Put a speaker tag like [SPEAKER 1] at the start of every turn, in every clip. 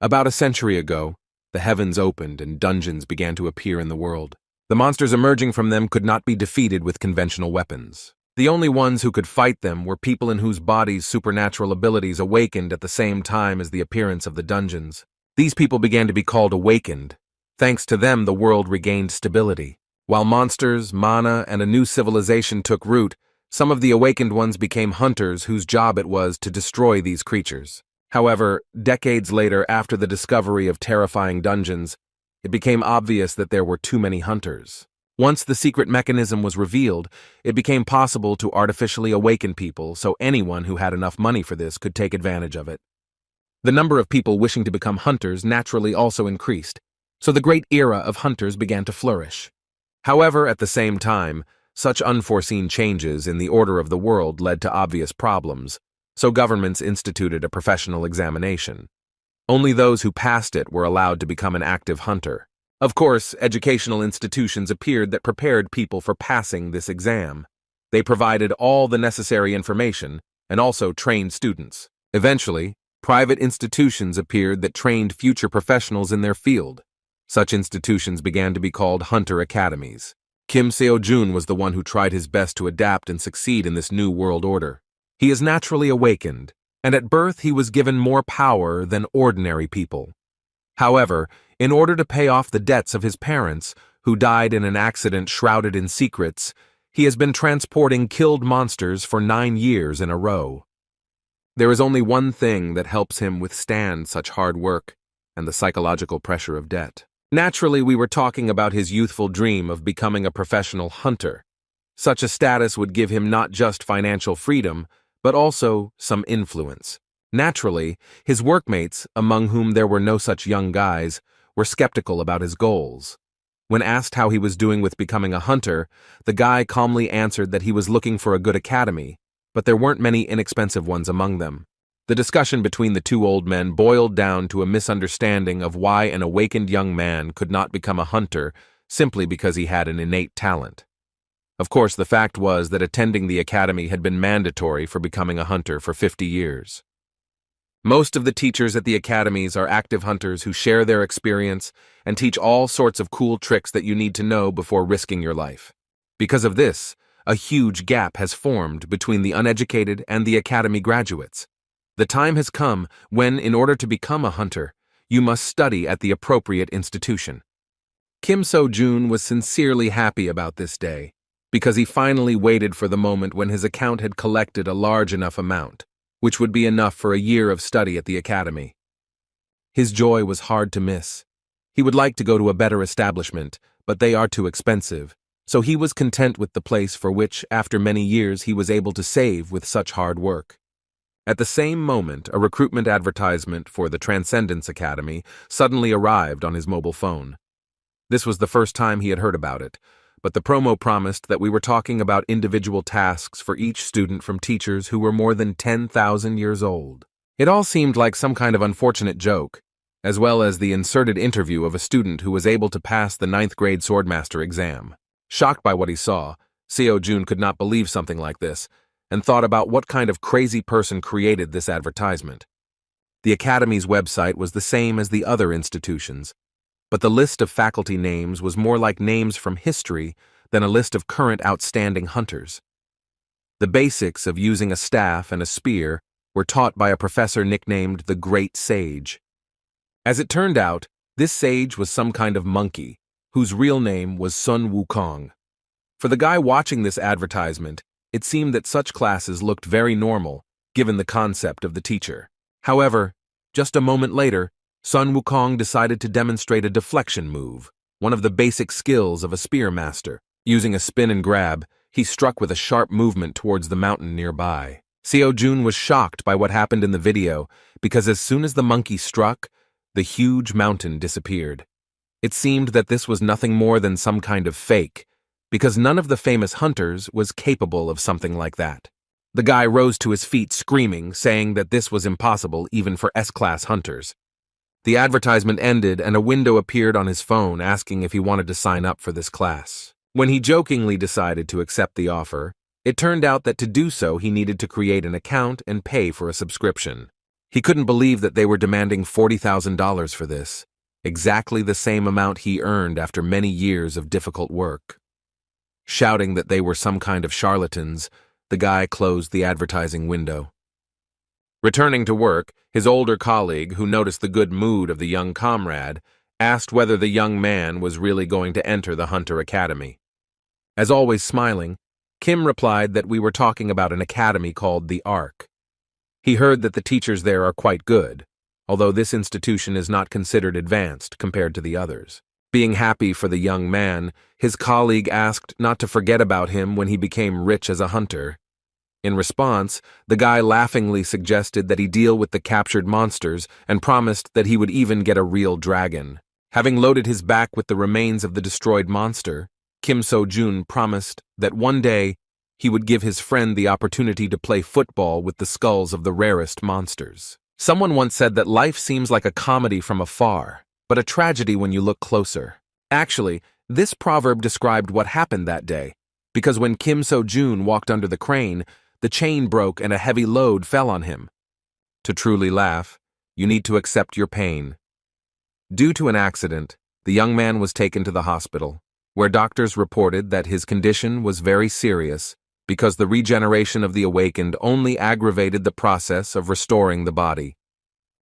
[SPEAKER 1] About a century ago, the heavens opened and dungeons began to appear in the world. The monsters emerging from them could not be defeated with conventional weapons. The only ones who could fight them were people in whose bodies supernatural abilities awakened at the same time as the appearance of the dungeons. These people began to be called awakened. Thanks to them, the world regained stability. While monsters, mana, and a new civilization took root, some of the awakened ones became hunters whose job it was to destroy these creatures. However, decades later, after the discovery of terrifying dungeons, it became obvious that there were too many hunters. Once the secret mechanism was revealed, it became possible to artificially awaken people so anyone who had enough money for this could take advantage of it. The number of people wishing to become hunters naturally also increased, so the great era of hunters began to flourish. However, at the same time, such unforeseen changes in the order of the world led to obvious problems, so governments instituted a professional examination. Only those who passed it were allowed to become an active hunter. Of course, educational institutions appeared that prepared people for passing this exam. They provided all the necessary information and also trained students. Eventually, private institutions appeared that trained future professionals in their field. Such institutions began to be called hunter academies. Kim Seo-jun was the one who tried his best to adapt and succeed in this new world order. He is naturally awakened, and at birth he was given more power than ordinary people. However, in order to pay off the debts of his parents, who died in an accident shrouded in secrets, he has been transporting killed monsters for 9 years in a row. There is only one thing that helps him withstand such hard work, and the psychological pressure of debt. Naturally, we were talking about his youthful dream of becoming a professional hunter. Such a status would give him not just financial freedom, but also some influence. Naturally, his workmates, among whom there were no such young guys, were skeptical about his goals. When asked how he was doing with becoming a hunter, the guy calmly answered that he was looking for a good academy, but there weren't many inexpensive ones among them. The discussion between the two old men boiled down to a misunderstanding of why an awakened young man could not become a hunter simply because he had an innate talent. Of course, the fact was that attending the academy had been mandatory for becoming a hunter for 50 years. Most of the teachers at the academies are active hunters who share their experience and teach all sorts of cool tricks that you need to know before risking your life. Because of this, a huge gap has formed between the uneducated and the academy graduates. The time has come when, in order to become a hunter, you must study at the appropriate institution. Kim Seo-jun was sincerely happy about this day, because he finally waited for the moment when his account had collected a large enough amount, which would be enough for a year of study at the academy. His joy was hard to miss. He would like to go to a better establishment, but they are too expensive, so he was content with the place for which, after many years, he was able to save with such hard work. At the same moment, a recruitment advertisement for the Transcendence Academy suddenly arrived on his mobile phone. This was the first time he had heard about it, but the promo promised that we were talking about individual tasks for each student from teachers who were more than 10,000 years old. It all seemed like some kind of unfortunate joke, as well as the inserted interview of a student who was able to pass the 9th grade Swordmaster exam. Shocked by what he saw, Seo-jun could not believe something like this, and thought about what kind of crazy person created this advertisement. The Academy's website was the same as the other institutions, but the list of faculty names was more like names from history than a list of current outstanding hunters. The basics of using a staff and a spear were taught by a professor nicknamed the Great Sage. As it turned out, this sage was some kind of monkey, whose real name was Sun Wukong. For the guy watching this advertisement, it seemed that such classes looked very normal, given the concept of the teacher. However, just a moment later, Sun Wukong decided to demonstrate a deflection move, one of the basic skills of a spear master. Using a spin and grab, he struck with a sharp movement towards the mountain nearby. Seo-jun was shocked by what happened in the video because as soon as the monkey struck, the huge mountain disappeared. It seemed that this was nothing more than some kind of fake, because none of the famous hunters was capable of something like that. The guy rose to his feet screaming, saying that this was impossible even for S-class hunters. The advertisement ended and a window appeared on his phone asking if he wanted to sign up for this class. When he jokingly decided to accept the offer, it turned out that to do so he needed to create an account and pay for a subscription. He couldn't believe that they were demanding $40,000 for this, exactly the same amount he earned after many years of difficult work. Shouting that they were some kind of charlatans, the guy closed the advertising window. Returning to work, his older colleague, who noticed the good mood of the young comrade, asked whether the young man was really going to enter the Hunter Academy. As always smiling, Kim replied that we were talking about an academy called the Ark. He heard that the teachers there are quite good, although this institution is not considered advanced compared to the others. Being happy for the young man, his colleague asked not to forget about him when he became rich as a hunter. In response, the guy laughingly suggested that he deal with the captured monsters and promised that he would even get a real dragon. Having loaded his back with the remains of the destroyed monster, Kim So-jun promised that one day he would give his friend the opportunity to play football with the skulls of the rarest monsters. Someone once said that life seems like a comedy from afar, but a tragedy when you look closer. Actually, this proverb described what happened that day, because when Kim So-jun walked under the crane, the chain broke and a heavy load fell on him. To truly laugh, you need to accept your pain. Due to an accident, the young man was taken to the hospital, where doctors reported that his condition was very serious because the regeneration of the awakened only aggravated the process of restoring the body.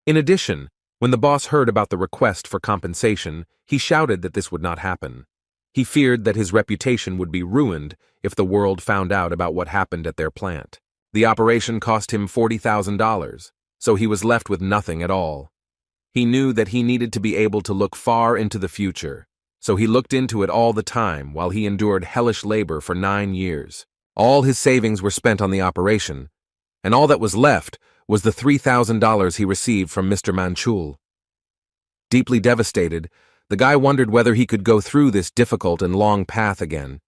[SPEAKER 1] In addition, when the boss heard about the request for compensation, he shouted that this would not happen. He feared that his reputation would be ruined if the world found out about what happened at their plant. The operation cost him $40,000, so he was left with nothing at all. He knew that he needed to be able to look far into the future, so he looked into it all the time while he endured hellish labor for 9 years. All his savings were spent on the operation, and all that was left was the $3,000 he received from Mr. Manchul. Deeply devastated, the guy wondered whether he could go through this difficult and long path again.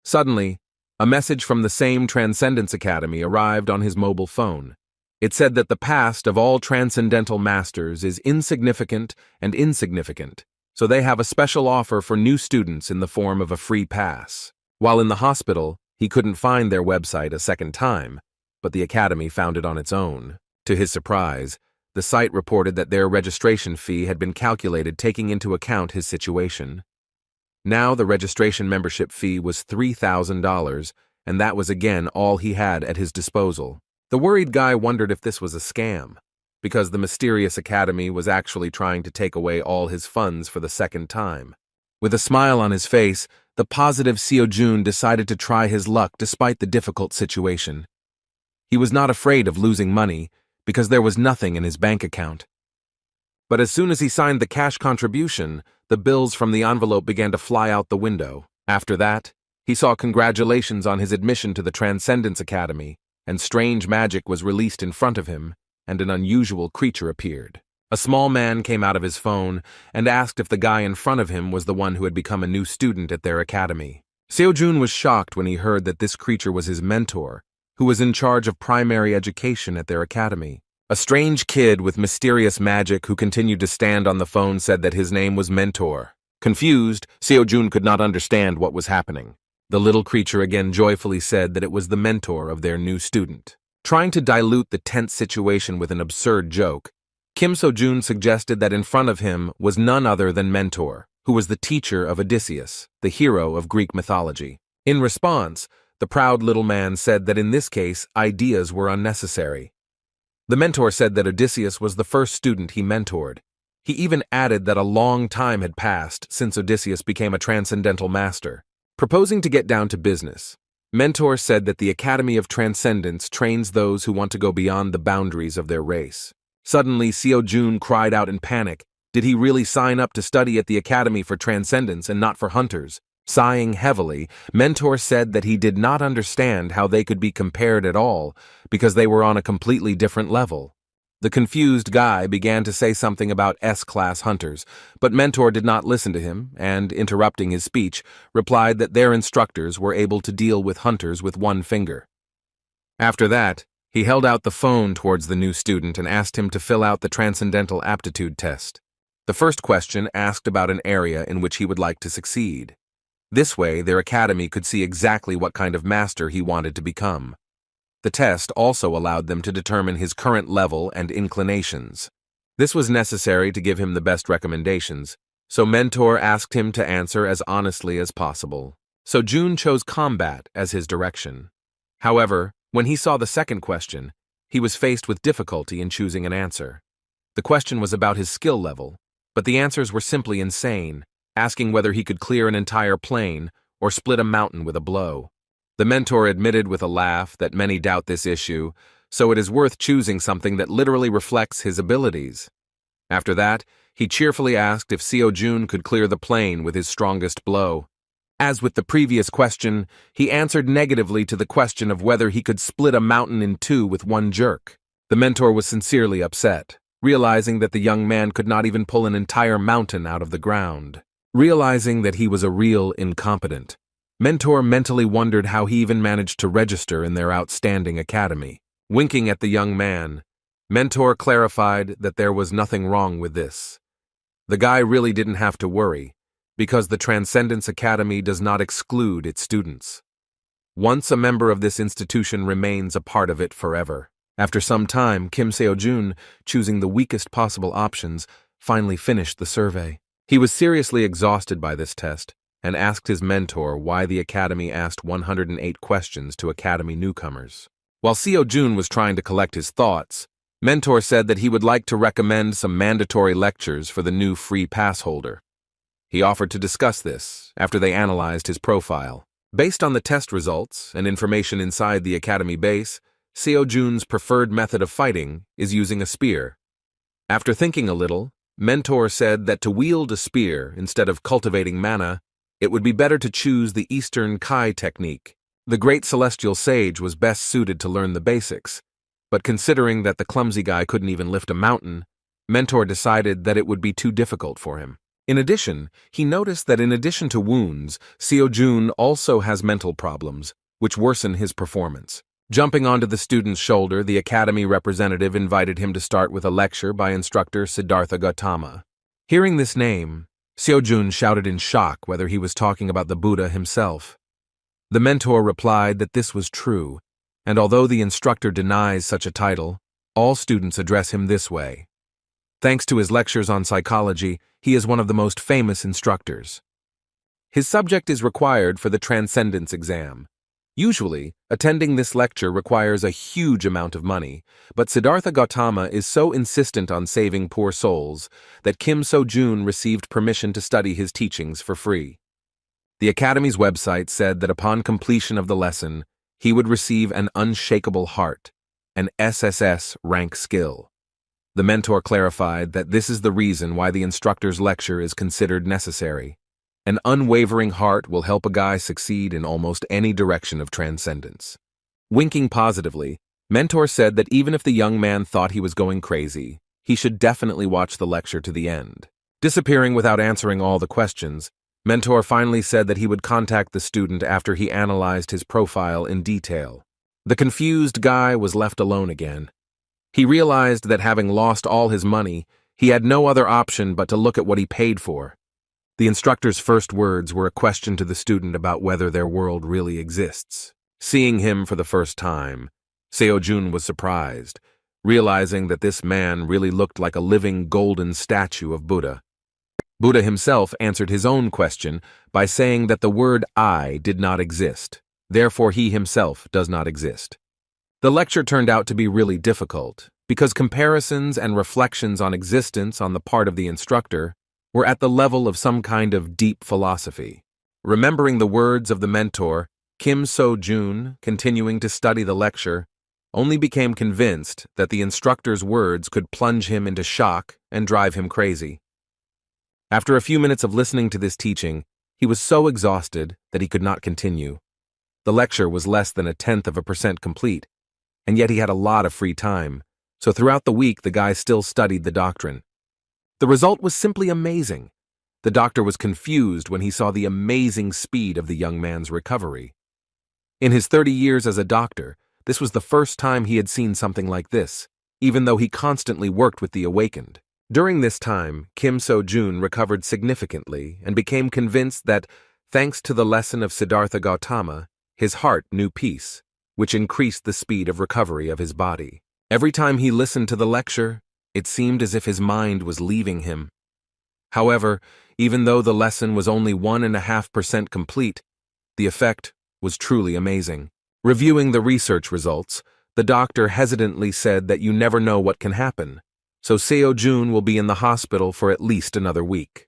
[SPEAKER 1] Suddenly, a message from the same Transcendence Academy arrived on his mobile phone. It said that the past of all transcendental masters is insignificant and insignificant, so they have a special offer for new students in the form of a free pass. While in the hospital, he couldn't find their website a second time, but the academy found it on its own. To his surprise, the site reported that their registration fee had been calculated taking into account his situation. Now the registration membership fee was $3,000, and that was again all he had at his disposal. The worried guy wondered if this was a scam, because the mysterious academy was actually trying to take away all his funds for the second time. With a smile on his face, the positive Seo-jun decided to try his luck despite the difficult situation. He was not afraid of losing money, because there was nothing in his bank account. But as soon as he signed the cash contribution, the bills from the envelope began to fly out the window. After that, he saw congratulations on his admission to the Transcendence Academy, and strange magic was released in front of him, and an unusual creature appeared. A small man came out of his phone and asked if the guy in front of him was the one who had become a new student at their academy. Seo-jun was shocked when he heard that this creature was his mentor, who was in charge of primary education at their academy. A strange kid with mysterious magic who continued to stand on the phone said that his name was Mentor. Confused, Seo-jun could not understand what was happening. The little creature again joyfully said that it was the mentor of their new student. Trying to dilute the tense situation with an absurd joke, Kim So-jun suggested that in front of him was none other than Mentor, who was the teacher of Odysseus, the hero of Greek mythology. In response, the proud little man said that in this case, ideas were unnecessary. The mentor said that Odysseus was the first student he mentored. He even added that a long time had passed since Odysseus became a transcendental master. Proposing to get down to business, Mentor said that the Academy of Transcendence trains those who want to go beyond the boundaries of their race. Suddenly, Seo-jun cried out in panic. Did he really sign up to study at the Academy for Transcendence and not for hunters? Sighing heavily, Mentor said that he did not understand how they could be compared at all because they were on a completely different level. The confused guy began to say something about S-class hunters, but Mentor did not listen to him and, interrupting his speech, replied that their instructors were able to deal with hunters with one finger. After that, he held out the phone towards the new student and asked him to fill out the Transcendental Aptitude Test. The first question asked about an area in which he would like to succeed. This way, their academy could see exactly what kind of master he wanted to become. The test also allowed them to determine his current level and inclinations. This was necessary to give him the best recommendations, so Mentor asked him to answer as honestly as possible. So Jun chose combat as his direction. However, when he saw the second question, he was faced with difficulty in choosing an answer. The question was about his skill level, but the answers were simply insane, asking whether he could clear an entire plane or split a mountain with a blow. The mentor admitted with a laugh that many doubt this issue, so it is worth choosing something that literally reflects his abilities. After that, he cheerfully asked if Seo Jun could clear the plane with his strongest blow. As with the previous question, he answered negatively to the question of whether he could split a mountain in two with one jerk. The mentor was sincerely upset, realizing that the young man could not even pull an entire mountain out of the ground. Realizing that he was a real incompetent, Mentor mentally wondered how he even managed to register in their outstanding academy. Winking at the young man, Mentor clarified that there was nothing wrong with this. The guy really didn't have to worry, because the Transcendence Academy does not exclude its students. Once a member of this institution remains a part of it forever. After some time, Kim Seo-jun, choosing the weakest possible options, finally finished the survey. He was seriously exhausted by this test and asked his mentor why the academy asked 108 questions to academy newcomers. While Seo-jun was trying to collect his thoughts, Mentor said that he would like to recommend some mandatory lectures for the new free pass holder. He offered to discuss this after they analyzed his profile. Based on the test results and information inside the academy base, Seo-jun's preferred method of fighting is using a spear. After thinking a little, Mentor said that to wield a spear instead of cultivating mana, it would be better to choose the Eastern Kai technique. The great celestial sage was best suited to learn the basics, but considering that the clumsy guy couldn't even lift a mountain, Mentor decided that it would be too difficult for him. In addition, he noticed that in addition to wounds, Seo-jun also has mental problems, which worsen his performance. Jumping onto the student's shoulder, the academy representative invited him to start with a lecture by instructor Siddhartha Gautama. Hearing this name, Seo-jun shouted in shock whether he was talking about the Buddha himself. The mentor replied that this was true, and although the instructor denies such a title, all students address him this way. Thanks to his lectures on psychology, he is one of the most famous instructors. His subject is required for the Transcendence exam. Usually, attending this lecture requires a huge amount of money, but Siddhartha Gautama is so insistent on saving poor souls that Kim Seo-jun received permission to study his teachings for free. The Academy's website said that upon completion of the lesson, he would receive an unshakable heart, an SSS-Rank skill. The mentor clarified that this is the reason why the instructor's lecture is considered necessary. An unwavering heart will help a guy succeed in almost any direction of transcendence. Winking positively, Mentor said that even if the young man thought he was going crazy, he should definitely watch the lecture to the end. Disappearing without answering all the questions, Mentor finally said that he would contact the student after he analyzed his profile in detail. The confused guy was left alone again. He realized that having lost all his money, he had no other option but to look at what he paid for. The instructor's first words were a question to the student about whether their world really exists. Seeing him for the first time, Seo-jun was surprised, realizing that this man really looked like a living golden statue of Buddha. Buddha himself answered his own question by saying that the word I did not exist, therefore he himself does not exist. The lecture turned out to be really difficult, because comparisons and reflections on existence on the part of the instructor were at the level of some kind of deep philosophy. Remembering the words of the mentor, Kim Seo-jun, continuing to study the lecture, only became convinced that the instructor's words could plunge him into shock and drive him crazy. After a few minutes of listening to this teaching, he was so exhausted that he could not continue. The lecture was less than 0.1% complete, and yet he had a lot of free time, so throughout the week the guy still studied the doctrine. The result was simply amazing. The doctor was confused when he saw the amazing speed of the young man's recovery. In his 30 years as a doctor, this was the first time he had seen something like this, even though he constantly worked with the awakened. During this time, Kim Seo-jun recovered significantly and became convinced that, thanks to the lesson of Siddhartha Gautama, his heart knew peace. which increased the speed of recovery of his body. Every time he listened to the lecture, it seemed as if his mind was leaving him. However, even though the lesson was only 1.5% complete, the effect was truly amazing. Reviewing the research results, the doctor hesitantly said that you never know what can happen, so Seo-jun will be in the hospital for at least another week.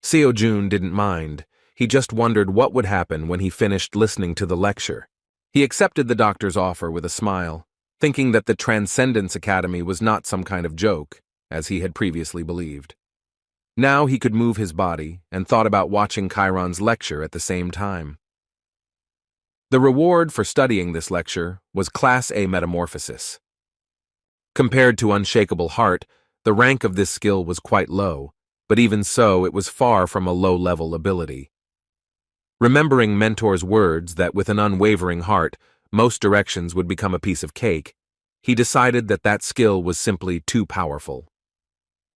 [SPEAKER 1] Seo-jun didn't mind. He just wondered what would happen when he finished listening to the lecture. He accepted the doctor's offer with a smile, thinking that the Transcendence Academy was not some kind of joke, as he had previously believed. Now he could move his body and thought about watching Chiron's lecture at the same time. The reward for studying this lecture was Class A Metamorphosis. Compared to Unshakable Heart, the rank of this skill was quite low, but even so, it was far from a low-level ability. Remembering Mentor's words that with an unwavering heart, most directions would become a piece of cake, he decided that that skill was simply too powerful.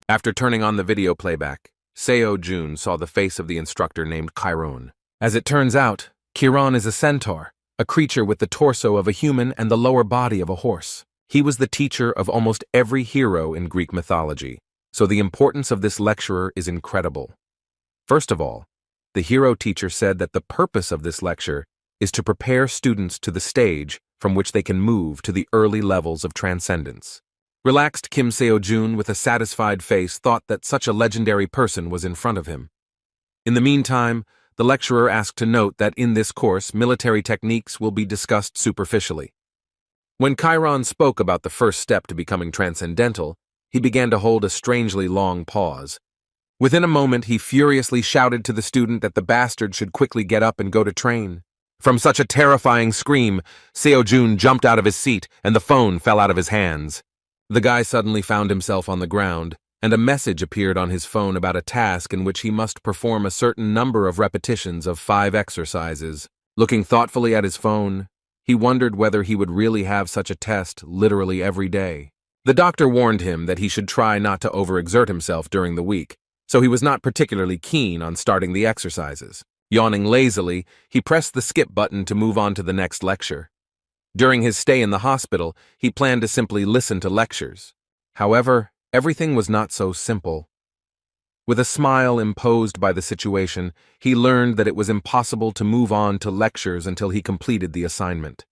[SPEAKER 1] After turning on the video playback, Seo-jun saw the face of the instructor named Chiron. As it turns out, Chiron is a centaur, a creature with the torso of a human and the lower body of a horse. He was the teacher of almost every hero in Greek mythology, so the importance of this lecturer is incredible. First of all, the hero teacher said that the purpose of this lecture is to prepare students to the stage from which they can move to the early levels of transcendence. Relaxed Kim Seo-jun with a satisfied face thought that such a legendary person was in front of him. In the meantime, the lecturer asked to note that in this course, military techniques will be discussed superficially. When Chiron spoke about the first step to becoming transcendental, he began to hold a strangely long pause. Within a moment, he furiously shouted to the student that the bastard should quickly get up and go to train. From such a terrifying scream, Seo-jun jumped out of his seat and the phone fell out of his hands. The guy suddenly found himself on the ground, and a message appeared on his phone about a task in which he must perform a certain number of repetitions of 5 exercises. Looking thoughtfully at his phone, he wondered whether he would really have such a test literally every day. The doctor warned him that he should try not to overexert himself during the week, so he was not particularly keen on starting the exercises. Yawning lazily, he pressed the skip button to move on to the next lecture. During his stay in the hospital, he planned to simply listen to lectures. However, everything was not so simple. With a smile imposed by the situation, he learned that it was impossible to move on to lectures until he completed the assignment.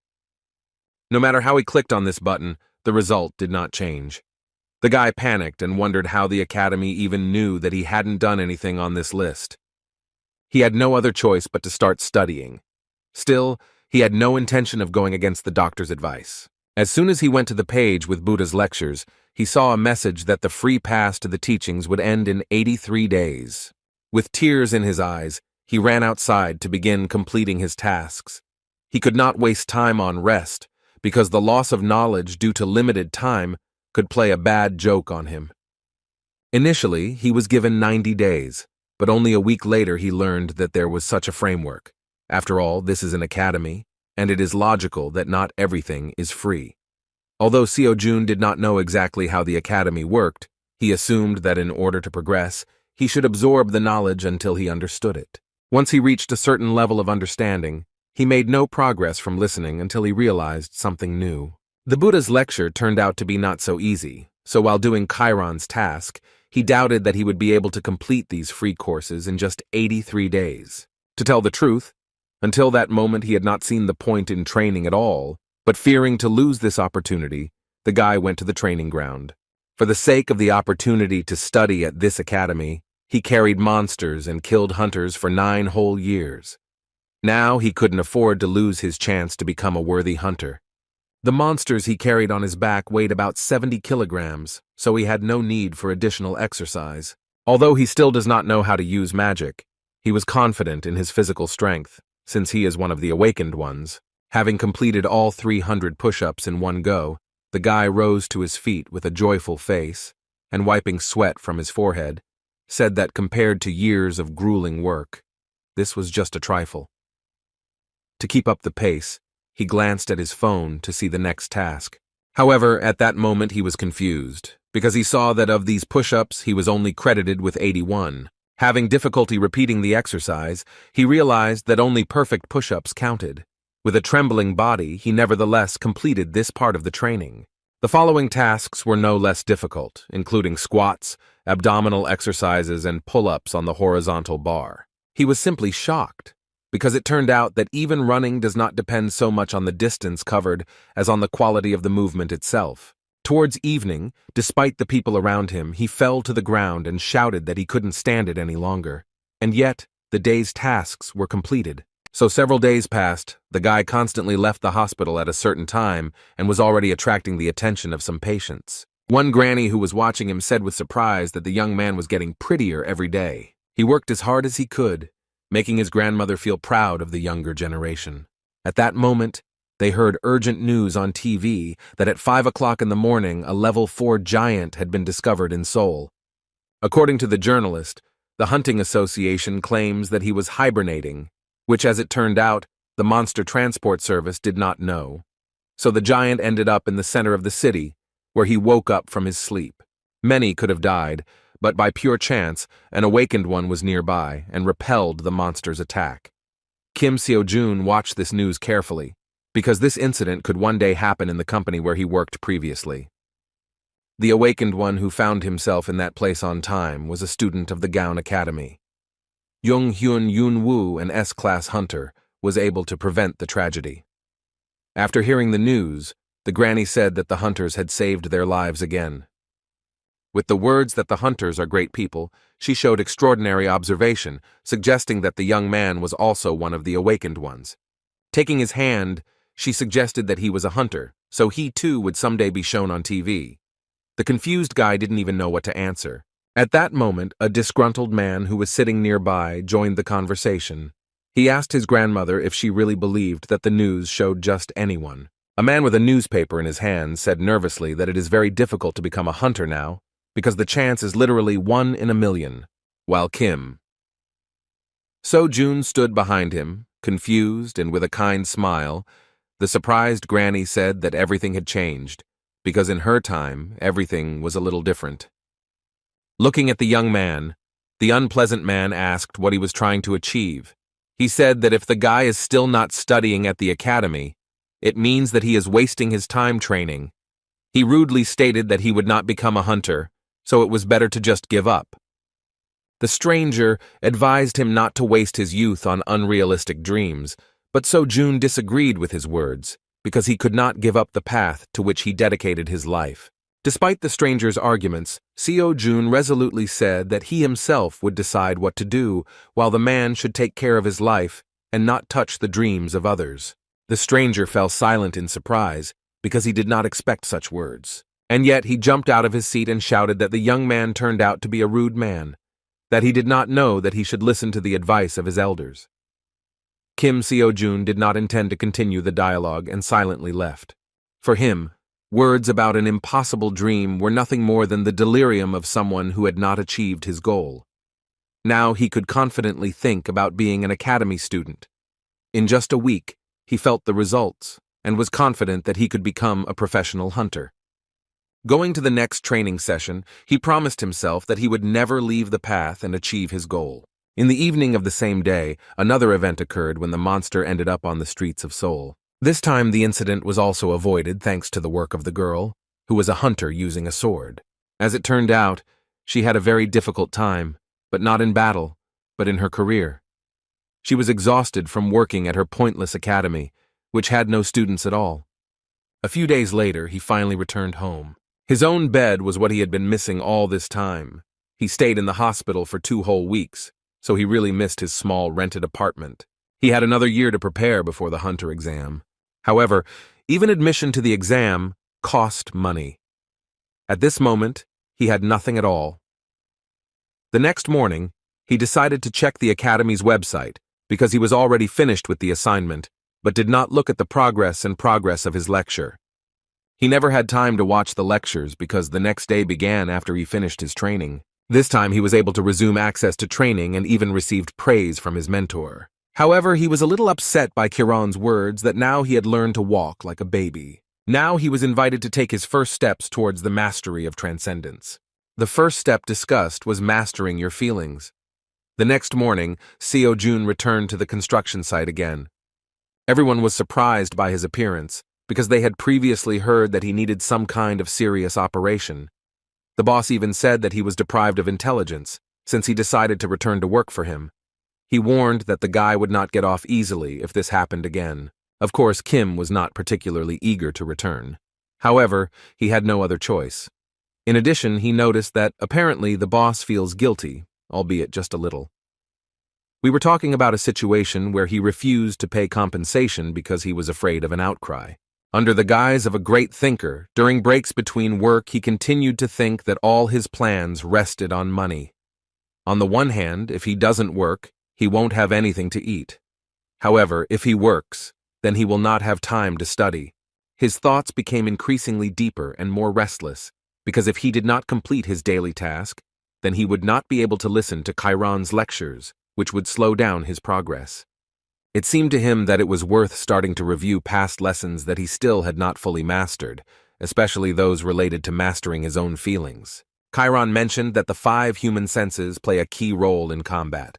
[SPEAKER 1] No matter how he clicked on this button, the result did not change. The guy panicked and wondered how the academy even knew that he hadn't done anything on this list. He had no other choice but to start studying. Still, he had no intention of going against the doctor's advice. As soon as he went to the page with Buddha's lectures, he saw a message that the free pass to the teachings would end in 83 days. With tears in his eyes, he ran outside to begin completing his tasks. He could not waste time on rest, because the loss of knowledge due to limited time could play a bad joke on him. Initially, he was given 90 days, but only a week later he learned that there was such a framework. After all, this is an academy, and it is logical that not everything is free. Although Seo-jun did not know exactly how the academy worked, he assumed that in order to progress, he should absorb the knowledge until he understood it. Once he reached a certain level of understanding, he made no progress from listening until he realized something new. The Buddha's lecture turned out to be not so easy, so while doing Chiron's task, he doubted that he would be able to complete these free courses in just 83 days. To tell the truth, until that moment he had not seen the point in training at all, but fearing to lose this opportunity, the guy went to the training ground. For the sake of the opportunity to study at this academy, he carried monsters and killed hunters for 9 whole years. Now he couldn't afford to lose his chance to become a worthy hunter. The monsters he carried on his back weighed about 70 kilograms, so he had no need for additional exercise. Although he still does not know how to use magic, he was confident in his physical strength, since he is one of the awakened ones. Having completed all 300 push-ups in one go, the guy rose to his feet with a joyful face, and wiping sweat from his forehead, said that compared to years of grueling work, this was just a trifle. To keep up the pace, he glanced at his phone to see the next task. However, at that moment he was confused, because he saw that of these push-ups he was only credited with 81. Having difficulty repeating the exercise, he realized that only perfect push-ups counted. With a trembling body, he nevertheless completed this part of the training. The following tasks were no less difficult, including squats, abdominal exercises, and pull-ups on the horizontal bar. He was simply shocked, because it turned out that even running does not depend so much on the distance covered as on the quality of the movement itself. Towards evening, despite the people around him, he fell to the ground and shouted that he couldn't stand it any longer. And yet, the day's tasks were completed. So several days passed, the guy constantly left the hospital at a certain time and was already attracting the attention of some patients. One granny who was watching him said with surprise that the young man was getting prettier every day. He worked as hard as he could, making his grandmother feel proud of the younger generation. At that moment, they heard urgent news on TV that at 5 o'clock in the morning, a level 4 giant had been discovered in Seoul. According to the journalist, the Hunting Association claims that he was hibernating, which, as it turned out, the Monster Transport Service did not know. So the giant ended up in the center of the city, where he woke up from his sleep. Many could have died, but by pure chance, an awakened one was nearby and repelled the monster's attack. Kim Seo-jun watched this news carefully, because this incident could one day happen in the company where he worked previously. The awakened one who found himself in that place on time was a student of the Gown Academy. Jung-hyun Yoon-woo, an S-class hunter, was able to prevent the tragedy. After hearing the news, the granny said that the hunters had saved their lives again. With the words that the hunters are great people, she showed extraordinary observation, suggesting that the young man was also one of the awakened ones. Taking his hand, she suggested that he was a hunter, so he too would someday be shown on TV. The confused guy didn't even know what to answer. At that moment, a disgruntled man who was sitting nearby joined the conversation. He asked his grandmother if she really believed that the news showed just anyone. A man with a newspaper in his hand said nervously that it is very difficult to become a hunter now, because the chance is literally 1 in a million, while Kim Seo-jun stood behind him, confused and with a kind smile. The surprised granny said that everything had changed, because in her time, everything was a little different. Looking at the young man, the unpleasant man asked what he was trying to achieve. He said that if the guy is still not studying at the academy, it means that he is wasting his time training. He rudely stated that he would not become a hunter, so it was better to just give up. The stranger advised him not to waste his youth on unrealistic dreams, but Seo-jun disagreed with his words, because he could not give up the path to which he dedicated his life. Despite the stranger's arguments, Seo-jun resolutely said that he himself would decide what to do, while the man should take care of his life and not touch the dreams of others. The stranger fell silent in surprise, because he did not expect such words. And yet he jumped out of his seat and shouted that the young man turned out to be a rude man, that he did not know that he should listen to the advice of his elders. Kim Seo-jun did not intend to continue the dialogue and silently left. For him, words about an impossible dream were nothing more than the delirium of someone who had not achieved his goal. Now he could confidently think about being an academy student. In just a week, he felt the results and was confident that he could become a professional hunter. Going to the next training session, he promised himself that he would never leave the path and achieve his goal. In the evening of the same day, another event occurred when the monster ended up on the streets of Seoul. This time the incident was also avoided thanks to the work of the girl, who was a hunter using a sword. As it turned out, she had a very difficult time, but not in battle, but in her career. She was exhausted from working at her pointless academy, which had no students at all. A few days later, he finally returned home. His own bed was what he had been missing all this time. He stayed in the hospital for 2 whole weeks, so he really missed his small rented apartment. He had another year to prepare before the hunter exam. However, even admission to the exam cost money. At this moment, he had nothing at all. The next morning, he decided to check the academy's website because he was already finished with the assignment, but did not look at the progress of his lecture. He never had time to watch the lectures because the next day began after he finished his training. This time he was able to resume access to training and even received praise from his mentor. However, he was a little upset by Kiran's words that now he had learned to walk like a baby. Now he was invited to take his first steps towards the mastery of transcendence. The first step discussed was mastering your feelings. The next morning, Seo-jun returned to the construction site again. Everyone was surprised by his appearance, because they had previously heard that he needed some kind of serious operation. The boss even said that he was deprived of intelligence, since he decided to return to work for him. He warned that the guy would not get off easily if this happened again. Of course, Kim was not particularly eager to return. However, he had no other choice. In addition, he noticed that apparently the boss feels guilty, albeit just a little. We were talking about a situation where he refused to pay compensation because he was afraid of an outcry. Under the guise of a great thinker, during breaks between work, he continued to think that all his plans rested on money. On the one hand, if he doesn't work, he won't have anything to eat. However, if he works, then he will not have time to study. His thoughts became increasingly deeper and more restless, because if he did not complete his daily task, then he would not be able to listen to Chiron's lectures, which would slow down his progress. It seemed to him that it was worth starting to review past lessons that he still had not fully mastered, especially those related to mastering his own feelings. Chiron mentioned that the 5 human senses play a key role in combat.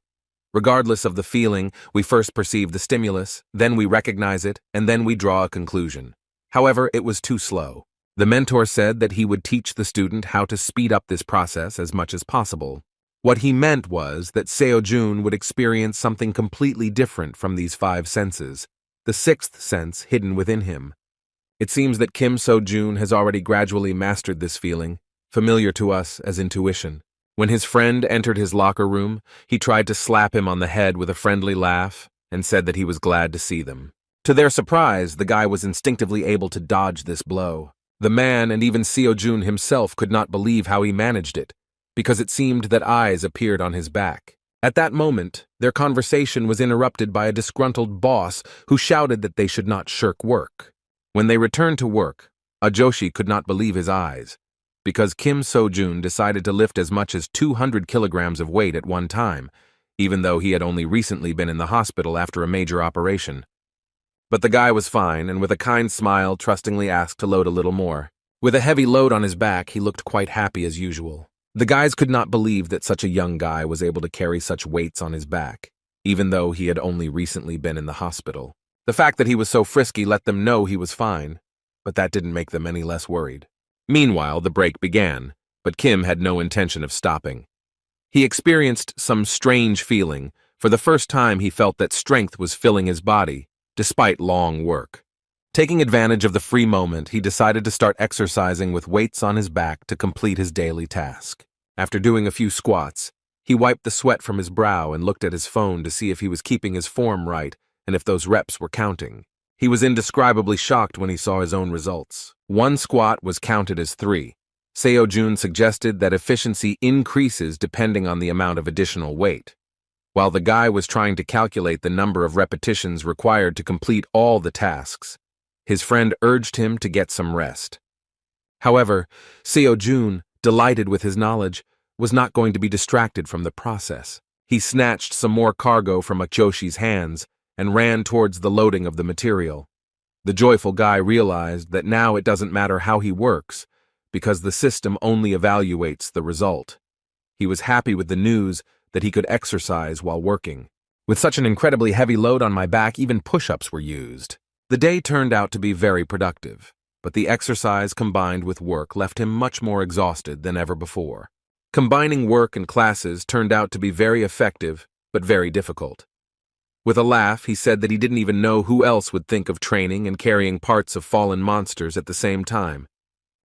[SPEAKER 1] Regardless of the feeling, we first perceive the stimulus, then we recognize it, and then we draw a conclusion. However, it was too slow. The mentor said that he would teach the student how to speed up this process as much as possible. What he meant was that Seo-jun would experience something completely different from these 5 senses, the 6th sense hidden within him. It seems that Kim So-jun has already gradually mastered this feeling, familiar to us as intuition. When his friend entered his locker room, he tried to slap him on the head with a friendly laugh and said that he was glad to see them. To their surprise, the guy was instinctively able to dodge this blow. The man and even Seo-jun himself could not believe how he managed it, because it seemed that eyes appeared on his back. At that moment, their conversation was interrupted by a disgruntled boss who shouted that they should not shirk work. When they returned to work, Ajoshi could not believe his eyes, because Kim So-jun decided to lift as much as 200 kilograms of weight at one time, even though he had only recently been in the hospital after a major operation. But the guy was fine, and with a kind smile trustingly asked to load a little more. With a heavy load on his back, he looked quite happy as usual. The guys could not believe that such a young guy was able to carry such weights on his back, even though he had only recently been in the hospital. The fact that he was so frisky let them know he was fine, but that didn't make them any less worried. Meanwhile, the break began, but Kim had no intention of stopping. He experienced some strange feeling. For the first time, he felt that strength was filling his body, despite long work. Taking advantage of the free moment, he decided to start exercising with weights on his back to complete his daily task. After doing a few squats, he wiped the sweat from his brow and looked at his phone to see if he was keeping his form right and if those reps were counting. He was indescribably shocked when he saw his own results. 1 squat was counted as 3. Seo-jun suggested that efficiency increases depending on the amount of additional weight. While the guy was trying to calculate the number of repetitions required to complete all the tasks, his friend urged him to get some rest. However, Seo-jun, delighted with his knowledge, was not going to be distracted from the process. He snatched some more cargo from Ajoshi's hands and ran towards the loading of the material. The joyful guy realized that now it doesn't matter how he works, because the system only evaluates the result. He was happy with the news that he could exercise while working. With such an incredibly heavy load on my back, even push-ups were used. The day turned out to be very productive, but the exercise combined with work left him much more exhausted than ever before. Combining work and classes turned out to be very effective, but very difficult. With a laugh, he said that he didn't even know who else would think of training and carrying parts of fallen monsters at the same time.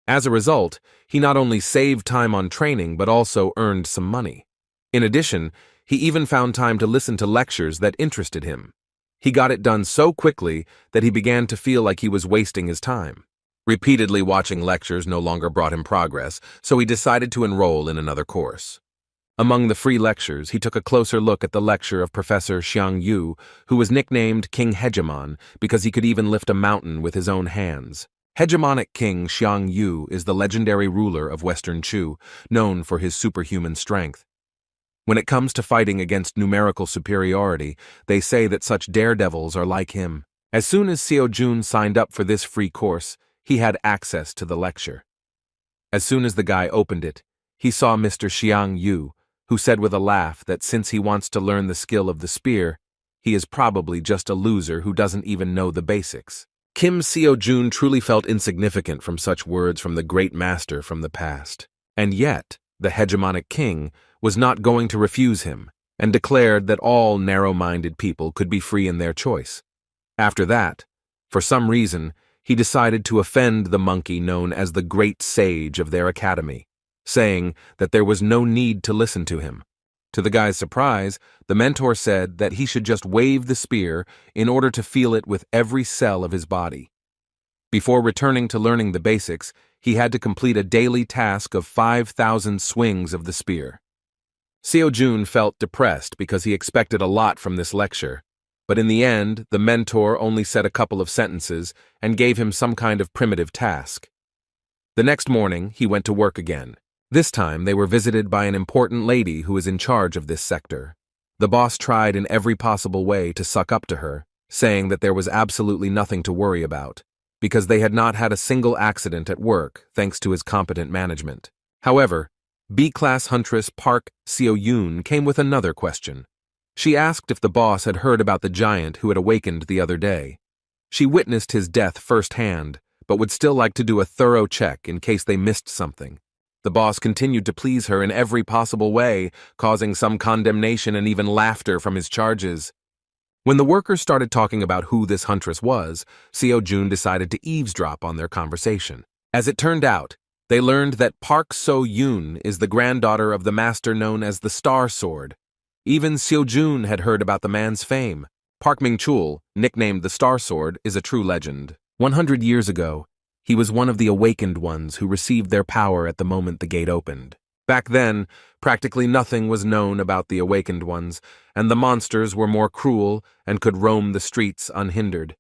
[SPEAKER 1] As a result, he not only saved time on training but also earned some money. In addition, he even found time to listen to lectures that interested him. He got it done so quickly that he began to feel like he was wasting his time. Repeatedly watching lectures no longer brought him progress, so he decided to enroll in another course. Among the free lectures, he took a closer look at the lecture of Professor Xiang Yu, who was nicknamed King Hegemon because he could even lift a mountain with his own hands. Hegemonic King Xiang Yu is the legendary ruler of Western Chu, known for his superhuman strength. When it comes to fighting against numerical superiority, they say that such daredevils are like him. As soon as Seo-jun signed up for this free course, he had access to the lecture. As soon as the guy opened it, he saw Mr. Xiang Yu, who said with a laugh that since he wants to learn the skill of the spear, he is probably just a loser who doesn't even know the basics. Kim Seo-jun truly felt insignificant from such words from the great master from the past. And yet, the hegemonic king was not going to refuse him, and declared that all narrow-minded people could be free in their choice. After that, for some reason, he decided to offend the monkey known as the Great Sage of their academy, saying that there was no need to listen to him. To the guy's surprise, the mentor said that he should just wave the spear in order to feel it with every cell of his body. Before returning to learning the basics, he had to complete a daily task of 5,000 swings of the spear. Seo-jun felt depressed because he expected a lot from this lecture, but in the end, the mentor only said a couple of sentences and gave him some kind of primitive task. The next morning, he went to work again. This time, they were visited by an important lady who is in charge of this sector. The boss tried in every possible way to suck up to her, saying that there was absolutely nothing to worry about, because they had not had a single accident at work thanks to his competent management. However, B-class huntress Park Seo-yoon came with another question. She asked if the boss had heard about the giant who had awakened the other day. She witnessed his death firsthand, but would still like to do a thorough check in case they missed something. The boss continued to please her in every possible way, causing some condemnation and even laughter from his charges. When the workers started talking about who this huntress was, Seo-jun decided to eavesdrop on their conversation. As it turned out, they learned that Park So-yoon is the granddaughter of the master known as the Star Sword. Even Seo-jun had heard about the man's fame. Park Ming-chul, nicknamed the Star Sword, is a true legend. 100 years ago, he was one of the awakened ones who received their power at the moment the gate opened. Back then, practically nothing was known about the awakened ones, and the monsters were more cruel and could roam the streets unhindered.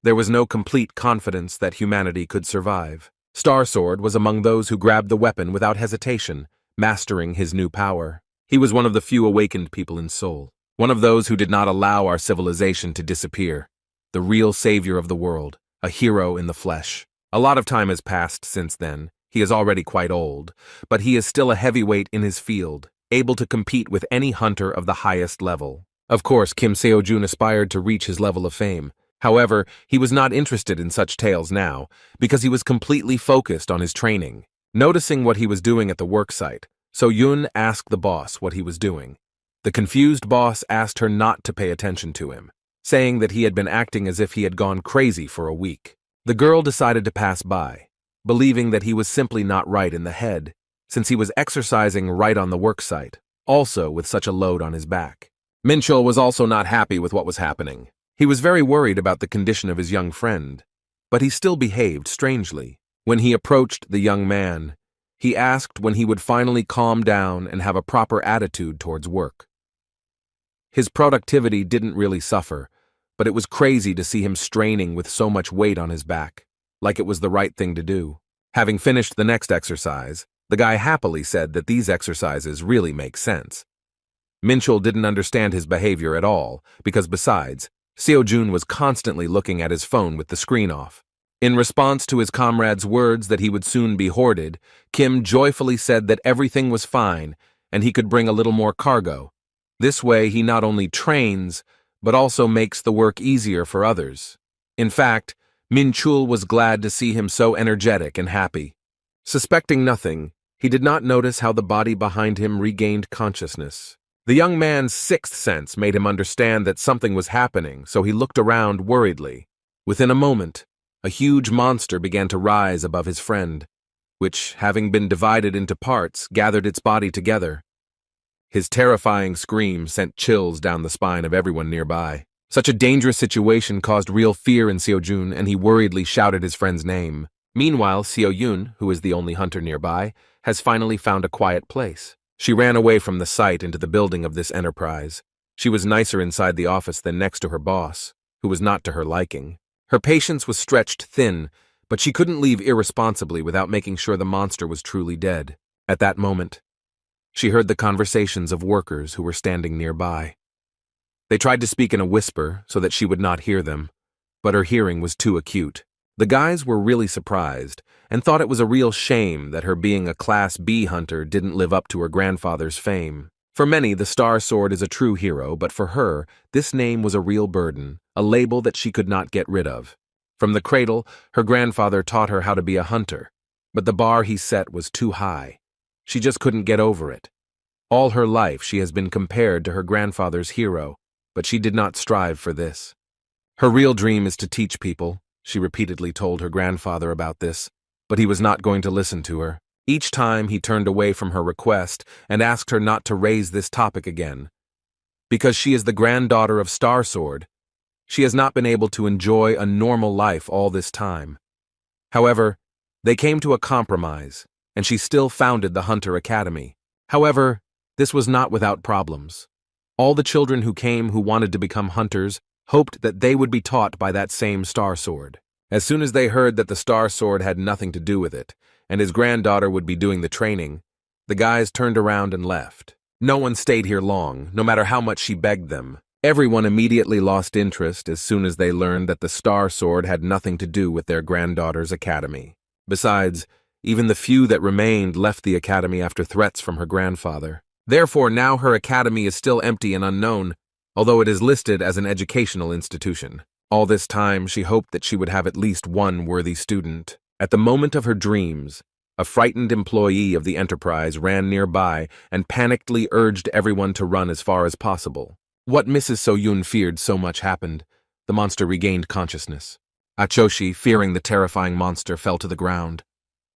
[SPEAKER 1] There was no complete confidence that humanity could survive. Star Sword was among those who grabbed the weapon without hesitation, mastering his new power. He was one of the few awakened people in Seoul, one of those who did not allow our civilization to disappear, the real savior of the world, a hero in the flesh. A lot of time has passed since then. He is already quite old, but he is still a heavyweight in his field, able to compete with any hunter of the highest level. Of course, Kim Seo-jun aspired to reach his level of fame. However, he was not interested in such tales now, because he was completely focused on his training. Noticing what he was doing at the worksite, So-yoon asked the boss what he was doing. The confused boss asked her not to pay attention to him, saying that he had been acting as if he had gone crazy for a week. The girl decided to pass by, believing that he was simply not right in the head, since he was exercising right on the worksite, also with such a load on his back. Min-chul was also not happy with what was happening. He was very worried about the condition of his young friend, but he still behaved strangely. When he approached the young man, he asked when he would finally calm down and have a proper attitude towards work. His productivity didn't really suffer, but it was crazy to see him straining with so much weight on his back, like it was the right thing to do. Having finished the next exercise, the guy happily said that these exercises really make sense. Min-chul didn't understand his behavior at all, because besides, Seo-jun was constantly looking at his phone with the screen off. In response to his comrade's words that he would soon be hoarded, Kim joyfully said that everything was fine and he could bring a little more cargo. This way he not only trains, but also makes the work easier for others. In fact, Min-chul was glad to see him so energetic and happy. Suspecting nothing, he did not notice how the body behind him regained consciousness. The young man's sixth sense made him understand that something was happening, so he looked around worriedly. Within a moment, a huge monster began to rise above his friend, which, having been divided into parts, gathered its body together. His terrifying scream sent chills down the spine of everyone nearby. Such a dangerous situation caused real fear in Seo-jun, and he worriedly shouted his friend's name. Meanwhile, Seo-yoon, who is the only hunter nearby, has finally found a quiet place. She ran away from the site into the building of this enterprise. She was nicer inside the office than next to her boss, who was not to her liking. Her patience was stretched thin, but she couldn't leave irresponsibly without making sure the monster was truly dead. At that moment, she heard the conversations of workers who were standing nearby. They tried to speak in a whisper so that she would not hear them, but her hearing was too acute. The guys were really surprised and thought it was a real shame that her being a Class B hunter didn't live up to her grandfather's fame. For many, the Star Sword is a true hero, but for her, this name was a real burden, a label that she could not get rid of. From the cradle, her grandfather taught her how to be a hunter, but the bar he set was too high. She just couldn't get over it. All her life she has been compared to her grandfather's hero, but she did not strive for this. Her real dream is to teach people. She repeatedly told her grandfather about this, but he was not going to listen to her. Each time he turned away from her request and asked her not to raise this topic again. Because she is the granddaughter of Star Sword, she has not been able to enjoy a normal life all this time. However, they came to a compromise, and she still founded the Hunter Academy. However, this was not without problems. All the children who came who wanted to become hunters hoped that they would be taught by that same Star Sword. As soon as they heard that the Star Sword had nothing to do with it, and his granddaughter would be doing the training, the guys turned around and left. No one stayed here long, no matter how much she begged them. Everyone immediately lost interest as soon as they learned that the Star Sword had nothing to do with their granddaughter's academy. Besides, even the few that remained left the academy after threats from her grandfather. Therefore, now her academy is still empty and unknown, although it is listed as an educational institution. All this time, she hoped that she would have at least one worthy student. At the moment of her dreams, a frightened employee of the enterprise ran nearby and panickedly urged everyone to run as far as possible. What Mrs. So-Yun feared so much happened. The monster regained consciousness. Achoshi, fearing the terrifying monster, fell to the ground.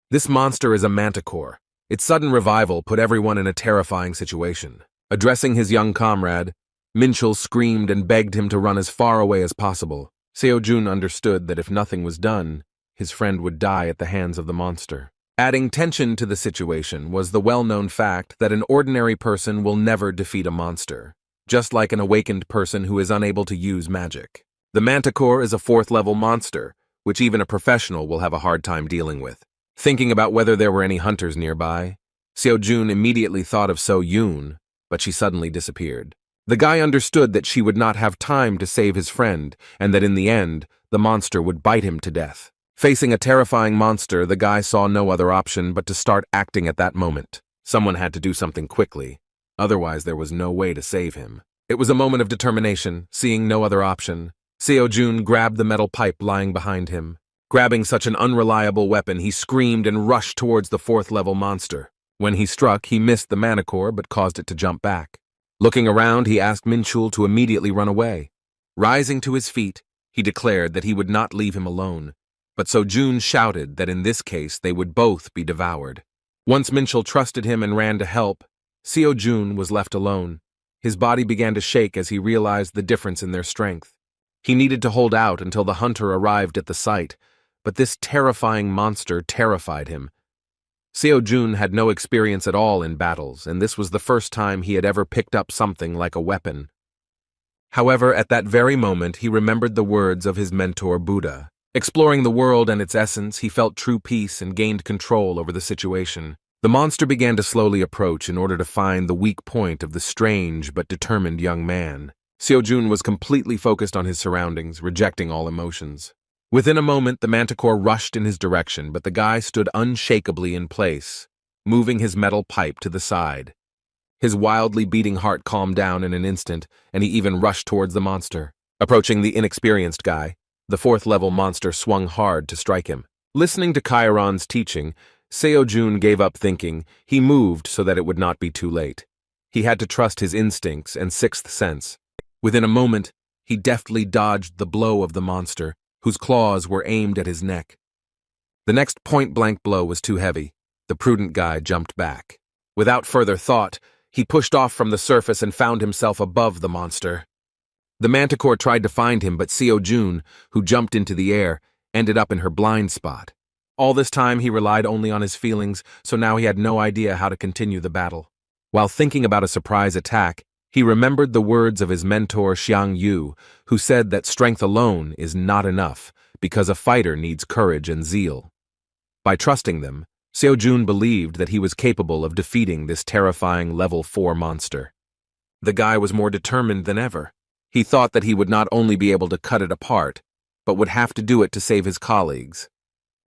[SPEAKER 1] This monster is a manticore. Its sudden revival put everyone in a terrifying situation. Addressing his young comrade, Minchul screamed and begged him to run as far away as possible. Seo-Jun understood that if nothing was done, his friend would die at the hands of the monster. Adding tension to the situation was the well-known fact that an ordinary person will never defeat a monster, just like an awakened person who is unable to use magic. The manticore is a 4th-level monster, which even a professional will have a hard time dealing with. Thinking about whether there were any hunters nearby, Seo-Jun immediately thought of So-Yun, but she suddenly disappeared. The guy understood that she would not have time to save his friend, and that in the end, the monster would bite him to death. Facing a terrifying monster, the guy saw no other option but to start acting at that moment. Someone had to do something quickly, otherwise there was no way to save him. It was a moment of determination. Seeing no other option, Seo-Jun grabbed the metal pipe lying behind him. Grabbing such an unreliable weapon, he screamed and rushed towards the 4th-level monster. When he struck, he missed the manticore but caused it to jump back. Looking around, he asked Minchul to immediately run away. Rising to his feet, he declared that he would not leave him alone, but So-Jun shouted that in this case they would both be devoured. Once Minchul trusted him and ran to help, Seo-Jun was left alone. His body began to shake as he realized the difference in their strength. He needed to hold out until the hunter arrived at the site, but this terrifying monster terrified him. Seo-Jun had no experience at all in battles, and this was the first time he had ever picked up something like a weapon. However, at that very moment, he remembered the words of his mentor Buddha. Exploring the world and its essence, he felt true peace and gained control over the situation. The monster began to slowly approach in order to find the weak point of the strange but determined young man. Seo-Jun was completely focused on his surroundings, rejecting all emotions. Within a moment, the manticore rushed in his direction, but the guy stood unshakably in place, moving his metal pipe to the side. His wildly beating heart calmed down in an instant, and he even rushed towards the monster. Approaching the inexperienced guy, the 4th-level monster swung hard to strike him. Listening to Chiron's teaching, Seo-Jun gave up thinking. He moved so that it would not be too late. He had to trust his instincts and 6th sense. Within a moment, he deftly dodged the blow of the monster, whose claws were aimed at his neck. The next point-blank blow was too heavy. The prudent guy jumped back. Without further thought, he pushed off from the surface and found himself above the monster. The manticore tried to find him, but Seo-Jun, who jumped into the air, ended up in her blind spot. All this time he relied only on his feelings, so now he had no idea how to continue the battle. While thinking about a surprise attack, he remembered the words of his mentor Xiang Yu, who said that strength alone is not enough because a fighter needs courage and zeal. By trusting them, Seo-Jun believed that he was capable of defeating this terrifying level 4 monster. The guy was more determined than ever. He thought that he would not only be able to cut it apart, but would have to do it to save his colleagues.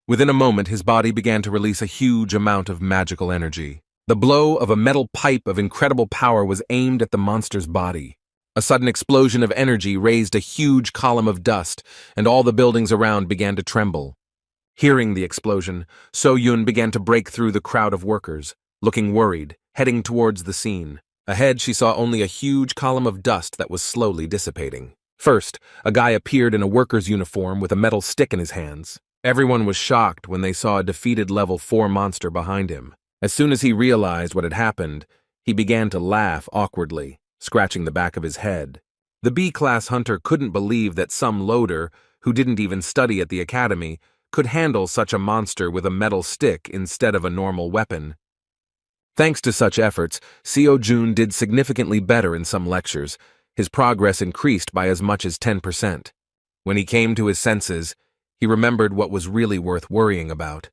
[SPEAKER 1] Within a moment, his body began to release a huge amount of magical energy. The blow of a metal pipe of incredible power was aimed at the monster's body. A sudden explosion of energy raised a huge column of dust, and all the buildings around began to tremble. Hearing the explosion, So-Yun began to break through the crowd of workers, looking worried, heading towards the scene. Ahead, she saw only a huge column of dust that was slowly dissipating. First, a guy appeared in a worker's uniform with a metal stick in his hands. Everyone was shocked when they saw a defeated level 4 monster behind him. As soon as he realized what had happened, he began to laugh awkwardly, scratching the back of his head. The B-class hunter couldn't believe that some loader, who didn't even study at the academy, could handle such a monster with a metal stick instead of a normal weapon. Thanks to such efforts, Seo-Jun did significantly better in some lectures. His progress increased by as much as 10%. When he came to his senses, he remembered what was really worth worrying about.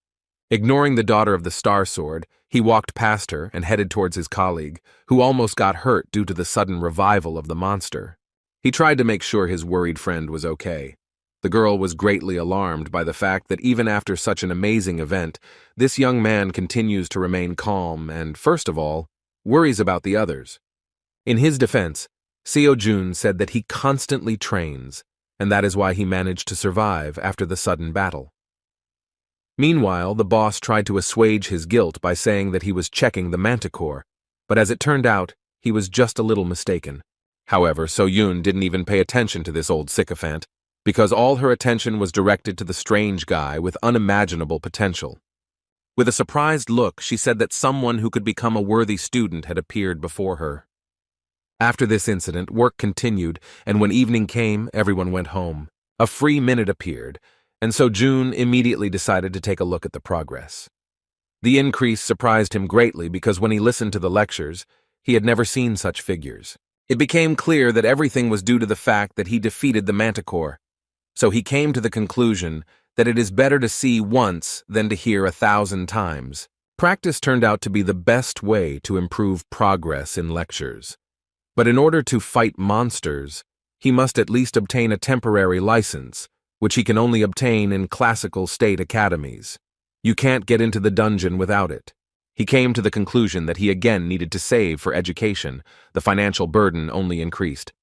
[SPEAKER 1] Ignoring the daughter of the Star Sword, he walked past her and headed towards his colleague, who almost got hurt due to the sudden revival of the monster. He tried to make sure his worried friend was okay. The girl was greatly alarmed by the fact that even after such an amazing event, this young man continues to remain calm and, first of all, worries about the others. In his defense, Seo-Jun said that he constantly trains, and that is why he managed to survive after the sudden battle. Meanwhile, the boss tried to assuage his guilt by saying that he was checking the manticore, but as it turned out, he was just a little mistaken. However, So-Yun didn't even pay attention to this old sycophant, because all her attention was directed to the strange guy with unimaginable potential. With a surprised look, she said that someone who could become a worthy student had appeared before her. After this incident, work continued, and when evening came, everyone went home. A free minute appeared, and so Jun immediately decided to take a look at the progress. The increase surprised him greatly because when he listened to the lectures, he had never seen such figures. It became clear that everything was due to the fact that he defeated the manticore. So he came to the conclusion that it is better to see once than to hear 1,000 times. Practice turned out to be the best way to improve progress in lectures. But in order to fight monsters, he must at least obtain a temporary license, which he can only obtain in classical state academies. You can't get into the dungeon without it. He came to the conclusion that he again needed to save for education. The financial burden only increased.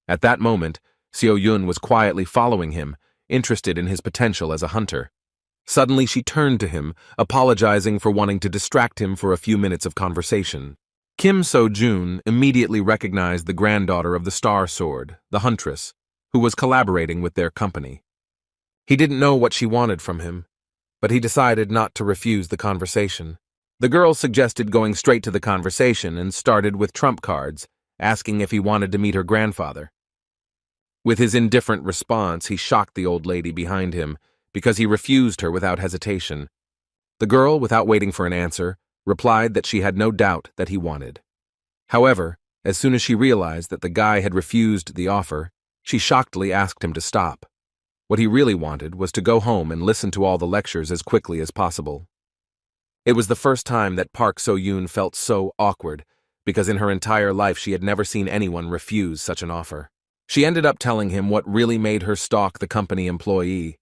[SPEAKER 1] At that moment, Seo-Yun was quietly following him, interested in his potential as a hunter. Suddenly she turned to him, apologizing for wanting to distract him for a few minutes of conversation. Kim So-Jun immediately recognized the granddaughter of the Star Sword, the huntress, who was collaborating with their company. He didn't know what she wanted from him, but he decided not to refuse the conversation. The girl suggested going straight to the conversation and started with trump cards, asking if he wanted to meet her grandfather. With his indifferent response, he shocked the old lady behind him because he refused her without hesitation. The girl, without waiting for an answer, replied that she had no doubt that he wanted. However, as soon as she realized that the guy had refused the offer, she shockedly asked him to stop. What he really wanted was to go home and listen to all the lectures as quickly as possible. It was the first time that Park So-Yun felt so awkward, because in her entire life she had never seen anyone refuse such an offer. She ended up telling him what really made her stalk the company employee.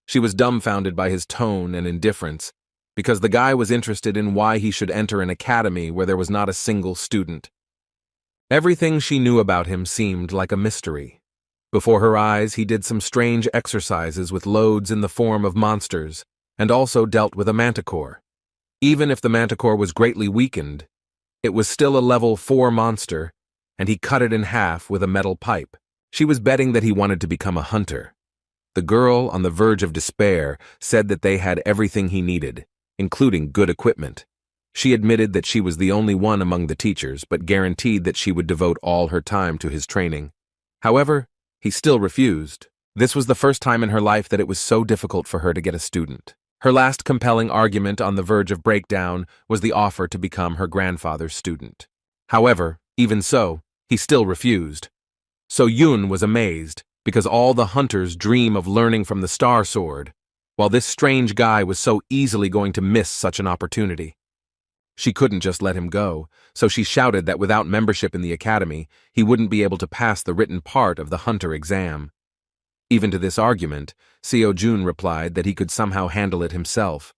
[SPEAKER 1] She was dumbfounded by his tone and indifference, because the guy was interested in why he should enter an academy where there was not a single student. Everything she knew about him seemed like a mystery. Before her eyes, he did some strange exercises with loads in the form of monsters, and also dealt with a manticore. Even if the manticore was greatly weakened, it was still a level 4 monster, and he cut it in half with a metal pipe. She was betting that he wanted to become a hunter. The girl, on the verge of despair, said that they had everything he needed, including good equipment. She admitted that she was the only one among the teachers, but guaranteed that she would devote all her time to his training. However, he still refused. This was the first time in her life that it was so difficult for her to get a student. Her last compelling argument on the verge of breakdown was the offer to become her grandfather's student. However, even so, he still refused. So Yun was amazed, because all the hunters dream of learning from the Star Sword, while this strange guy was so easily going to miss such an opportunity. She couldn't just let him go, so she shouted that without membership in the academy, he wouldn't be able to pass the written part of the hunter exam. Even to this argument, Seo-Jun replied that he could somehow handle it himself.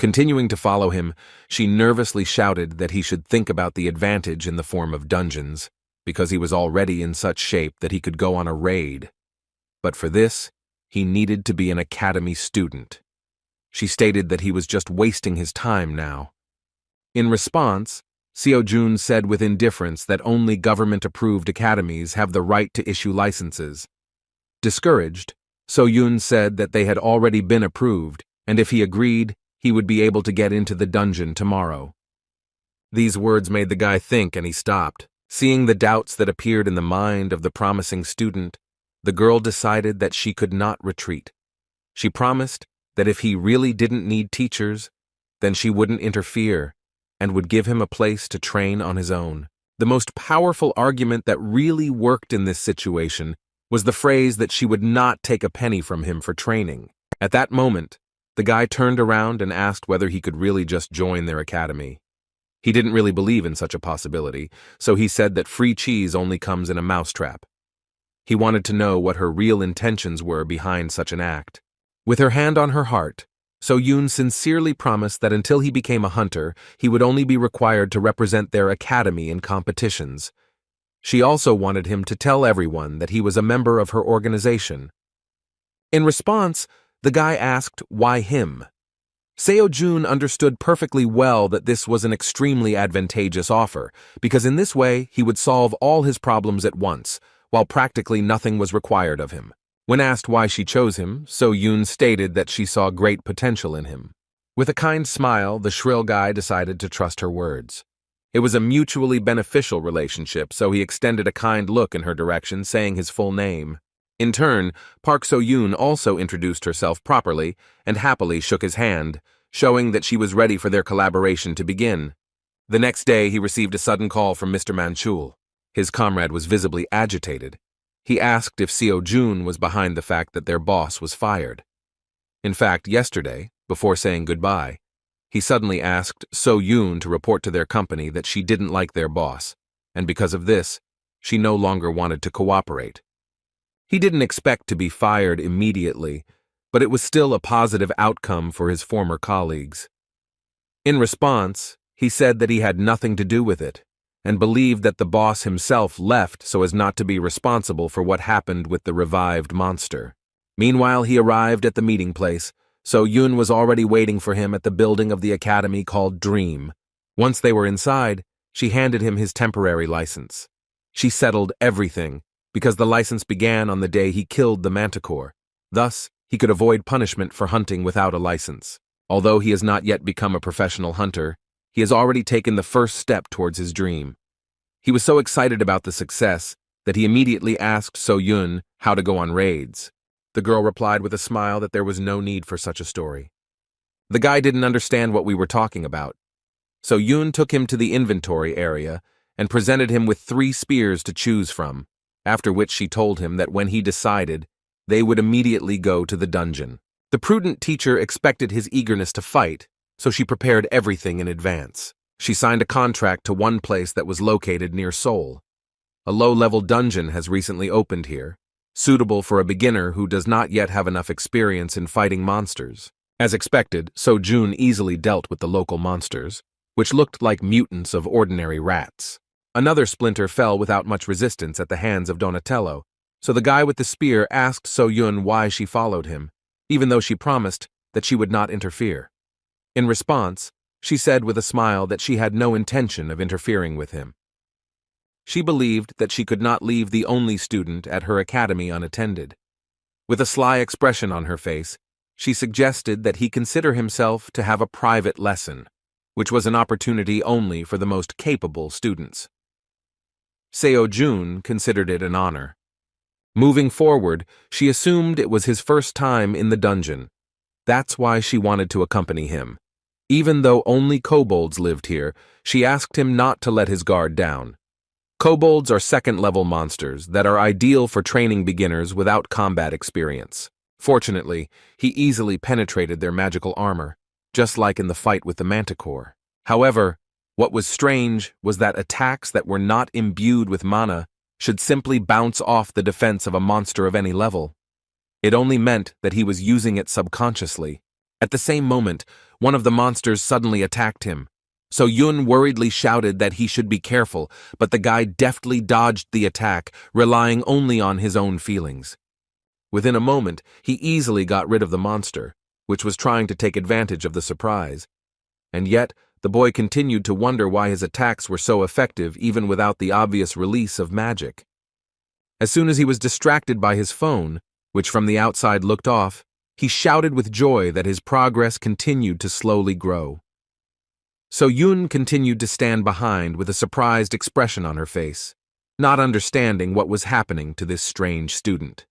[SPEAKER 1] Continuing to follow him, she nervously shouted that he should think about the advantage in the form of dungeons, because he was already in such shape that he could go on a raid. But for this, he needed to be an academy student. She stated that he was just wasting his time now. In response, Seo-jun said with indifference that only government-approved academies have the right to issue licenses. Discouraged, So-yun said that they had already been approved, and if he agreed, he would be able to get into the dungeon tomorrow. These words made the guy think, and he stopped. Seeing the doubts that appeared in the mind of the promising student, the girl decided that she could not retreat. She promised that if he really didn't need teachers, then she wouldn't interfere and would give him a place to train on his own. The most powerful argument that really worked in this situation was the phrase that she would not take a penny from him for training. At that moment, the guy turned around and asked whether he could really just join their academy. He didn't really believe in such a possibility, so he said that free cheese only comes in a mousetrap. He wanted to know what her real intentions were behind such an act. With her hand on her heart, So-yun sincerely promised that until he became a hunter, he would only be required to represent their academy in competitions. She also wanted him to tell everyone that he was a member of her organization. In response, the guy asked why him. Seo-jun understood perfectly well that this was an extremely advantageous offer, because in this way he would solve all his problems at once, while practically nothing was required of him. When asked why she chose him, So-yun stated that she saw great potential in him. With a kind smile, the shrill guy decided to trust her words. It was a mutually beneficial relationship, so he extended a kind look in her direction, saying his full name. In turn, Park So-yun also introduced herself properly and happily shook his hand, showing that she was ready for their collaboration to begin. The next day, he received a sudden call from Mr. Manchul. His comrade was visibly agitated. He asked if Seo-jun was behind the fact that their boss was fired. In fact, yesterday, before saying goodbye, he suddenly asked So-yun to report to their company that she didn't like their boss, and because of this, she no longer wanted to cooperate. He didn't expect to be fired immediately, but it was still a positive outcome for his former colleagues. In response, he said that he had nothing to do with it, and believed that the boss himself left so as not to be responsible for what happened with the revived monster. Meanwhile, he arrived at the meeting place, so Yun was already waiting for him at the building of the academy called Dream. Once they were inside, she handed him his temporary license. She settled everything, because the license began on the day he killed the manticore. Thus, he could avoid punishment for hunting without a license. Although he has not yet become a professional hunter, he has already taken the first step towards his dream. He was so excited about the success that he immediately asked So-yun how to go on raids. The girl replied with a smile that there was no need for such a story. The guy didn't understand what we were talking about. So-yun took him to the inventory area and presented him with 3 spears to choose from, after which she told him that when he decided, they would immediately go to the dungeon. The prudent teacher expected his eagerness to fight, so she prepared everything in advance. She signed a contract to one place that was located near Seoul. A low-level dungeon has recently opened here, suitable for a beginner who does not yet have enough experience in fighting monsters. As expected, So-jun easily dealt with the local monsters, which looked like mutants of ordinary rats. Another splinter fell without much resistance at the hands of Donatello, so the guy with the spear asked So-yun why she followed him, even though she promised that she would not interfere. In response, she said with a smile that she had no intention of interfering with him. She believed that she could not leave the only student at her academy unattended. With a sly expression on her face, she suggested that he consider himself to have a private lesson, which was an opportunity only for the most capable students. Seo-jun considered it an honor. Moving forward, she assumed it was his first time in the dungeon. That's why she wanted to accompany him. Even though only kobolds lived here, she asked him not to let his guard down. Kobolds are second-level monsters that are ideal for training beginners without combat experience. Fortunately, he easily penetrated their magical armor, just like in the fight with the manticore. However, what was strange was that attacks that were not imbued with mana should simply bounce off the defense of a monster of any level. It only meant that he was using it subconsciously. At the same moment, one of the monsters suddenly attacked him. So Yun worriedly shouted that he should be careful, but the guy deftly dodged the attack, relying only on his own feelings. Within a moment, he easily got rid of the monster, which was trying to take advantage of the surprise. And yet, the boy continued to wonder why his attacks were so effective even without the obvious release of magic. As soon as he was distracted by his phone, which from the outside looked off, he shouted with joy that his progress continued to slowly grow. So Yun continued to stand behind with a surprised expression on her face, not understanding what was happening to this strange student.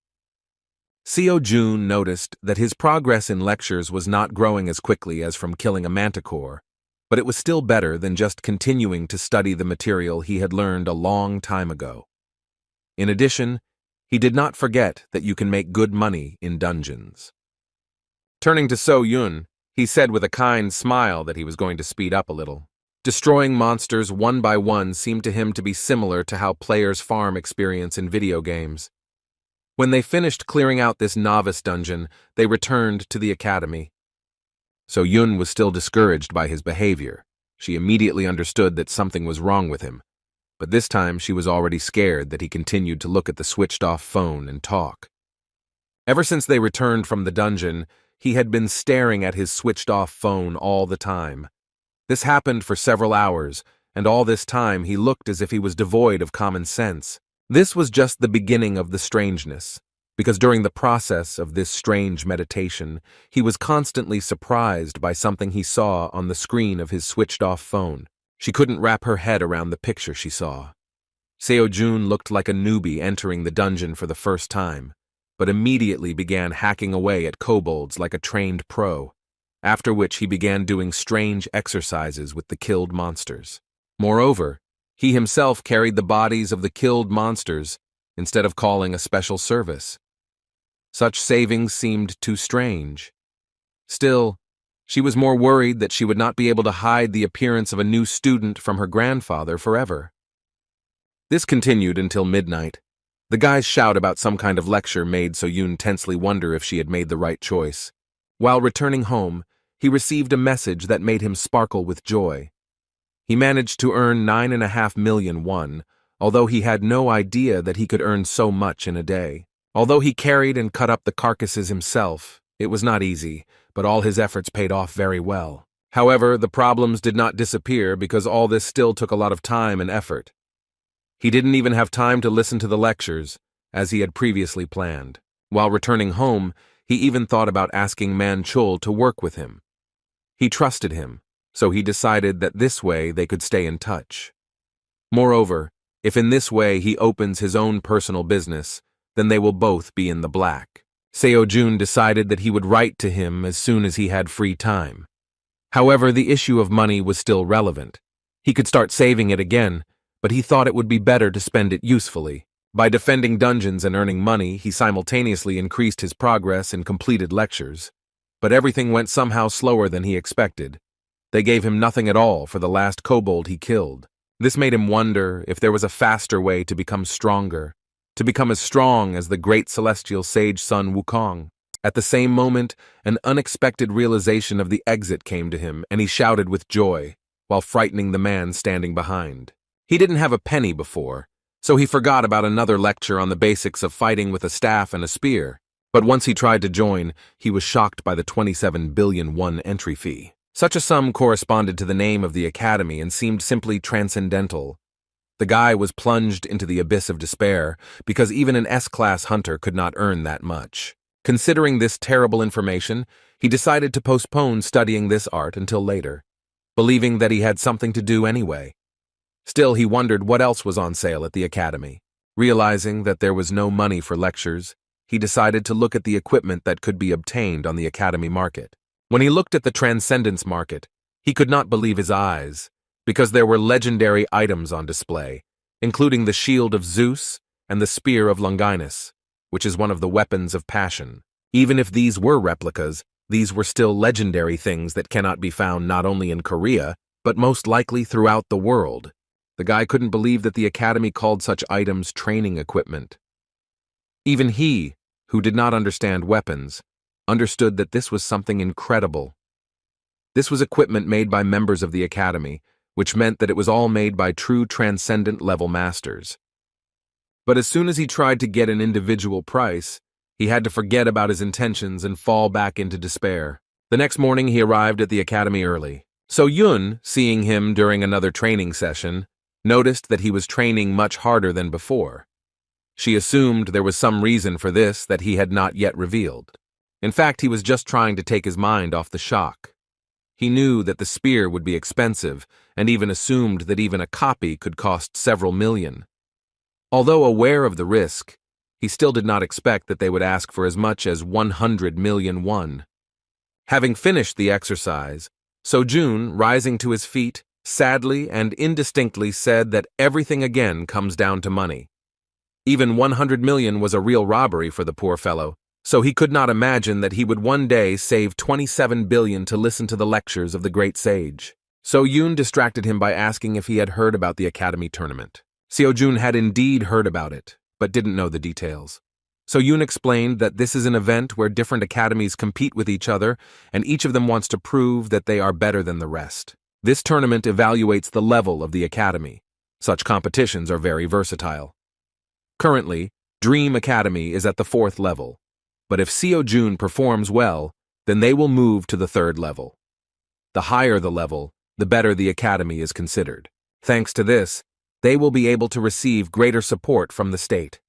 [SPEAKER 1] Seo Jun noticed that his progress in lectures was not growing as quickly as from killing a manticore, but it was still better than just continuing to study the material he had learned a long time ago. In addition, he did not forget that you can make good money in dungeons. Turning to So Yun, he said with a kind smile that he was going to speed up a little. Destroying monsters one by one seemed to him to be similar to how players farm experience in video games. When they finished clearing out this novice dungeon, they returned to the academy. So Yun was still discouraged by his behavior. She immediately understood that something was wrong with him, but this time she was already scared that he continued to look at the switched-off phone and talk. Ever since they returned from the dungeon, he had been staring at his switched-off phone all the time. This happened for several hours, and all this time he looked as if he was devoid of common sense. This was just the beginning of the strangeness, because during the process of this strange meditation, he was constantly surprised by something he saw on the screen of his switched-off phone. She couldn't wrap her head around the picture she saw. Seo Jun looked like a newbie entering the dungeon for the first time, but immediately began hacking away at kobolds like a trained pro, after which he began doing strange exercises with the killed monsters. Moreover, he himself carried the bodies of the killed monsters instead of calling a special service. Such savings seemed too strange. Still, she was more worried that she would not be able to hide the appearance of a new student from her grandfather forever. This continued until midnight. The guy's shout about some kind of lecture made So Yun tensely wonder if she had made the right choice. While returning home, he received a message that made him sparkle with joy. He managed to earn 9.5 million won, although he had no idea that he could earn so much in a day. Although he carried and cut up the carcasses himself, it was not easy, but all his efforts paid off very well. However, the problems did not disappear because all this still took a lot of time and effort. He didn't even have time to listen to the lectures, as he had previously planned. While returning home, he even thought about asking Man Chul to work with him. He trusted him, so he decided that this way they could stay in touch. Moreover, if in this way he opens his own personal business, then they will both be in the black. Seo Jun decided that he would write to him as soon as he had free time. However, the issue of money was still relevant. He could start saving it again, but he thought it would be better to spend it usefully. By defending dungeons and earning money, he simultaneously increased his progress in completed lectures. But everything went somehow slower than he expected. They gave him nothing at all for the last kobold he killed. This made him wonder if there was a faster way to become stronger, to become as strong as the great celestial sage Sun Wukong. At the same moment, an unexpected realization of the exit came to him, and he shouted with joy, while frightening the man standing behind. He didn't have a penny before, so he forgot about another lecture on the basics of fighting with a staff and a spear. But once he tried to join, he was shocked by the 27 billion won entry fee. Such a sum corresponded to the name of the academy and seemed simply transcendental. The guy was plunged into the abyss of despair because even an S-class hunter could not earn that much. Considering this terrible information, he decided to postpone studying this art until later, believing that he had something to do anyway. Still, he wondered what else was on sale at the academy. Realizing that there was no money for lectures, he decided to look at the equipment that could be obtained on the academy market. When he looked at the Transcendence market, he could not believe his eyes, because there were legendary items on display, including the shield of Zeus and the spear of Longinus, which is one of the weapons of passion. Even if these were replicas, these were still legendary things that cannot be found not only in Korea, but most likely throughout the world. The guy couldn't believe that the academy called such items training equipment. Even he, who did not understand weapons, understood that this was something incredible. This was equipment made by members of the academy, which meant that it was all made by true transcendent level masters. But as soon as he tried to get an individual price, he had to forget about his intentions and fall back into despair. The next morning he arrived at the academy early. So Yun, seeing him during another training session, noticed that he was training much harder than before. She assumed there was some reason for this that he had not yet revealed. In fact, he was just trying to take his mind off the shock. He knew that the spear would be expensive, and even assumed that even a copy could cost several million. Although aware of the risk, he still did not expect that they would ask for as much as 100 million won. Having finished the exercise, Sojun, rising to his feet, sadly and indistinctly said that everything again comes down to money. Even 100 million was a real robbery for the poor fellow, so he could not imagine that he would one day save 27 billion to listen to the lectures of the great sage. So Yoon distracted him by asking if he had heard about the academy tournament. Seojun had indeed heard about it, but didn't know the details. So Yoon explained that this is an event where different academies compete with each other, and each of them wants to prove that they are better than the rest. This tournament evaluates the level of the academy. Such competitions are very versatile. Currently, Dream Academy is at the 4th level, but if Seojun performs well, then they will move to the 3rd level. The higher the level, the better the academy is considered. Thanks to this, they will be able to receive greater support from the state.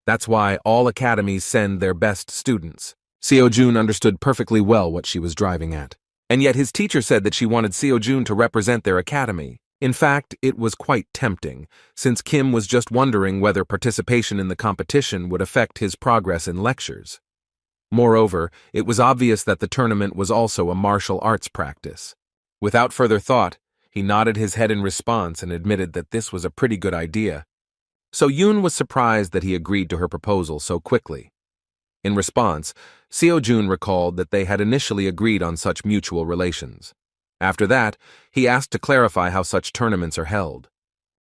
[SPEAKER 1] That's why all academies send their best students. Seojun understood perfectly well what she was driving at. And yet his teacher said that she wanted Seojun to represent their academy. In fact, it was quite tempting, since Kim was just wondering whether participation in the competition would affect his progress in lectures. Moreover, it was obvious that the tournament was also a martial arts practice. Without further thought, he nodded his head in response and admitted that this was a pretty good idea. So Yoon was surprised that he agreed to her proposal so quickly. In response, Seojun recalled that they had initially agreed on such mutual relations. After that, he asked to clarify how such tournaments are held.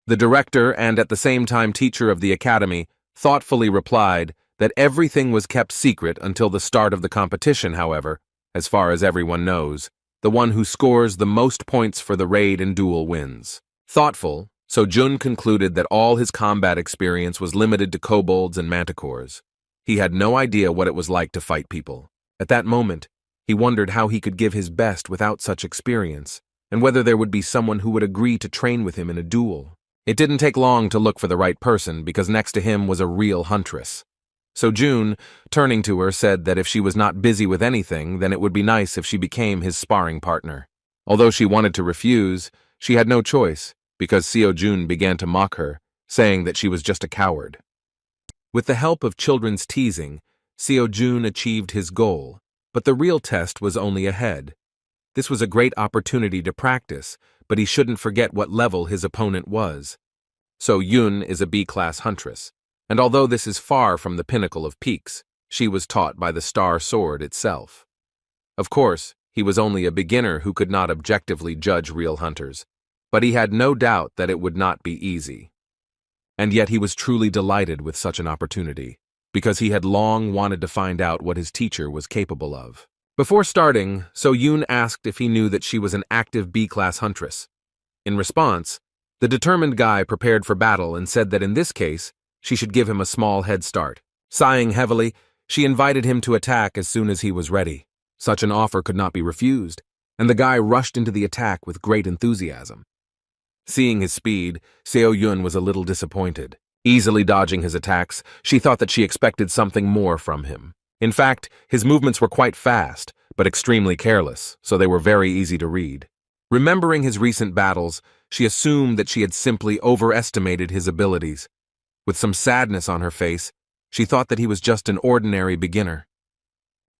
[SPEAKER 1] The director and at the same time teacher of the academy thoughtfully replied that everything was kept secret until the start of the competition. However, as far as everyone knows, the one who scores the most points for the raid and duel wins. Thoughtful, so Jun concluded that all his combat experience was limited to kobolds and manticores. He had no idea what it was like to fight people. At that moment, he wondered how he could give his best without such experience, and whether there would be someone who would agree to train with him in a duel. It didn't take long to look for the right person, because next to him was a real huntress. So June, turning to her, said that if she was not busy with anything, then it would be nice if she became his sparring partner. Although she wanted to refuse, she had no choice, because Seojun began to mock her, saying that she was just a coward. With the help of children's teasing, Seojun achieved his goal, but the real test was only ahead. This was a great opportunity to practice, but he shouldn't forget what level his opponent was. So Yun is a B-class huntress, and although this is far from the pinnacle of peaks, she was taught by the star sword itself. Of course, he was only a beginner who could not objectively judge real hunters, but he had no doubt that it would not be easy. And yet he was truly delighted with such an opportunity, because he had long wanted to find out what his teacher was capable of. Before starting, So Yoon asked if he knew that she was an active B-class huntress. In response, the determined guy prepared for battle and said that in this case, she should give him a small head start. Sighing heavily, she invited him to attack as soon as he was ready. Such an offer could not be refused, and the guy rushed into the attack with great enthusiasm. Seeing his speed, Seo Yun was a little disappointed. Easily dodging his attacks, she thought that she expected something more from him. In fact, his movements were quite fast, but extremely careless, so they were very easy to read. Remembering his recent battles, she assumed that she had simply overestimated his abilities. With some sadness on her face, she thought that he was just an ordinary beginner.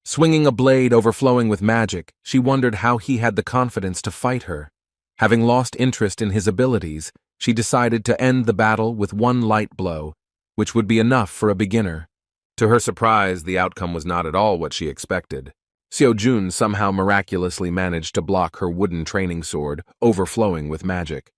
[SPEAKER 1] Swinging a blade overflowing with magic, she wondered how he had the confidence to fight her. Having lost interest in his abilities, she decided to end the battle with one light blow, which would be enough for a beginner. To her surprise, the outcome was not at all what she expected. Seo Jun somehow miraculously managed to block her wooden training sword, overflowing with magic.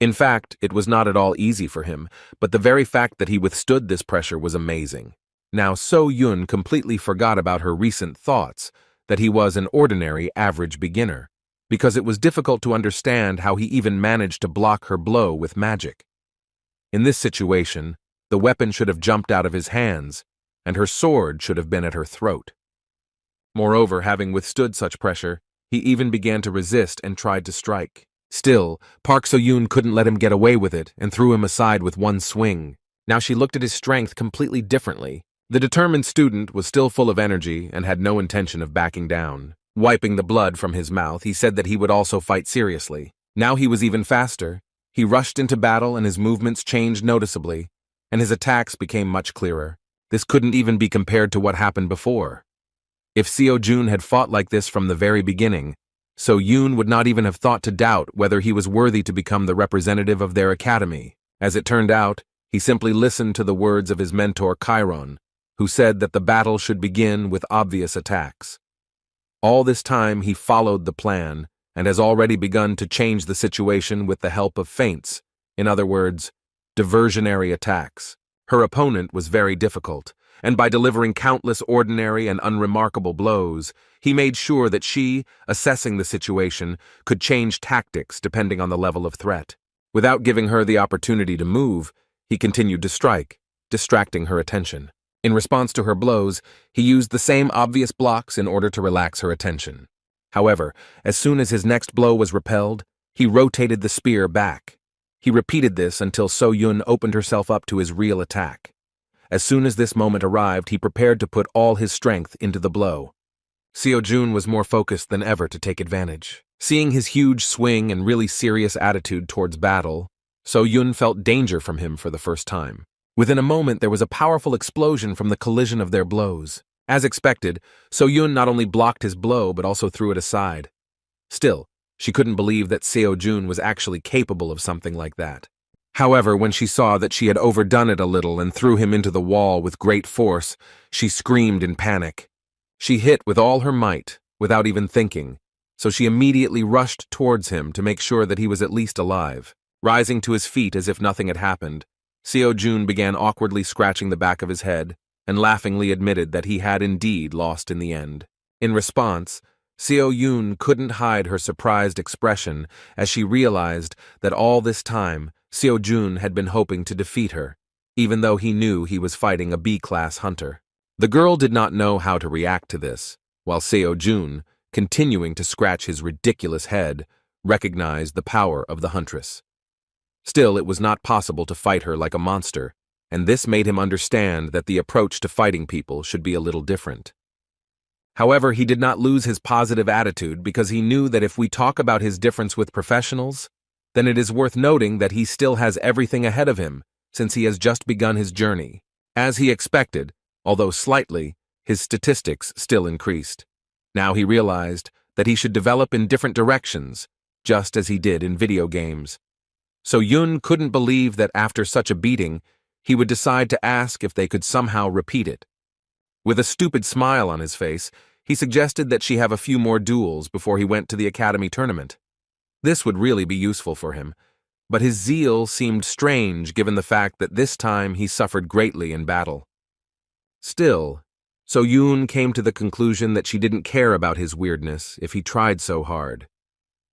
[SPEAKER 1] In fact, it was not at all easy for him, but the very fact that he withstood this pressure was amazing. Now So-Yun completely forgot about her recent thoughts that he was an ordinary average beginner, because it was difficult to understand how he even managed to block her blow with magic. In this situation, the weapon should have jumped out of his hands, and her sword should have been at her throat. Moreover, having withstood such pressure, he even began to resist and tried to strike. Still, Park So-Yun couldn't let him get away with it and threw him aside with one swing. Now she looked at his strength completely differently. The determined student was still full of energy and had no intention of backing down. Wiping the blood from his mouth, he said that he would also fight seriously. Now he was even faster. He rushed into battle and his movements changed noticeably, and his attacks became much clearer. This couldn't even be compared to what happened before. If Seo-Jun had fought like this from the very beginning, So-Yun would not even have thought to doubt whether he was worthy to become the representative of their academy. As it turned out, he simply listened to the words of his mentor Chiron, who said that the battle should begin with obvious attacks. All this time he followed the plan and has already begun to change the situation with the help of feints, in other words, diversionary attacks. Her opponent was very difficult, and by delivering countless ordinary and unremarkable blows, he made sure that she, assessing the situation, could change tactics depending on the level of threat. Without giving her the opportunity to move, he continued to strike, distracting her attention. In response to her blows, he used the same obvious blocks in order to relax her attention. However, as soon as his next blow was repelled, he rotated the spear back. He repeated this until So-Yun opened herself up to his real attack. As soon as this moment arrived, he prepared to put all his strength into the blow. Seo-Jun was more focused than ever to take advantage. Seeing his huge swing and really serious attitude towards battle, So-Yun felt danger from him for the first time. Within a moment, there was a powerful explosion from the collision of their blows. As expected, So-Yun not only blocked his blow but also threw it aside. Still, she couldn't believe that Seo-Jun was actually capable of something like that. However, when she saw that she had overdone it a little and threw him into the wall with great force, she screamed in panic. She hit with all her might, without even thinking, so she immediately rushed towards him to make sure that he was at least alive. Rising to his feet as if nothing had happened, Seo-Jun began awkwardly scratching the back of his head and laughingly admitted that he had indeed lost in the end. In response, Seo-Yun couldn't hide her surprised expression as she realized that all this time Seo-Jun had been hoping to defeat her, even though he knew he was fighting a B-class hunter. The girl did not know how to react to this, while Seo-Jun, continuing to scratch his ridiculous head, recognized the power of the huntress. Still, it was not possible to fight her like a monster, and this made him understand that the approach to fighting people should be a little different. However, he did not lose his positive attitude because he knew that if we talk about his difference with professionals, then it is worth noting that he still has everything ahead of him since he has just begun his journey. As he expected, although slightly, his statistics still increased. Now he realized that he should develop in different directions, just as he did in video games. So Yun couldn't believe that after such a beating, he would decide to ask if they could somehow repeat it. With a stupid smile on his face, he suggested that she have a few more duels before he went to the academy tournament. This would really be useful for him, but his zeal seemed strange given the fact that this time he suffered greatly in battle. Still, So Yoon came to the conclusion that she didn't care about his weirdness if he tried so hard.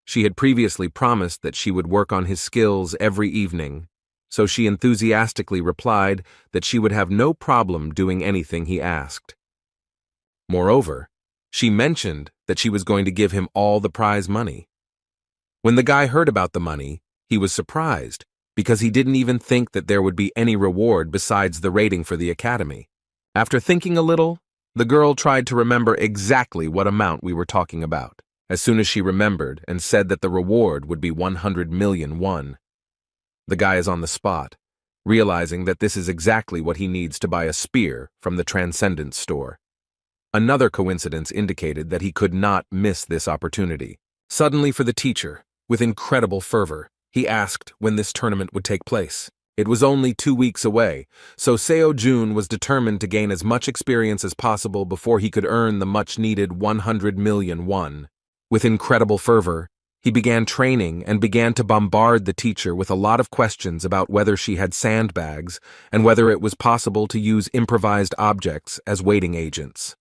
[SPEAKER 1] She had previously promised that she would work on his skills every evening, so she enthusiastically replied that she would have no problem doing anything he asked. Moreover, she mentioned that she was going to give him all the prize money. When the guy heard about the money, he was surprised because he didn't even think that there would be any reward besides the rating for the academy. After thinking a little, the girl tried to remember exactly what amount we were talking about. As soon as she remembered and said that the reward would be 100 million won. The guy is on the spot, realizing that this is exactly what he needs to buy a spear from the Transcendence store. Another coincidence indicated that he could not miss this opportunity. Suddenly, for the teacher, with incredible fervor, he asked when this tournament would take place. It was only 2 weeks away, so Seo Jun was determined to gain as much experience as possible before he could earn the much-needed 100 million won. With incredible fervor, He began training and began to bombard the teacher with a lot of questions about whether she had sandbags and whether it was possible to use improvised objects as waiting agents.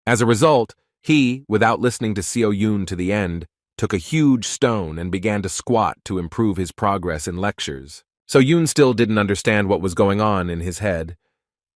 [SPEAKER 1] As a result, he, without listening to Seo Yoon to the end, took a huge stone and began to squat to improve his progress in lectures. So Yoon still didn't understand what was going on in his head,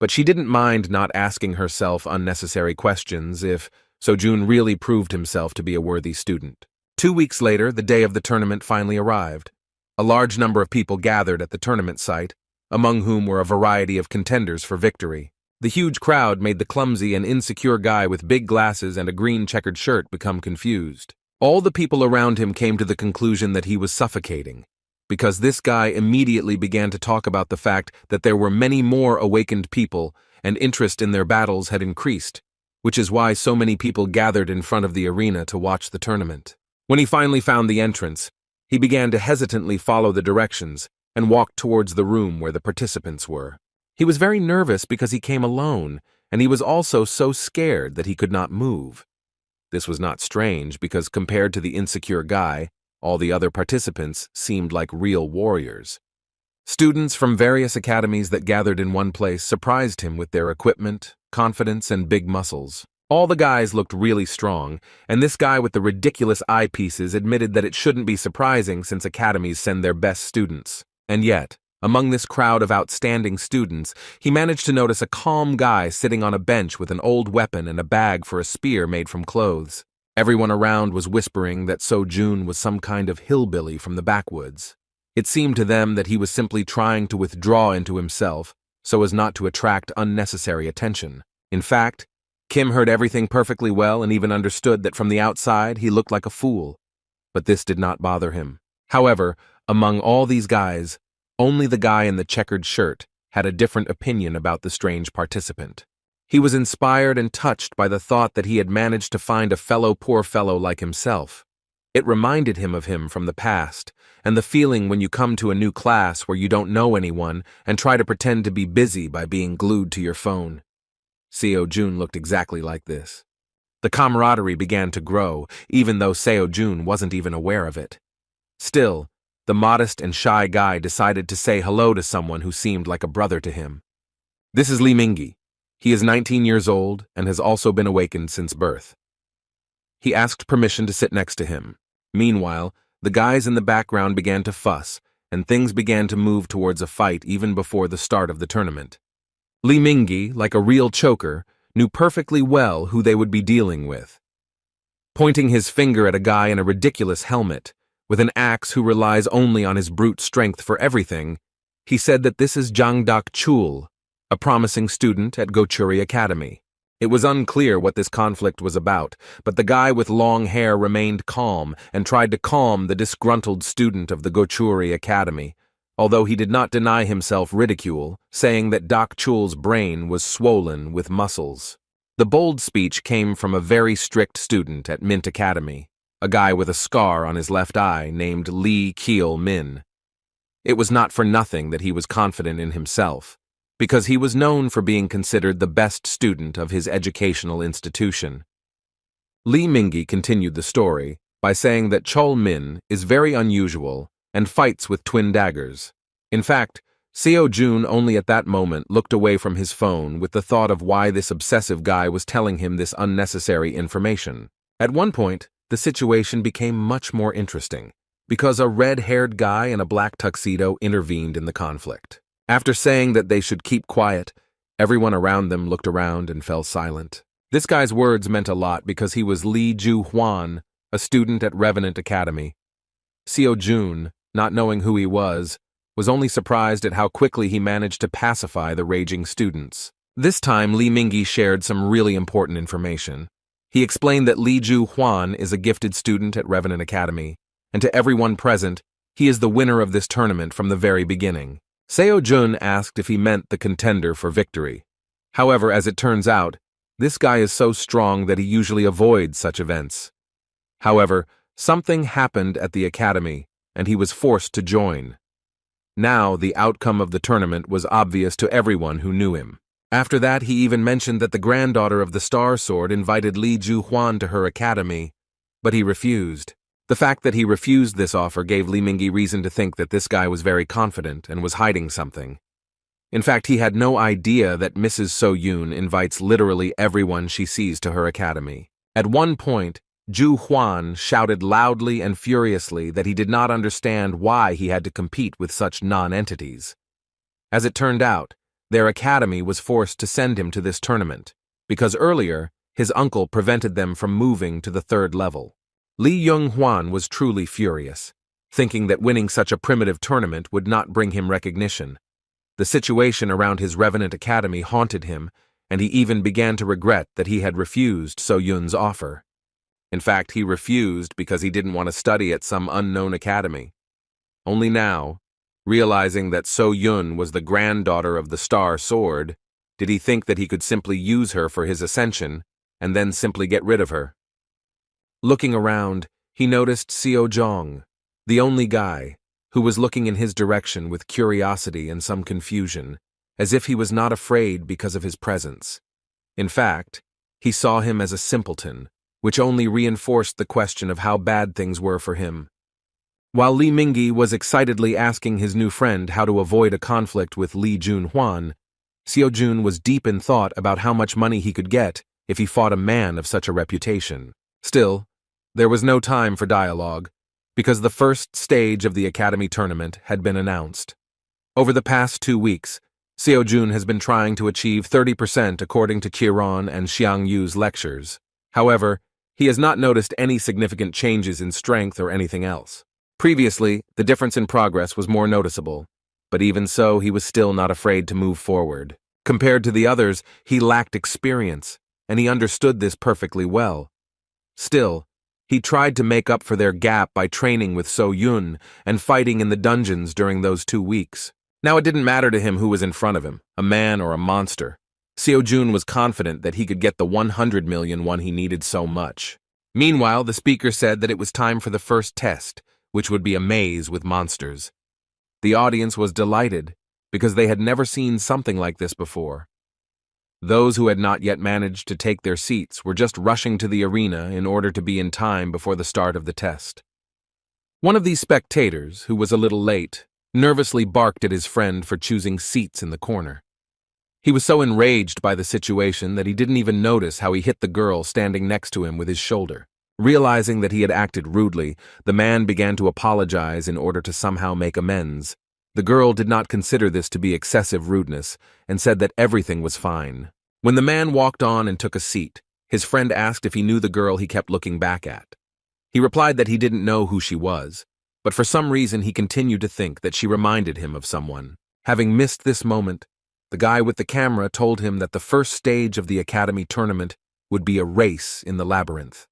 [SPEAKER 1] but she didn't mind not asking herself unnecessary questions if Seo-jun really proved himself to be a worthy student. 2 weeks later, the day of the tournament finally arrived. A large number of people gathered at the tournament site, among whom were a variety of contenders for victory. The huge crowd made the clumsy and insecure guy with big glasses and a green checkered shirt become confused. All the people around him came to the conclusion that he was suffocating, because this guy immediately began to talk about the fact that there were many more awakened people and interest in their battles had increased, which is why so many people gathered in front of the arena to watch the tournament. When he finally found the entrance, he began to hesitantly follow the directions and walked towards the room where the participants were. He was very nervous because he came alone, and he was also so scared that he could not move. This was not strange because compared to the insecure guy, all the other participants seemed like real warriors. Students from various academies that gathered in one place surprised him with their equipment, confidence, and big muscles. All the guys looked really strong, and this guy with the ridiculous eyepieces admitted that it shouldn't be surprising since academies send their best students. And yet, among this crowd of outstanding students, he managed to notice a calm guy sitting on a bench with an old weapon and a bag for a spear made from clothes. Everyone around was whispering that Seo-jun was some kind of hillbilly from the backwoods. It seemed to them that he was simply trying to withdraw into himself so as not to attract unnecessary attention. In fact, Kim heard everything perfectly well and even understood that from the outside he looked like a fool. But this did not bother him. However, among all these guys, only the guy in the checkered shirt had a different opinion about the strange participant. He was inspired and touched by the thought that he had managed to find a poor fellow like himself. It reminded him of him from the past, and the feeling when you come to a new class where you don't know anyone and try to pretend to be busy by being glued to your phone. Seo-jun looked exactly like this. The camaraderie began to grow, even though Seo-jun wasn't even aware of it. Still, the modest and shy guy decided to say hello to someone who seemed like a brother to him. This is Lee Mingi. He is 19 years old and has also been awakened since birth. He asked permission to sit next to him. Meanwhile, the guys in the background began to fuss, and things began to move towards a fight even before the start of the tournament. Lee Mingi, like a real choker, knew perfectly well who they would be dealing with. Pointing his finger at a guy in a ridiculous helmet, with an axe who relies only on his brute strength for everything, he said that this is Jang Dak-chul, a promising student at Gochuri Academy. It was unclear what this conflict was about, but the guy with long hair remained calm and tried to calm the disgruntled student of the Gochuri Academy, although he did not deny himself ridicule, saying that Dak-chul's brain was swollen with muscles. The bold speech came from a very strict student at Mint Academy, a guy with a scar on his left eye named Lee Keel-min. It was not for nothing that he was confident in himself, because he was known for being considered the best student of his educational institution. Lee Mingi continued the story by saying that Chol-min is very unusual and fights with twin daggers. In fact, Seo-jun only at that moment looked away from his phone with the thought of why this obsessive guy was telling him this unnecessary information. At one point, the situation became much more interesting, because a red-haired guy in a black tuxedo intervened in the conflict. After saying that they should keep quiet, everyone around them looked around and fell silent. This guy's words meant a lot because he was Lee Ju-hwan, a student at Revenant Academy. Seo-jun, not knowing who he was only surprised at how quickly he managed to pacify the raging students. This time, Lee Mingi shared some really important information. He explained that Lee Ju-hwan is a gifted student at Revenant Academy, and to everyone present, he is the winner of this tournament from the very beginning. Seo-jun asked if he meant the contender for victory. However, as it turns out, this guy is so strong that he usually avoids such events. However, something happened at the academy, and he was forced to join. Now, the outcome of the tournament was obvious to everyone who knew him. After that, he even mentioned that the granddaughter of the Star Sword invited Lee Ju-hwan to her academy, but he refused. The fact that he refused this offer gave Li Mingyi reason to think that this guy was very confident and was hiding something. In fact, he had no idea that Mrs. So Yoon invites literally everyone she sees to her academy. At one point, Ju Huan shouted loudly and furiously that he did not understand why he had to compete with such non-entities. As it turned out, their academy was forced to send him to this tournament, because earlier, his uncle prevented them from moving to the 3rd level. Li Yung-hwan was truly furious, thinking that winning such a primitive tournament would not bring him recognition. The situation around his Revenant Academy haunted him, and he even began to regret that he had refused So Yun's offer. In fact, he refused because he didn't want to study at some unknown academy. Only now, realizing that So Yun was the granddaughter of the Star Sword, did he think that he could simply use her for his ascension, and then simply get rid of her. Looking around, he noticed Seo Jong, the only guy, who was looking in his direction with curiosity and some confusion, as if he was not afraid because of his presence. In fact, he saw him as a simpleton, which only reinforced the question of how bad things were for him. While Li Mingyi was excitedly asking his new friend how to avoid a conflict with Li Jun-hwan, Seo Jun was deep in thought about how much money he could get if he fought a man of such a reputation. Still, there was no time for dialogue, because the first stage of the Academy tournament had been announced. Over the past 2 weeks, Seo Jun has been trying to achieve 30% according to Qiron and Xiang Yu's lectures. However, he has not noticed any significant changes in strength or anything else. Previously, the difference in progress was more noticeable, but even so, he was still not afraid to move forward. Compared to the others, he lacked experience, and he understood this perfectly well. Still, he tried to make up for their gap by training with So Yun and fighting in the dungeons during those 2 weeks. Now it didn't matter to him who was in front of him, a man or a monster. Seo Jun was confident that he could get the 100 million one he needed so much. Meanwhile, the speaker said that it was time for the first test, which would be a maze with monsters. The audience was delighted, because they had never seen something like this before. Those who had not yet managed to take their seats were just rushing to the arena in order to be in time before the start of the test. One of these spectators, who was a little late, nervously barked at his friend for choosing seats in the corner. He was so enraged by the situation that he didn't even notice how he hit the girl standing next to him with his shoulder. Realizing that he had acted rudely, the man began to apologize in order to somehow make amends. The girl did not consider this to be excessive rudeness and said that everything was fine. When the man walked on and took a seat, his friend asked if he knew the girl he kept looking back at. He replied that he didn't know who she was, but for some reason he continued to think that she reminded him of someone. Having missed this moment, the guy with the camera told him that the first stage of the Academy tournament would be a race in the labyrinth.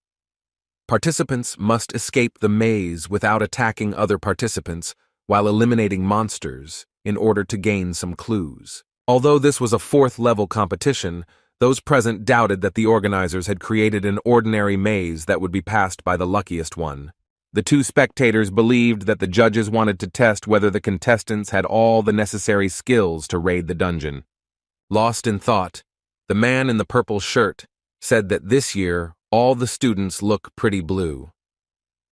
[SPEAKER 1] Participants must escape the maze without attacking other participants while eliminating monsters in order to gain some clues. Although this was a 4th-level competition, those present doubted that the organizers had created an ordinary maze that would be passed by the luckiest one. The 2 spectators believed that the judges wanted to test whether the contestants had all the necessary skills to raid the dungeon. Lost in thought, the man in the purple shirt said that this year all the students look pretty blue.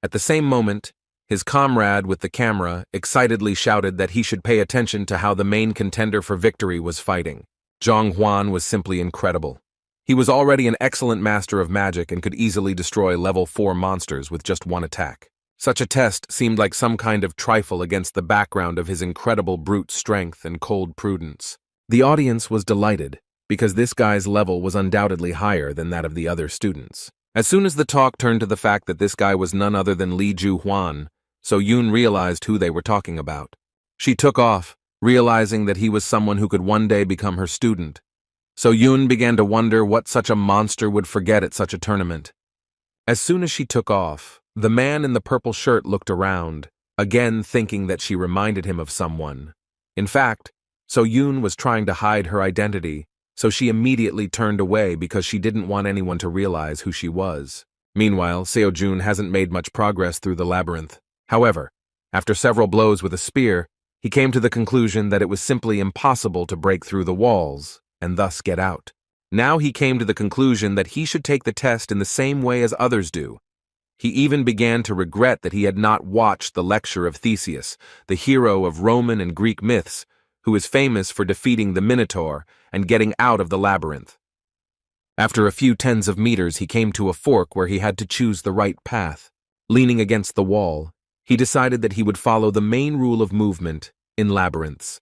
[SPEAKER 1] At the same moment, his comrade with the camera excitedly shouted that he should pay attention to how the main contender for victory was fighting. Zhang Huan was simply incredible. He was already an excellent master of magic and could easily destroy level 4 monsters with just one attack. Such a test seemed like some kind of trifle against the background of his incredible brute strength and cold prudence. The audience was delighted, because this guy's level was undoubtedly higher than that of the other students. As soon as the talk turned to the fact that this guy was none other than Li Ju-hwan, So Yoon realized who they were talking about. She took off, realizing that he was someone who could one day become her student. So Yoon began to wonder what such a monster would forget at such a tournament. As soon as she took off, the man in the purple shirt looked around, again thinking that she reminded him of someone. In fact, So Yoon was trying to hide her identity, so she immediately turned away because she didn't want anyone to realize who she was. Meanwhile, Seo Jun hasn't made much progress through the labyrinth. However, after several blows with a spear, he came to the conclusion that it was simply impossible to break through the walls and thus get out. Now he came to the conclusion that he should take the test in the same way as others do. He even began to regret that he had not watched the lecture of Theseus, the hero of Roman and Greek myths, who is famous for defeating the Minotaur and getting out of the labyrinth. After a few tens of meters, he came to a fork where he had to choose the right path. Leaning against the wall, he decided that he would follow the main rule of movement in labyrinths.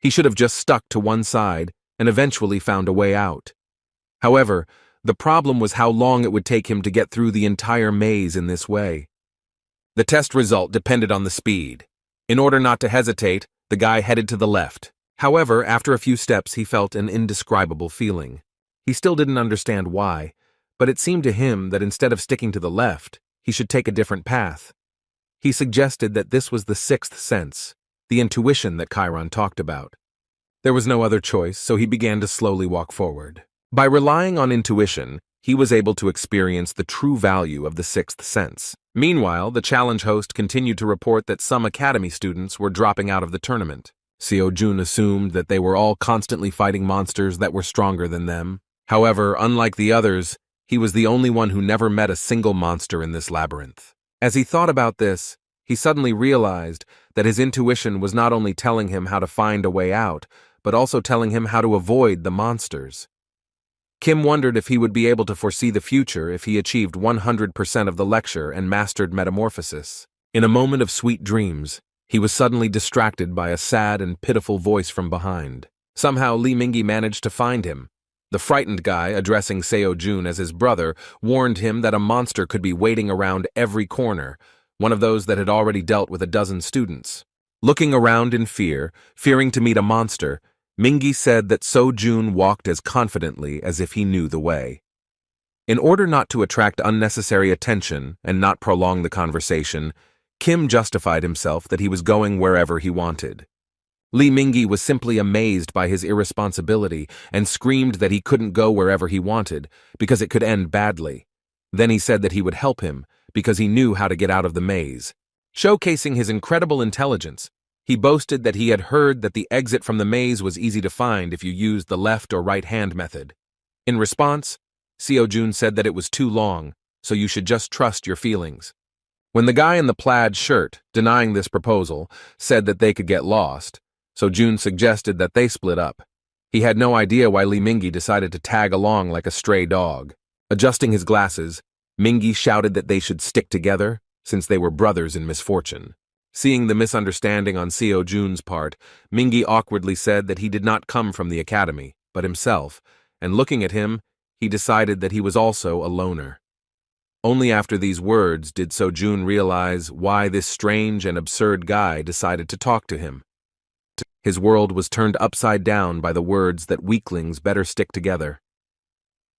[SPEAKER 1] He should have just stuck to one side and eventually found a way out. However, the problem was how long it would take him to get through the entire maze in this way. The test result depended on the speed. In order not to hesitate, the guy headed to the left. However, after a few steps, he felt an indescribable feeling. He still didn't understand why, but it seemed to him that instead of sticking to the left, he should take a different path. He suggested that this was the sixth sense, the intuition that Chiron talked about. There was no other choice, so he began to slowly walk forward. By relying on intuition, he was able to experience the true value of the sixth sense. Meanwhile, the challenge host continued to report that some academy students were dropping out of the tournament. Seo-jun assumed that they were all constantly fighting monsters that were stronger than them. However, unlike the others, he was the only one who never met a single monster in this labyrinth. As he thought about this, he suddenly realized that his intuition was not only telling him how to find a way out, but also telling him how to avoid the monsters. Kim wondered if he would be able to foresee the future if he achieved 100% of the lecture and mastered metamorphosis. In a moment of sweet dreams, he was suddenly distracted by a sad and pitiful voice from behind. Somehow Lee Mingi managed to find him. The frightened guy, addressing Seo-jun as his brother, warned him that a monster could be waiting around every corner, one of those that had already dealt with a dozen students. Looking around in fear, fearing to meet a monster, Mingi said that Seo-jun walked as confidently as if he knew the way. In order not to attract unnecessary attention and not prolong the conversation, Kim justified himself that he was going wherever he wanted. Lee Mingi was simply amazed by his irresponsibility and screamed that he couldn't go wherever he wanted because it could end badly. Then he said that he would help him because he knew how to get out of the maze. Showcasing his incredible intelligence, he boasted that he had heard that the exit from the maze was easy to find if you used the left or right hand method. In response, Seo-jun said that it was too long, so you should just trust your feelings. When the guy in the plaid shirt, denying this proposal, said that they could get lost, Seo-jun suggested that they split up. He had no idea why Lee Mingi decided to tag along like a stray dog. Adjusting his glasses, Mingi shouted that they should stick together since they were brothers in misfortune. Seeing the misunderstanding on Seo-jun's part, Mingi awkwardly said that he did not come from the academy, but himself, and looking at him, he decided that he was also a loner. Only after these words did Seo-jun realize why this strange and absurd guy decided to talk to him. His world was turned upside down by the words that weaklings better stick together.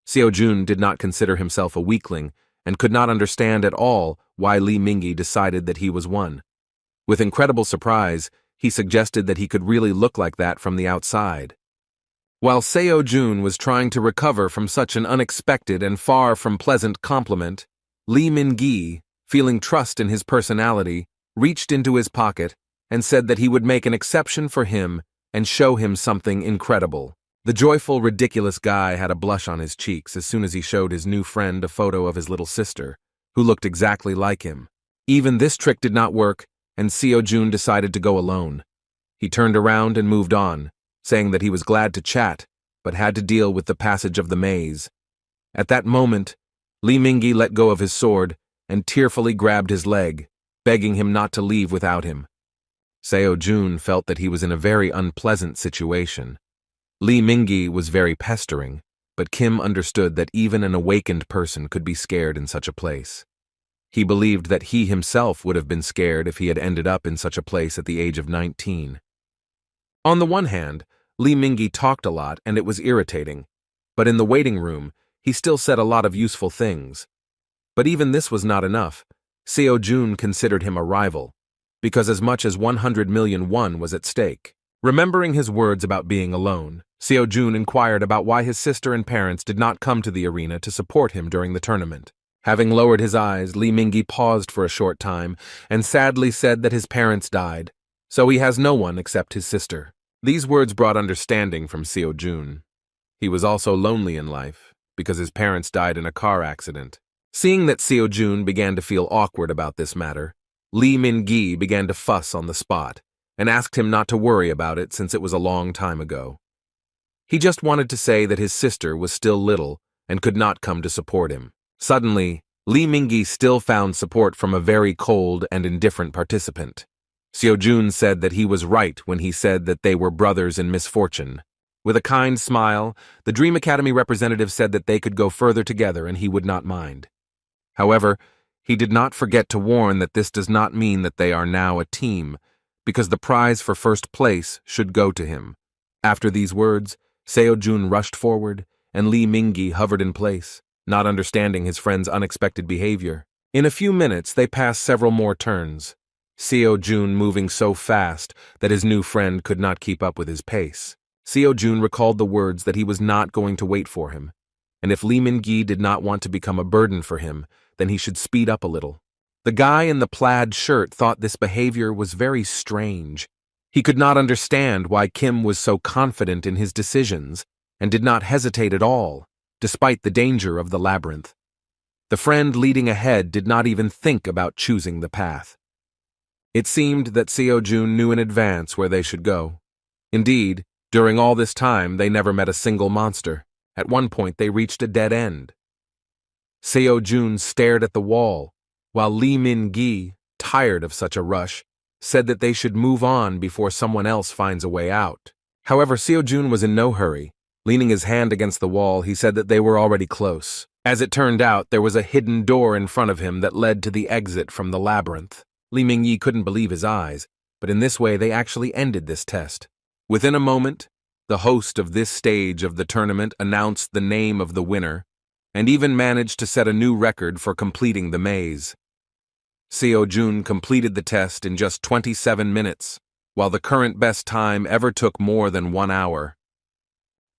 [SPEAKER 1] Seo-jun did not consider himself a weakling and could not understand at all why Lee Mingi decided that he was one. With incredible surprise, he suggested that he could really look like that from the outside. While Seo-jun was trying to recover from such an unexpected and far from pleasant compliment, Lee Mingi, feeling trust in his personality, reached into his pocket and said that he would make an exception for him and show him something incredible. The joyful, ridiculous guy had a blush on his cheeks as soon as he showed his new friend a photo of his little sister, who looked exactly like him. Even this trick did not work, and Seo-jun decided to go alone. He turned around and moved on, saying that he was glad to chat, but had to deal with the passage of the maze. At that moment, Lee Mingi let go of his sword and tearfully grabbed his leg, begging him not to leave without him. Seo-jun felt that he was in a very unpleasant situation. Lee Mingi was very pestering, but Kim understood that even an awakened person could be scared in such a place. He believed that he himself would have been scared if he had ended up in such a place at the age of 19. On the one hand, Lee Mingi talked a lot and it was irritating, but in the waiting room, he still said a lot of useful things. But even this was not enough. Seo-jun considered him a rival, because as much as 100 million won was at stake. Remembering his words about being alone, Seo-jun inquired about why his sister and parents did not come to the arena to support him during the tournament. Having lowered his eyes, Lee Mingi paused for a short time and sadly said that his parents died, so he has no one except his sister. These words brought understanding from Seo-jun. He was also lonely in life because his parents died in a car accident. Seeing that Seo-jun began to feel awkward about this matter, Lee Min-gi began to fuss on the spot and asked him not to worry about it since it was a long time ago. He just wanted to say that his sister was still little and could not come to support him. Suddenly, Lee Min-gi still found support from a very cold and indifferent participant. Seo-jun said that he was right when he said that they were brothers in misfortune. With a kind smile, the Dream Academy representative said that they could go further together and he would not mind. However, he did not forget to warn that this does not mean that they are now a team, because the prize for first place should go to him. After these words, Seo-jun rushed forward, and Lee Min-gi hovered in place, not understanding his friend's unexpected behavior. In a few minutes, they passed several more turns, Seo-jun moving so fast that his new friend could not keep up with his pace. Seo-jun recalled the words that he was not going to wait for him, and if Lee Min-gi did not want to become a burden for him, then he should speed up a little. The guy in the plaid shirt thought this behavior was very strange. He could not understand why Kim was so confident in his decisions and did not hesitate at all, despite the danger of the labyrinth. The friend leading ahead did not even think about choosing the path. It seemed that Seo-jun knew in advance where they should go. Indeed, during all this time, they never met a single monster. At one point, they reached a dead end. Seo-jun stared at the wall, while Lee Min-gi, tired of such a rush, said that they should move on before someone else finds a way out. However, Seo-jun was in no hurry. Leaning his hand against the wall, he said that they were already close. As it turned out, there was a hidden door in front of him that led to the exit from the labyrinth. Lee Min-gi couldn't believe his eyes, but in this way they actually ended this test. Within a moment, the host of this stage of the tournament announced the name of the winner, and even managed to set a new record for completing the maze. Seo-jun completed the test in just 27 minutes, while the current best time ever took more than 1 hour.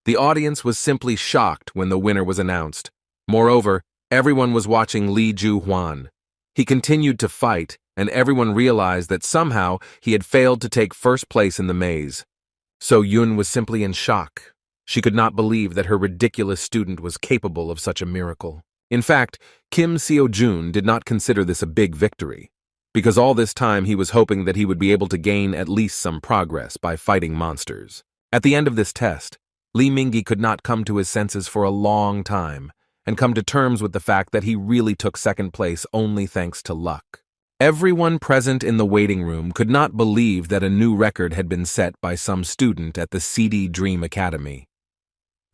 [SPEAKER 1] The audience was simply shocked when the winner was announced. Moreover, everyone was watching Lee Ju-hwan. He continued to fight, and everyone realized that somehow he had failed to take first place in the maze. So-yun was simply in shock. She could not believe that her ridiculous student was capable of such a miracle. In fact, Kim Seo-jun did not consider this a big victory, because all this time he was hoping that he would be able to gain at least some progress by fighting monsters. At the end of this test, Lee Min-gi could not come to his senses for a long time, and come to terms with the fact that he really took second place only thanks to luck. Everyone present in the waiting room could not believe that a new record had been set by some student at the CD Dream Academy.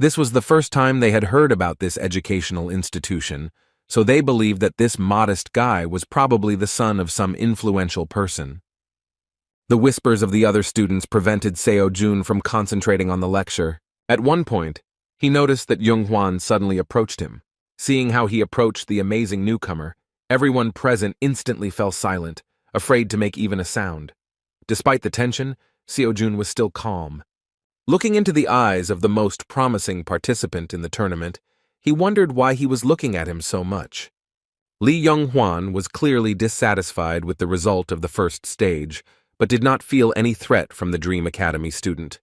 [SPEAKER 1] This was the first time they had heard about this educational institution, so they believed that this modest guy was probably the son of some influential person. The whispers of the other students prevented Seo-jun from concentrating on the lecture. At one point, he noticed that Jung-hwan suddenly approached him. Seeing how he approached the amazing newcomer, everyone present instantly fell silent, afraid to make even a sound. Despite the tension, Seo-jun was still calm. Looking into the eyes of the most promising participant in the tournament, he wondered why he was looking at him so much. Lee Jung-hwan was clearly dissatisfied with the result of the first stage, but did not feel any threat from the Dream Academy student.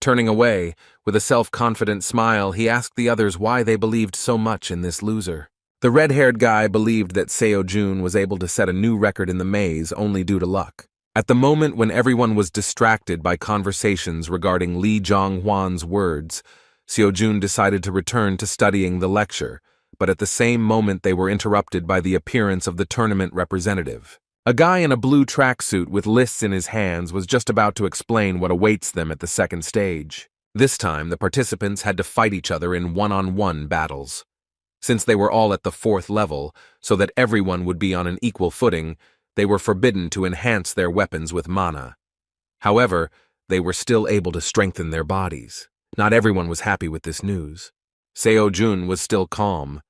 [SPEAKER 1] Turning away, with a self-confident smile, he asked the others why they believed so much in this loser. The red-haired guy believed that Seo-jun was able to set a new record in the maze only due to luck. At the moment when everyone was distracted by conversations regarding Lee Jung-hwan's words, Seo-jun decided to return to studying the lecture, but at the same moment they were interrupted by the appearance of the tournament representative. A guy in a blue tracksuit with lists in his hands was just about to explain what awaits them at the second stage. This time, the participants had to fight each other in one-on-one battles. Since they were all at the 4th level, so that everyone would be on an equal footing, they were forbidden to enhance their weapons with mana. However, they were still able to strengthen their bodies. Not everyone was happy with this news. Seo-jun was still calm.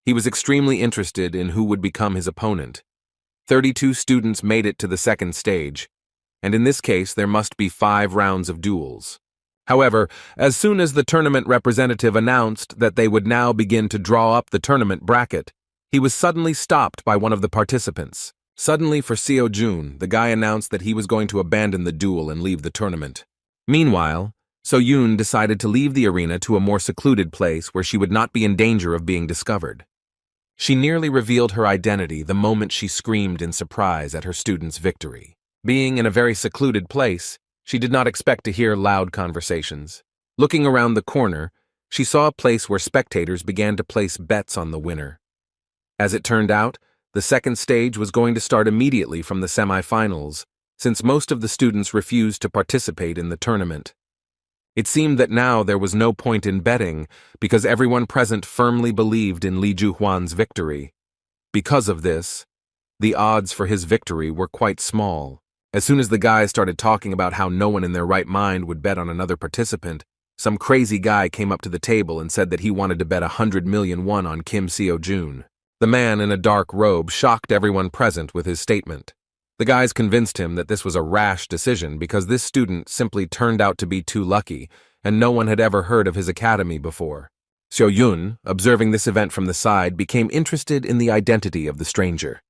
[SPEAKER 1] He was extremely interested in who would become his opponent. 32 students made it to the second stage, and in this case there must be 5 rounds of duels. However, as soon as the tournament representative announced that they would now begin to draw up the tournament bracket, he was suddenly stopped by one of the participants. Suddenly for Seo-jun, the guy announced that he was going to abandon the duel and leave the tournament. Meanwhile, So-yun decided to leave the arena to a more secluded place where she would not be in danger of being discovered. She nearly revealed her identity the moment she screamed in surprise at her student's victory. Being in a very secluded place, she did not expect to hear loud conversations. Looking around the corner, she saw a place where spectators began to place bets on the winner. As it turned out, the second stage was going to start immediately from the semifinals, since most of the students refused to participate in the tournament. It seemed that now there was no point in betting because everyone present firmly believed in Li Juhuan's victory. Because of this, the odds for his victory were quite small. As soon as the guys started talking about how no one in their right mind would bet on another participant, some crazy guy came up to the table and said that he wanted to bet 100 million won on Kim Seo-jun. The man in a dark robe shocked everyone present with his statement. The guys convinced him that this was a rash decision because this student simply turned out to be too lucky, and no one had ever heard of his academy before. Seo-yun, observing this event from the side, became interested in the identity of the stranger.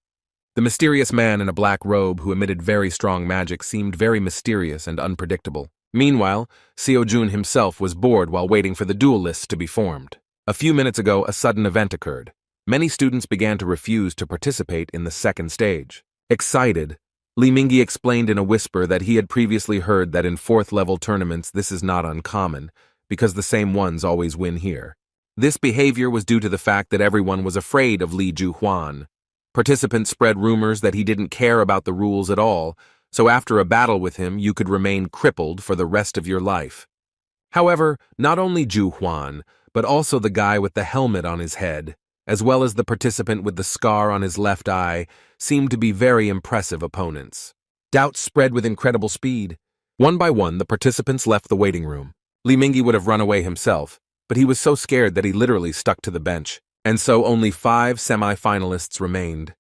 [SPEAKER 1] The mysterious man in a black robe who emitted very strong magic seemed very mysterious and unpredictable. Meanwhile, Seo-jun himself was bored while waiting for the duel lists to be formed. A few minutes ago, a sudden event occurred. Many students began to refuse to participate in the second stage. Excited, Li Mingyi explained in a whisper that he had previously heard that in fourth-level tournaments this is not uncommon, because the same ones always win here. This behavior was due to the fact that everyone was afraid of Li Juhuan. Participants spread rumors that he didn't care about the rules at all, so after a battle with him you could remain crippled for the rest of your life. However, not only Juhuan, but also the guy with the helmet on his head, as well as the participant with the scar on his left eye, seemed to be very impressive opponents. Doubts spread with incredible speed. One by one, the participants left the waiting room. Li Mingyi would have run away himself, but he was so scared that he literally stuck to the bench, and so only 5 semi-finalists remained.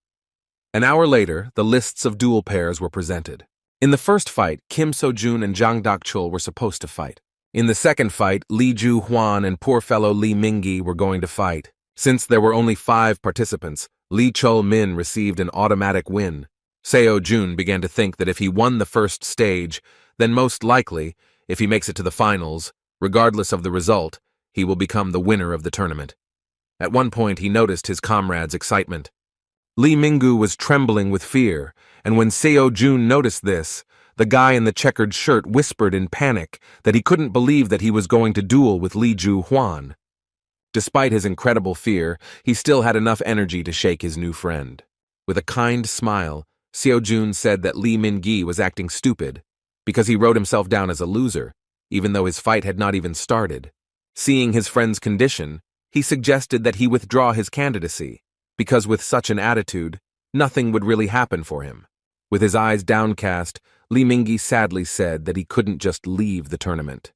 [SPEAKER 1] An hour later, the lists of duel pairs were presented. In the first fight, Kim Seo-jun and Jang Dak-chul were supposed to fight. In the second fight, Li Juhuan and poor fellow Li Mingyi were going to fight. Since there were only 5 participants, Li Chul-min received an automatic win. Seo-jun began to think that if he won the first stage, then most likely, if he makes it to the finals, regardless of the result, he will become the winner of the tournament. At one point, he noticed his comrades' excitement. Li Mingyu was trembling with fear, and when Seo-jun noticed this, the guy in the checkered shirt whispered in panic that he couldn't believe that he was going to duel with Li Juhuan. Despite his incredible fear, he still had enough energy to shake his new friend. With a kind smile, Seo-jun said that Li Mingyi was acting stupid because he wrote himself down as a loser, even though his fight had not even started. Seeing his friend's condition, he suggested that he withdraw his candidacy, because with such an attitude, nothing would really happen for him. With his eyes downcast, Li Mingyi sadly said that he couldn't just leave the tournament.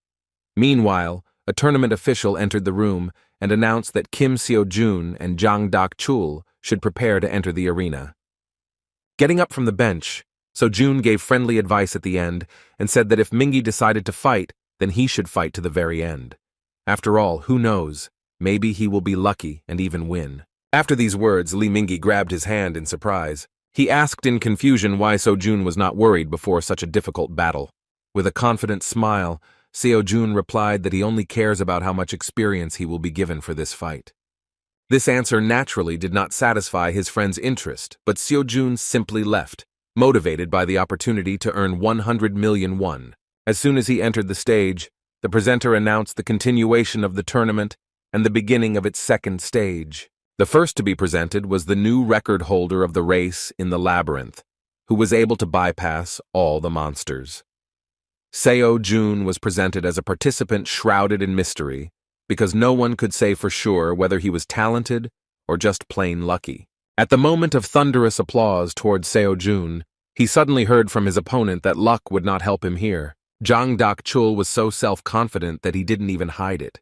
[SPEAKER 1] Meanwhile, a tournament official entered the room and announced that Kim Seo-jun and Jang Dak-chul should prepare to enter the arena. Getting up from the bench, Seo-jun gave friendly advice at the end and said that if Mingyi decided to fight, then he should fight to the very end. After all, who knows, maybe he will be lucky and even win. After these words, Li Mingyi grabbed his hand in surprise. He asked in confusion why Seo-jun was not worried before such a difficult battle. With a confident smile, Seo-jun replied that he only cares about how much experience he will be given for this fight. This answer naturally did not satisfy his friend's interest, but Seo-jun simply left, motivated by the opportunity to earn 100 million won. As soon as he entered the stage, the presenter announced the continuation of the tournament and the beginning of its second stage. The first to be presented was the new record holder of the race in the labyrinth, who was able to bypass all the monsters. Seo-jun was presented as a participant shrouded in mystery, because no one could say for sure whether he was talented or just plain lucky. At the moment of thunderous applause towards Seo-jun, he suddenly heard from his opponent that luck would not help him here. Jang Dak-chul was so self-confident that he didn't even hide it.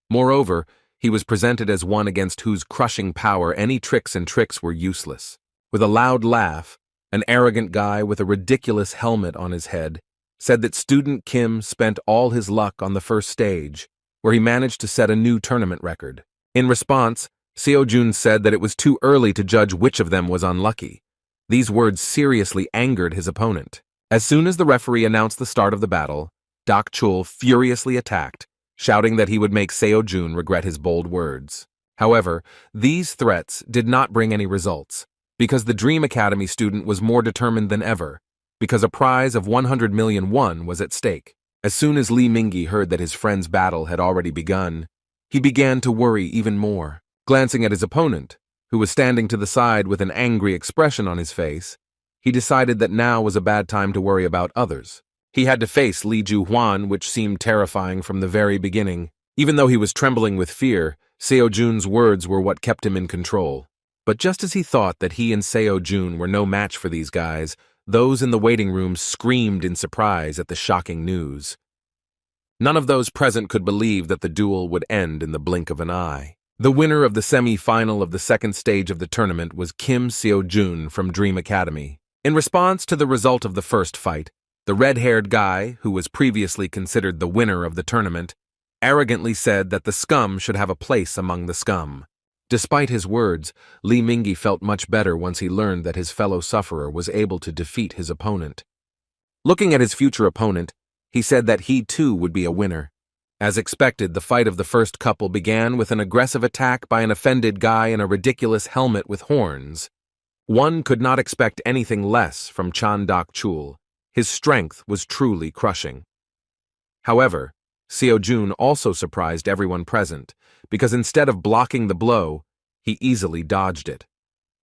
[SPEAKER 1] Moreover, he was presented as one against whose crushing power any tricks were useless. With a loud laugh, an arrogant guy with a ridiculous helmet on his head said that student Kim spent all his luck on the first stage, where he managed to set a new tournament record. In response, Seo-jun said that it was too early to judge which of them was unlucky. These words seriously angered his opponent. As soon as the referee announced the start of the battle, Dak-chul furiously attacked, shouting that he would make Seo-jun regret his bold words. However, these threats did not bring any results, because the Dream Academy student was more determined than ever, because a prize of 100 million won was at stake. As soon as Li Mingyi heard that his friend's battle had already begun, he began to worry even more. Glancing at his opponent, who was standing to the side with an angry expression on his face, he decided that now was a bad time to worry about others. He had to face Li Juhuan, which seemed terrifying from the very beginning. Even though he was trembling with fear, Seo Jun's words were what kept him in control. But just as he thought that he and Seo Jun were no match for these guys, those in the waiting room screamed in surprise at the shocking news. None of those present could believe that the duel would end in the blink of an eye. The winner of the semi-final of the second stage of the tournament was Kim Seo-jun from Dream Academy. In response to the result of the first fight, the red-haired guy, who was previously considered the winner of the tournament, arrogantly said that the scum should have a place among the scum. Despite his words, Li Mingyi felt much better once he learned that his fellow sufferer was able to defeat his opponent. Looking at his future opponent, he said that he too would be a winner. As expected, the fight of the first couple began with an aggressive attack by an offended guy in a ridiculous helmet with horns. One could not expect anything less from Chan Dak-chul. His strength was truly crushing. However, Seo Jun also surprised everyone present, because instead of blocking the blow, he easily dodged it.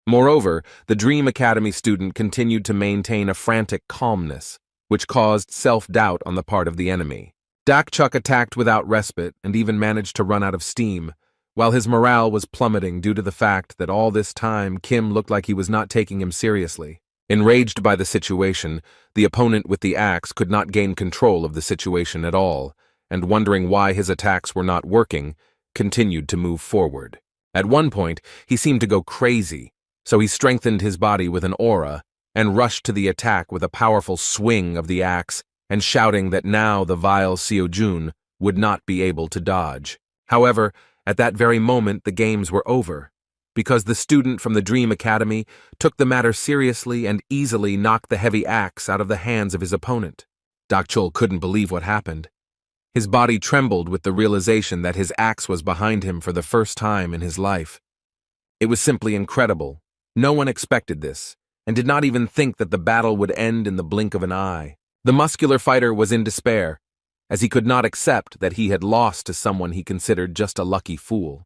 [SPEAKER 1] Moreover, the Dream Academy student continued to maintain a frantic calmness, which caused self-doubt on the part of the enemy. Dak-chuk attacked without respite and even managed to run out of steam, while his morale was plummeting due to the fact that all this time Kim looked like he was not taking him seriously. Enraged by the situation, the opponent with the axe could not gain control of the situation at all, and wondering why his attacks were not working, continued to move forward. At one point, he seemed to go crazy, so he strengthened his body with an aura and rushed to the attack with a powerful swing of the axe and shouting that now the vile Seo Jun would not be able to dodge. However, at that very moment the games were over, because the student from the Dream Academy took the matter seriously and easily knocked the heavy axe out of the hands of his opponent. Dak-chul couldn't believe what happened. His body trembled with the realization that his axe was behind him for the first time in his life. It was simply incredible. No one expected this, and did not even think that the battle would end in the blink of an eye. The muscular fighter was in despair, as he could not accept that he had lost to someone he considered just a lucky fool.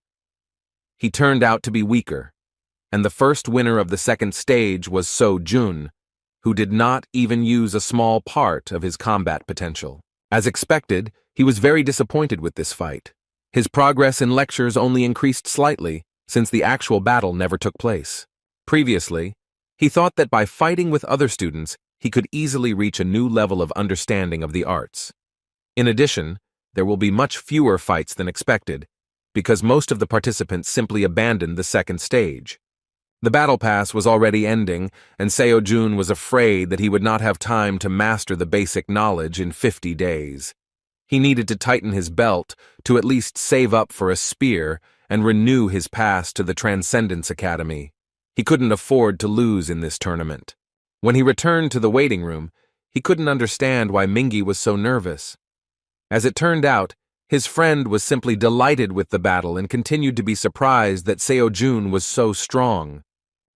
[SPEAKER 1] He turned out to be weaker, and the first winner of the second stage was Seo Jun, who did not even use a small part of his combat potential. As expected, he was very disappointed with this fight. His progress in lectures only increased slightly, since the actual battle never took place. Previously, he thought that by fighting with other students, he could easily reach a new level of understanding of the arts. In addition, there will be much fewer fights than expected, because most of the participants simply abandoned the second stage. The battle pass was already ending, and Seo Jun was afraid that he would not have time to master the basic knowledge in 50 days. He needed to tighten his belt to at least save up for a spear and renew his pass to the Transcendence Academy. He couldn't afford to lose in this tournament. When he returned to the waiting room, he couldn't understand why Mingyi was so nervous. As it turned out, his friend was simply delighted with the battle and continued to be surprised that Seo Jun was so strong.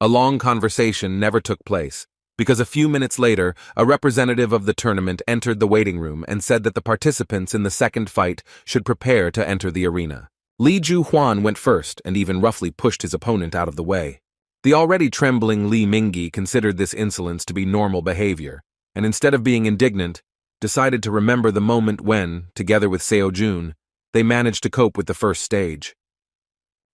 [SPEAKER 1] A long conversation never took place, because a few minutes later, a representative of the tournament entered the waiting room and said that the participants in the second fight should prepare to enter the arena. Li Juhuan went first and even roughly pushed his opponent out of the way. The already trembling Li Mingyi considered this insolence to be normal behavior, and instead of being indignant, decided to remember the moment when, together with Seo Jun, they managed to cope with the first stage.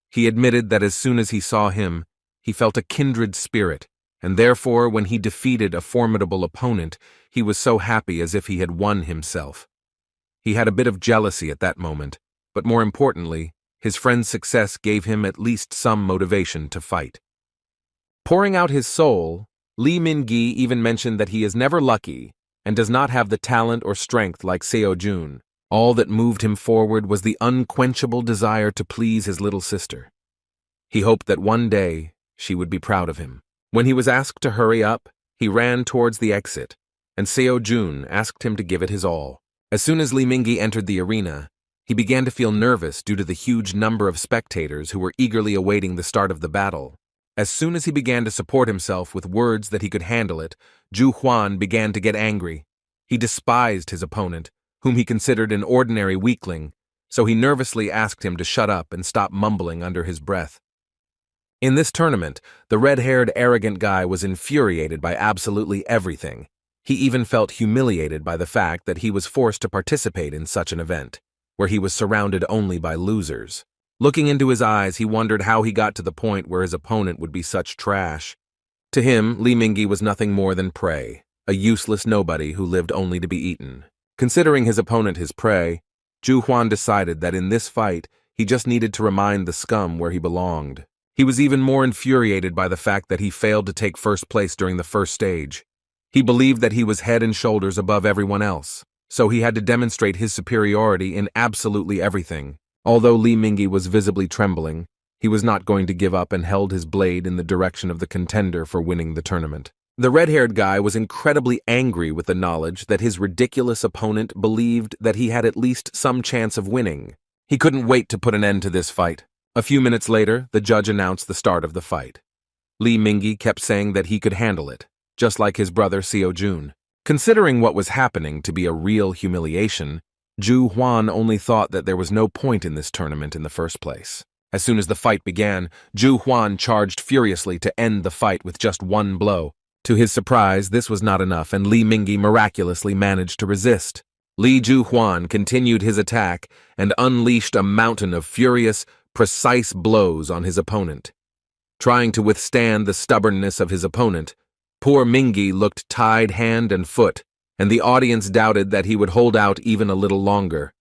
[SPEAKER 1] He admitted that as soon as he saw him, he felt a kindred spirit, and therefore when he defeated a formidable opponent, he was so happy as if he had won himself. He had a bit of jealousy at that moment, but more importantly, his friend's success gave him at least some motivation to fight. Pouring out his soul, Li Mingyi even mentioned that he is never lucky and does not have the talent or strength like Seo Jun. All that moved him forward was the unquenchable desire to please his little sister. He hoped that one day she would be proud of him. When he was asked to hurry up, he ran towards the exit, and Seo Jun asked him to give it his all. As soon as Li Mingyi entered the arena, He began to feel nervous due to the huge number of spectators who were eagerly awaiting the start of the battle. As soon as he began to support himself with words that he could handle it, Zhu Huan began to get angry. He despised his opponent, whom he considered an ordinary weakling, so he nervously asked him to shut up and stop mumbling under his breath. In this tournament, the red-haired arrogant guy was infuriated by absolutely everything. He even felt humiliated by the fact that he was forced to participate in such an event, where he was surrounded only by losers. Looking into his eyes, he wondered how he got to the point where his opponent would be such trash. To him, Li Mingyi was nothing more than prey, a useless nobody who lived only to be eaten. Considering his opponent his prey, Zhu Huan decided that in this fight, he just needed to remind the scum where he belonged. He was even more infuriated by the fact that he failed to take first place during the first stage. He believed that he was head and shoulders above everyone else, so he had to demonstrate his superiority in absolutely everything. Although Li Mingyi was visibly trembling, he was not going to give up and held his blade in the direction of the contender for winning the tournament. The red-haired guy was incredibly angry with the knowledge that his ridiculous opponent believed that he had at least some chance of winning. He couldn't wait to put an end to this fight. A few minutes later, the judge announced the start of the fight. Li Mingyi kept saying that he could handle it, just like his brother Xiao Jun. Considering what was happening to be a real humiliation, Zhu Huan only thought that there was no point in this tournament in the first place. As soon as the fight began, Zhu Huan charged furiously to end the fight with just one blow. To his surprise, this was not enough, and Li Mingyi miraculously managed to resist. Li Zhu Huan continued his attack and unleashed a mountain of furious, precise blows on his opponent. Trying to withstand the stubbornness of his opponent, poor Mingyi looked tied hand and foot, and the audience doubted that he would hold out even a little longer.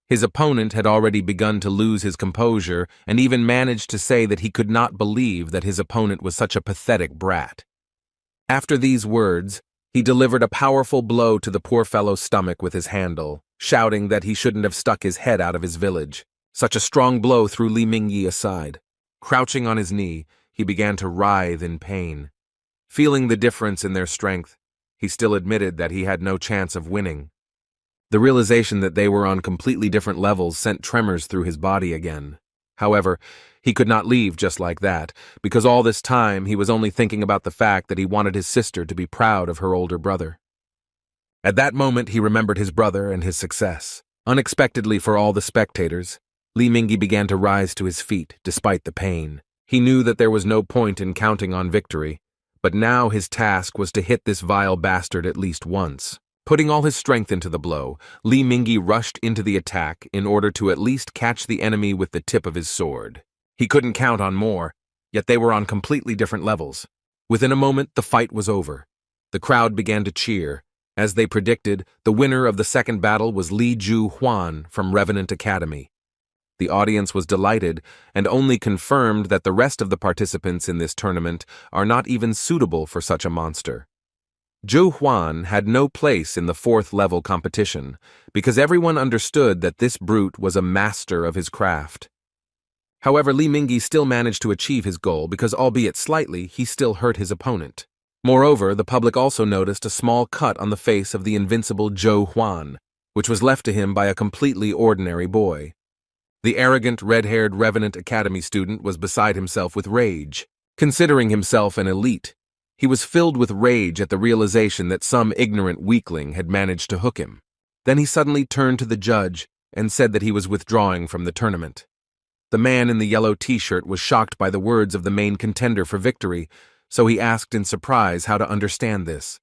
[SPEAKER 1] His opponent had already begun to lose his composure and even managed to say that he could not believe that his opponent was such a pathetic brat. After these words, he delivered a powerful blow to the poor fellow's stomach with his handle, shouting that he shouldn't have stuck his head out of his village. Such a strong blow threw Li Mingyi aside. Crouching on his knee, he began to writhe in pain. Feeling the difference in their strength, he still admitted that he had no chance of winning. The realization that they were on completely different levels sent tremors through his body again. However, he could not leave just like that, because all this time he was only thinking about the fact that he wanted his sister to be proud of her older brother. At that moment, he remembered his brother and his success. Unexpectedly for all the spectators, Li Mingyi began to rise to his feet, despite the pain. He knew that there was no point in counting on victory, but now his task was to hit this vile bastard at least once. Putting all his strength into the blow, Li Mingyi rushed into the attack in order to at least catch the enemy with the tip of his sword. He couldn't count on more, yet they were on completely different levels. Within a moment, the fight was over. The crowd began to cheer. As they predicted, the winner of the second battle was Li Zhu Huan from Revenant Academy. The audience was delighted and only confirmed that the rest of the participants in this tournament are not even suitable for such a monster. Zhu Huan had no place in the fourth-level competition because everyone understood that this brute was a master of his craft. However, Li Mingyi still managed to achieve his goal because, albeit slightly, he still hurt his opponent. Moreover, the public also noticed a small cut on the face of the invincible Zhou Huan, which was left to him by a completely ordinary boy. The arrogant, red-haired Revenant Academy student was beside himself with rage. Considering himself an elite, he was filled with rage at the realization that some ignorant weakling had managed to hook him. Then he suddenly turned to the judge and said that he was withdrawing from the tournament. The man in the yellow t-shirt was shocked by the words of the main contender for victory, so he asked in surprise how to understand this.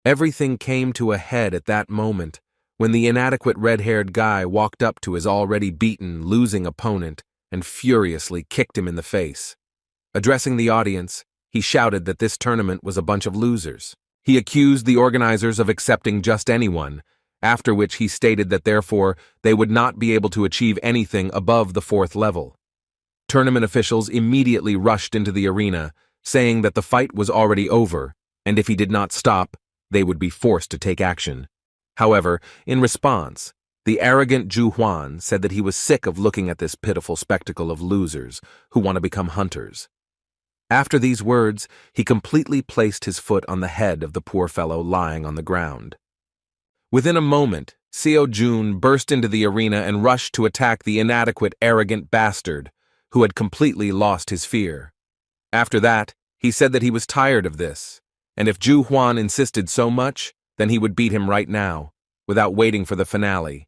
[SPEAKER 1] Everything came to a head at that moment, when the inadequate red-haired guy walked up to his already beaten, losing opponent and furiously kicked him in the face. Addressing the audience, he shouted that this tournament was a bunch of losers. He accused the organizers of accepting just anyone, after which he stated that therefore they would not be able to achieve anything above the fourth level. Tournament officials immediately rushed into the arena, saying that the fight was already over, and if he did not stop, they would be forced to take action. However, in response, the arrogant Zhu Huan said that he was sick of looking at this pitiful spectacle of losers who want to become hunters. After these words, he completely placed his foot on the head of the poor fellow lying on the ground. Within a moment, Seo-jun burst into the arena and rushed to attack the inadequate, arrogant bastard who had completely lost his fear. After that, he said that he was tired of this, and if Ju Huan insisted so much, then he would beat him right now, without waiting for the finale.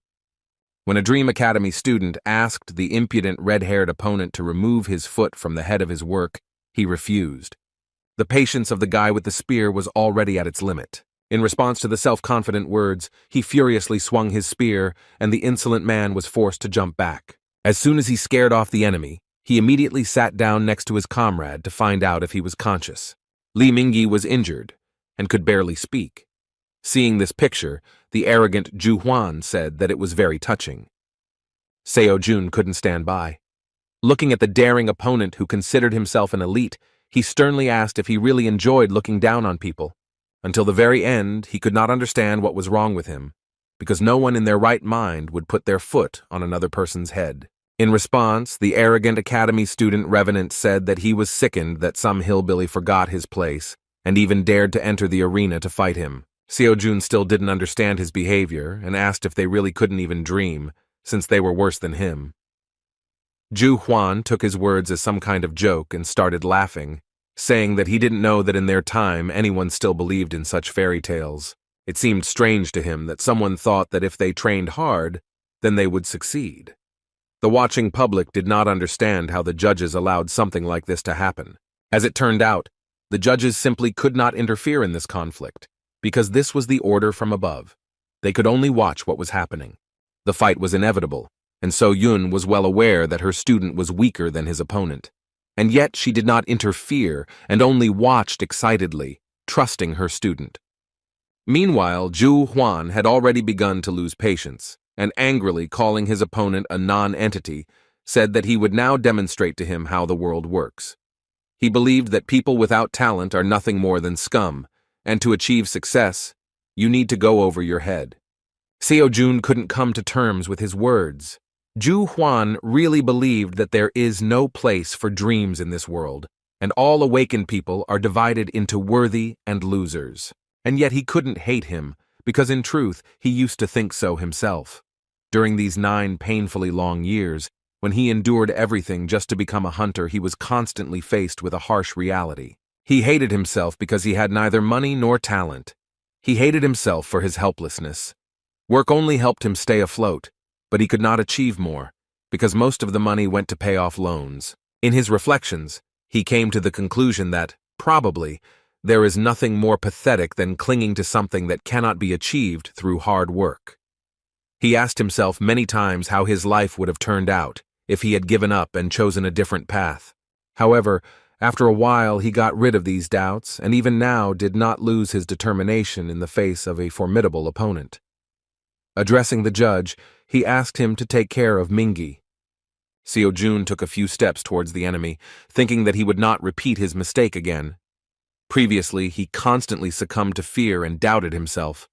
[SPEAKER 1] When a Dream Academy student asked the impudent red-haired opponent to remove his foot from the head of his work, he refused. The patience of the guy with the spear was already at its limit. In response to the self-confident words, he furiously swung his spear, and the insolent man was forced to jump back. As soon as he scared off the enemy, he immediately sat down next to his comrade to find out if he was conscious. Li Mingyi was injured and could barely speak. Seeing this picture, the arrogant Ju Huan said that it was very touching. Seo-jun couldn't stand by. Looking at the daring opponent who considered himself an elite, he sternly asked if he really enjoyed looking down on people. Until the very end, he could not understand what was wrong with him, because no one in their right mind would put their foot on another person's head. In response, the arrogant academy student revenant said that he was sickened that some hillbilly forgot his place and even dared to enter the arena to fight him. Seo-jun still didn't understand his behavior and asked if they really couldn't even dream, since they were worse than him. Ju Huan took his words as some kind of joke and started laughing, saying that he didn't know that in their time anyone still believed in such fairy tales. It seemed strange to him that someone thought that if they trained hard, then they would succeed. The watching public did not understand how the judges allowed something like this to happen. As it turned out, the judges simply could not interfere in this conflict, because this was the order from above. They could only watch what was happening. The fight was inevitable, and So-yun was well aware that her student was weaker than his opponent. And yet she did not interfere and only watched excitedly, trusting her student. Meanwhile, Ju Huan had already begun to lose patience, and angrily calling his opponent a non-entity, said that he would now demonstrate to him how the world works. He believed that people without talent are nothing more than scum, and to achieve success, you need to go over your head. Seo-jun couldn't come to terms with his words. Ju Huan really believed that there is no place for dreams in this world, and all awakened people are divided into worthy and losers. And yet he couldn't hate him, because in truth he used to think so himself. During these 9 painfully long years, when he endured everything just to become a hunter, he was constantly faced with a harsh reality. He hated himself because he had neither money nor talent. He hated himself for his helplessness. Work only helped him stay afloat, but he could not achieve more, because most of the money went to pay off loans. In his reflections, he came to the conclusion that, probably, there is nothing more pathetic than clinging to something that cannot be achieved through hard work. He asked himself many times how his life would have turned out if he had given up and chosen a different path. However, after a while he got rid of these doubts and even now did not lose his determination in the face of a formidable opponent. Addressing the judge, he asked him to take care of Mingyi. Seo-jun took a few steps towards the enemy, thinking that he would not repeat his mistake again. Previously, he constantly succumbed to fear and doubted himself.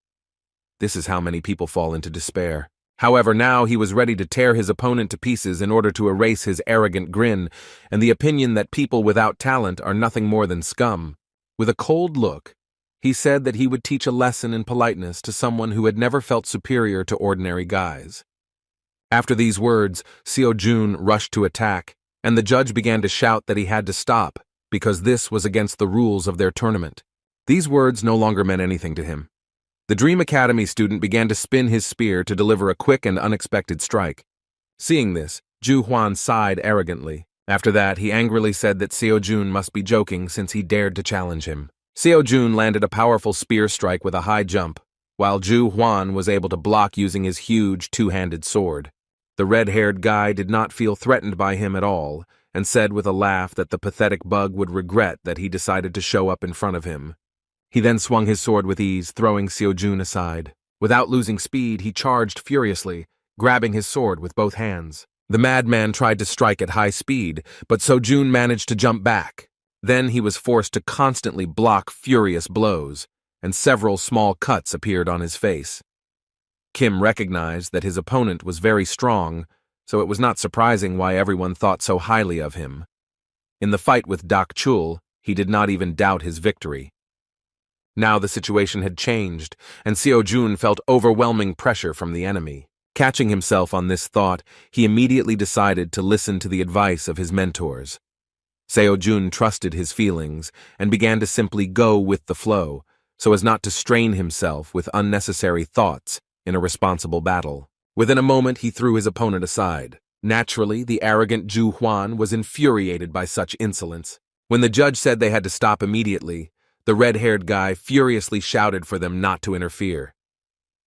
[SPEAKER 1] This is how many people fall into despair. However, now he was ready to tear his opponent to pieces in order to erase his arrogant grin and the opinion that people without talent are nothing more than scum. With a cold look, he said that he would teach a lesson in politeness to someone who had never felt superior to ordinary guys. After these words, Seo-jun rushed to attack, and the judge began to shout that he had to stop, because this was against the rules of their tournament. These words no longer meant anything to him. The Dream Academy student began to spin his spear to deliver a quick and unexpected strike. Seeing this, Ju Huan sighed arrogantly. After that, he angrily said that Seo-jun must be joking since he dared to challenge him. Seo-jun landed a powerful spear strike with a high jump, while Ju Huan was able to block using his huge two-handed sword. The red-haired guy did not feel threatened by him at all, and said with a laugh that the pathetic bug would regret that he decided to show up in front of him. He then swung his sword with ease, throwing Seo-jun aside. Without losing speed, he charged furiously, grabbing his sword with both hands. The madman tried to strike at high speed, but Seo-jun managed to jump back. Then he was forced to constantly block furious blows, and several small cuts appeared on his face. Kim recognized that his opponent was very strong, so it was not surprising why everyone thought so highly of him. In the fight with Dak Chul, he did not even doubt his victory. Now the situation had changed, and Seo-jun felt overwhelming pressure from the enemy. Catching himself on this thought, he immediately decided to listen to the advice of his mentors. Seo-jun trusted his feelings and began to simply go with the flow, so as not to strain himself with unnecessary thoughts in a responsible battle. Within a moment, he threw his opponent aside. Naturally, the arrogant Zhu Huan was infuriated by such insolence. When the judge said they had to stop immediately, the red-haired guy furiously shouted for them not to interfere.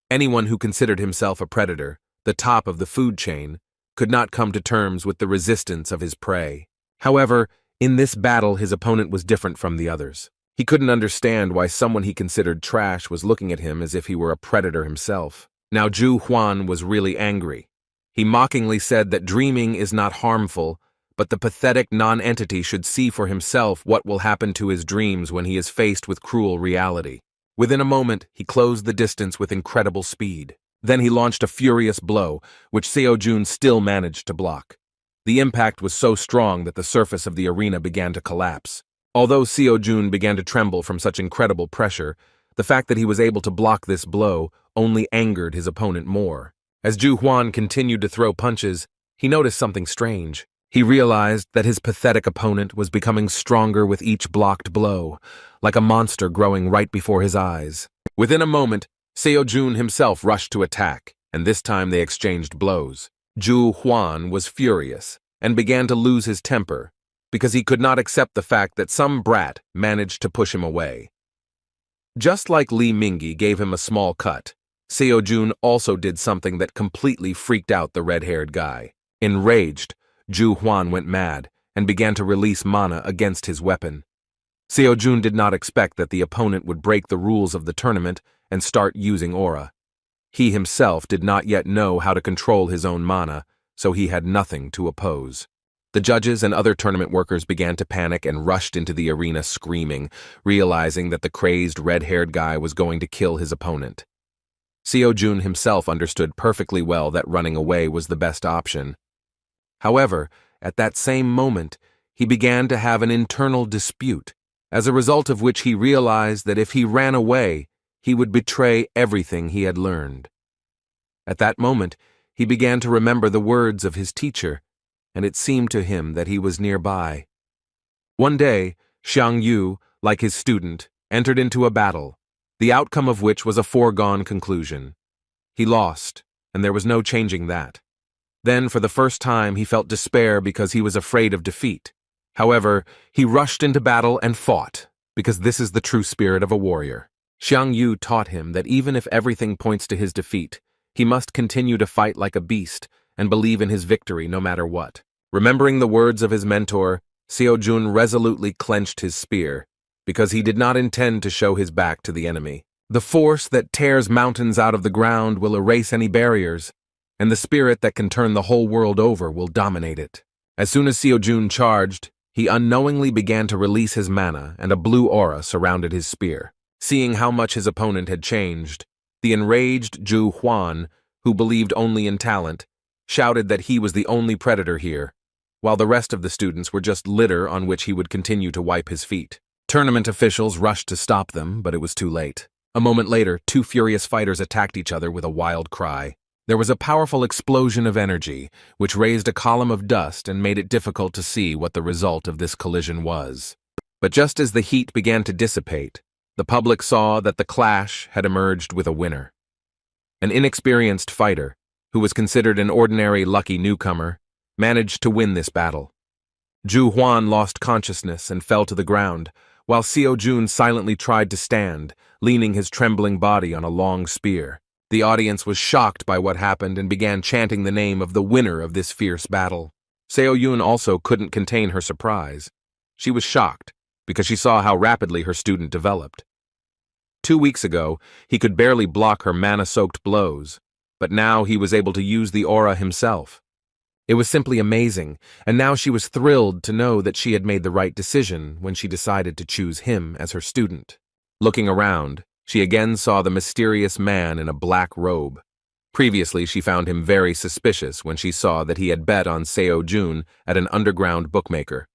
[SPEAKER 1] Anyone who considered himself a predator, the top of the food chain, could not come to terms with the resistance of his prey. However, in this battle, his opponent was different from the others. He couldn't understand why someone he considered trash was looking at him as if he were a predator himself. Now Zhu Huan was really angry. He mockingly said that dreaming is not harmful, but the pathetic non-entity should see for himself what will happen to his dreams when he is faced with cruel reality. Within a moment, he closed the distance with incredible speed. Then he launched a furious blow, which Seo-jun still managed to block. The impact was so strong that the surface of the arena began to collapse. Although Seo-jun began to tremble from such incredible pressure, the fact that he was able to block this blow only angered his opponent more. As Zhu Huan continued to throw punches, he noticed something strange. He realized that his pathetic opponent was becoming stronger with each blocked blow, like a monster growing right before his eyes. Within a moment, Seo-jun himself rushed to attack, and this time they exchanged blows. Zhu Huan was furious and began to lose his temper because he could not accept the fact that some brat managed to push him away. Just like Li Mingyi gave him a small cut, Seo-jun also did something that completely freaked out the red-haired guy. Enraged, Zhu Huan went mad and began to release mana against his weapon. Seo-jun did not expect that the opponent would break the rules of the tournament and start using aura. He himself did not yet know how to control his own mana, so he had nothing to oppose. The judges and other tournament workers began to panic and rushed into the arena screaming, realizing that the crazed red-haired guy was going to kill his opponent. Seo-jun himself understood perfectly well that running away was the best option. However, at that same moment, he began to have an internal dispute, as a result of which he realized that if he ran away, he would betray everything he had learned. At that moment, he began to remember the words of his teacher, and it seemed to him that he was nearby. One day, Xiang Yu, like his student, entered into a battle, the outcome of which was a foregone conclusion. He lost, and there was no changing that. Then, for the first time, he felt despair because he was afraid of defeat. However, he rushed into battle and fought, because this is the true spirit of a warrior. Xiang Yu taught him that even if everything points to his defeat, he must continue to fight like a beast and believe in his victory no matter what. Remembering the words of his mentor, Seo-jun resolutely clenched his spear, because he did not intend to show his back to the enemy. The force that tears mountains out of the ground will erase any barriers, and the spirit that can turn the whole world over will dominate it. As soon as Seo-jun charged, he unknowingly began to release his mana, and a blue aura surrounded his spear. Seeing how much his opponent had changed, the enraged Zhu Huan, who believed only in talent, shouted that he was the only predator here, while the rest of the students were just litter on which he would continue to wipe his feet. Tournament officials rushed to stop them, but it was too late. A moment later, two furious fighters attacked each other with a wild cry. There was a powerful explosion of energy, which raised a column of dust and made it difficult to see what the result of this collision was. But just as the heat began to dissipate, the public saw that the clash had emerged with a winner. An inexperienced fighter, who was considered an ordinary lucky newcomer, managed to win this battle. Zhu Huan lost consciousness and fell to the ground, while Seo-jun silently tried to stand, leaning his trembling body on a long spear. The audience was shocked by what happened and began chanting the name of the winner of this fierce battle. Seo-jun also couldn't contain her surprise. She was shocked, because she saw how rapidly her student developed. 2 weeks ago, he could barely block her mana-soaked blows, but now he was able to use the aura himself. It was simply amazing, and now she was thrilled to know that she had made the right decision when she decided to choose him as her student. Looking around, she again saw the mysterious man in a black robe. Previously, she found him very suspicious when she saw that he had bet on Seo-jun at an underground bookmaker.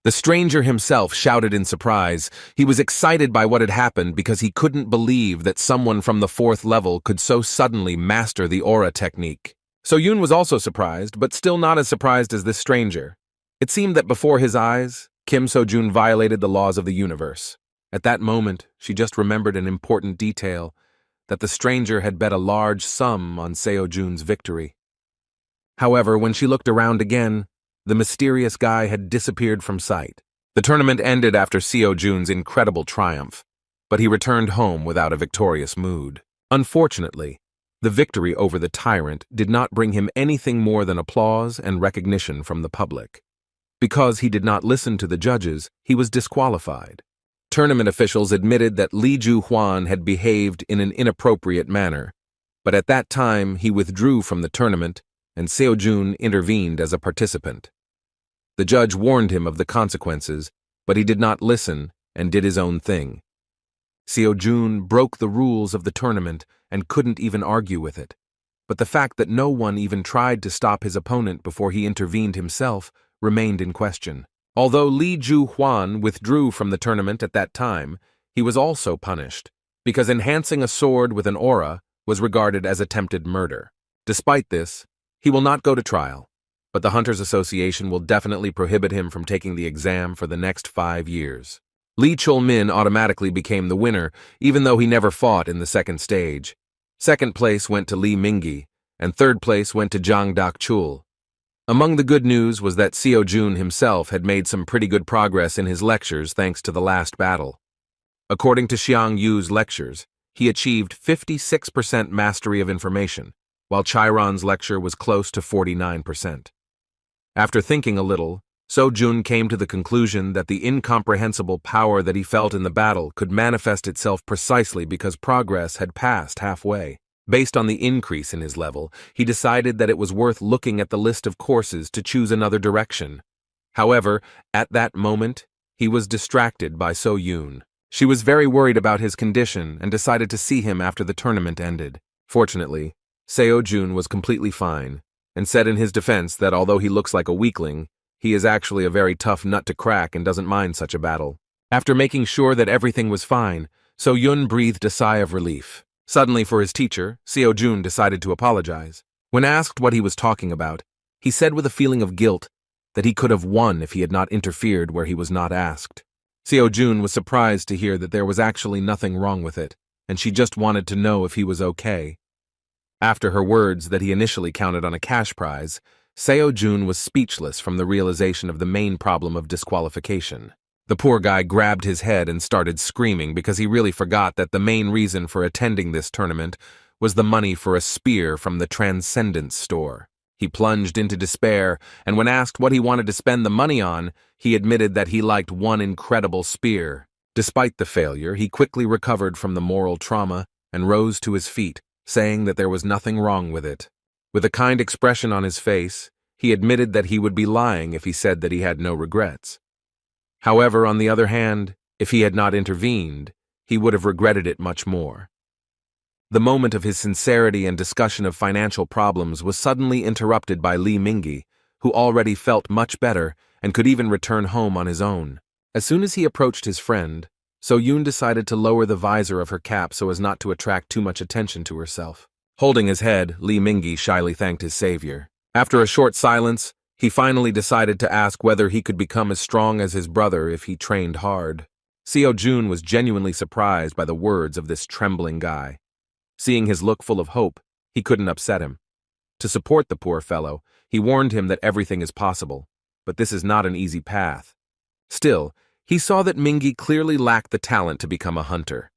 [SPEAKER 1] The stranger himself shouted in surprise. He was excited by what had happened because he couldn't believe that someone from the 4th level could so suddenly master the aura technique. So Yoon was also surprised, but still not as surprised as this stranger. It seemed that before his eyes, Kim So-jun violated the laws of the universe. At that moment, she just remembered an important detail, that the stranger had bet a large sum on Seo-jun's victory. However, when she looked around again, the mysterious guy had disappeared from sight. The tournament ended after Seo-jun's incredible triumph, but he returned home without a victorious mood. Unfortunately, the victory over the tyrant did not bring him anything more than applause and recognition from the public. Because he did not listen to the judges, he was disqualified. Tournament officials admitted that Lee Ju-hwan had behaved in an inappropriate manner, but at that time he withdrew from the tournament and Seo-jun intervened as a participant. The judge warned him of the consequences, but he did not listen and did his own thing. Seo-jun broke the rules of the tournament and couldn't even argue with it, but the fact that no one even tried to stop his opponent before he intervened himself remained in question. Although Lee Ju-hwan withdrew from the tournament at that time, he was also punished, because enhancing a sword with an aura was regarded as attempted murder. Despite this, he will not go to trial, but the Hunters Association will definitely prohibit him from taking the exam for the next 5 years. Lee Chul-min automatically became the winner, even though he never fought in the second stage. Second place went to Lee Mingi, and third place went to Jang Dak-chul. Among the good news was that Seo-jun himself had made some pretty good progress in his lectures thanks to the last battle. According to Xiang Yu's lectures, he achieved 56% mastery of information, while Chiron's lecture was close to 49%. After thinking a little, So-jun came to the conclusion that the incomprehensible power that he felt in the battle could manifest itself precisely because progress had passed halfway. Based on the increase in his level, he decided that it was worth looking at the list of courses to choose another direction. However, at that moment, he was distracted by So-yun. She was very worried about his condition and decided to see him after the tournament ended. Fortunately, Seo-jun was completely fine, and said in his defense that although he looks like a weakling, he is actually a very tough nut to crack and doesn't mind such a battle. After making sure that everything was fine, So-yun breathed a sigh of relief. Suddenly, for his teacher, Seo-jun decided to apologize. When asked what he was talking about, he said with a feeling of guilt that he could have won if he had not interfered where he was not asked. Seo-jun was surprised to hear that there was actually nothing wrong with it, and she just wanted to know if he was okay. After her words that he initially counted on a cash prize, Seo-jun was speechless from the realization of the main problem of disqualification. The poor guy grabbed his head and started screaming because he really forgot that the main reason for attending this tournament was the money for a spear from the Transcendence store. He plunged into despair, and when asked what he wanted to spend the money on, he admitted that he liked one incredible spear. Despite the failure, he quickly recovered from the moral trauma and rose to his feet, saying that there was nothing wrong with it. With a kind expression on his face, he admitted that he would be lying if he said that he had no regrets. However, on the other hand, if he had not intervened, he would have regretted it much more. The moment of his sincerity and discussion of financial problems was suddenly interrupted by Lee Mingi, who already felt much better and could even return home on his own. As soon as he approached his friend, So-yun decided to lower the visor of her cap so as not to attract too much attention to herself. Holding his head, Lee Mingi shyly thanked his savior. After a short silence, he finally decided to ask whether he could become as strong as his brother if he trained hard. Seo-jun was genuinely surprised by the words of this trembling guy. Seeing his look full of hope, he couldn't upset him. To support the poor fellow, he warned him that everything is possible, but this is not an easy path. Still, he saw that Mingi clearly lacked the talent to become a hunter.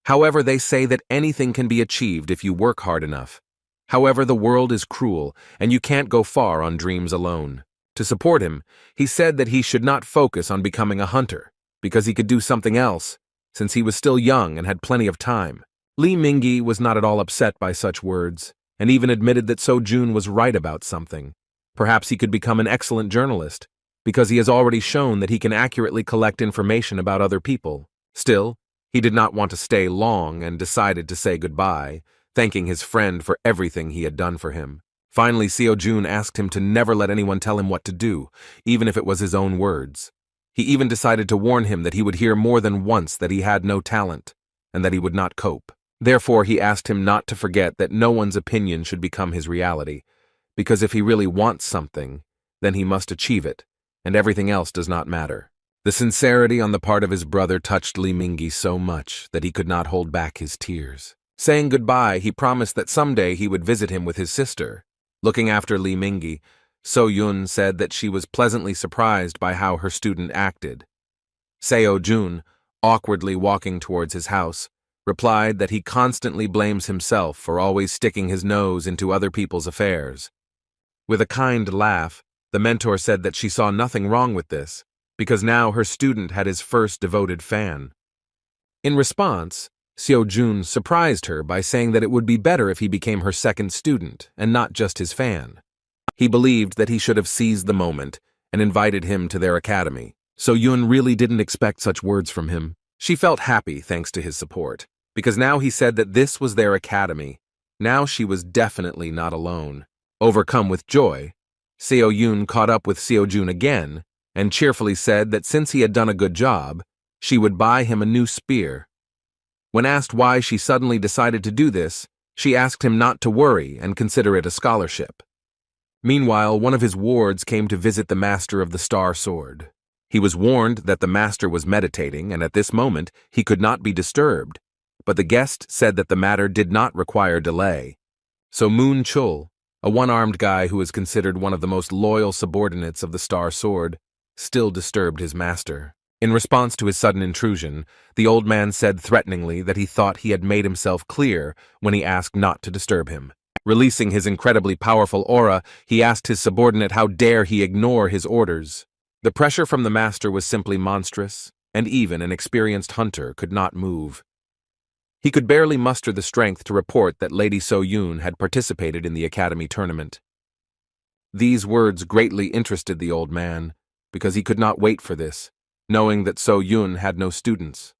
[SPEAKER 1] However, they say that anything can be achieved if you work hard enough. However, the world is cruel, and you can't go far on dreams alone. To support him, he said that he should not focus on becoming a hunter, because he could do something else, since he was still young and had plenty of time. Lee Mingi was not at all upset by such words, and even admitted that So-jun was right about something. Perhaps he could become an excellent journalist, because he has already shown that he can accurately collect information about other people. Still, he did not want to stay long and decided to say goodbye, thanking his friend for everything he had done for him. Finally, Seo-jun asked him to never let anyone tell him what to do, even if it was his own words. He even decided to warn him that he would hear more than once that he had no talent, and that he would not cope. Therefore, he asked him not to forget that no one's opinion should become his reality, because if he really wants something, then he must achieve it, and everything else does not matter. The sincerity on the part of his brother touched Li Mingyi so much that he could not hold back his tears. Saying goodbye, he promised that someday he would visit him with his sister. Looking after Li Mingyi, So Yun said that she was pleasantly surprised by how her student acted. Seo Jun, awkwardly walking towards his house, replied that he constantly blames himself for always sticking his nose into other people's affairs. With a kind laugh, the mentor said that she saw nothing wrong with this, because now her student had his first devoted fan. In response, Seo Jun surprised her by saying that it would be better if he became her second student and not just his fan. He believed that he should have seized the moment and invited him to their academy. So Yun really didn't expect such words from him. She felt happy thanks to his support, because now he said that this was their academy. Now she was definitely not alone. Overcome with joy, Seo Yun caught up with Seo Jun again and cheerfully said that since he had done a good job, she would buy him a new spear. When asked why she suddenly decided to do this, she asked him not to worry and consider it a scholarship. Meanwhile, one of his wards came to visit the master of the Star Sword. He was warned that the master was meditating, and at this moment he could not be disturbed, but the guest said that the matter did not require delay. So Moon Chul, a one-armed guy who is considered one of the most loyal subordinates of the Star Sword, still disturbed his master. In response to his sudden intrusion, the old man said threateningly that he thought he had made himself clear when he asked not to disturb him. Releasing his incredibly powerful aura, he asked his subordinate how dare he ignore his orders. The pressure from the master was simply monstrous, and even an experienced hunter could not move. He could barely muster the strength to report that Lady So Yun had participated in the academy tournament. These words greatly interested the old man, because he could not wait for this, knowing that So Yun had no students.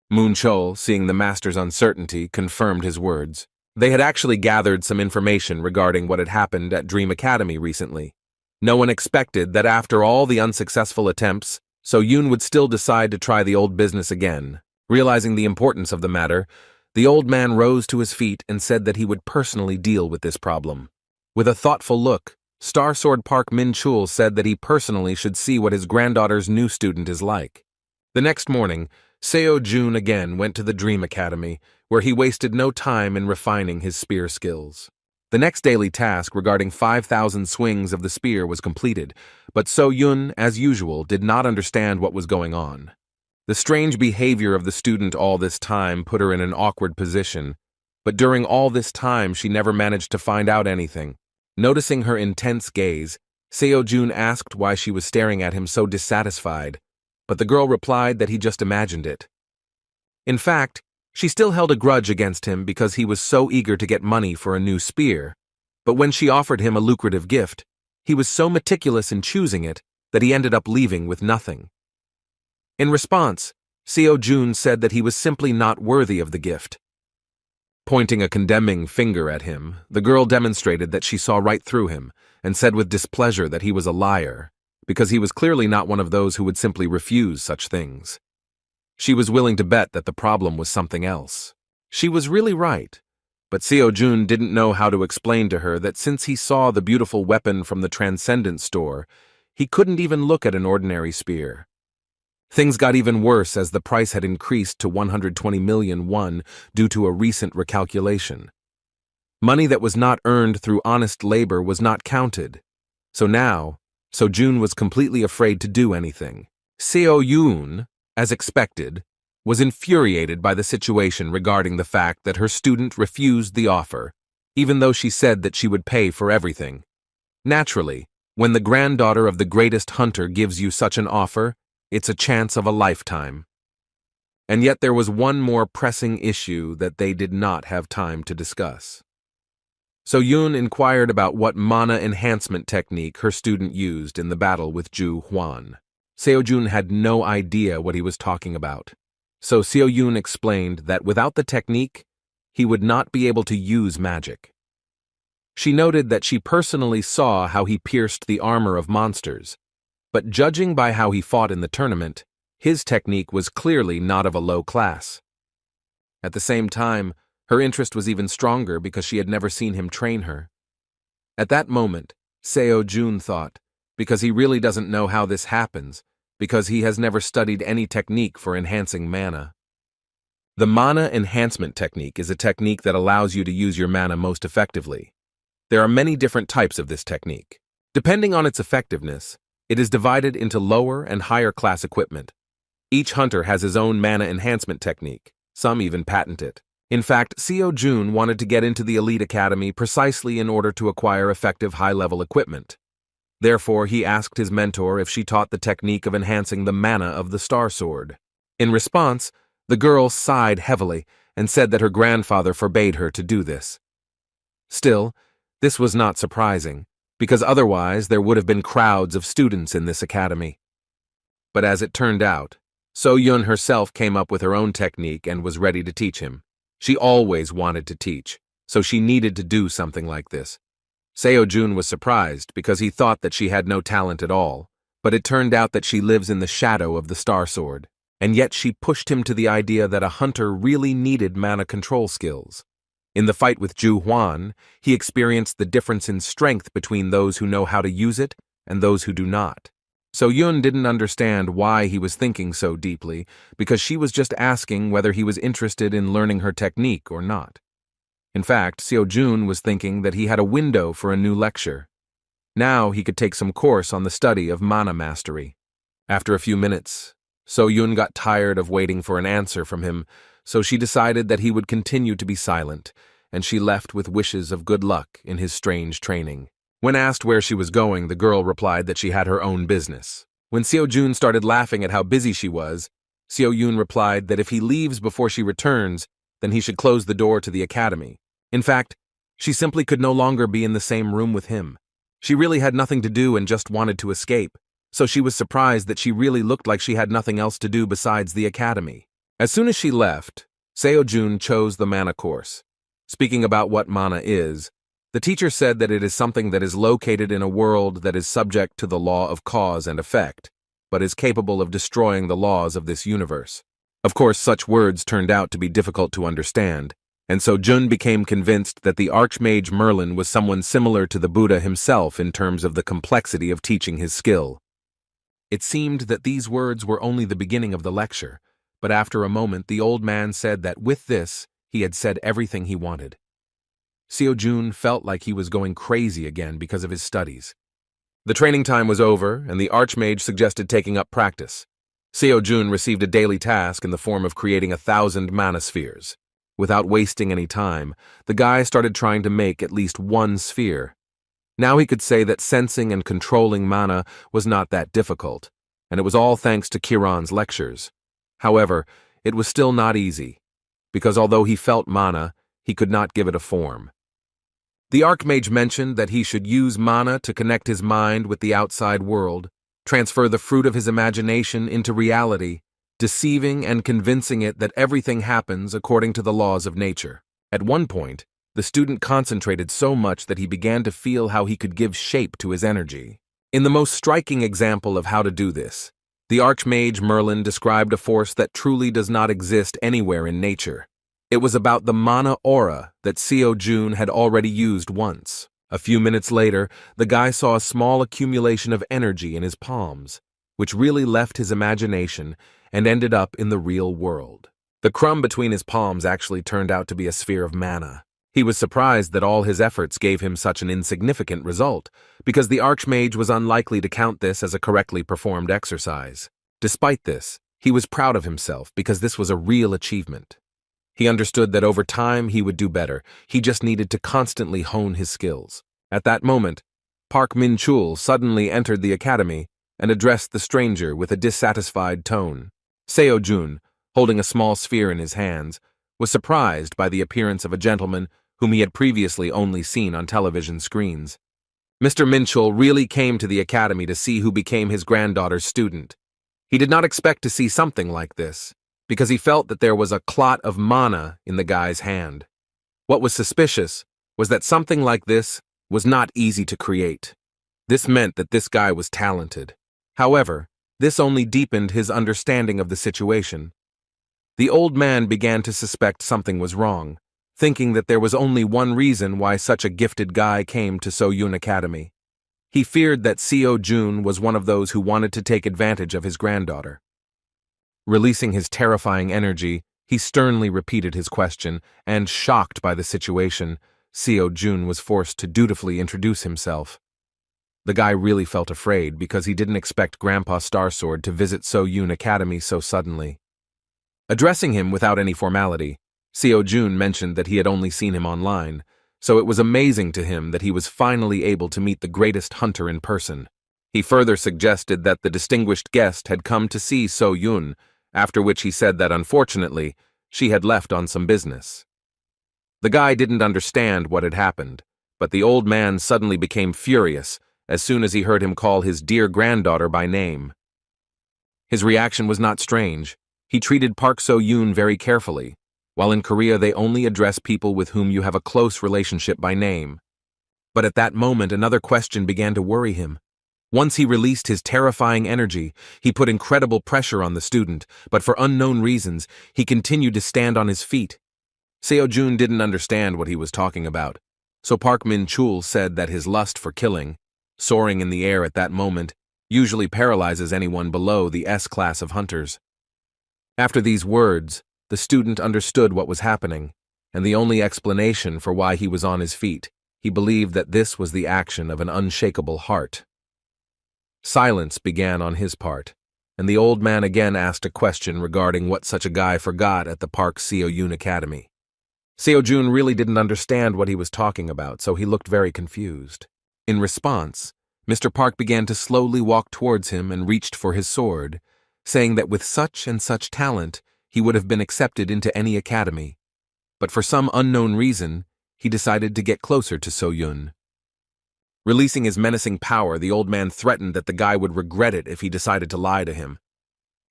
[SPEAKER 1] Moon Chul, seeing the master's uncertainty, confirmed his words. They had actually gathered some information regarding what had happened at Dream Academy recently. No one expected that after all the unsuccessful attempts, So Yun would still decide to try the old business again. Realizing the importance of the matter, the old man rose to his feet and said that he would personally deal with this problem. With a thoughtful look, Star Sword Park Min Chul said that he personally should see what his granddaughter's new student is like. The next morning, Seo Jun again went to the Dream Academy, where he wasted no time in refining his spear skills. The next daily task regarding 5,000 swings of the spear was completed, but So Yun, as usual, did not understand what was going on. The strange behavior of the student all this time put her in an awkward position, but during all this time she never managed to find out anything. Noticing her intense gaze, Seo Jun asked why she was staring at him so dissatisfied, but the girl replied that he just imagined it. In fact, she still held a grudge against him because he was so eager to get money for a new spear, but when she offered him a lucrative gift, he was so meticulous in choosing it that he ended up leaving with nothing. In response, Seo Jun said that he was simply not worthy of the gift. Pointing a condemning finger at him, the girl demonstrated that she saw right through him and said with displeasure that he was a liar, because he was clearly not one of those who would simply refuse such things. She was willing to bet that the problem was something else. She was really right, but Seo Jun didn't know how to explain to her that since he saw the beautiful weapon from the Transcendent store, he couldn't even look at an ordinary spear. Things got even worse as the price had increased to 120 million won due to a recent recalculation. Money that was not earned through honest labor was not counted. So now, So Jun was completely afraid to do anything. Seo Yun, as expected, was infuriated by the situation regarding the fact that her student refused the offer, even though she said that she would pay for everything. Naturally, when the granddaughter of the greatest hunter gives you such an offer, it's a chance of a lifetime. And yet there was one more pressing issue that they did not have time to discuss. So Yun inquired about what mana enhancement technique her student used in the battle with Zhu Huan. Seo Jun had no idea what he was talking about. So Seo Yun explained that without the technique, he would not be able to use magic. She noted that she personally saw how he pierced the armor of monsters, but judging by how he fought in the tournament, his technique was clearly not of a low class. At the same time, her interest was even stronger because she had never seen him train her. At that moment, Seo-jun thought, because he really doesn't know how this happens, because he has never studied any technique for enhancing mana. The mana enhancement technique is a technique that allows you to use your mana most effectively. There are many different types of this technique. Depending on its effectiveness, it is divided into lower and higher class equipment. Each hunter has his own mana enhancement technique. Some even patent it. In fact, Seo-jun wanted to get into the elite academy precisely in order to acquire effective high-level equipment. Therefore, he asked his mentor if she taught the technique of enhancing the mana of the Star Sword. In response, the girl sighed heavily and said that her grandfather forbade her to do this. Still, this was not surprising, because otherwise there would have been crowds of students in this academy. But as it turned out, So-yun herself came up with her own technique and was ready to teach him. She always wanted to teach, so she needed to do something like this. Seo-jun was surprised because he thought that she had no talent at all, but it turned out that she lives in the shadow of the Star Sword, and yet she pushed him to the idea that a hunter really needed mana control skills. In the fight with Ju Huan, he experienced the difference in strength between those who know how to use it and those who do not. So-yun didn't understand why he was thinking so deeply, because she was just asking whether he was interested in learning her technique or not. In fact, Seo-jun was thinking that he had a window for a new lecture. Now he could take some course on the study of mana mastery. After a few minutes, So-yun got tired of waiting for an answer from him, so she decided that he would continue to be silent, and she left with wishes of good luck in his strange training. When asked where she was going, the girl replied that she had her own business. When Seo-jun started laughing at how busy she was, Seo-yun replied that if he leaves before she returns, then he should close the door to the academy. In fact, she simply could no longer be in the same room with him. She really had nothing to do and just wanted to escape, so she was surprised that she really looked like she had nothing else to do besides the academy. As soon as she left, Seo-jun chose the mana course. Speaking about what mana is, the teacher said that it is something that is located in a world that is subject to the law of cause and effect, but is capable of destroying the laws of this universe. Of course, such words turned out to be difficult to understand, and so Jun became convinced that the Archmage Merlin was someone similar to the Buddha himself in terms of the complexity of teaching his skill. It seemed that these words were only the beginning of the lecture, but after a moment the old man said that with this, he had said everything he wanted. Seo-jun felt like he was going crazy again because of his studies. The training time was over, and the Archmage suggested taking up practice. Seo-jun received a daily task in the form of creating 1,000 mana spheres. Without wasting any time, the guy started trying to make at least one sphere. Now he could say that sensing and controlling mana was not that difficult, and it was all thanks to Kiran's lectures. However, it was still not easy, because although he felt mana, he could not give it a form. The Archmage mentioned that he should use mana to connect his mind with the outside world, transfer the fruit of his imagination into reality, deceiving and convincing it that everything happens according to the laws of nature. At one point, the student concentrated so much that he began to feel how he could give shape to his energy. In the most striking example of how to do this, the Archmage Merlin described a force that truly does not exist anywhere in nature. It was about the mana aura that Seo-jun had already used once. A few minutes later, the guy saw a small accumulation of energy in his palms, which really left his imagination and ended up in the real world. The crumb between his palms actually turned out to be a sphere of mana. He was surprised that all his efforts gave him such an insignificant result, because the Archmage was unlikely to count this as a correctly performed exercise. Despite this, he was proud of himself because this was a real achievement. He understood that over time he would do better. He just needed to constantly hone his skills. At that moment, Park Min-chul suddenly entered the academy and addressed the stranger with a dissatisfied tone. Seo-jun, holding a small sphere in his hands, was surprised by the appearance of a gentleman whom he had previously only seen on television screens. Mr. Min-chul really came to the academy to see who became his granddaughter's student. He did not expect to see something like this, because he felt that there was a clot of mana in the guy's hand. What was suspicious was that something like this was not easy to create. This meant that this guy was talented. However, this only deepened his understanding of the situation. The old man began to suspect something was wrong, thinking that there was only one reason why such a gifted guy came to So-Yun Academy. He feared that Seo-Jun was one of those who wanted to take advantage of his granddaughter. Releasing his terrifying energy, he sternly repeated his question, and, shocked by the situation, Seo-Jun was forced to dutifully introduce himself. The guy really felt afraid because he didn't expect Grandpa Starsword to visit So-Yun Academy so suddenly. Addressing him without any formality, Seo-Jun mentioned that he had only seen him online, so it was amazing to him that he was finally able to meet the greatest hunter in person. He further suggested that the distinguished guest had come to see So-Yun, after which he said that unfortunately, she had left on some business. The guy didn't understand what had happened, but the old man suddenly became furious as soon as he heard him call his dear granddaughter by name. His reaction was not strange. He treated Park So-Yun very carefully. While in Korea they only address people with whom you have a close relationship by name. But at that moment another question began to worry him. Once he released his terrifying energy, he put incredible pressure on the student, but for unknown reasons, he continued to stand on his feet. Seo-Jun didn't understand what he was talking about, so Park Min-chul said that his lust for killing, soaring in the air at that moment, usually paralyzes anyone below the S-class of hunters. After these words, the student understood what was happening, and the only explanation for why he was on his feet, he believed that this was the action of an unshakable heart. Silence began on his part, and the old man again asked a question regarding what such a guy forgot at the Park So-Yun Academy. Seo-Jun really didn't understand what he was talking about, so he looked very confused. In response, Mr. Park began to slowly walk towards him and reached for his sword, saying that with such and such talent, he would have been accepted into any academy. But for some unknown reason, he decided to get closer to So-Yun. Releasing his menacing power, the old man threatened that the guy would regret it if he decided to lie to him.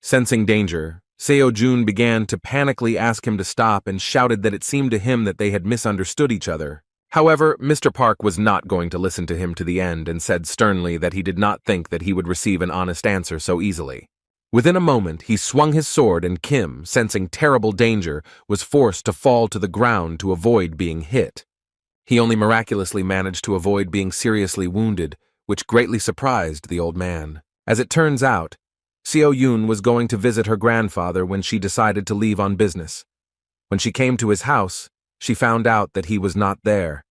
[SPEAKER 1] Sensing danger, Seo-Jun began to panically ask him to stop and shouted that it seemed to him that they had misunderstood each other. However, Mr. Park was not going to listen to him to the end and said sternly that he did not think that he would receive an honest answer so easily. Within a moment, he swung his sword and Kim, sensing terrible danger, was forced to fall to the ground to avoid being hit. He only miraculously managed to avoid being seriously wounded, which greatly surprised the old man. As it turns out, Seo-Yun was going to visit her grandfather when she decided to leave on business. When she came to his house, she found out that he was not there.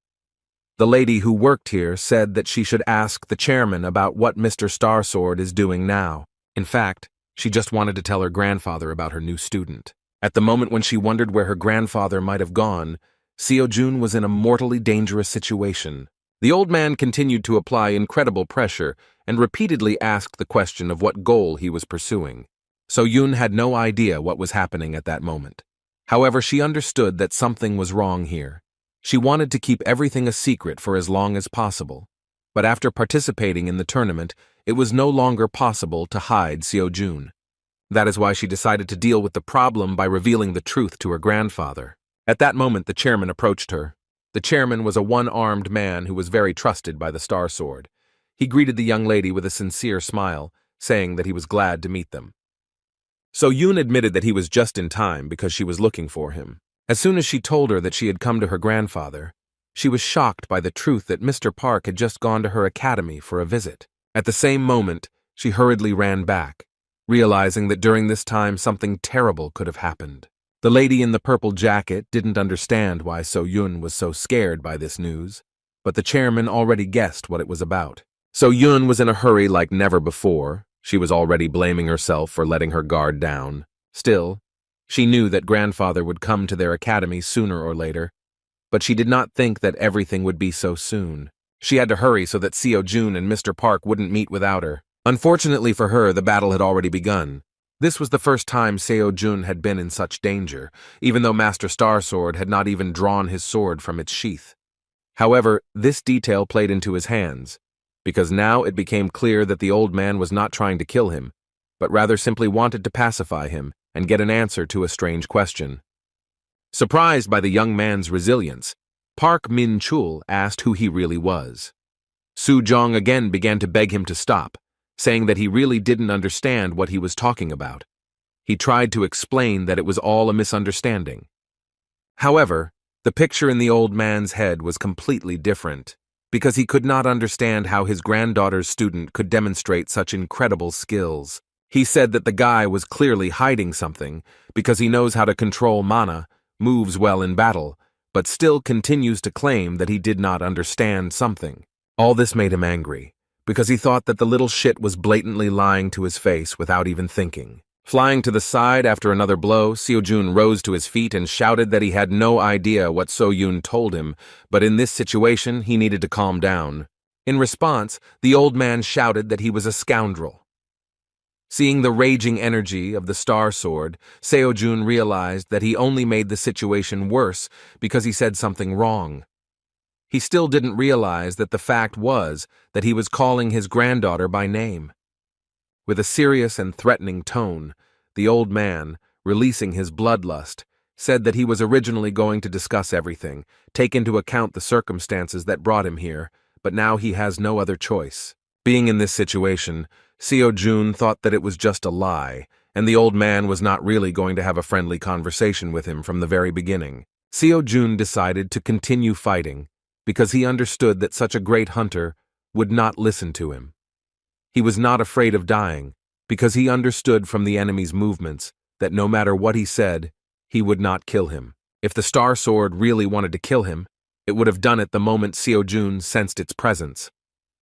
[SPEAKER 1] The lady who worked here said that she should ask the chairman about what Mr. Starsword is doing now. In fact, she just wanted to tell her grandfather about her new student. At the moment when she wondered where her grandfather might have gone, Seo-Jun was in a mortally dangerous situation. The old man continued to apply incredible pressure and repeatedly asked the question of what goal he was pursuing. So-Yun had no idea what was happening at that moment. However, she understood that something was wrong here. She wanted to keep everything a secret for as long as possible. But after participating in the tournament, it was no longer possible to hide Seo-Jun. That is why she decided to deal with the problem by revealing the truth to her grandfather. At that moment, the chairman approached her. The chairman was a one-armed man who was very trusted by the Star Sword. He greeted the young lady with a sincere smile, saying that he was glad to meet them. So-Yun admitted that he was just in time because she was looking for him. As soon as she told her that she had come to her grandfather, she was shocked by the truth that Mr. Park had just gone to her academy for a visit. At the same moment, she hurriedly ran back, realizing that during this time something terrible could have happened. The lady in the purple jacket didn't understand why So-Yun was so scared by this news, but the chairman already guessed what it was about. So-Yun was in a hurry like never before. She was already blaming herself for letting her guard down. Still, she knew that grandfather would come to their academy sooner or later, but she did not think that everything would be so soon. She had to hurry so that Seo-Jun and Mr. Park wouldn't meet without her. Unfortunately for her, the battle had already begun. This was the first time Seo-Jun had been in such danger, even though Master Starsword had not even drawn his sword from its sheath. However, this detail played into his hands, because now it became clear that the old man was not trying to kill him, but rather simply wanted to pacify him and get an answer to a strange question. Surprised by the young man's resilience, Park Min-chul asked who he really was. Su Jong again began to beg him to stop, saying that he really didn't understand what he was talking about. He tried to explain that it was all a misunderstanding. However, the picture in the old man's head was completely different, because he could not understand how his granddaughter's student could demonstrate such incredible skills. He said that the guy was clearly hiding something, because he knows how to control mana, moves well in battle, but still continues to claim that he did not understand something. All this made him angry, because he thought that the little shit was blatantly lying to his face without even thinking. Flying to the side after another blow, Seo-jun rose to his feet and shouted that he had no idea what So-yoon told him, but in this situation he needed to calm down. In response, the old man shouted that he was a scoundrel. Seeing the raging energy of the Star Sword, Seo-jun realized that he only made the situation worse because he said something wrong. He still didn't realize that the fact was that he was calling his granddaughter by name. With a serious and threatening tone, the old man, releasing his bloodlust, said that he was originally going to discuss everything, take into account the circumstances that brought him here, but now he has no other choice. Being in this situation, Seo-jun thought that it was just a lie, and the old man was not really going to have a friendly conversation with him from the very beginning. Seo-jun decided to continue fighting, because he understood that such a great hunter would not listen to him. He was not afraid of dying, because he understood from the enemy's movements that no matter what he said, he would not kill him. If the Star Sword really wanted to kill him, it would have done it the moment Seo-jun sensed its presence.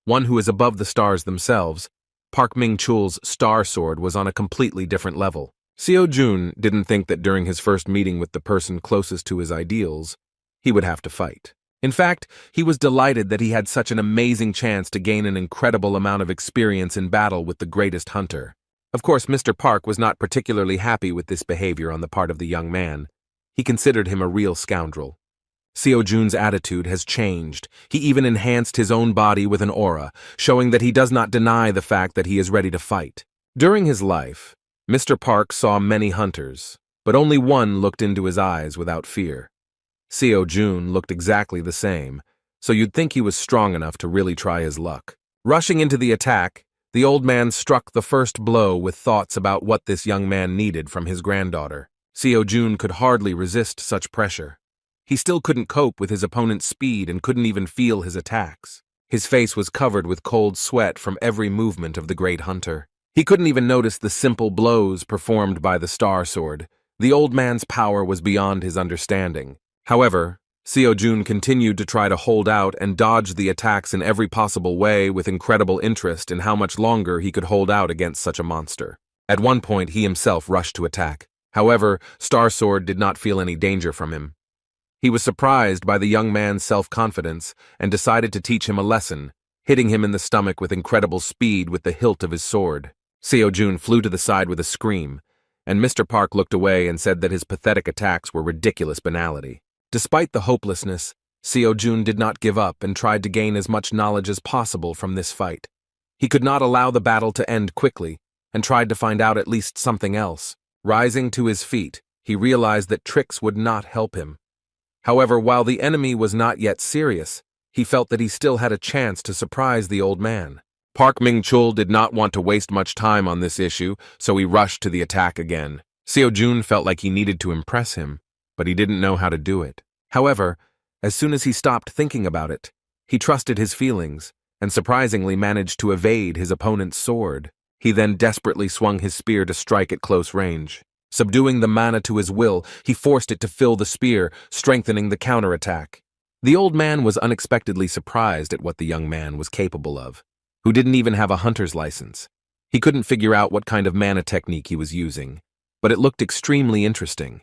[SPEAKER 1] One who is above the stars themselves, Park Ming-chul's Star Sword was on a completely different level. Seo-jun didn't think that during his first meeting with the person closest to his ideals, he would have to fight. In fact, he was delighted that he had such an amazing chance to gain an incredible amount of experience in battle with the greatest hunter. Of course, Mr. Park was not particularly happy with this behavior on the part of the young man. He considered him a real scoundrel. Seo-jun's attitude has changed. He even enhanced his own body with an aura, showing that he does not deny the fact that he is ready to fight. During his life, Mr. Park saw many hunters, but only one looked into his eyes without fear. Seo-jun looked exactly the same, so you'd think he was strong enough to really try his luck. Rushing into the attack, the old man struck the first blow with thoughts about what this young man needed from his granddaughter. Seo-jun could hardly resist such pressure. He still couldn't cope with his opponent's speed and couldn't even feel his attacks. His face was covered with cold sweat from every movement of the great hunter. He couldn't even notice the simple blows performed by the Star Sword. The old man's power was beyond his understanding. However, Seo-jun continued to try to hold out and dodge the attacks in every possible way with incredible interest in how much longer he could hold out against such a monster. At one point, he himself rushed to attack. However, Star Sword did not feel any danger from him. He was surprised by the young man's self-confidence and decided to teach him a lesson, hitting him in the stomach with incredible speed with the hilt of his sword. Seo-jun flew to the side with a scream, and Mr. Park looked away and said that his pathetic attacks were ridiculous banality. Despite the hopelessness, Seo-jun did not give up and tried to gain as much knowledge as possible from this fight. He could not allow the battle to end quickly, and tried to find out at least something else. Rising to his feet, he realized that tricks would not help him. However, while the enemy was not yet serious, he felt that he still had a chance to surprise the old man. Park Ming-chul did not want to waste much time on this issue, so he rushed to the attack again. Seo-jun felt like he needed to impress him, but he didn't know how to do it. However, as soon as he stopped thinking about it, he trusted his feelings and surprisingly managed to evade his opponent's sword. He then desperately swung his spear to strike at close range. Subduing the mana to his will, he forced it to fill the spear, strengthening the counterattack. The old man was unexpectedly surprised at what the young man was capable of, who didn't even have a hunter's license. He couldn't figure out what kind of mana technique he was using, but it looked extremely interesting.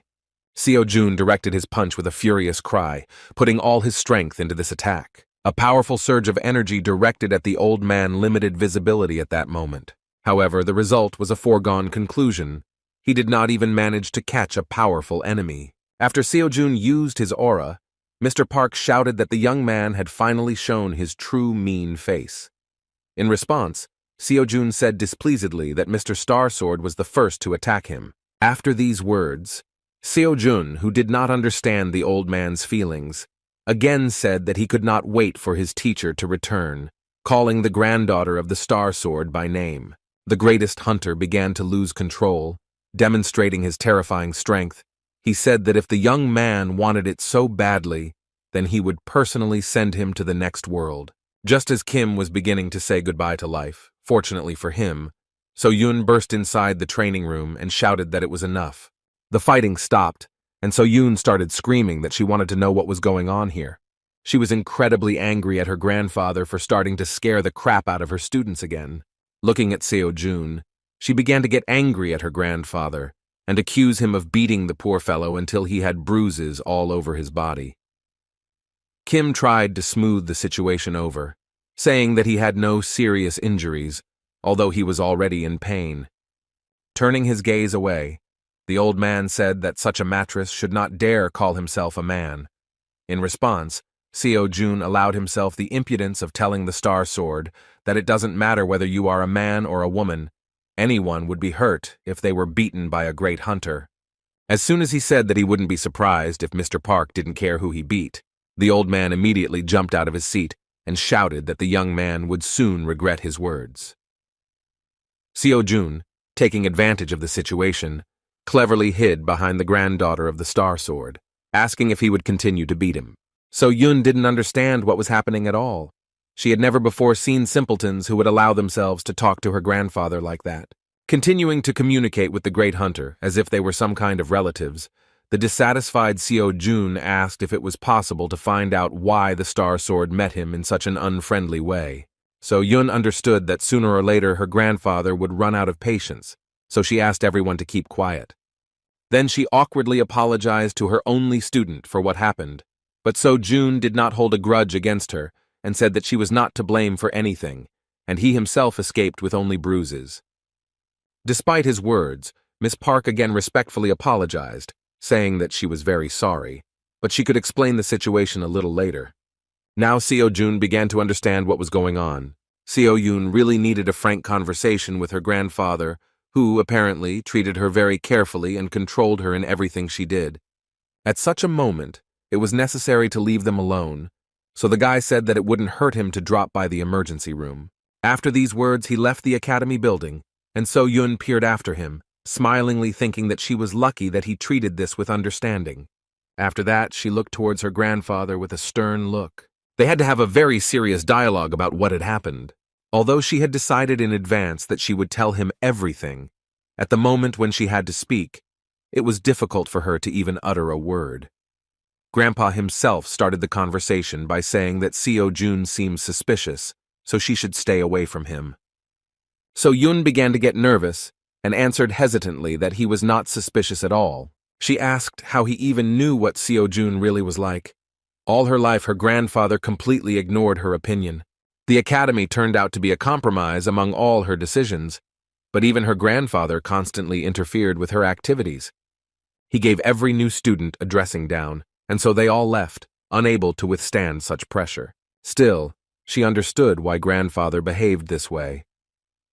[SPEAKER 1] Seo-jun directed his punch with a furious cry, putting all his strength into this attack. A powerful surge of energy directed at the old man limited visibility at that moment. However, the result was a foregone conclusion. He did not even manage to catch a powerful enemy. After Seo-jun used his aura, Mr. Park shouted that the young man had finally shown his true mean face. In response, Seo-jun said displeasedly that Mr. Star Sword was the first to attack him. After these words, Seo-jun, who did not understand the old man's feelings, again said that he could not wait for his teacher to return. calling the granddaughter of the Star Sword by name. The greatest hunter began to lose control, demonstrating his terrifying strength. He said that if the young man wanted it so badly, then he would personally send him to the next world. Just as Kim was beginning to say goodbye to life, fortunately for him, So-yoon burst inside the training room and shouted that it was enough. The fighting stopped, and So-yoon started screaming that she wanted to know what was going on here. She was incredibly angry at her grandfather for starting to scare the crap out of her students again. Looking at Seo-jun, she began to get angry at her grandfather and accuse him of beating the poor fellow until he had bruises all over his body. Kim tried to smooth the situation over, saying that he had no serious injuries, although he was already in pain. Turning his gaze away, the old man said that such a mattress should not dare call himself a man. In response, Seo-jun allowed himself the impudence of telling the Star Sword that it doesn't matter whether you are a man or a woman, anyone would be hurt if they were beaten by a great hunter. As soon as he said that he wouldn't be surprised if Mr. Park didn't care who he beat, the old man immediately jumped out of his seat and shouted that the young man would soon regret his words. Seo-jun, taking advantage of the situation, cleverly hid behind the granddaughter of the Star Sword, asking if he would continue to beat him. So-yoon didn't understand what was happening at all. She had never before seen simpletons who would allow themselves to talk to her grandfather like that. Continuing to communicate with the great hunter as if they were some kind of relatives, the dissatisfied Seo-jun asked if it was possible to find out why the Star Sword met him in such an unfriendly way. So-yoon understood that sooner or later her grandfather would run out of patience, so she asked everyone to keep quiet. Then she awkwardly apologized to her only student for what happened, but So-jun did not hold a grudge against her and said that she was not to blame for anything, and he himself escaped with only bruises. Despite his words, Miss Park again respectfully apologized, saying that she was very sorry, but she could explain the situation a little later. Now Seo-jun began to understand what was going on. Seo-yoon really needed a frank conversation with her grandfather, who, apparently, treated her very carefully and controlled her in everything she did. At such a moment, it was necessary to leave them alone, so the guy said that it wouldn't hurt him to drop by the emergency room. After these words, he left the academy building, and So-yoon peered after him, smilingly thinking that she was lucky that he treated this with understanding. After that, she looked towards her grandfather with a stern look. They had to have a very serious dialogue about what had happened. Although she had decided in advance that she would tell him everything, at the moment when she had to speak, it was difficult for her to even utter a word. Grandpa himself started the conversation by saying that Seo-jun seemed suspicious, so she should stay away from him. So-yoon began to get nervous and answered hesitantly that he was not suspicious at all. She asked how he even knew what Seo-jun really was like. All her life, her grandfather completely ignored her opinion. The academy turned out to be a compromise among all her decisions, but even her grandfather constantly interfered with her activities. He gave every new student a dressing down, and so they all left, unable to withstand such pressure. Still, she understood why grandfather behaved this way.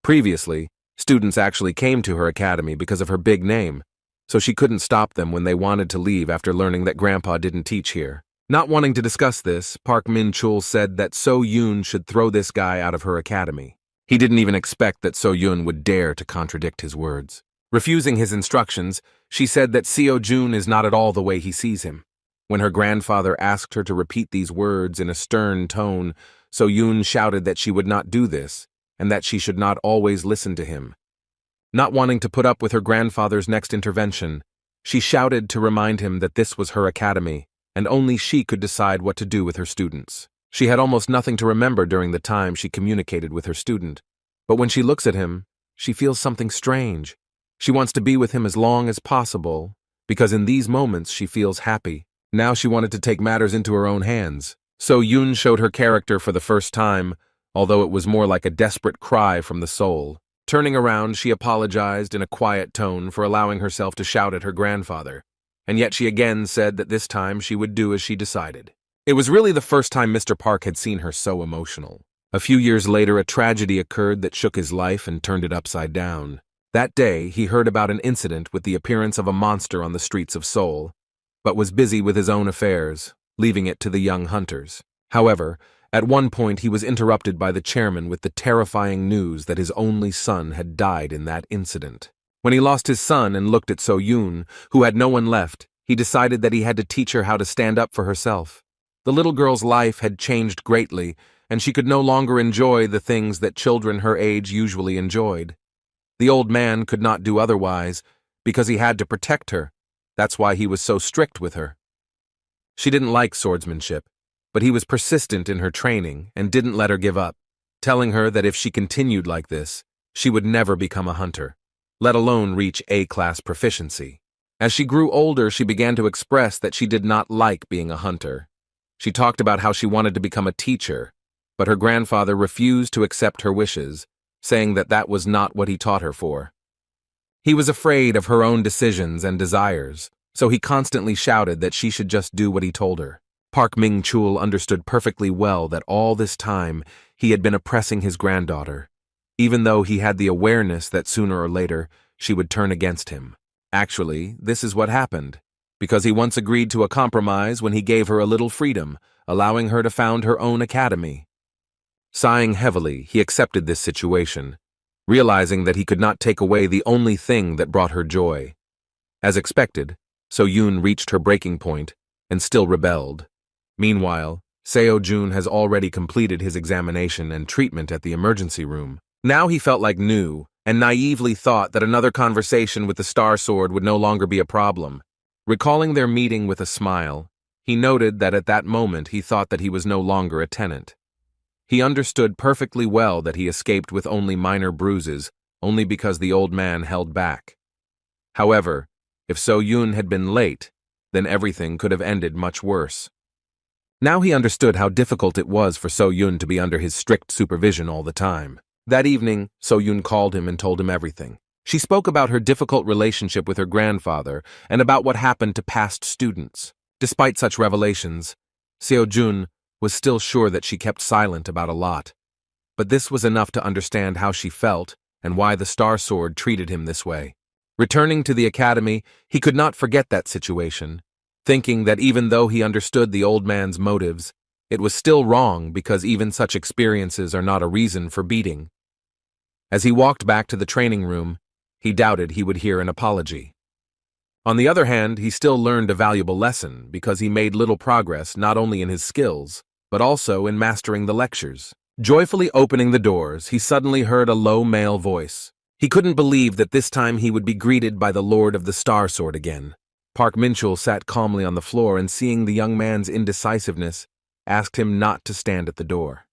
[SPEAKER 1] Previously, students actually came to her academy because of her big name, so she couldn't stop them when they wanted to leave after learning that grandpa didn't teach here. Not wanting to discuss this, Park Min-chul said that So-yoon should throw this guy out of her academy. He didn't even expect that So-yoon would dare to contradict his words. Refusing his instructions, she said that Seo-jun is not at all the way he sees him. When her grandfather asked her to repeat these words in a stern tone, So-yoon shouted that she would not do this, and that she should not always listen to him. Not wanting to put up with her grandfather's next intervention, she shouted to remind him that this was her academy, and only she could decide what to do with her students. She had almost nothing to remember during the time she communicated with her student, but when she looks at him, she feels something strange. She wants to be with him as long as possible, because in these moments she feels happy. Now she wanted to take matters into her own hands. So-yoon showed her character for the first time, although it was more like a desperate cry from the soul. Turning around, she apologized in a quiet tone for allowing herself to shout at her grandfather, and yet she again said that this time she would do as she decided. It was really the first time Mr. Park had seen her so emotional. A few years later, a tragedy occurred that shook his life and turned it upside down. That day, he heard about an incident with the appearance of a monster on the streets of Seoul, but was busy with his own affairs, leaving it to the young hunters. However, At one point, he was interrupted by the chairman with the terrifying news that his only son had died in that incident. When he lost his son and looked at So-yoon, who had no one left, he decided that he had to teach her how to stand up for herself. The little girl's life had changed greatly, and she could no longer enjoy the things that children her age usually enjoyed. The old man could not do otherwise, because he had to protect her. That's why he was so strict with her. She didn't like swordsmanship, but he was persistent in her training and didn't let her give up, telling her that if she continued like this, she would never become a hunter, let alone reach A-class proficiency. As she grew older, she began to express that she did not like being a hunter. She talked about how she wanted to become a teacher, but her grandfather refused to accept her wishes, saying that that was not what he taught her for. He was afraid of her own decisions and desires, so he constantly shouted that she should just do what he told her. Park Min-chul understood perfectly well that all this time he had been oppressing his granddaughter, even though he had the awareness that sooner or later she would turn against him. Actually, this is what happened, because he once agreed to a compromise when he gave her a little freedom, allowing her to found her own academy. Sighing heavily, he accepted this situation, realizing that he could not take away the only thing that brought her joy. As expected, So-yoon reached her breaking point and still rebelled. Meanwhile, Seo-jun has already completed his examination and treatment at the emergency room. Now he felt like new and naively thought that another conversation with the Star Sword would no longer be a problem. Recalling their meeting with a smile, he noted that at that moment he thought that he was no longer a tenant. He understood perfectly well that he escaped with only minor bruises, only because the old man held back. However, if So-yoon had been late, then everything could have ended much worse. Now he understood how difficult it was for So-yoon to be under his strict supervision all the time. That evening, So-yoon called him and told him everything. She spoke about her difficult relationship with her grandfather and about what happened to past students. Despite such revelations, Seo-jun was still sure that she kept silent about a lot. But this was enough to understand how she felt and why the Star Sword treated him this way. Returning to the academy, he could not forget that situation, thinking that even though he understood the old man's motives, it was still wrong because even such experiences are not a reason for beating. As he walked back to the training room, he doubted he would hear an apology. On the other hand, he still learned a valuable lesson because he made little progress not only in his skills, but also in mastering the lectures. Joyfully opening the doors, he suddenly heard a low male voice. He couldn't believe that this time he would be greeted by the Lord of the Star Sword again. Park Min-chul sat calmly on the floor and, seeing the young man's indecisiveness, asked him not to stand at the door.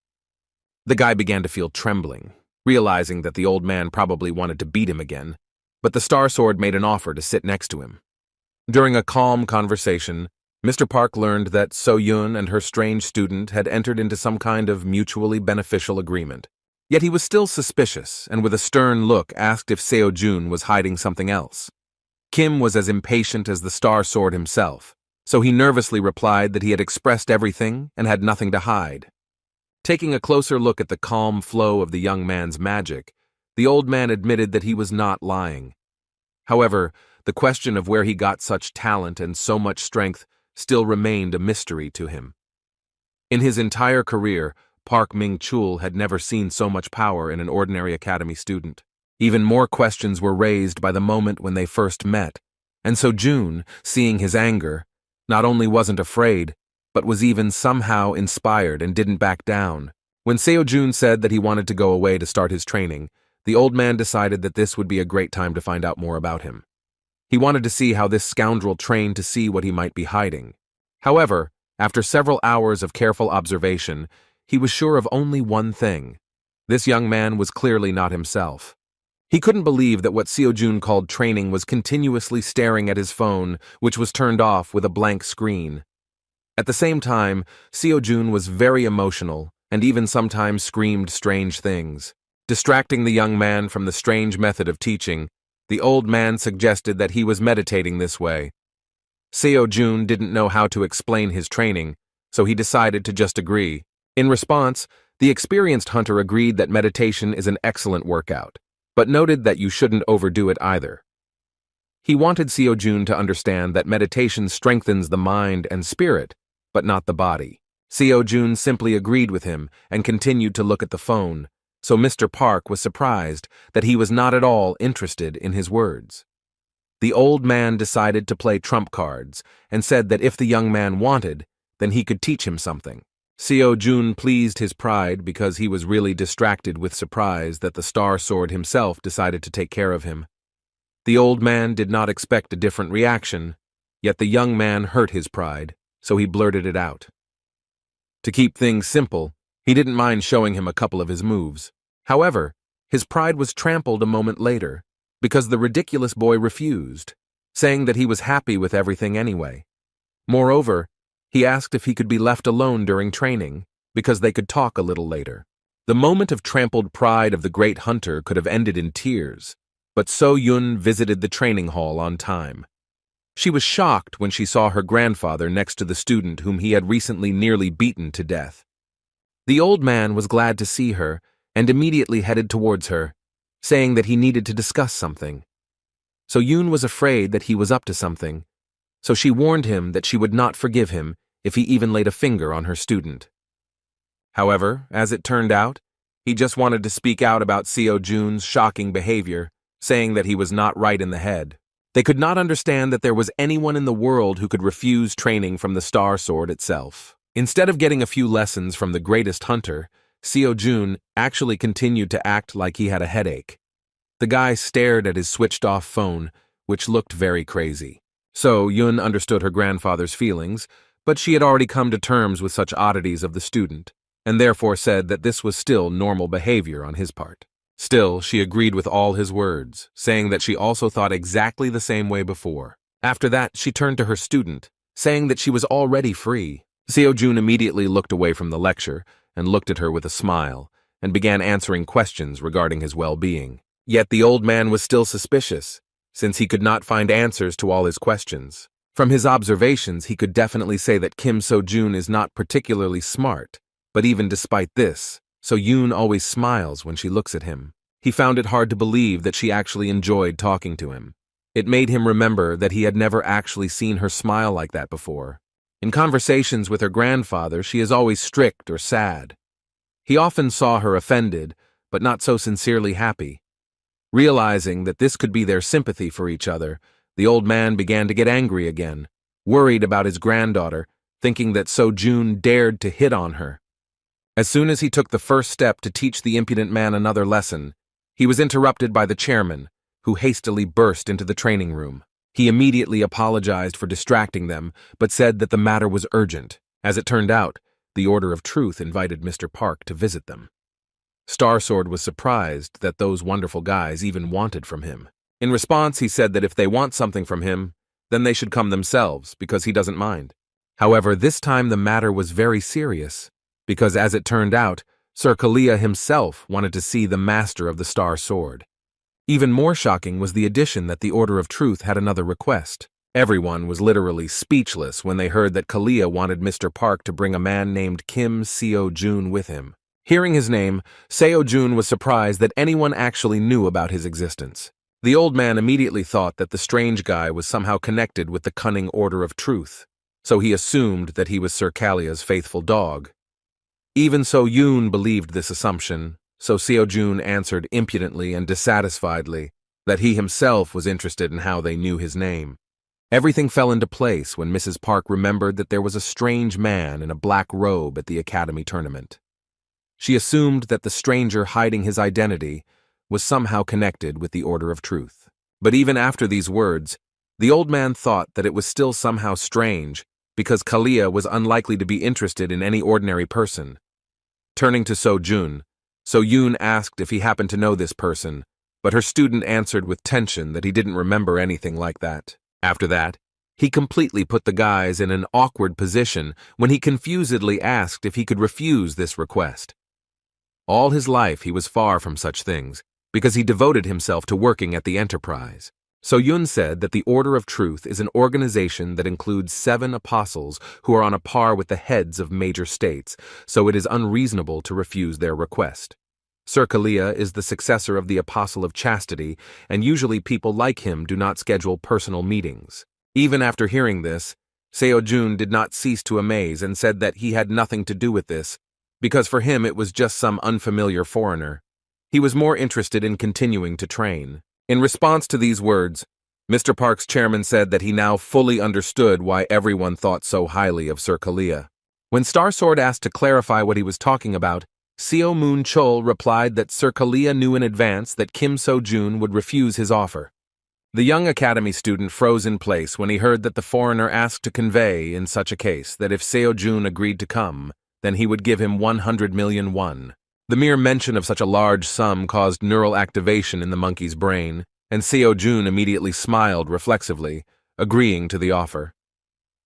[SPEAKER 1] The guy began to feel trembling, realizing that the old man probably wanted to beat him again, but the Star Sword made an offer to sit next to him. During a calm conversation, Mr. Park learned that So-yoon and her strange student had entered into some kind of mutually beneficial agreement. Yet he was still suspicious and with a stern look asked if Seo-jun was hiding something else. Kim was as impatient as the Star Sword himself, so he nervously replied that he had expressed everything and had nothing to hide. Taking a closer look at the calm flow of the young man's magic, the old man admitted that he was not lying. However, the question of where he got such talent and so much strength still remained a mystery to him. In his entire career, Park Min-chul had never seen so much power in an ordinary academy student. Even more questions were raised by the moment when they first met, and so June, seeing his anger, not only wasn't afraid, but was even somehow inspired and didn't back down. When Seo-jun said that he wanted to go away to start his training, the old man decided that this would be a great time to find out more about him. He wanted to see how this scoundrel trained to see what he might be hiding. However, after several hours of careful observation, he was sure of only one thing. This young man was clearly not himself. He couldn't believe that what Seo-jun called training was continuously staring at his phone, which was turned off with a blank screen. At the same time, Seo-jun was very emotional and even sometimes screamed strange things. Distracting the young man from the strange method of teaching, the old man suggested that he was meditating this way. Seo-jun didn't know how to explain his training, so he decided to just agree. In response, the experienced hunter agreed that meditation is an excellent workout, but noted that you shouldn't overdo it either. He wanted Seo-jun to understand that meditation strengthens the mind and spirit, but not the body. Seo-jun simply agreed with him and continued to look at the phone, so Mr. Park was surprised that he was not at all interested in his words. The old man decided to play trump cards and said that if the young man wanted, then he could teach him something. Seo-jun pleased his pride because he was really distracted with surprise that the Star Sword himself decided to take care of him. The old man did not expect a different reaction, yet the young man hurt his pride, so he blurted it out. To keep things simple, he didn't mind showing him a couple of his moves. However, his pride was trampled a moment later, because the ridiculous boy refused, saying that he was happy with everything anyway. Moreover, he asked if he could be left alone during training, because they could talk a little later. The moment of trampled pride of the great hunter could have ended in tears, but So-yun visited the training hall on time. She was shocked when she saw her grandfather next to the student whom he had recently nearly beaten to death. The old man was glad to see her and immediately headed towards her, saying that he needed to discuss something. So-yun was afraid that he was up to something, so she warned him that she would not forgive him if he even laid a finger on her student. However, as it turned out, he just wanted to speak out about Seo-jun's shocking behavior, saying that he was not right in the head. They could not understand that there was anyone in the world who could refuse training from the Star Sword itself. Instead of getting a few lessons from the greatest hunter, Seo-jun actually continued to act like he had a headache. The guy stared at his switched-off phone, which looked very crazy. So-yun understood her grandfather's feelings, but she had already come to terms with such oddities of the student, and therefore said that this was still normal behavior on his part. Still, she agreed with all his words, saying that she also thought exactly the same way before. After that, she turned to her student, saying that she was already free. Seo-jun immediately looked away from the lecture and looked at her with a smile, and began answering questions regarding his well-being. Yet the old man was still suspicious, since he could not find answers to all his questions. From his observations, he could definitely say that Kim So-jun is not particularly smart, but even despite this, So-yun always smiles when she looks at him. He found it hard to believe that she actually enjoyed talking to him. It made him remember that he had never actually seen her smile like that before. In conversations with her grandfather, she is always strict or sad. He often saw her offended, but not so sincerely happy. Realizing that this could be their sympathy for each other, the old man began to get angry again, worried about his granddaughter, thinking that So-jun dared to hit on her. As soon as he took the first step to teach the impudent man another lesson, he was interrupted by the chairman, who hastily burst into the training room. He immediately apologized for distracting them, but said that the matter was urgent. As it turned out, the Order of Truth invited Mr. Park to visit them. Star Sword was surprised that those wonderful guys even wanted from him. In response, he said that if they want something from him, then they should come themselves, because he doesn't mind. However, this time the matter was very serious, because as it turned out, Sir Kalia himself wanted to see the master of the Star Sword. Even more shocking was the addition that the Order of Truth had another request. Everyone was literally speechless when they heard that Kalia wanted Mr. Park to bring a man named Kim Seo-jun with him. Hearing his name, Seo-jun was surprised that anyone actually knew about his existence. The old man immediately thought that the strange guy was somehow connected with the cunning Order of Truth, so he assumed that he was Sir Kalia's faithful dog. Even So-yun believed this assumption, so Seo-jun answered impudently and dissatisfiedly that he himself was interested in how they knew his name. Everything fell into place when Mrs. Park remembered that there was a strange man in a black robe at the academy tournament. She assumed that the stranger hiding his identity was somehow connected with the Order of Truth. But even after these words, the old man thought that it was still somehow strange because Kalia was unlikely to be interested in any ordinary person. Turning to So-jun, So-yun asked if he happened to know this person, but her student answered with tension that he didn't remember anything like that. After that, he completely put the guys in an awkward position when he confusedly asked if he could refuse this request. All his life he was far from such things, because he devoted himself to working at the Enterprise. So-yun said that the Order of Truth is an organization that includes 7 apostles who are on a par with the heads of major states, so it is unreasonable to refuse their request. Sir Kalia is the successor of the Apostle of Chastity, and usually people like him do not schedule personal meetings. Even after hearing this, Seo-jun did not cease to amaze and said that he had nothing to do with this, because for him it was just some unfamiliar foreigner. He was more interested in continuing to train. In response to these words, Mr. Park's chairman said that he now fully understood why everyone thought so highly of Sir Kalia. When Starsword asked to clarify what he was talking about, Seo Moon Chol replied that Sir Kalia knew in advance that Kim So-jun would refuse his offer. The young academy student froze in place when he heard that the foreigner asked to convey, in such a case, that if Seo-jun agreed to come, then he would give him 100 million won. The mere mention of such a large sum caused neural activation in the monkey's brain, and Seo-jun immediately smiled reflexively, agreeing to the offer.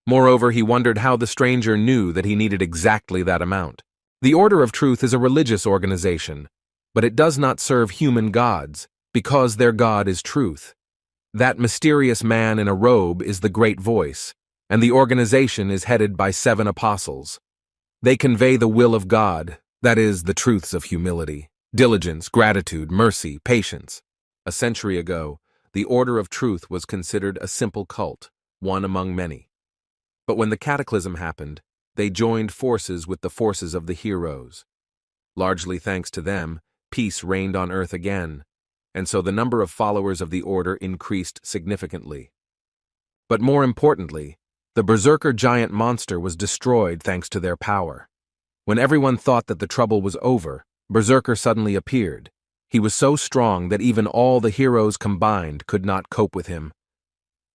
[SPEAKER 1] Moreover, he wondered how the stranger knew that he needed exactly that amount. The Order of Truth is a religious organization, but it does not serve human gods, because their god is truth. That mysterious man in a robe is the Great Voice, and the organization is headed by 7 apostles. They convey the will of God, that is, the truths of humility, diligence, gratitude, mercy, patience. A century ago, the Order of Truth was considered a simple cult, one among many. But when the cataclysm happened, they joined forces with the forces of the heroes. Largely thanks to them, peace reigned on Earth again, and so the number of followers of the Order increased significantly. But more importantly, the berserker giant monster was destroyed thanks to their power. When everyone thought that the trouble was over, Berserker suddenly appeared. He was so strong that even all the heroes combined could not cope with him.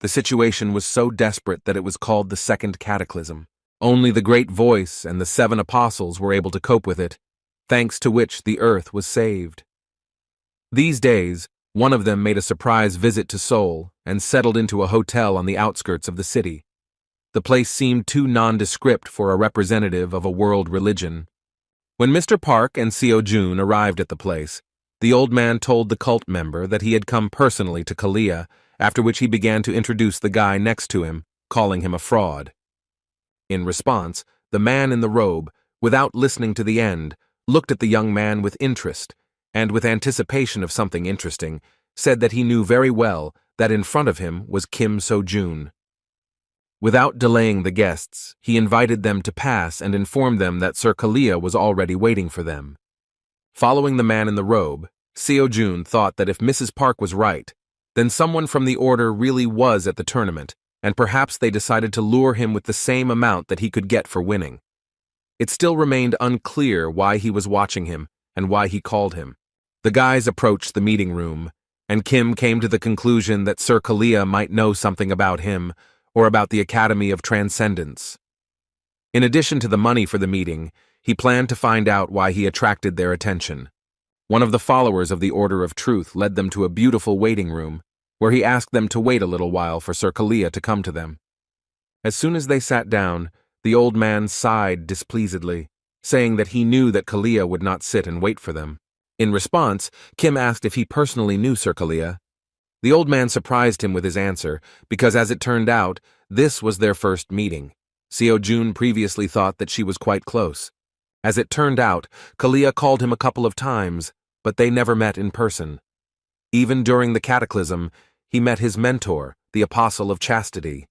[SPEAKER 1] The situation was so desperate that it was called the Second Cataclysm. Only the Great Voice and the 7 apostles were able to cope with it, thanks to which the Earth was saved. These days, one of them made a surprise visit to Seoul and settled into a hotel on the outskirts of the city. The place seemed too nondescript for a representative of a world religion. When Mr. Park and Seo-jun arrived at the place, the old man told the cult member that he had come personally to Kalia, after which he began to introduce the guy next to him, calling him a fraud. In response, the man in the robe, without listening to the end, looked at the young man with interest, and with anticipation of something interesting, said that he knew very well that in front of him was Kim So-jun. Without delaying the guests, he invited them to pass and informed them that Sir Kalia was already waiting for them. Following the man in the robe, Seo-jun thought that if Mrs. Park was right, then someone from the Order really was at the tournament, and perhaps they decided to lure him with the same amount that he could get for winning. It still remained unclear why he was watching him and why he called him. The guys approached the meeting room, and Kim came to the conclusion that Sir Kalia might know something about him or about the Academy of Transcendence. In addition to the money for the meeting, he planned to find out why he attracted their attention. One of the followers of the Order of Truth led them to a beautiful waiting room, where he asked them to wait a little while for Sir Kalia to come to them. As soon as they sat down, the old man sighed displeasedly, saying that he knew that Kalia would not sit and wait for them. In response, Kim asked if he personally knew Sir Kalia. The old man surprised him with his answer, because as it turned out, this was their first meeting. Seo-jun previously thought that she was quite close. As it turned out, Kalia called him a couple of times, but they never met in person. Even during the cataclysm, he met his mentor, the Apostle of Chastity,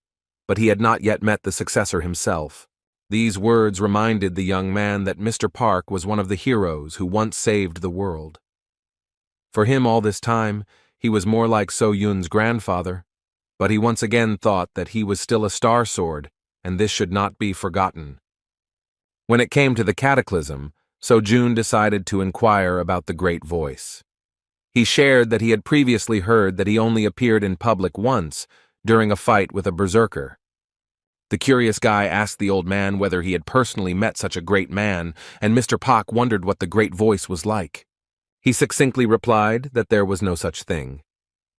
[SPEAKER 1] but he had not yet met the successor himself. These words reminded the young man that Mr. Park was one of the heroes who once saved the world. For him all this time, he was more like So-yun's grandfather, but he once again thought that he was still a star sword, and this should not be forgotten. When it came to the cataclysm, So-jun decided to inquire about the Great Voice. He shared that he had previously heard that he only appeared in public once, during a fight with a berserker. The curious guy asked the old man whether he had personally met such a great man, and Mr. Park wondered what the Great Voice was like. He succinctly replied that there was no such thing.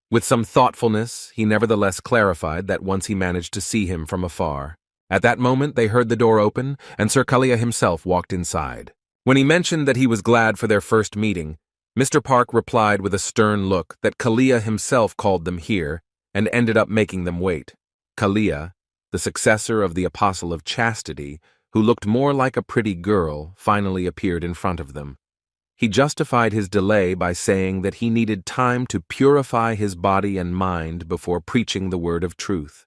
[SPEAKER 1] With some thoughtfulness, he nevertheless clarified that once he managed to see him from afar. At that moment, they heard the door open, and Sir Kalia himself walked inside. When he mentioned that he was glad for their first meeting, Mr. Park replied with a stern look that Kalia himself called them here, and ended up making them wait. Kalia, the successor of the Apostle of Chastity, who looked more like a pretty girl, finally appeared in front of them. He justified his delay by saying that he needed time to purify his body and mind before preaching the word of truth.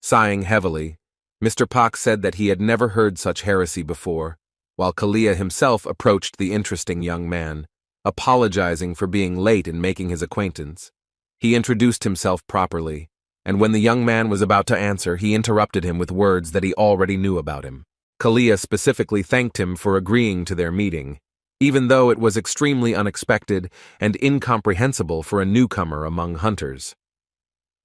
[SPEAKER 1] Sighing heavily, Mr. Pak said that he had never heard such heresy before, while Kalia himself approached the interesting young man, apologizing for being late in making his acquaintance. He introduced himself properly, and when the young man was about to answer, he interrupted him with words that he already knew about him. Kalia specifically thanked him for agreeing to their meeting, even though it was extremely unexpected and incomprehensible for a newcomer among hunters.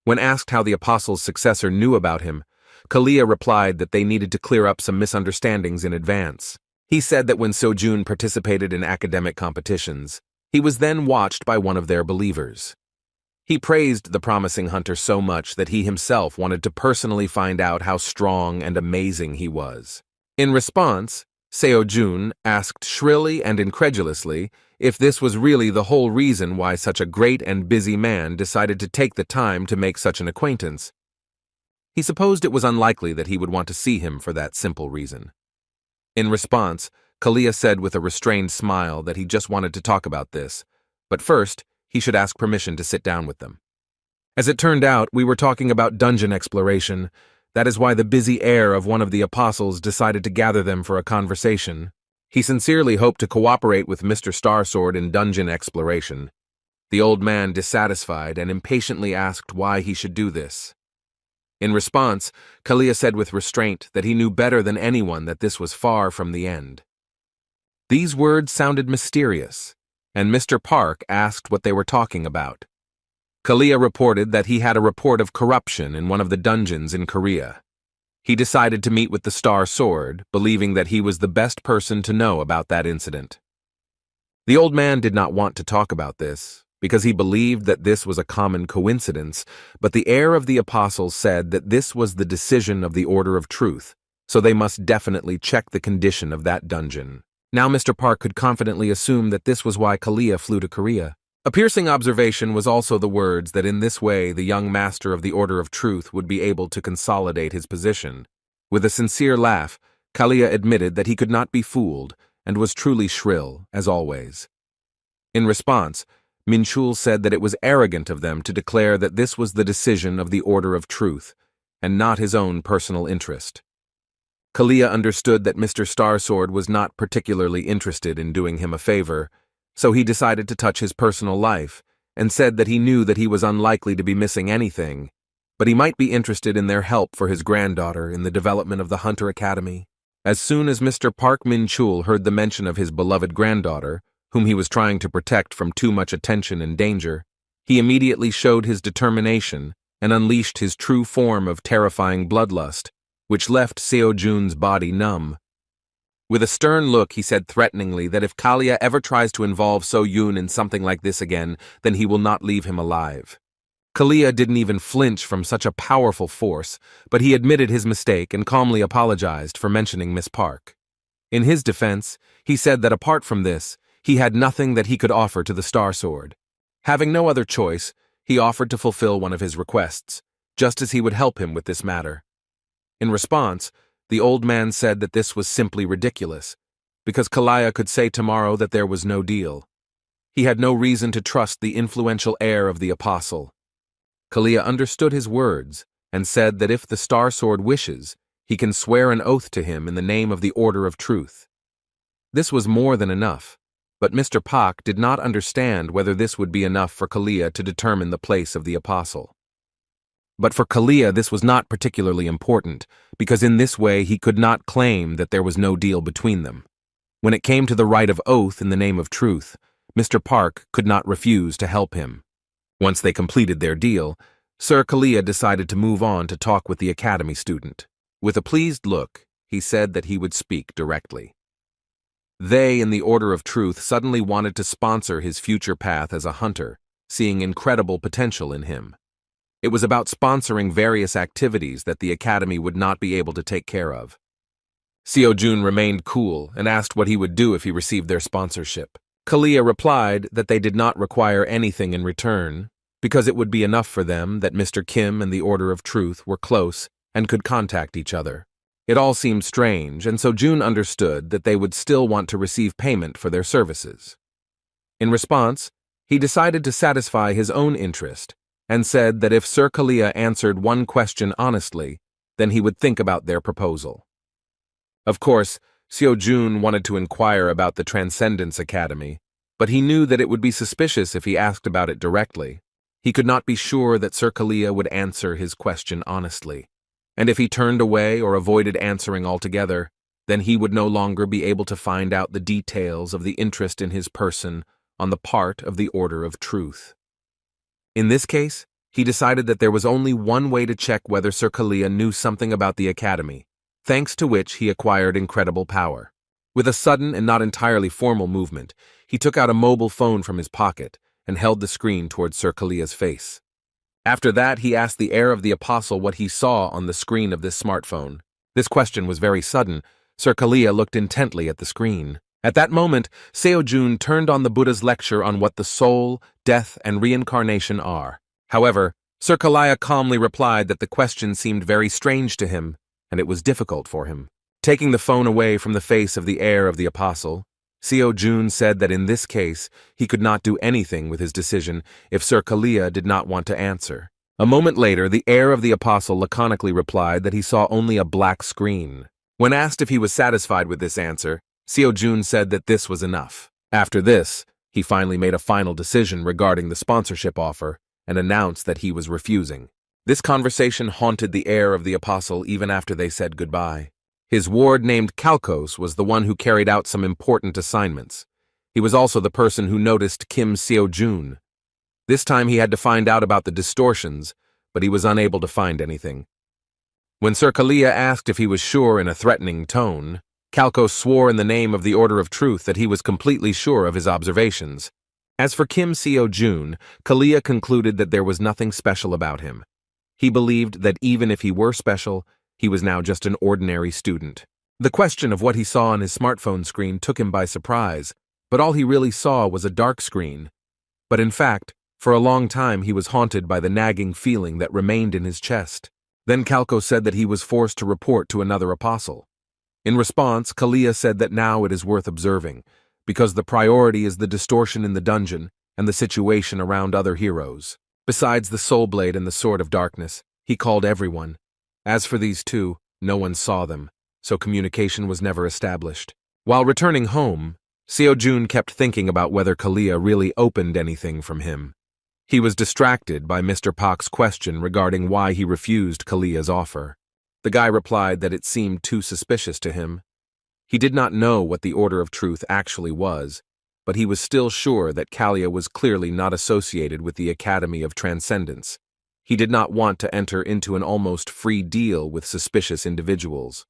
[SPEAKER 1] When asked how the apostle's successor knew about him, Kalia replied that they needed to clear up some misunderstandings in advance. He said that when Sojun participated in academic competitions, he was then watched by one of their believers. He praised the promising hunter so much that he himself wanted to personally find out how strong and amazing he was. In response, Seo-jun asked shrilly and incredulously if this was really the whole reason why such a great and busy man decided to take the time to make such an acquaintance. He supposed it was unlikely that he would want to see him for that simple reason. In response, Kalia said with a restrained smile that he just wanted to talk about this, but first, he should ask permission to sit down with them. As it turned out, we were talking about dungeon exploration. That is why the busy heir of one of the apostles decided to gather them for a conversation. He sincerely hoped to cooperate with Mr. Starsword in dungeon exploration. The old man, dissatisfied and impatiently, asked why he should do this. In response, Kalia said with restraint that he knew better than anyone that this was far from the end. These words sounded mysterious, and Mr. Park asked what they were talking about. Kalia reported that he had a report of corruption in one of the dungeons in Korea. He decided to meet with the Star Sword, believing that he was the best person to know about that incident. The old man did not want to talk about this, because he believed that this was a common coincidence, but the heir of the apostles said that this was the decision of the Order of Truth, so they must definitely check the condition of that dungeon. Now Mr. Park could confidently assume that this was why Kalia flew to Korea. A piercing observation was also the words that in this way the young master of the Order of Truth would be able to consolidate his position. With a sincere laugh, Kalia admitted that he could not be fooled and was truly shrill, as always. In response, Minchul said that it was arrogant of them to declare that this was the decision of the Order of Truth, and not his own personal interest. Kalia understood that Mr. Starsword was not particularly interested in doing him a favor, so he decided to touch his personal life, and said that he knew that he was unlikely to be missing anything, but he might be interested in their help for his granddaughter in the development of the Hunter Academy. As soon as Mr. Park Min-chul heard the mention of his beloved granddaughter, whom he was trying to protect from too much attention and danger, he immediately showed his determination and unleashed his true form of terrifying bloodlust, which left Seo-jun's body numb. With a stern look, he said threateningly that if Kalia ever tries to involve So-yun in something like this again, then he will not leave him alive. Kalia didn't even flinch from such a powerful force, but he admitted his mistake and calmly apologized for mentioning Miss Park. In his defense, he said that apart from this, he had nothing that he could offer to the Star Sword. Having no other choice, he offered to fulfill one of his requests, just as he would help him with this matter. In response, the old man said that this was simply ridiculous, because Kalia could say tomorrow that there was no deal. He had no reason to trust the influential heir of the apostle. Kalia understood his words and said that if the Star Sword wishes, he can swear an oath to him in the name of the Order of Truth. This was more than enough, but Mr. Pak did not understand whether this would be enough for Kalia to determine the place of the apostle. But for Kalia this was not particularly important, because in this way he could not claim that there was no deal between them. When it came to the right of oath in the name of truth, Mr. Park could not refuse to help him. Once they completed their deal, Sir Kalia decided to move on to talk with the academy student. With a pleased look, he said that he would speak directly. They in the Order of Truth suddenly wanted to sponsor his future path as a hunter, seeing incredible potential in him. It was about sponsoring various activities that the academy would not be able to take care of. Seo-jun remained cool and asked what he would do if he received their sponsorship. Kalia replied that they did not require anything in return, because it would be enough for them that Mr. Kim and the Order of Truth were close and could contact each other. It all seemed strange, and so Jun understood that they would still want to receive payment for their services. In response, he decided to satisfy his own interest and said that if Sir Kalia answered one question honestly, then he would think about their proposal. Of course, Seo-jun wanted to inquire about the Transcendence Academy, but he knew that it would be suspicious if he asked about it directly. He could not be sure that Sir Kalia would answer his question honestly, and if he turned away or avoided answering altogether, then he would no longer be able to find out the details of the interest in his person on the part of the Order of Truth. In this case, he decided that there was only one way to check whether Sir Kalia knew something about the Academy, thanks to which he acquired incredible power. With a sudden and not entirely formal movement, he took out a mobile phone from his pocket and held the screen towards Sir Kalia's face. After that, he asked the heir of the Apostle what he saw on the screen of this smartphone. This question was very sudden. Sir Kalia looked intently at the screen. At that moment, Seo-jun turned on the Buddha's lecture on what the soul, death, and reincarnation are. However, Sir Kalia calmly replied that the question seemed very strange to him, and it was difficult for him. Taking the phone away from the face of the heir of the Apostle, Seo-jun said that in this case, he could not do anything with his decision if Sir Kalia did not want to answer. A moment later, the heir of the Apostle laconically replied that he saw only a black screen. When asked if he was satisfied with this answer, Seo-jun said that this was enough. After this, he finally made a final decision regarding the sponsorship offer and announced that he was refusing. This conversation haunted the heir of the Apostle even after they said goodbye. His ward named Kalkos was the one who carried out some important assignments. He was also the person who noticed Kim Seo-jun. This time he had to find out about the distortions, but he was unable to find anything. When Sir Kalia asked if he was sure in a threatening tone, Kalkos swore in the name of the Order of Truth that he was completely sure of his observations. As for Kim Seo-jun, Kalia concluded that there was nothing special about him. He believed that even if he were special, he was now just an ordinary student. The question of what he saw on his smartphone screen took him by surprise, but all he really saw was a dark screen. But in fact, for a long time he was haunted by the nagging feeling that remained in his chest. Then Kalkos said that he was forced to report to another apostle. In response, Kalia said that now it is worth observing, because the priority is the distortion in the dungeon and the situation around other heroes. Besides the Soul Blade and the Sword of Darkness, he called everyone. As for these two, no one saw them, so communication was never established. While returning home, Seo-jun kept thinking about whether Kalia really opened anything from him. He was distracted by Mr. Pak's question regarding why he refused Kalia's offer. The guy replied that it seemed too suspicious to him. He did not know what the Order of Truth actually was, but he was still sure that Kalia was clearly not associated with the Academy of Transcendence. He did not want to enter into an almost free deal with suspicious individuals.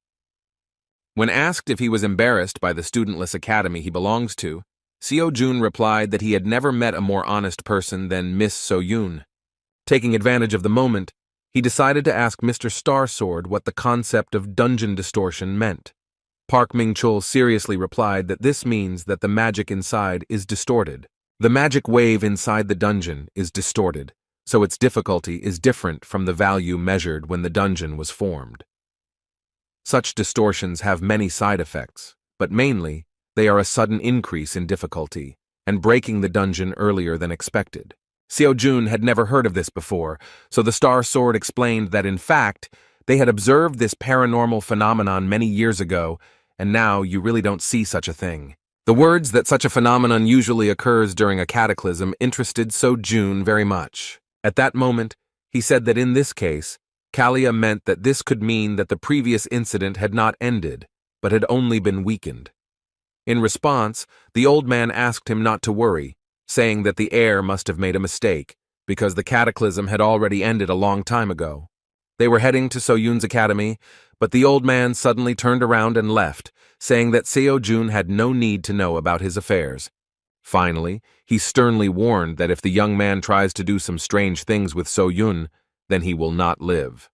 [SPEAKER 1] When asked if he was embarrassed by the studentless academy he belongs to, Seo-jun replied that he had never met a more honest person than Miss So-yun. Taking advantage of the moment, he decided to ask Mr. Starsword what the concept of dungeon distortion meant. Park Ming-chul seriously replied that this means that the magic inside is distorted. The magic wave inside the dungeon is distorted, so its difficulty is different from the value measured when the dungeon was formed. Such distortions have many side effects, but mainly, they are a sudden increase in difficulty and breaking the dungeon earlier than expected. Seo-jun had never heard of this before, so the Star Sword explained that in fact, they had observed this paranormal phenomenon many years ago, and now you really don't see such a thing. The words that such a phenomenon usually occurs during a cataclysm interested Seo-jun very much. At that moment, he said that in this case, Kalia meant that this could mean that the previous incident had not ended, but had only been weakened. In response, the old man asked him not to worry, saying that the heir must have made a mistake, because the cataclysm had already ended a long time ago. They were heading to So-yun's academy, but the old man suddenly turned around and left, saying that Seo-jun had no need to know about his affairs. Finally, he sternly warned that if the young man tries to do some strange things with So-yun, then he will not live.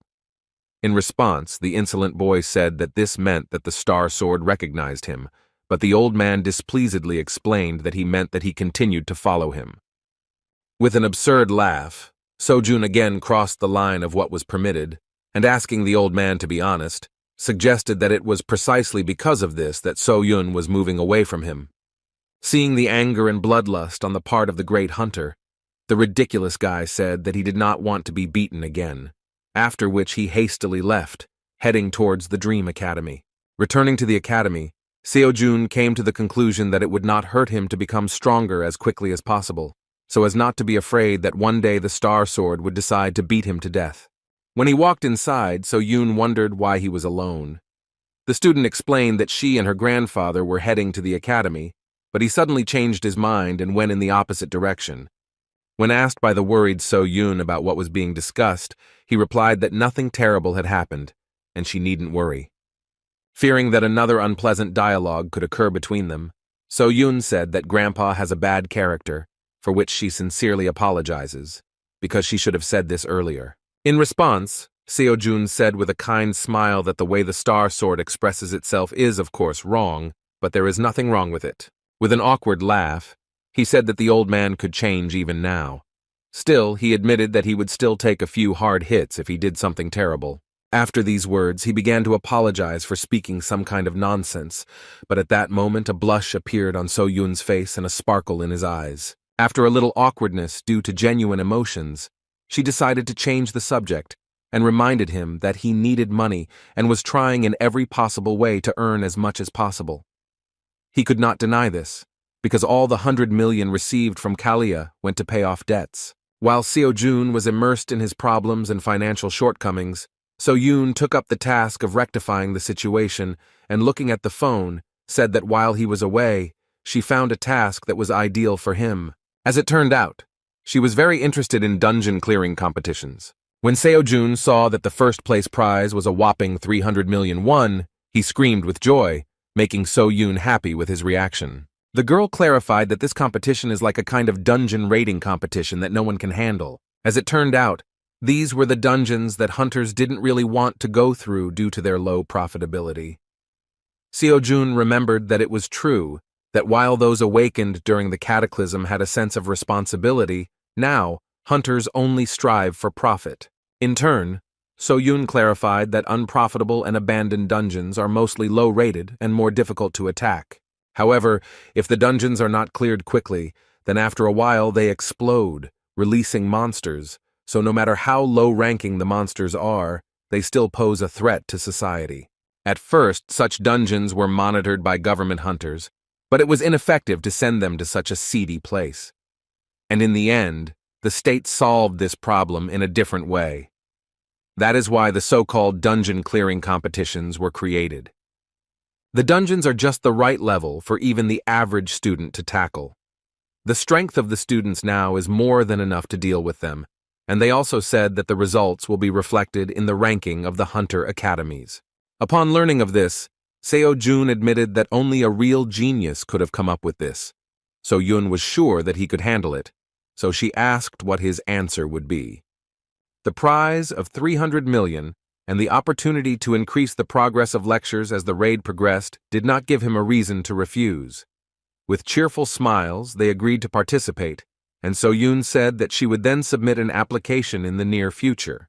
[SPEAKER 1] In response, the insolent boy said that this meant that the Star Sword recognized him, but the old man displeasedly explained that he meant that he continued to follow him. With an absurd laugh, So-jun again crossed the line of what was permitted, and asking the old man to be honest, suggested that it was precisely because of this that So-yun was moving away from him. Seeing the anger and bloodlust on the part of the great hunter, the ridiculous guy said that he did not want to be beaten again, after which he hastily left, heading towards the Dream Academy. Returning to the academy, Seo-jun came to the conclusion that it would not hurt him to become stronger as quickly as possible, so as not to be afraid that one day the Star Sword would decide to beat him to death. When he walked inside, Seo-yun wondered why he was alone. The student explained that she and her grandfather were heading to the academy, but he suddenly changed his mind and went in the opposite direction. When asked by the worried Seo-yun about what was being discussed, he replied that nothing terrible had happened, and she needn't worry. Fearing that another unpleasant dialogue could occur between them, Seo-yun said that Grandpa has a bad character, for which she sincerely apologizes, because she should have said this earlier. In response, Seo-jun said with a kind smile that the way the Star Sword expresses itself is, of course, wrong, but there is nothing wrong with it. With an awkward laugh, he said that the old man could change even now. Still, he admitted that he would still take a few hard hits if he did something terrible. After these words, he began to apologize for speaking some kind of nonsense, but at that moment a blush appeared on Seo-yun's face and a sparkle in his eyes. After a little awkwardness due to genuine emotions, she decided to change the subject and reminded him that he needed money and was trying in every possible way to earn as much as possible. He could not deny this, because all the 100 million received from Kalia went to pay off debts. While Seo-jun was immersed in his problems and financial shortcomings, Seo-yun took up the task of rectifying the situation and, looking at the phone, said that while he was away, she found a task that was ideal for him. As it turned out, she was very interested in dungeon clearing competitions. When Seo-jun saw that the first-place prize was a whopping 300 million won, he screamed with joy, making Seo-yun happy with his reaction. The girl clarified that this competition is like a kind of dungeon raiding competition that no one can handle. As it turned out, these were the dungeons that hunters didn't really want to go through due to their low profitability. Seo-jun remembered that it was true that while those awakened during the cataclysm had a sense of responsibility, now hunters only strive for profit. In turn, Seo-yun clarified that unprofitable and abandoned dungeons are mostly low-rated and more difficult to attack. However, if the dungeons are not cleared quickly, then after a while they explode, releasing monsters, so no matter how low-ranking the monsters are, they still pose a threat to society. At first, such dungeons were monitored by government hunters, but it was ineffective to send them to such a seedy place. And in the end, the state solved this problem in a different way. That is why the so-called dungeon clearing competitions were created. The dungeons are just the right level for even the average student to tackle. The strength of the students now is more than enough to deal with them, and they also said that the results will be reflected in the ranking of the hunter academies. Upon learning of this, Seo-jun admitted that only a real genius could have come up with this. Seo-yun was sure that he could handle it, so she asked what his answer would be. The prize of 300 million and the opportunity to increase the progress of lectures as the raid progressed did not give him a reason to refuse. With cheerful smiles, they agreed to participate, and Seo-yun said that she would then submit an application in the near future.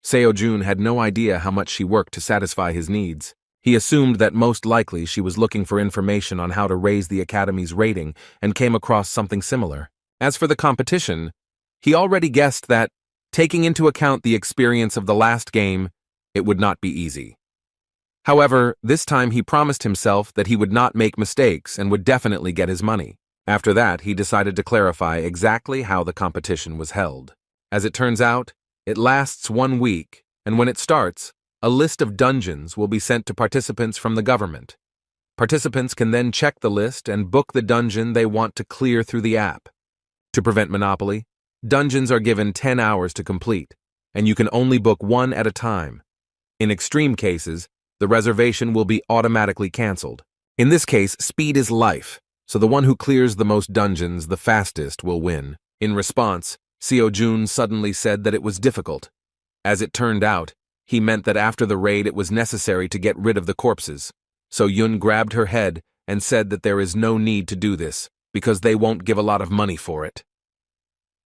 [SPEAKER 1] Seo-jun had no idea how much she worked to satisfy his needs. He assumed that most likely she was looking for information on how to raise the academy's rating and came across something similar. As for the competition, he already guessed that, taking into account the experience of the last game, it would not be easy. However, this time he promised himself that he would not make mistakes and would definitely get his money. After that, he decided to clarify exactly how the competition was held. As it turns out, it lasts 1 week, and when it starts, a list of dungeons will be sent to participants from the government. Participants can then check the list and book the dungeon they want to clear through the app. To prevent monopoly, dungeons are given 10 hours to complete, and you can only book one at a time. In extreme cases, the reservation will be automatically canceled. In this case, speed is life, so the one who clears the most dungeons the fastest will win. In response, Seo-jun suddenly said that it was difficult. As it turned out, he meant that after the raid it was necessary to get rid of the corpses. Seo-yun grabbed her head and said that there is no need to do this, because they won't give a lot of money for it.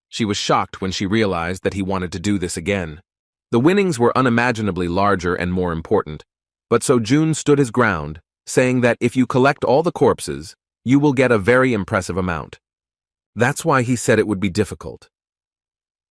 [SPEAKER 1] She was shocked when she realized that he wanted to do this again. The winnings were unimaginably larger and more important, but Seo-jun stood his ground, saying that if you collect all the corpses, you will get a very impressive amount. That's why he said it would be difficult.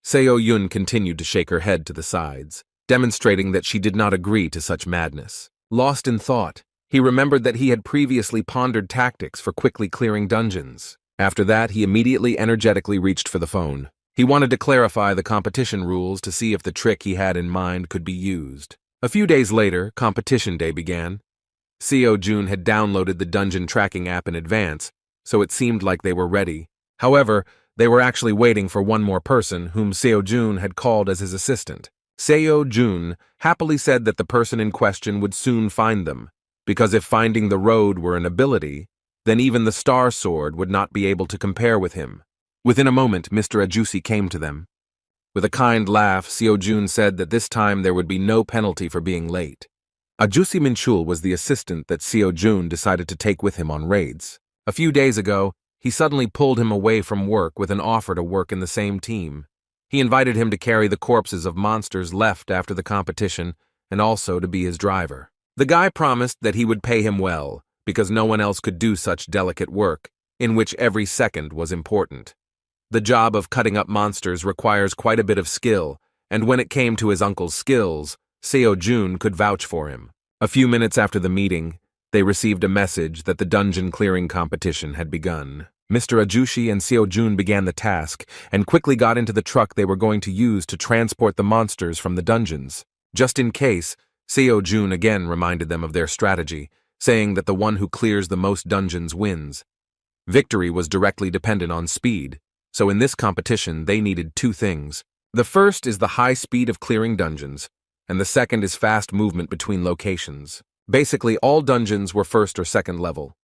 [SPEAKER 1] Seo-yun continued to shake her head to the sides, demonstrating that she did not agree to such madness. Lost in thought, he remembered that he had previously pondered tactics for quickly clearing dungeons. After that, he immediately energetically reached for the phone. He wanted to clarify the competition rules to see if the trick he had in mind could be used. A few days later, competition day began. Seo Jun had downloaded the dungeon tracking app in advance, so it seemed like they were ready. However, they were actually waiting for one more person whom Seo Jun had called as his assistant. Seo Jun happily said that the person in question would soon find them, because if finding the road were an ability, then even the Star Sword would not be able to compare with him. Within a moment, Mr. Ajusi came to them. With a kind laugh, Seo Jun said that this time there would be no penalty for being late. Ajusi Minchul was the assistant that Seo Jun decided to take with him on raids. A few days ago, he suddenly pulled him away from work with an offer to work in the same team. He invited him to carry the corpses of monsters left after the competition and also to be his driver. The guy promised that he would pay him well, because no one else could do such delicate work, in which every second was important. The job of cutting up monsters requires quite a bit of skill, and when it came to his uncle's skills, Seo Jun could vouch for him. A few minutes after the meeting, they received a message that the dungeon clearing competition had begun. Mr. Ajushi and Seo Jun began the task and quickly got into the truck they were going to use to transport the monsters from the dungeons. Just in case, Seo Jun again reminded them of their strategy, saying that the one who clears the most dungeons wins. Victory was directly dependent on speed, so in this competition they needed two things. The first is the high speed of clearing dungeons, and the second is fast movement between locations. Basically, all dungeons were first or second level.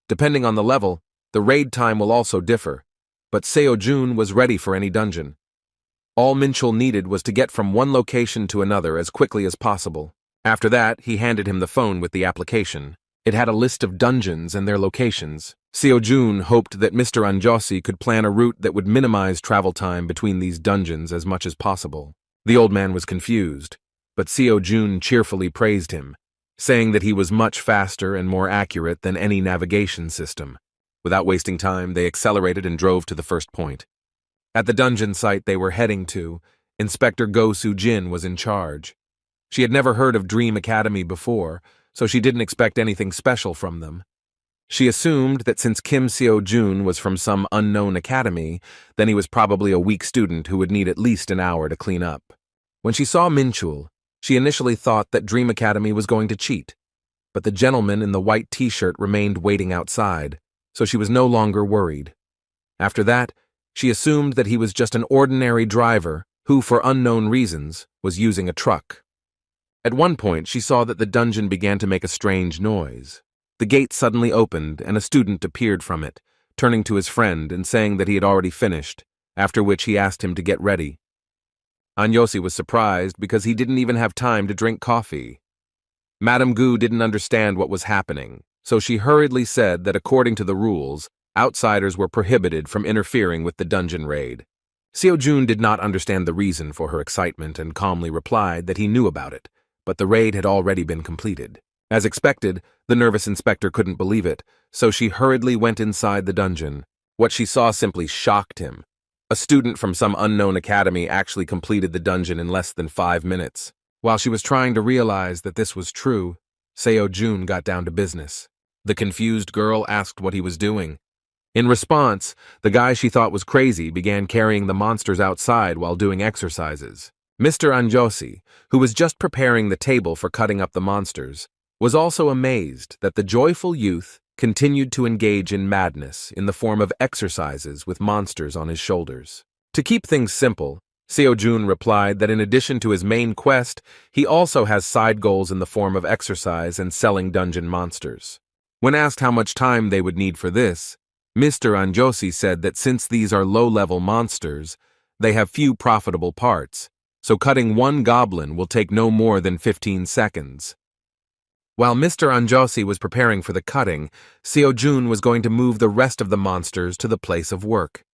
[SPEAKER 1] Depending on the level, the raid time will also differ, but Seo Jun was ready for any dungeon. All Minchul needed was to get from one location to another as quickly as possible. After that, he handed him the phone with the application. It had a list of dungeons and their locations. Seo Jun hoped that Mr. Anjosi could plan a route that would minimize travel time between these dungeons as much as possible. The old man was confused, but Seo Jun cheerfully praised him, saying that he was much faster and more accurate than any navigation system. Without wasting time, they accelerated and drove to the first point. At the dungeon site they were heading to, Inspector Go Soo-jin was in charge. She had never heard of Dream Academy before, so she didn't expect anything special from them. She assumed that since Kim Seo Jun was from some unknown academy, then he was probably a weak student who would need at least an hour to clean up. When she saw Minchul, she initially thought that Dream Academy was going to cheat, but the gentleman in the white t-shirt remained waiting outside, so she was no longer worried. After that, she assumed that he was just an ordinary driver who, for unknown reasons, was using a truck. At one point, she saw that the dungeon began to make a strange noise. The gate suddenly opened and a student appeared from it, turning to his friend and saying that he had already finished, after which he asked him to get ready. Anjosi was surprised because he didn't even have time to drink coffee. Madame Gu didn't understand what was happening, so she hurriedly said that according to the rules, outsiders were prohibited from interfering with the dungeon raid. Seo Jun did not understand the reason for her excitement and calmly replied that he knew about it, but the raid had already been completed. As expected, the nervous inspector couldn't believe it, so she hurriedly went inside the dungeon. What she saw simply shocked him. A student from some unknown academy actually completed the dungeon in less than 5 minutes. While she was trying to realize that this was true, Seo Jun got down to business. The confused girl asked what he was doing. In response, the guy she thought was crazy began carrying the monsters outside while doing exercises. Mr. Anjosi, who was just preparing the table for cutting up the monsters, was also amazed that the joyful youth continued to engage in madness in the form of exercises with monsters on his shoulders. To keep things simple, Seo Jun replied that in addition to his main quest, he also has side goals in the form of exercise and selling dungeon monsters. When asked how much time they would need for this, Mr. Anjosi said that since these are low-level monsters, they have few profitable parts, so cutting one goblin will take no more than 15 seconds. While Mr. Anjosi was preparing for the cutting, Seo Jun was going to move the rest of the monsters to the place of work.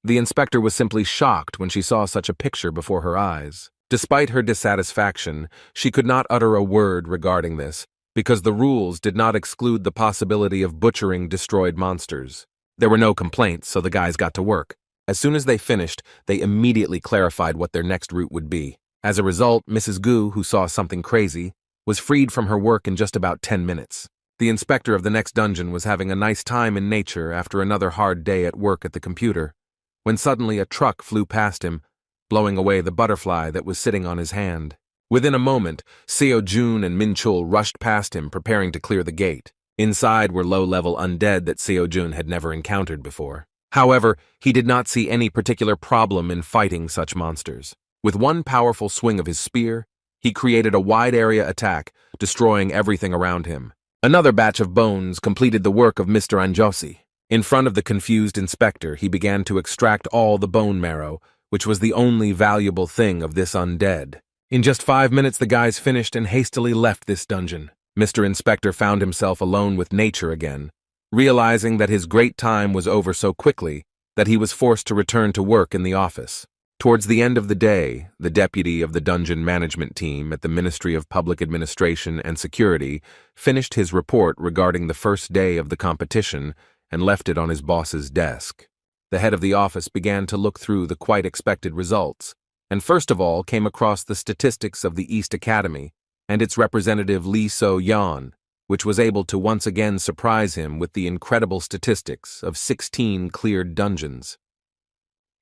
[SPEAKER 1] The inspector was simply shocked when she saw such a picture before her eyes. Despite her dissatisfaction, she could not utter a word regarding this, because the rules did not exclude the possibility of butchering destroyed monsters. There were no complaints, so the guys got to work. As soon as they finished, they immediately clarified what their next route would be. As a result, Mrs. Gu, who saw something crazy, was freed from her work in just about 10 minutes. The inspector of the next dungeon was having a nice time in nature after another hard day at work at the computer, when suddenly a truck flew past him, blowing away the butterfly that was sitting on his hand. Within a moment, Seo Jun and Min Chul rushed past him, preparing to clear the gate. Inside were low-level undead that Seo Jun had never encountered before. However, he did not see any particular problem in fighting such monsters. With one powerful swing of his spear, he created a wide-area attack, destroying everything around him. Another batch of bones completed the work of Mr. Anjosi. In front of the confused inspector, he began to extract all the bone marrow, which was the only valuable thing of this undead. In just 5 minutes, the guys finished and hastily left this dungeon. Mr. Inspector found himself alone with nature again, realizing that his great time was over so quickly that he was forced to return to work in the office. Towards the end of the day, the deputy of the dungeon management team at the Ministry of Public Administration and Security finished his report regarding the first day of the competition and left it on his boss's desk. The head of the office began to look through the quite expected results, and first of all came across the statistics of the East Academy and its representative Lee So-yeon, which was able to once again surprise him with the incredible statistics of 16 cleared dungeons.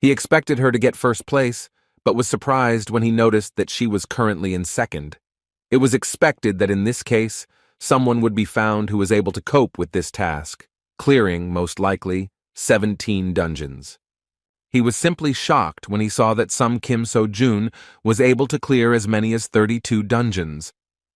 [SPEAKER 1] He expected her to get first place, but was surprised when he noticed that she was currently in second. It was expected that in this case, someone would be found who was able to cope with this task, clearing, most likely, 17 dungeons. He was simply shocked when he saw that some Kim So-jun was able to clear as many as 32 dungeons.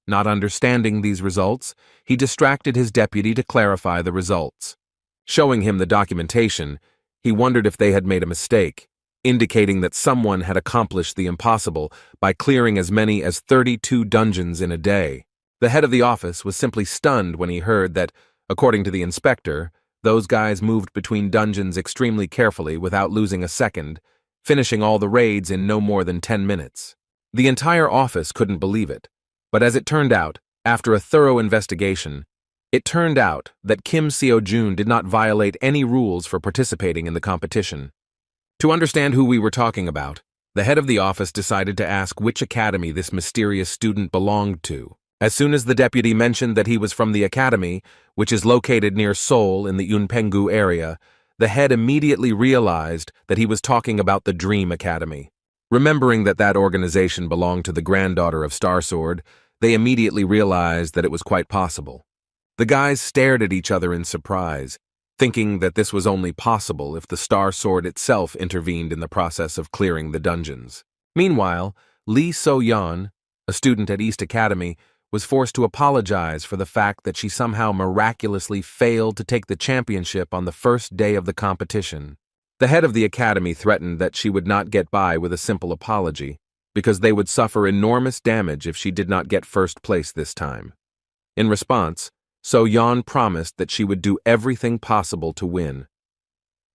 [SPEAKER 1] Not understanding these results, he distracted his deputy to clarify the results. Showing him the documentation, he wondered if they had made a mistake, indicating that someone had accomplished the impossible by clearing as many as 32 dungeons in a day. The head of the office was simply stunned when he heard that, according to the inspector, those guys moved between dungeons extremely carefully without losing a second, finishing all the raids in no more than 10 minutes. The entire office couldn't believe it, but as it turned out, after a thorough investigation, it turned out that Kim Seo-jun did not violate any rules for participating in the competition. To understand who we were talking about, the head of the office decided to ask which academy this mysterious student belonged to. As soon as the deputy mentioned that he was from the academy, which is located near Seoul in the Yunpenggu area, the head immediately realized that he was talking about the Dream Academy. Remembering that that organization belonged to the granddaughter of Starsword, they immediately realized that it was quite possible. The guys stared at each other in surprise, thinking that this was only possible if the Star Sword itself intervened in the process of clearing the dungeons. Meanwhile, Lee So-yeon, a student at East Academy, was forced to apologize for the fact that she somehow miraculously failed to take the championship on the first day of the competition. The head of the academy threatened that she would not get by with a simple apology, because they would suffer enormous damage if she did not get first place this time. In response, So-yeon promised that she would do everything possible to win.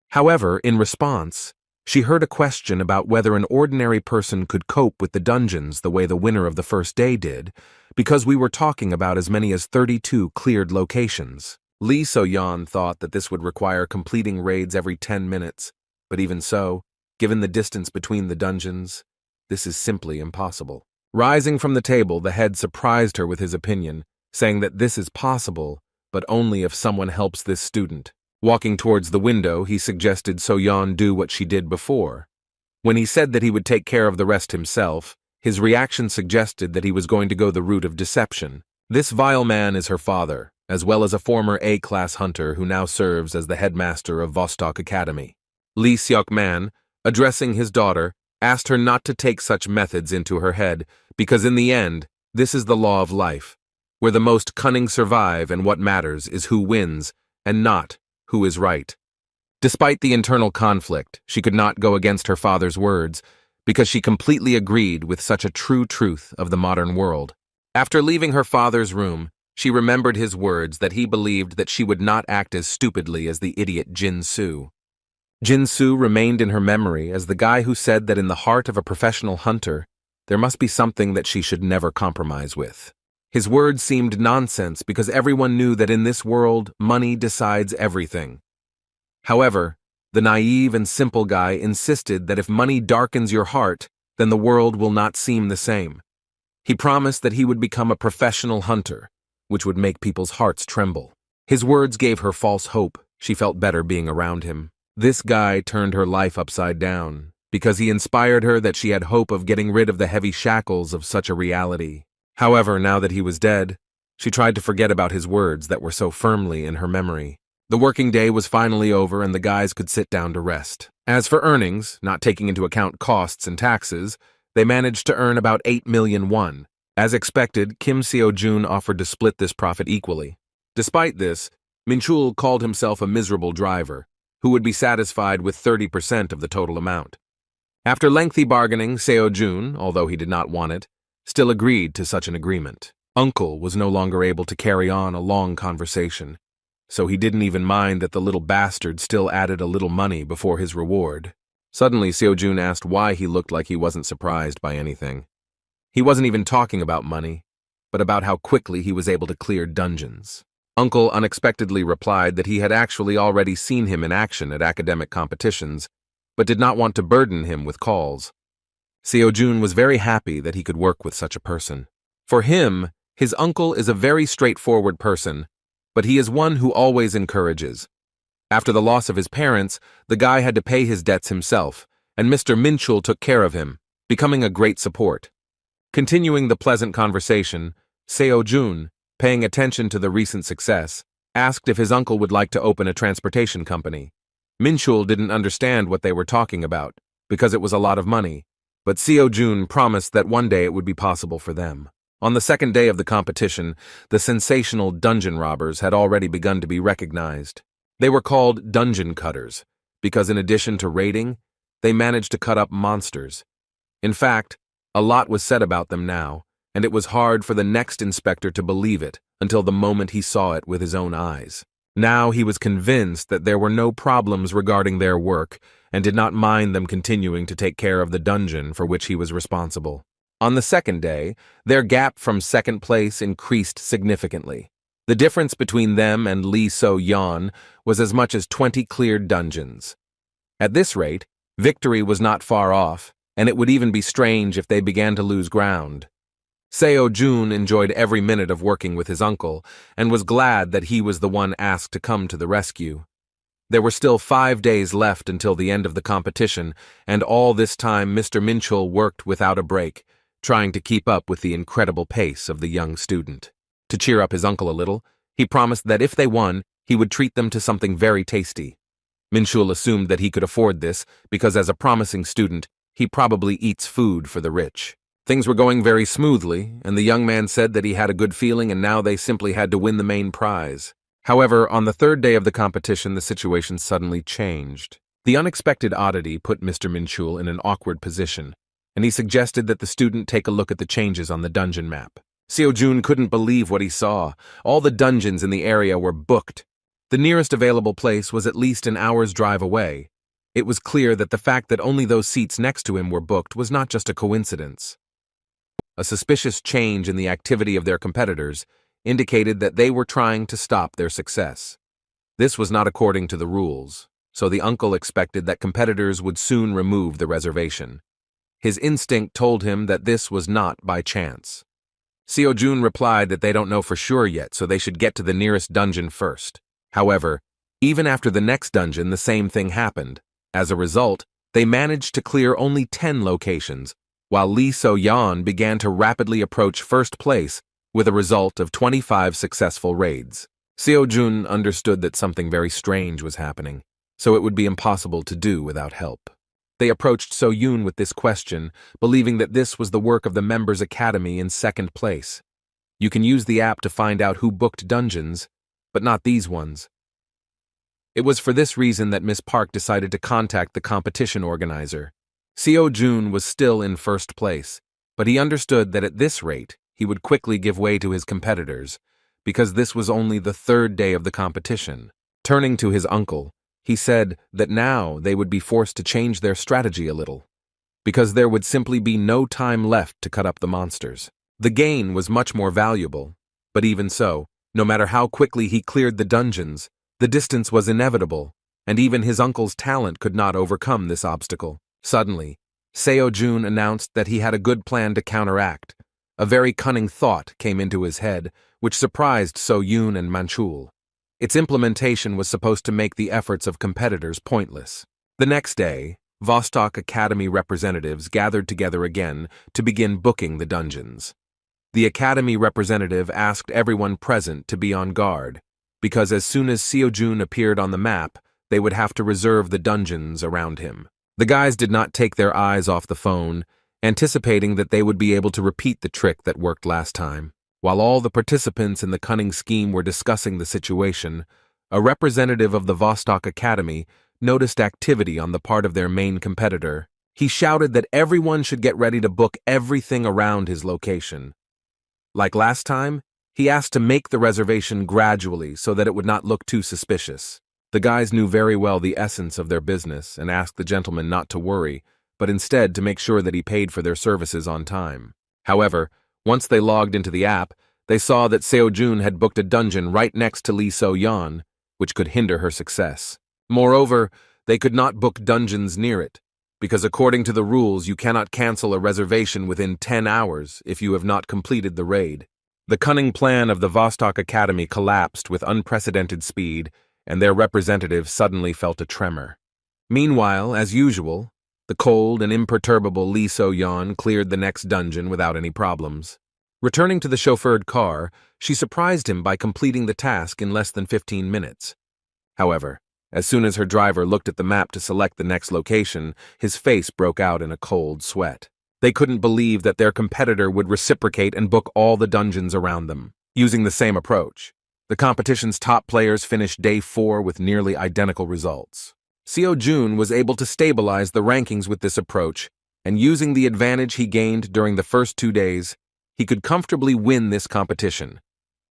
[SPEAKER 1] However, in response, she heard a question about whether an ordinary person could cope with the dungeons the way the winner of the first day did, because we were talking about as many as 32 cleared locations. Lee So-yeon thought that this would require completing raids every 10 minutes, but even so, given the distance between the dungeons, this is simply impossible. Rising from the table, the head surprised her with his opinion, saying that this is possible, but only if someone helps this student. Walking towards the window, he suggested So-yeon do what she did before. When he said that he would take care of the rest himself, his reaction suggested that he was going to go the route of deception. This vile man is her father, as well as a former A-class hunter who now serves as the headmaster of Vostok Academy. Lee Seok-man, addressing his daughter, asked her not to take such methods into her head, because in the end, this is the law of life, where the most cunning survive and what matters is who wins, and not who is right. Despite the internal conflict, she could not go against her father's words, because she completely agreed with such a true truth of the modern world. After leaving her father's room, she remembered his words that he believed that she would not act as stupidly as the idiot Jin-soo. Jin-soo remained in her memory as the guy who said that in the heart of a professional hunter, there must be something that she should never compromise with. His words seemed nonsense because everyone knew that in this world, money decides everything. However, the naive and simple guy insisted that if money darkens your heart, then the world will not seem the same. He promised that he would become a professional hunter, which would make people's hearts tremble. His words gave her false hope. She felt better being around him. This guy turned her life upside down, because he inspired her that she had hope of getting rid of the heavy shackles of such a reality. However, now that he was dead, she tried to forget about his words that were so firmly in her memory. The working day was finally over and the guys could sit down to rest. As for earnings, not taking into account costs and taxes, they managed to earn about 8 million won. As expected, Kim Seo-jun offered to split this profit equally. Despite this, Min-chul called himself a miserable driver, who would be satisfied with 30% of the total amount. After lengthy bargaining, Seo-jun, although he did not want it, still agreed to such an agreement. Uncle was no longer able to carry on a long conversation, so he didn't even mind that the little bastard still added a little money before his reward. Suddenly, Seo-jun asked why he looked like he wasn't surprised by anything. He wasn't even talking about money, but about how quickly he was able to clear dungeons. Uncle unexpectedly replied that he had actually already seen him in action at academic competitions, but did not want to burden him with calls. Seo-jun was very happy that he could work with such a person. For him, his uncle is a very straightforward person, but he is one who always encourages. After the loss of his parents, the guy had to pay his debts himself, and Mr. Min-chul took care of him, becoming a great support. Continuing the pleasant conversation, Seo-jun, paying attention to the recent success, asked if his uncle would like to open a transportation company. Min-chul didn't understand what they were talking about, because it was a lot of money, but Seo-jun promised that one day it would be possible for them. On the second day of the competition, the sensational dungeon robbers had already begun to be recognized. They were called dungeon cutters, because in addition to raiding, they managed to cut up monsters. In fact, a lot was said about them now, and it was hard for the next inspector to believe it until the moment he saw it with his own eyes. Now he was convinced that there were no problems regarding their work and did not mind them continuing to take care of the dungeon for which he was responsible. On the second day, their gap from second place increased significantly. The difference between them and Lee So-yeon was as much as 20 cleared dungeons. At this rate, victory was not far off, and it would even be strange if they began to lose ground. Seo-jun enjoyed every minute of working with his uncle and was glad that he was the one asked to come to the rescue. There were still 5 days left until the end of the competition, and all this time Mr. Min-chul worked without a break, trying to keep up with the incredible pace of the young student. To cheer up his uncle a little, he promised that if they won, he would treat them to something very tasty. Min-chul assumed that he could afford this because as a promising student, he probably eats food for the rich. Things were going very smoothly, and the young man said that he had a good feeling and now they simply had to win the main prize. However, on the third day of the competition, the situation suddenly changed. The unexpected oddity put Mr. Min-chul in an awkward position, and he suggested that the student take a look at the changes on the dungeon map. Seo-jun couldn't believe what he saw. All the dungeons in the area were booked. The nearest available place was at least an hour's drive away. It was clear that the fact that only those seats next to him were booked was not just a coincidence. A suspicious change in the activity of their competitors indicated that they were trying to stop their success. This was not according to the rules, so the uncle expected that competitors would soon remove the reservation. His instinct told him that this was not by chance. Seo-jun replied that they don't know for sure yet, so they should get to the nearest dungeon first. However, even after the next dungeon, the same thing happened. As a result, they managed to clear only 10 locations, while Lee So-yeon began to rapidly approach first place with a result of 25 successful raids. Seo-jun understood that something very strange was happening, so it would be impossible to do without help. They approached So-yoon with this question, believing that this was the work of the Members Academy in second place. You can use the app to find out who booked dungeons, but not these ones. It was for this reason that Miss Park decided to contact the competition organizer. Seo-jun was still in first place, but he understood that at this rate, he would quickly give way to his competitors, because this was only the third day of the competition. Turning to his uncle, he said that now they would be forced to change their strategy a little, because there would simply be no time left to cut up the monsters. The gain was much more valuable, but even so, no matter how quickly he cleared the dungeons, the distance was inevitable, and even his uncle's talent could not overcome this obstacle. Suddenly, Seo-jun announced that he had a good plan to counteract. A very cunning thought came into his head, which surprised So-yoon and Manchul. Its implementation was supposed to make the efforts of competitors pointless. The next day, Vostok Academy representatives gathered together again to begin booking the dungeons. The Academy representative asked everyone present to be on guard, because as soon as Seo-jun appeared on the map, they would have to reserve the dungeons around him. The guys did not take their eyes off the phone, anticipating that they would be able to repeat the trick that worked last time. While all the participants in the cunning scheme were discussing the situation, a representative of the Vostok Academy noticed activity on the part of their main competitor. He shouted that everyone should get ready to book everything around his location. Like last time, he asked to make the reservation gradually so that it would not look too suspicious. The guys knew very well the essence of their business and asked the gentleman not to worry, but instead to make sure that he paid for their services on time. However, once they logged into the app, they saw that Seo-jun had booked a dungeon right next to Lee So-yeon, which could hinder her success. Moreover, they could not book dungeons near it, because according to the rules you cannot cancel a reservation within 10 hours if you have not completed the raid. The cunning plan of the Vostok Academy collapsed with unprecedented speed, and their representative suddenly felt a tremor. Meanwhile, as usual, the cold and imperturbable Lee So-yeon cleared the next dungeon without any problems. Returning to the chauffeured car, she surprised him by completing the task in less than 15 minutes. However, as soon as her driver looked at the map to select the next location, his face broke out in a cold sweat. They couldn't believe that their competitor would reciprocate and book all the dungeons around them, using the same approach. The competition's top players finished day 4 with nearly identical results. Seo-jun was able to stabilize the rankings with this approach, and using the advantage he gained during the first 2 days, he could comfortably win this competition.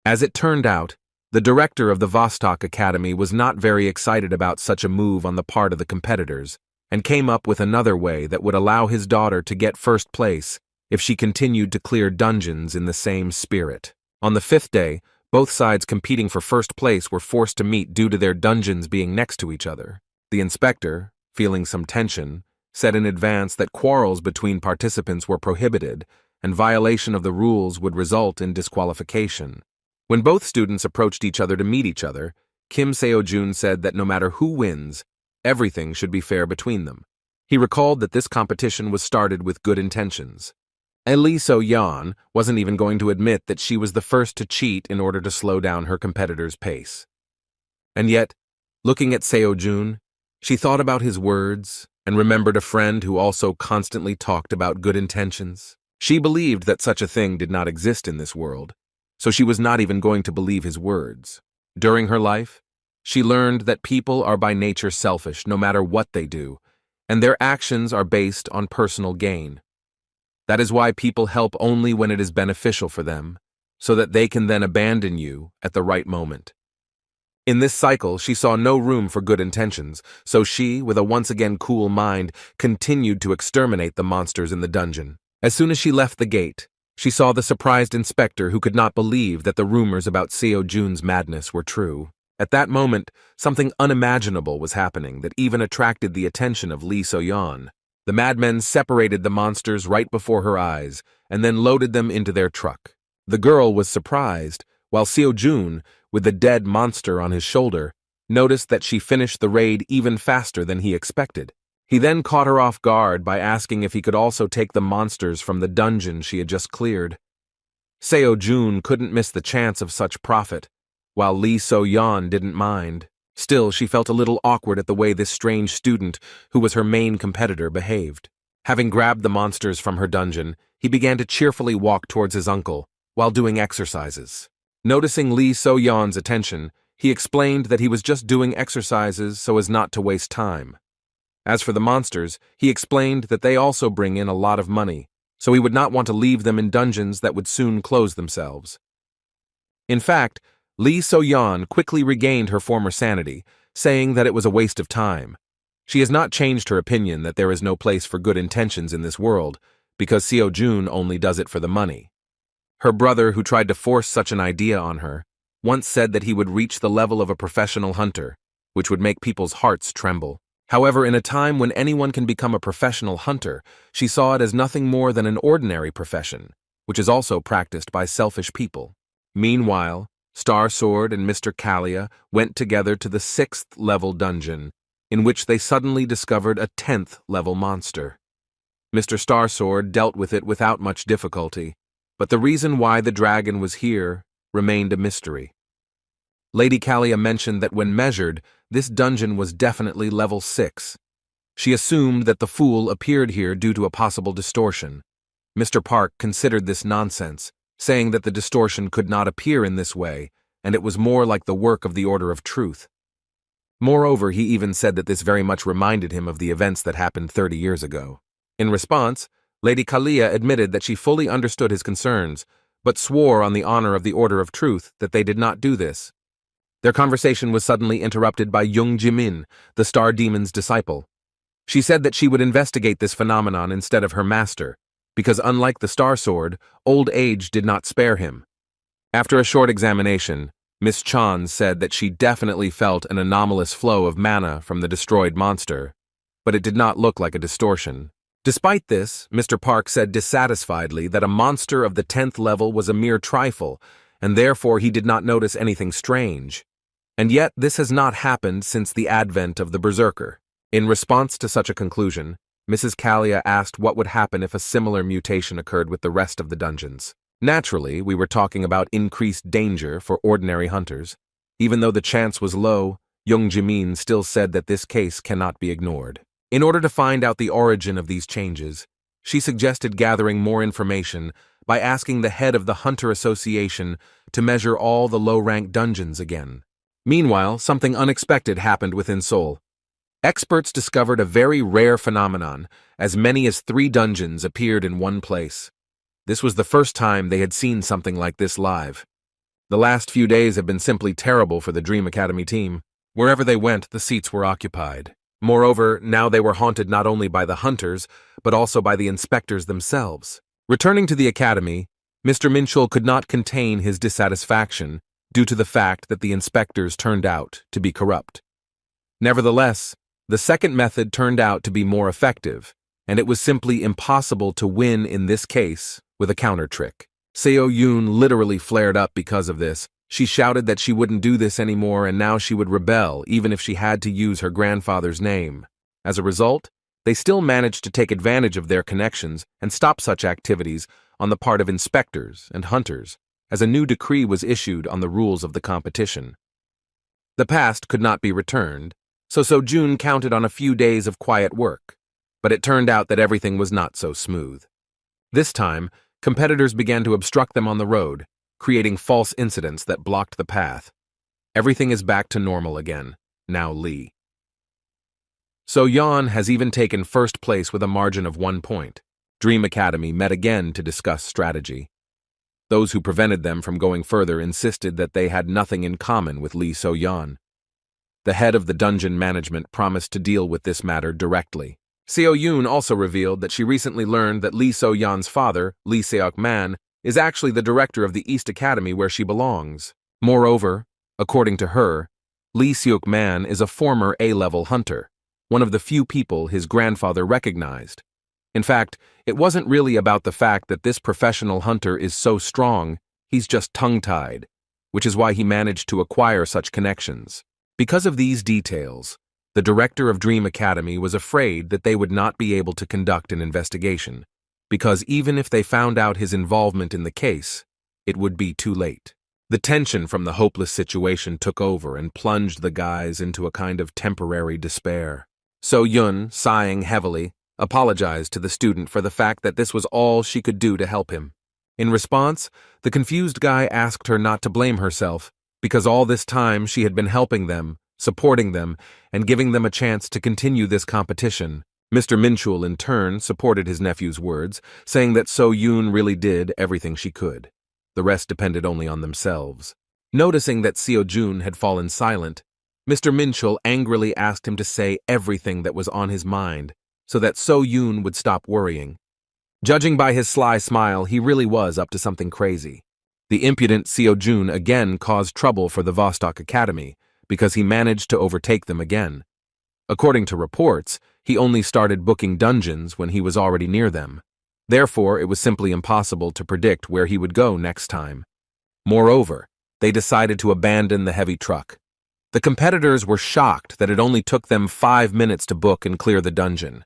[SPEAKER 1] As it turned out, the director of the Vostok Academy was not very excited about such a move on the part of the competitors, and came up with another way that would allow his daughter to get first place if she continued to clear dungeons in the same spirit. On the 5th day, both sides competing for first place were forced to meet due to their dungeons being next to each other. The inspector, feeling some tension, said in advance that quarrels between participants were prohibited, and violation of the rules would result in disqualification. When both students approached each other to meet each other, Kim Seo-jun said that no matter who wins, everything should be fair between them. He recalled that this competition was started with good intentions. Lee So-yeon wasn't even going to admit that she was the first to cheat in order to slow down her competitor's pace. And yet, looking at Seo-jun, she thought about his words and remembered a friend who also constantly talked about good intentions. She believed that such a thing did not exist in this world, so she was not even going to believe his words. During her life, she learned that people are by nature selfish no matter what they do, and their actions are based on personal gain. That is why people help only when it is beneficial for them, so that they can then abandon you at the right moment. In this cycle, she saw no room for good intentions, so she, with a once again cool mind, continued to exterminate the monsters in the dungeon. As soon as she left the gate, she saw the surprised inspector who could not believe that the rumors about Seo-jun's madness were true. At that moment, something unimaginable was happening that even attracted the attention of Lee So-yeon. The madmen separated the monsters right before her eyes and then loaded them into their truck. The girl was surprised, while Seo-jun, with the dead monster on his shoulder, noticed that she finished the raid even faster than he expected. He then caught her off guard by asking if he could also take the monsters from the dungeon she had just cleared. Seo-jun couldn't miss the chance of such profit, while Lee So-yeon didn't mind. Still, she felt a little awkward at the way this strange student, who was her main competitor, behaved. Having grabbed the monsters from her dungeon, he began to cheerfully walk towards his uncle, while doing exercises. Noticing Lee So-yeon's attention, he explained that he was just doing exercises so as not to waste time. As for the monsters, he explained that they also bring in a lot of money, so he would not want to leave them in dungeons that would soon close themselves. In fact, Lee So-yeon quickly regained her former sanity, saying that it was a waste of time. She has not changed her opinion that there is no place for good intentions in this world, because Seo-jun only does it for the money. Her brother, who tried to force such an idea on her, once said that he would reach the level of a professional hunter, which would make people's hearts tremble. However, in a time when anyone can become a professional hunter, she saw it as nothing more than an ordinary profession, which is also practiced by selfish people. Meanwhile, Star Sword and Mr. Kalia went together to the 6th level dungeon, in which they suddenly discovered a 10th level monster. Mr. Star Sword dealt with it without much difficulty, but the reason why the dragon was here remained a mystery. Lady Kalia mentioned that when measured, this dungeon was definitely level 6. She assumed that the fool appeared here due to a possible distortion. Mr. Park considered this nonsense, saying that the distortion could not appear in this way, and it was more like the work of the Order of Truth. Moreover, he even said that this very much reminded him of the events that happened 30 years ago. In response, Lady Kalia admitted that she fully understood his concerns, but swore on the honor of the Order of Truth that they did not do this. Their conversation was suddenly interrupted by Young Jimin, the Star Demon's disciple. She said that she would investigate this phenomenon instead of her master, because unlike the Star Sword, old age did not spare him. After a short examination, Miss Chan said that she definitely felt an anomalous flow of mana from the destroyed monster, but it did not look like a distortion. Despite this, Mr. Park said dissatisfiedly that a monster of the 10th level was a mere trifle, and therefore he did not notice anything strange. And yet this has not happened since the advent of the Berserker. In response to such a conclusion, Mrs. Kalia asked what would happen if a similar mutation occurred with the rest of the dungeons. Naturally, we were talking about increased danger for ordinary hunters. Even though the chance was low, Young Jimin still said that this case cannot be ignored. In order to find out the origin of these changes, she suggested gathering more information by asking the head of the Hunter Association to measure all the low-rank dungeons again. Meanwhile, something unexpected happened within Seoul. Experts discovered a very rare phenomenon, as many as 3 dungeons appeared in one place. This was the first time they had seen something like this live. The last few days have been simply terrible for the Dream Academy team. Wherever they went, the seats were occupied. Moreover, now they were haunted not only by the hunters, but also by the inspectors themselves. Returning to the academy, Mr. Minchul could not contain his dissatisfaction due to the fact that the inspectors turned out to be corrupt. Nevertheless, the second method turned out to be more effective, and it was simply impossible to win in this case with a counter trick. Seo Yoon literally flared up because of this. She shouted that she wouldn't do this anymore and now she would rebel even if she had to use her grandfather's name. As a result, they still managed to take advantage of their connections and stop such activities on the part of inspectors and hunters, as a new decree was issued on the rules of the competition. The past could not be returned, so Seo-jun counted on a few days of quiet work, but it turned out that everything was not so smooth. This time, competitors began to obstruct them on the road, creating false incidents that blocked the path. Everything is back to normal again, now Lee. So-yeon has even taken first place with a margin of 1 point. Dream Academy met again to discuss strategy. Those who prevented them from going further insisted that they had nothing in common with Lee So-yeon. The head of the dungeon management promised to deal with this matter directly. Seo Yoon also revealed that she recently learned that Lee So-yeon's father, Lee Seok-man, is actually the director of the East Academy where she belongs. Moreover, according to her, Lee Seok-man is a former A-level hunter, one of the few people his grandfather recognized. In fact, it wasn't really about the fact that this professional hunter is so strong, he's just tongue-tied, which is why he managed to acquire such connections. Because of these details, the director of Dream Academy was afraid that they would not be able to conduct an investigation, because even if they found out his involvement in the case, it would be too late. The tension from the hopeless situation took over and plunged the guys into a kind of temporary despair. So-yeon, sighing heavily, apologized to the student for the fact that this was all she could do to help him. In response, the confused guy asked her not to blame herself, because all this time she had been helping them, supporting them, and giving them a chance to continue this competition. Mr. Minchul, in turn, supported his nephew's words, saying that So-yoon really did everything she could. The rest depended only on themselves. Noticing that Seo-jun had fallen silent, Mr. Minchul angrily asked him to say everything that was on his mind, so that So-yoon would stop worrying. Judging by his sly smile, he really was up to something crazy. The impudent Seo-jun again caused trouble for the Vostok Academy, because he managed to overtake them again. According to reports, he only started booking dungeons when he was already near them. Therefore, it was simply impossible to predict where he would go next time. Moreover, they decided to abandon the heavy truck. The competitors were shocked that it only took them 5 minutes to book and clear the dungeon.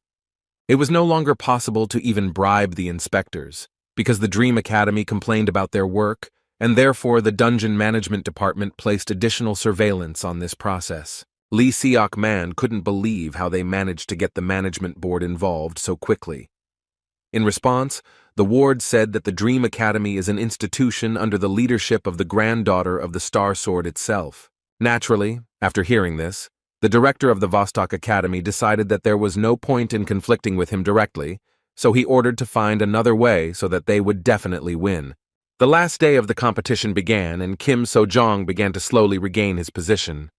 [SPEAKER 1] It was no longer possible to even bribe the inspectors, because the Dream Academy complained about their work, and therefore the Dungeon Management Department placed additional surveillance on this process. Lee Seok-man couldn't believe how they managed to get the management board involved so quickly. In response, the ward said that the Dream Academy is an institution under the leadership of the granddaughter of the Star Sword itself. Naturally, after hearing this, the director of the Vostok Academy decided that there was no point in conflicting with him directly, so he ordered to find another way so that they would definitely win. The last day of the competition began, and Kim So-jong began to slowly regain his position.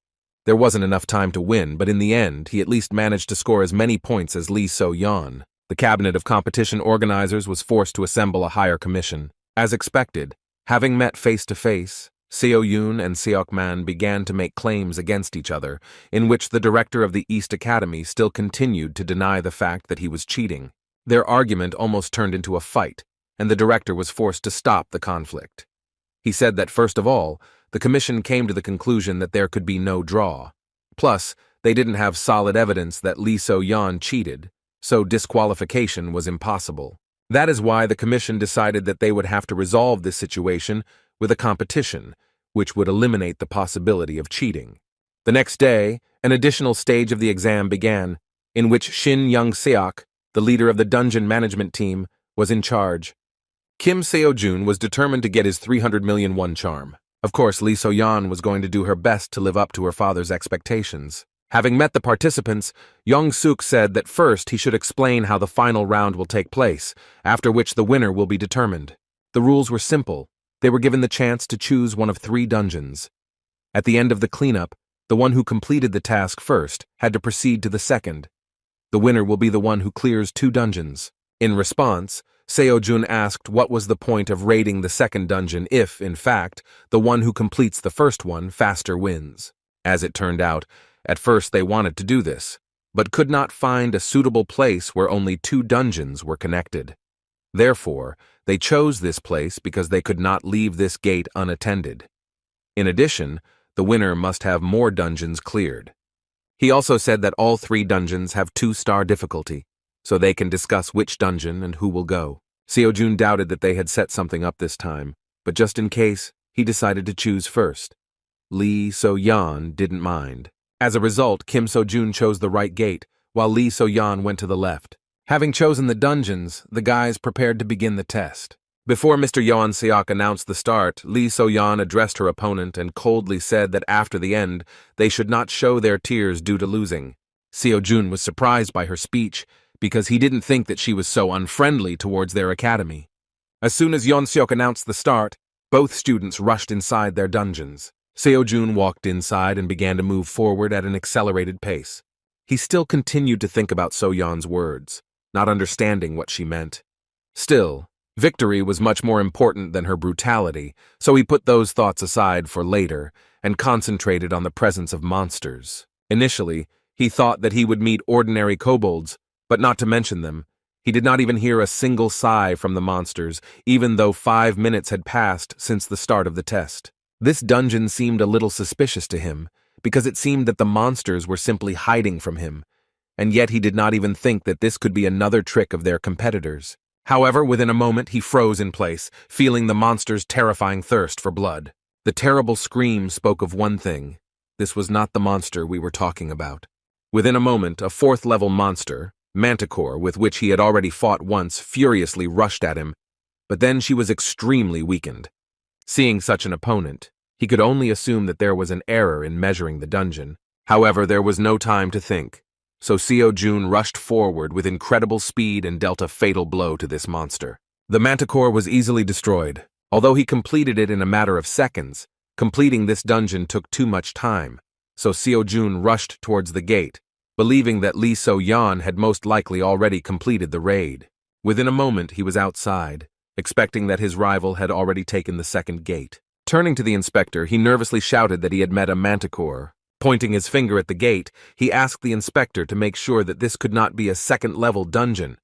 [SPEAKER 1] There wasn't enough time to win, but in the end, he at least managed to score as many points as Lee So-yeon. The cabinet of competition organizers was forced to assemble a higher commission. As expected, having met face-to-face, Seo-yoon and Seok-man began to make claims against each other, in which the director of the East Academy still continued to deny the fact that he was cheating. Their argument almost turned into a fight, and the director was forced to stop the conflict. He said that, first of all, the commission came to the conclusion that there could be no draw. Plus, they didn't have solid evidence that Lee So-yeon cheated, so disqualification was impossible. That is why the commission decided that they would have to resolve this situation with a competition, which would eliminate the possibility of cheating. The next day, an additional stage of the exam began, in which Shin Young-seok, the leader of the dungeon management team, was in charge. Kim Seo-jun was determined to get his 300 million won charm. Of course, Lee So-yeon was going to do her best to live up to her father's expectations. Having met the participants, Young-suk said that first he should explain how the final round will take place, after which the winner will be determined. The rules were simple. They were given the chance to choose one of 3 dungeons. At the end of the cleanup, the one who completed the task first had to proceed to the second. The winner will be the one who clears 2 dungeons. In response, Seo-jun asked what was the point of raiding the second dungeon if, in fact, the one who completes the first one faster wins. As it turned out, at first they wanted to do this, but could not find a suitable place where only 2 dungeons were connected. Therefore, they chose this place because they could not leave this gate unattended. In addition, the winner must have more dungeons cleared. He also said that all 3 dungeons have 2-star difficulty, so they can discuss which dungeon and who will go. Seo-jun doubted that they had set something up this time, but just in case, he decided to choose first. Lee So-yeon didn't mind. As a result, Kim So-jun chose the right gate, while Lee So-yeon went to the left. Having chosen the dungeons, the guys prepared to begin the test. Before Mr. Yeon-seok announced the start, Lee So-yeon addressed her opponent and coldly said that after the end, they should not show their tears due to losing. Seo-jun was surprised by her speech, because he didn't think that she was so unfriendly towards their academy. As soon as Yeon-seok announced the start, both students rushed inside their dungeons. Seo-jun walked inside and began to move forward at an accelerated pace. He still continued to think about So-yeon's words, not understanding what she meant. Still, victory was much more important than her brutality, so he put those thoughts aside for later and concentrated on the presence of monsters. Initially, he thought that he would meet ordinary kobolds, but not to mention them. He did not even hear a single sigh from the monsters, even though 5 minutes had passed since the start of the test. This dungeon seemed a little suspicious to him, because it seemed that the monsters were simply hiding from him, and yet he did not even think that this could be another trick of their competitors. However, within a moment he froze in place, feeling the monster's terrifying thirst for blood. The terrible scream spoke of one thing. This was not the monster we were talking about. Within a moment, a 4th-level monster, Manticore, with which he had already fought once, furiously rushed at him, but then she was extremely weakened. Seeing such an opponent, he could only assume that there was an error in measuring the dungeon. However, there was no time to think, so Seo-jun rushed forward with incredible speed and dealt a fatal blow to this monster. The Manticore was easily destroyed. Although he completed it in a matter of seconds, completing this dungeon took too much time, so Seo-jun rushed towards the gate, believing that Lee So-yeon had most likely already completed the raid. Within a moment he was outside, expecting that his rival had already taken the second gate. Turning to the inspector, he nervously shouted that he had met a Manticore, Pointing his finger at the gate, he asked the inspector to make sure that this could not be a second-level dungeon.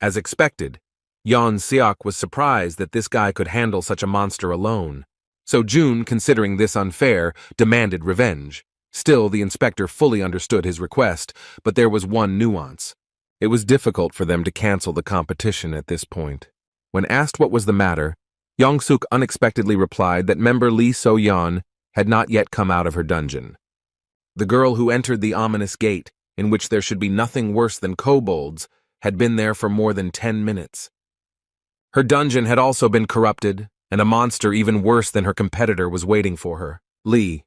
[SPEAKER 1] As expected, Yeon Seok was surprised that this guy could handle such a monster alone. So June, considering this unfair, demanded revenge. Still, the inspector fully understood his request, but there was one nuance. It was difficult for them to cancel the competition at this point. When asked what was the matter, Young-suk unexpectedly replied that member Lee So-yeon had not yet come out of her dungeon. The girl who entered the ominous gate, in which there should be nothing worse than kobolds, had been there for more than 10 minutes. Her dungeon had also been corrupted, and a monster even worse than her competitor was waiting for her, Lee.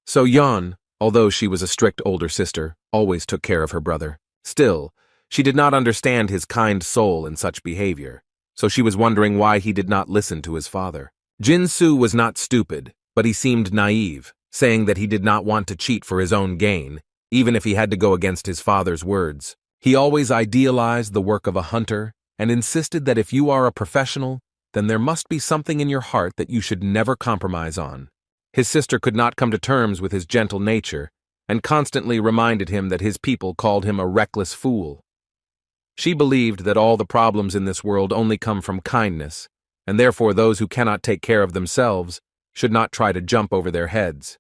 [SPEAKER 1] So-yeon, although she was a strict older sister, always took care of her brother. Still, she did not understand his kind soul in such behavior, so she was wondering why he did not listen to his father. Jin-soo was not stupid, but he seemed naive, saying that he did not want to cheat for his own gain, even if he had to go against his father's words. He always idealized the work of a hunter and insisted that if you are a professional, then there must be something in your heart that you should never compromise on. His sister could not come to terms with his gentle nature and constantly reminded him that his people called him a reckless fool. She believed that all the problems in this world only come from kindness, and therefore those who cannot take care of themselves should not try to jump over their heads.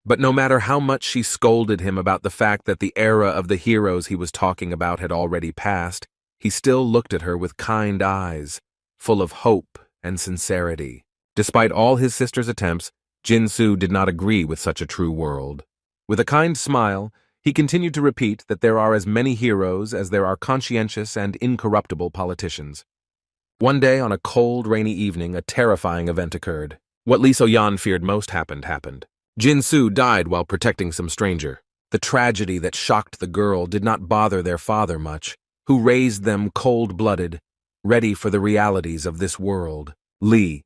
[SPEAKER 1] But no matter how much she scolded him about the fact that the era of the heroes he was talking about had already passed, he still looked at her with kind eyes, full of hope and sincerity. Despite all his sister's attempts, Jin-soo did not agree with such a true world. With a kind smile, he continued to repeat that there are as many heroes as there are conscientious and incorruptible politicians. One day, on a cold, rainy evening, a terrifying event occurred. What Lee So-yeon feared most happened. Jin-soo died while protecting some stranger. The tragedy that shocked the girl did not bother their father much, who raised them cold-blooded, ready for the realities of this world. Lee.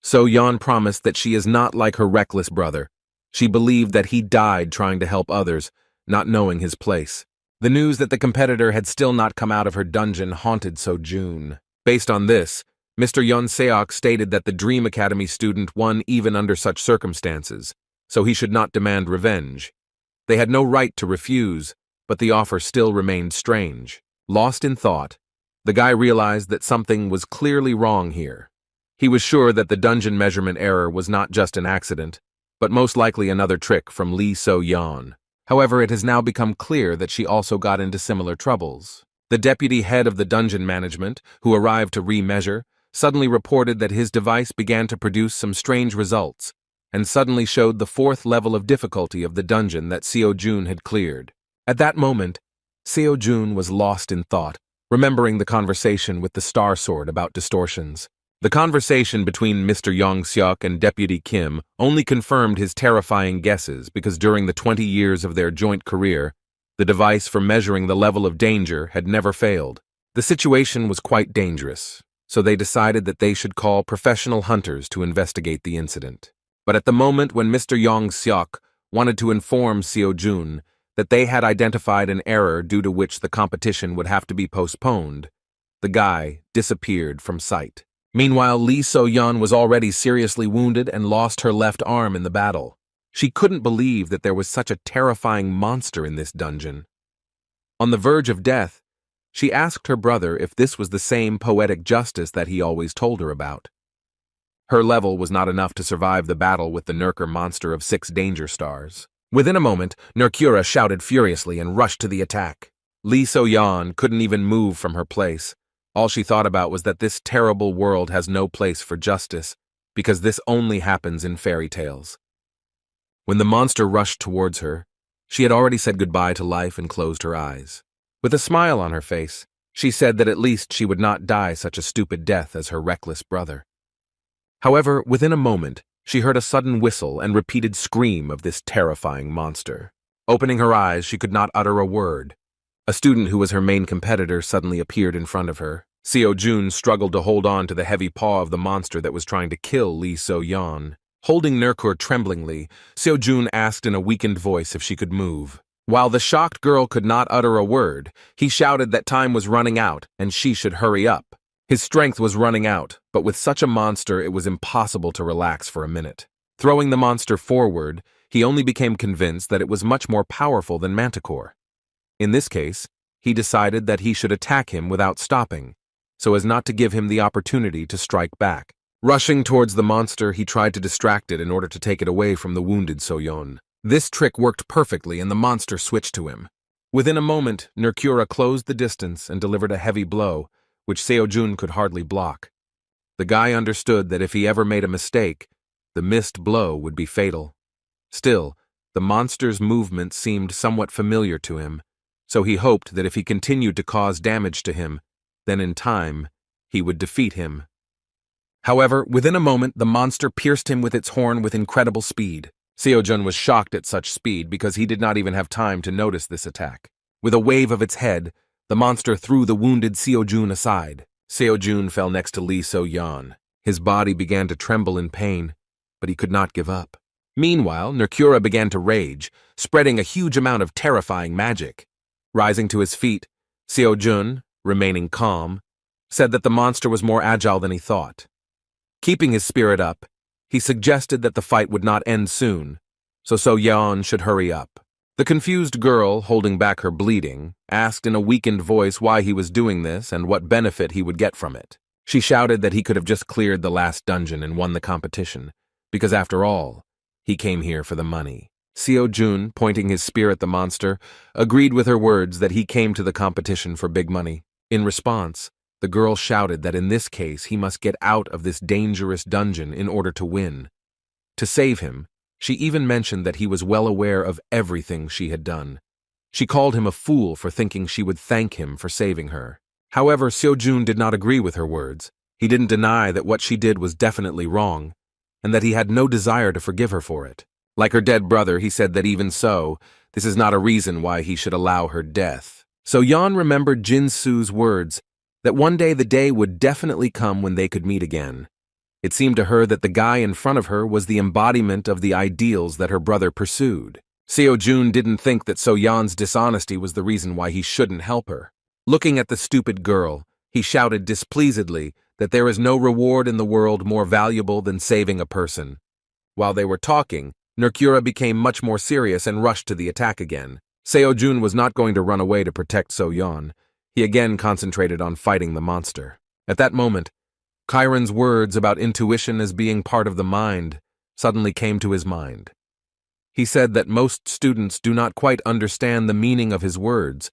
[SPEAKER 1] So-yeon promised that she is not like her reckless brother. She believed that he died trying to help others, not knowing his place. The news that the competitor had still not come out of her dungeon haunted So-jun. Based on this, Mr. Yeon Seok stated that the Dream Academy student won even under such circumstances, so he should not demand revenge. They had no right to refuse, but the offer still remained strange. Lost in thought, the guy realized that something was clearly wrong here. He was sure that the dungeon measurement error was not just an accident, but most likely another trick from Lee So-yeon. However, it has now become clear that she also got into similar troubles. The deputy head of the dungeon management, who arrived to remeasure, suddenly reported that his device began to produce some strange results, and suddenly showed the 4th level of difficulty of the dungeon that Seo-jun had cleared. At that moment, Seo-jun was lost in thought, remembering the conversation with the Star Sword about distortions. The conversation between Mr. Yong-seok and Deputy Kim only confirmed his terrifying guesses because during the 20 years of their joint career, the device for measuring the level of danger had never failed. The situation was quite dangerous, so they decided that they should call professional hunters to investigate the incident. But at the moment when Mr. Yong-seok wanted to inform Seo-jun that they had identified an error due to which the competition would have to be postponed, the guy disappeared from sight. Meanwhile, Lee So-yeon was already seriously wounded and lost her left arm in the battle. She couldn't believe that there was such a terrifying monster in this dungeon. On the verge of death, she asked her brother if this was the same poetic justice that he always told her about. Her level was not enough to survive the battle with the Nurker monster of 6 danger stars. Within a moment, Nurkura shouted furiously and rushed to the attack. Lee So-yeon couldn't even move from her place. All she thought about was that this terrible world has no place for justice, because this only happens in fairy tales. When the monster rushed towards her, she had already said goodbye to life and closed her eyes. With a smile on her face, she said that at least she would not die such a stupid death as her reckless brother. However, within a moment, she heard a sudden whistle and repeated scream of this terrifying monster. Opening her eyes, she could not utter a word. A student who was her main competitor suddenly appeared in front of her. Seo-jun struggled to hold on to the heavy paw of the monster that was trying to kill Lee So-yeon. Holding Nurkur tremblingly, Seo-jun asked in a weakened voice if she could move. While the shocked girl could not utter a word, he shouted that time was running out and she should hurry up. His strength was running out, but with such a monster it was impossible to relax for a minute. Throwing the monster forward, he only became convinced that it was much more powerful than Manticore. In this case, he decided that he should attack him without stopping, so as not to give him the opportunity to strike back. Rushing towards the monster, he tried to distract it in order to take it away from the wounded Soyeon. This trick worked perfectly and the monster switched to him. Within a moment, Mercura closed the distance and delivered a heavy blow, which Seojun could hardly block. The guy understood that if he ever made a mistake, the missed blow would be fatal. Still, the monster's movement seemed somewhat familiar to him, so he hoped that if he continued to cause damage to him, then in time, he would defeat him. However, within a moment, the monster pierced him with its horn with incredible speed. Seojun was shocked at such speed because he did not even have time to notice this attack. With a wave of its head, the monster threw the wounded Seojun aside. Seojun fell next to Lee So-yeon. His body began to tremble in pain, but he could not give up. Meanwhile, Mercura began to rage, spreading a huge amount of terrifying magic. Rising to his feet, Seojun, remaining calm, said that the monster was more agile than he thought. Keeping his spirit up, he suggested that the fight would not end soon, so So-yeon should hurry up. The confused girl, holding back her bleeding, asked in a weakened voice why he was doing this and what benefit he would get from it. She shouted that he could have just cleared the last dungeon and won the competition, because after all, he came here for the money. Seojun, pointing his spear at the monster, agreed with her words that he came to the competition for big money. In response, the girl shouted that in this case he must get out of this dangerous dungeon in order to win. To save him, she even mentioned that he was well aware of everything she had done. She called him a fool for thinking she would thank him for saving her. However, Seojun did not agree with her words. He didn't deny that what she did was definitely wrong, and that he had no desire to forgive her for it. Like her dead brother, he said that even so, this is not a reason why he should allow her death. So-yeon remembered Jin-soo's words, that one day the day would definitely come when they could meet again. It seemed to her that the guy in front of her was the embodiment of the ideals that her brother pursued. Seojun didn't think that So-yeon's dishonesty was the reason why he shouldn't help her. Looking at the stupid girl, he shouted displeasedly that there is no reward in the world more valuable than saving a person. While they were talking, Mercura became much more serious and rushed to the attack again. Seojun was not going to run away to protect So-yeon. He again concentrated on fighting the monster. At that moment, Chiron's words about intuition as being part of the mind suddenly came to his mind. He said that most students do not quite understand the meaning of his words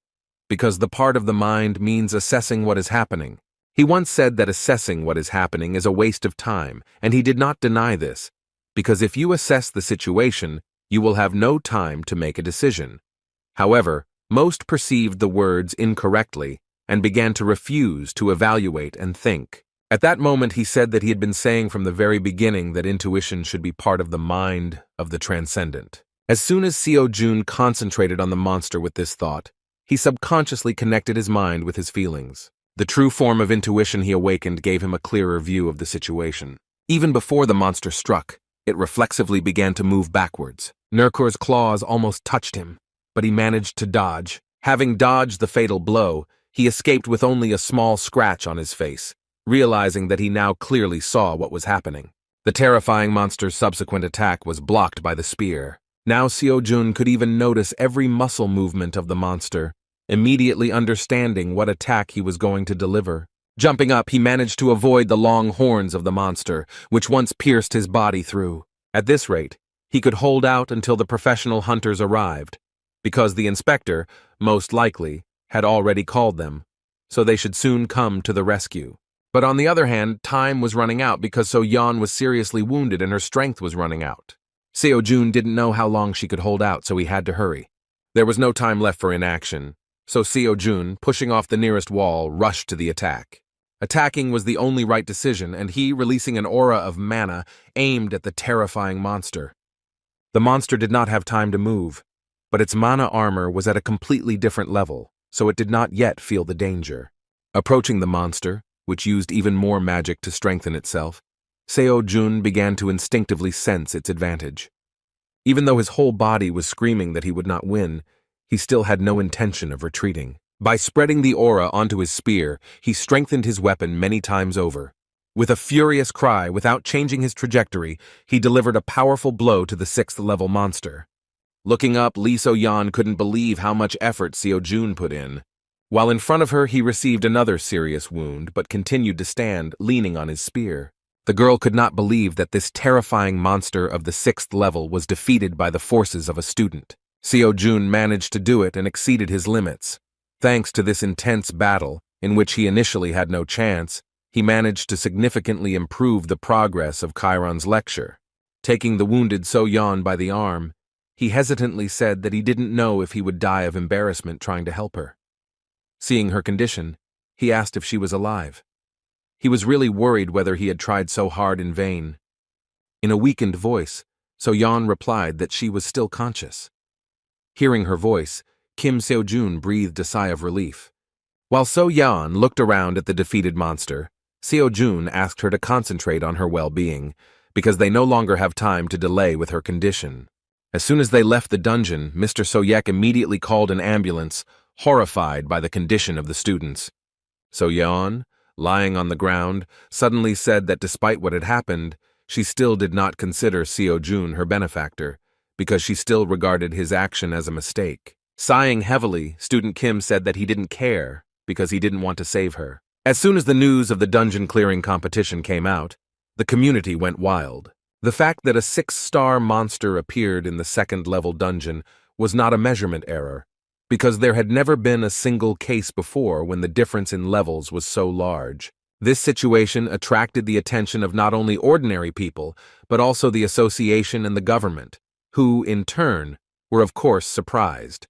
[SPEAKER 1] because the part of the mind means assessing what is happening. He once said that assessing what is happening is a waste of time, and he did not deny this, because if you assess the situation, you will have no time to make a decision. However, most perceived the words incorrectly and began to refuse to evaluate and think. At that moment, he said that he had been saying from the very beginning that intuition should be part of the mind of the transcendent. As soon as Seojun concentrated on the monster with this thought, he subconsciously connected his mind with his feelings. The true form of intuition he awakened gave him a clearer view of the situation. Even before the monster struck, it reflexively began to move backwards. Mercura's claws almost touched him, but he managed to dodge. Having dodged the fatal blow, he escaped with only a small scratch on his face, realizing that he now clearly saw what was happening. The terrifying monster's subsequent attack was blocked by the spear. Now Seojun could even notice every muscle movement of the monster, immediately understanding what attack he was going to deliver. Jumping up, he managed to avoid the long horns of the monster, which once pierced his body through. At this rate, he could hold out until the professional hunters arrived, because the inspector, most likely, had already called them, so they should soon come to the rescue. But on the other hand, time was running out because So-yeon was seriously wounded and her strength was running out. Seojun didn't know how long she could hold out, so he had to hurry. There was no time left for inaction, so Seojun, pushing off the nearest wall, rushed to the attack. Attacking was the only right decision, and he, releasing an aura of mana, aimed at the terrifying monster. The monster did not have time to move, but its mana armor was at a completely different level, so it did not yet feel the danger. Approaching the monster, which used even more magic to strengthen itself, Seojun began to instinctively sense its advantage. Even though his whole body was screaming that he would not win, he still had no intention of retreating. By spreading the aura onto his spear, he strengthened his weapon many times over. With a furious cry, without changing his trajectory, he delivered a powerful blow to the 6th-level monster. Looking up, Lee So-yeon couldn't believe how much effort Seo-jun put in. While in front of her, he received another serious wound, but continued to stand, leaning on his spear. The girl could not believe that this terrifying monster of the 6th level was defeated by the forces of a student. Seo-jun managed to do it and exceeded his limits. Thanks to this intense battle, in which he initially had no chance, he managed to significantly improve the progress of Chiron's lecture. Taking the wounded So-yeon by the arm, he hesitantly said that he didn't know if he would die of embarrassment trying to help her. Seeing her condition, he asked if she was alive. He was really worried whether he had tried so hard in vain. In a weakened voice, So-yeon replied that she was still conscious. Hearing her voice, Kim Seo-jun breathed a sigh of relief. While So-yeon looked around at the defeated monster, Seo-jun asked her to concentrate on her well-being, because they no longer have time to delay with her condition. As soon as they left the dungeon, Mr. Soyek immediately called an ambulance, horrified by the condition of the students. So-yeon, lying on the ground, suddenly said that despite what had happened, she still did not consider Seo-jun her benefactor, because she still regarded his action as a mistake. Sighing heavily, student Kim said that he didn't care, because he didn't want to save her. As soon as the news of the dungeon-clearing competition came out, the community went wild. The fact that a 6-star monster appeared in the 2nd-level dungeon was not a measurement error, because there had never been a single case before when the difference in levels was so large. This situation attracted the attention of not only ordinary people, but also the association and the government, who, in turn, were of course surprised.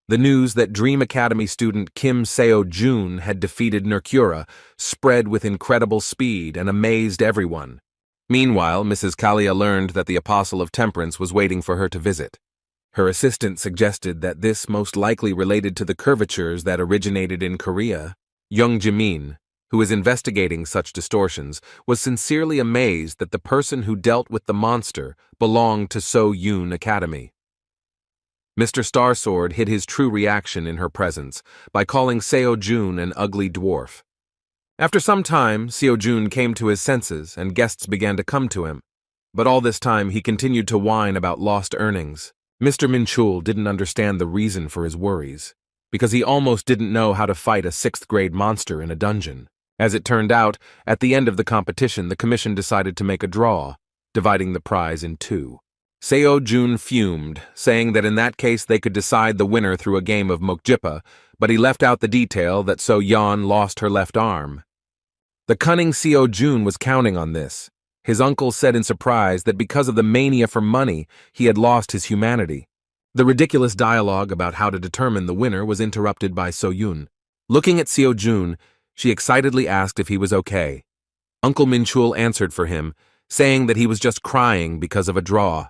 [SPEAKER 1] The news that Dream Academy student Kim Seo-jun had defeated Nercura spread with incredible speed and amazed everyone. Meanwhile, Mrs. Kalia learned that the Apostle of Temperance was waiting for her to visit. Her assistant suggested that this most likely related to the curvatures that originated in Korea. Young Jimin, who is investigating such distortions, was sincerely amazed that the person who dealt with the monster belonged to So-yoon Academy. Mr. Starsword hid his true reaction in her presence by calling Seo-jun an ugly dwarf. After some time, Seo-jun came to his senses and guests began to come to him. But all this time he continued to whine about lost earnings. Mr. Minchul didn't understand the reason for his worries, because he almost didn't know how to fight a 6th-grade monster in a dungeon. As it turned out, at the end of the competition, the commission decided to make a draw, dividing the prize in 2. Seo-jun fumed, saying that in that case they could decide the winner through a game of mokjipa, but he left out the detail that So-yeon lost her left arm. The cunning Seo-jun was counting on this. His uncle said in surprise that because of the mania for money, he had lost his humanity. The ridiculous dialogue about how to determine the winner was interrupted by So-yeon. Looking at Seo-jun, she excitedly asked if he was okay. Uncle Minchul answered for him, saying that he was just crying because of a draw.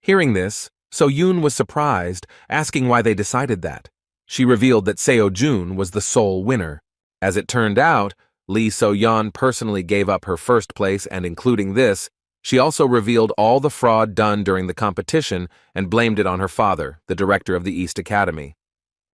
[SPEAKER 1] Hearing this, So-yeon was surprised, asking why they decided that. She revealed that Seo-jun was the sole winner. As it turned out, Lee So-yeon personally gave up her first place, and including this, she also revealed all the fraud done during the competition and blamed it on her father, the director of the East Academy.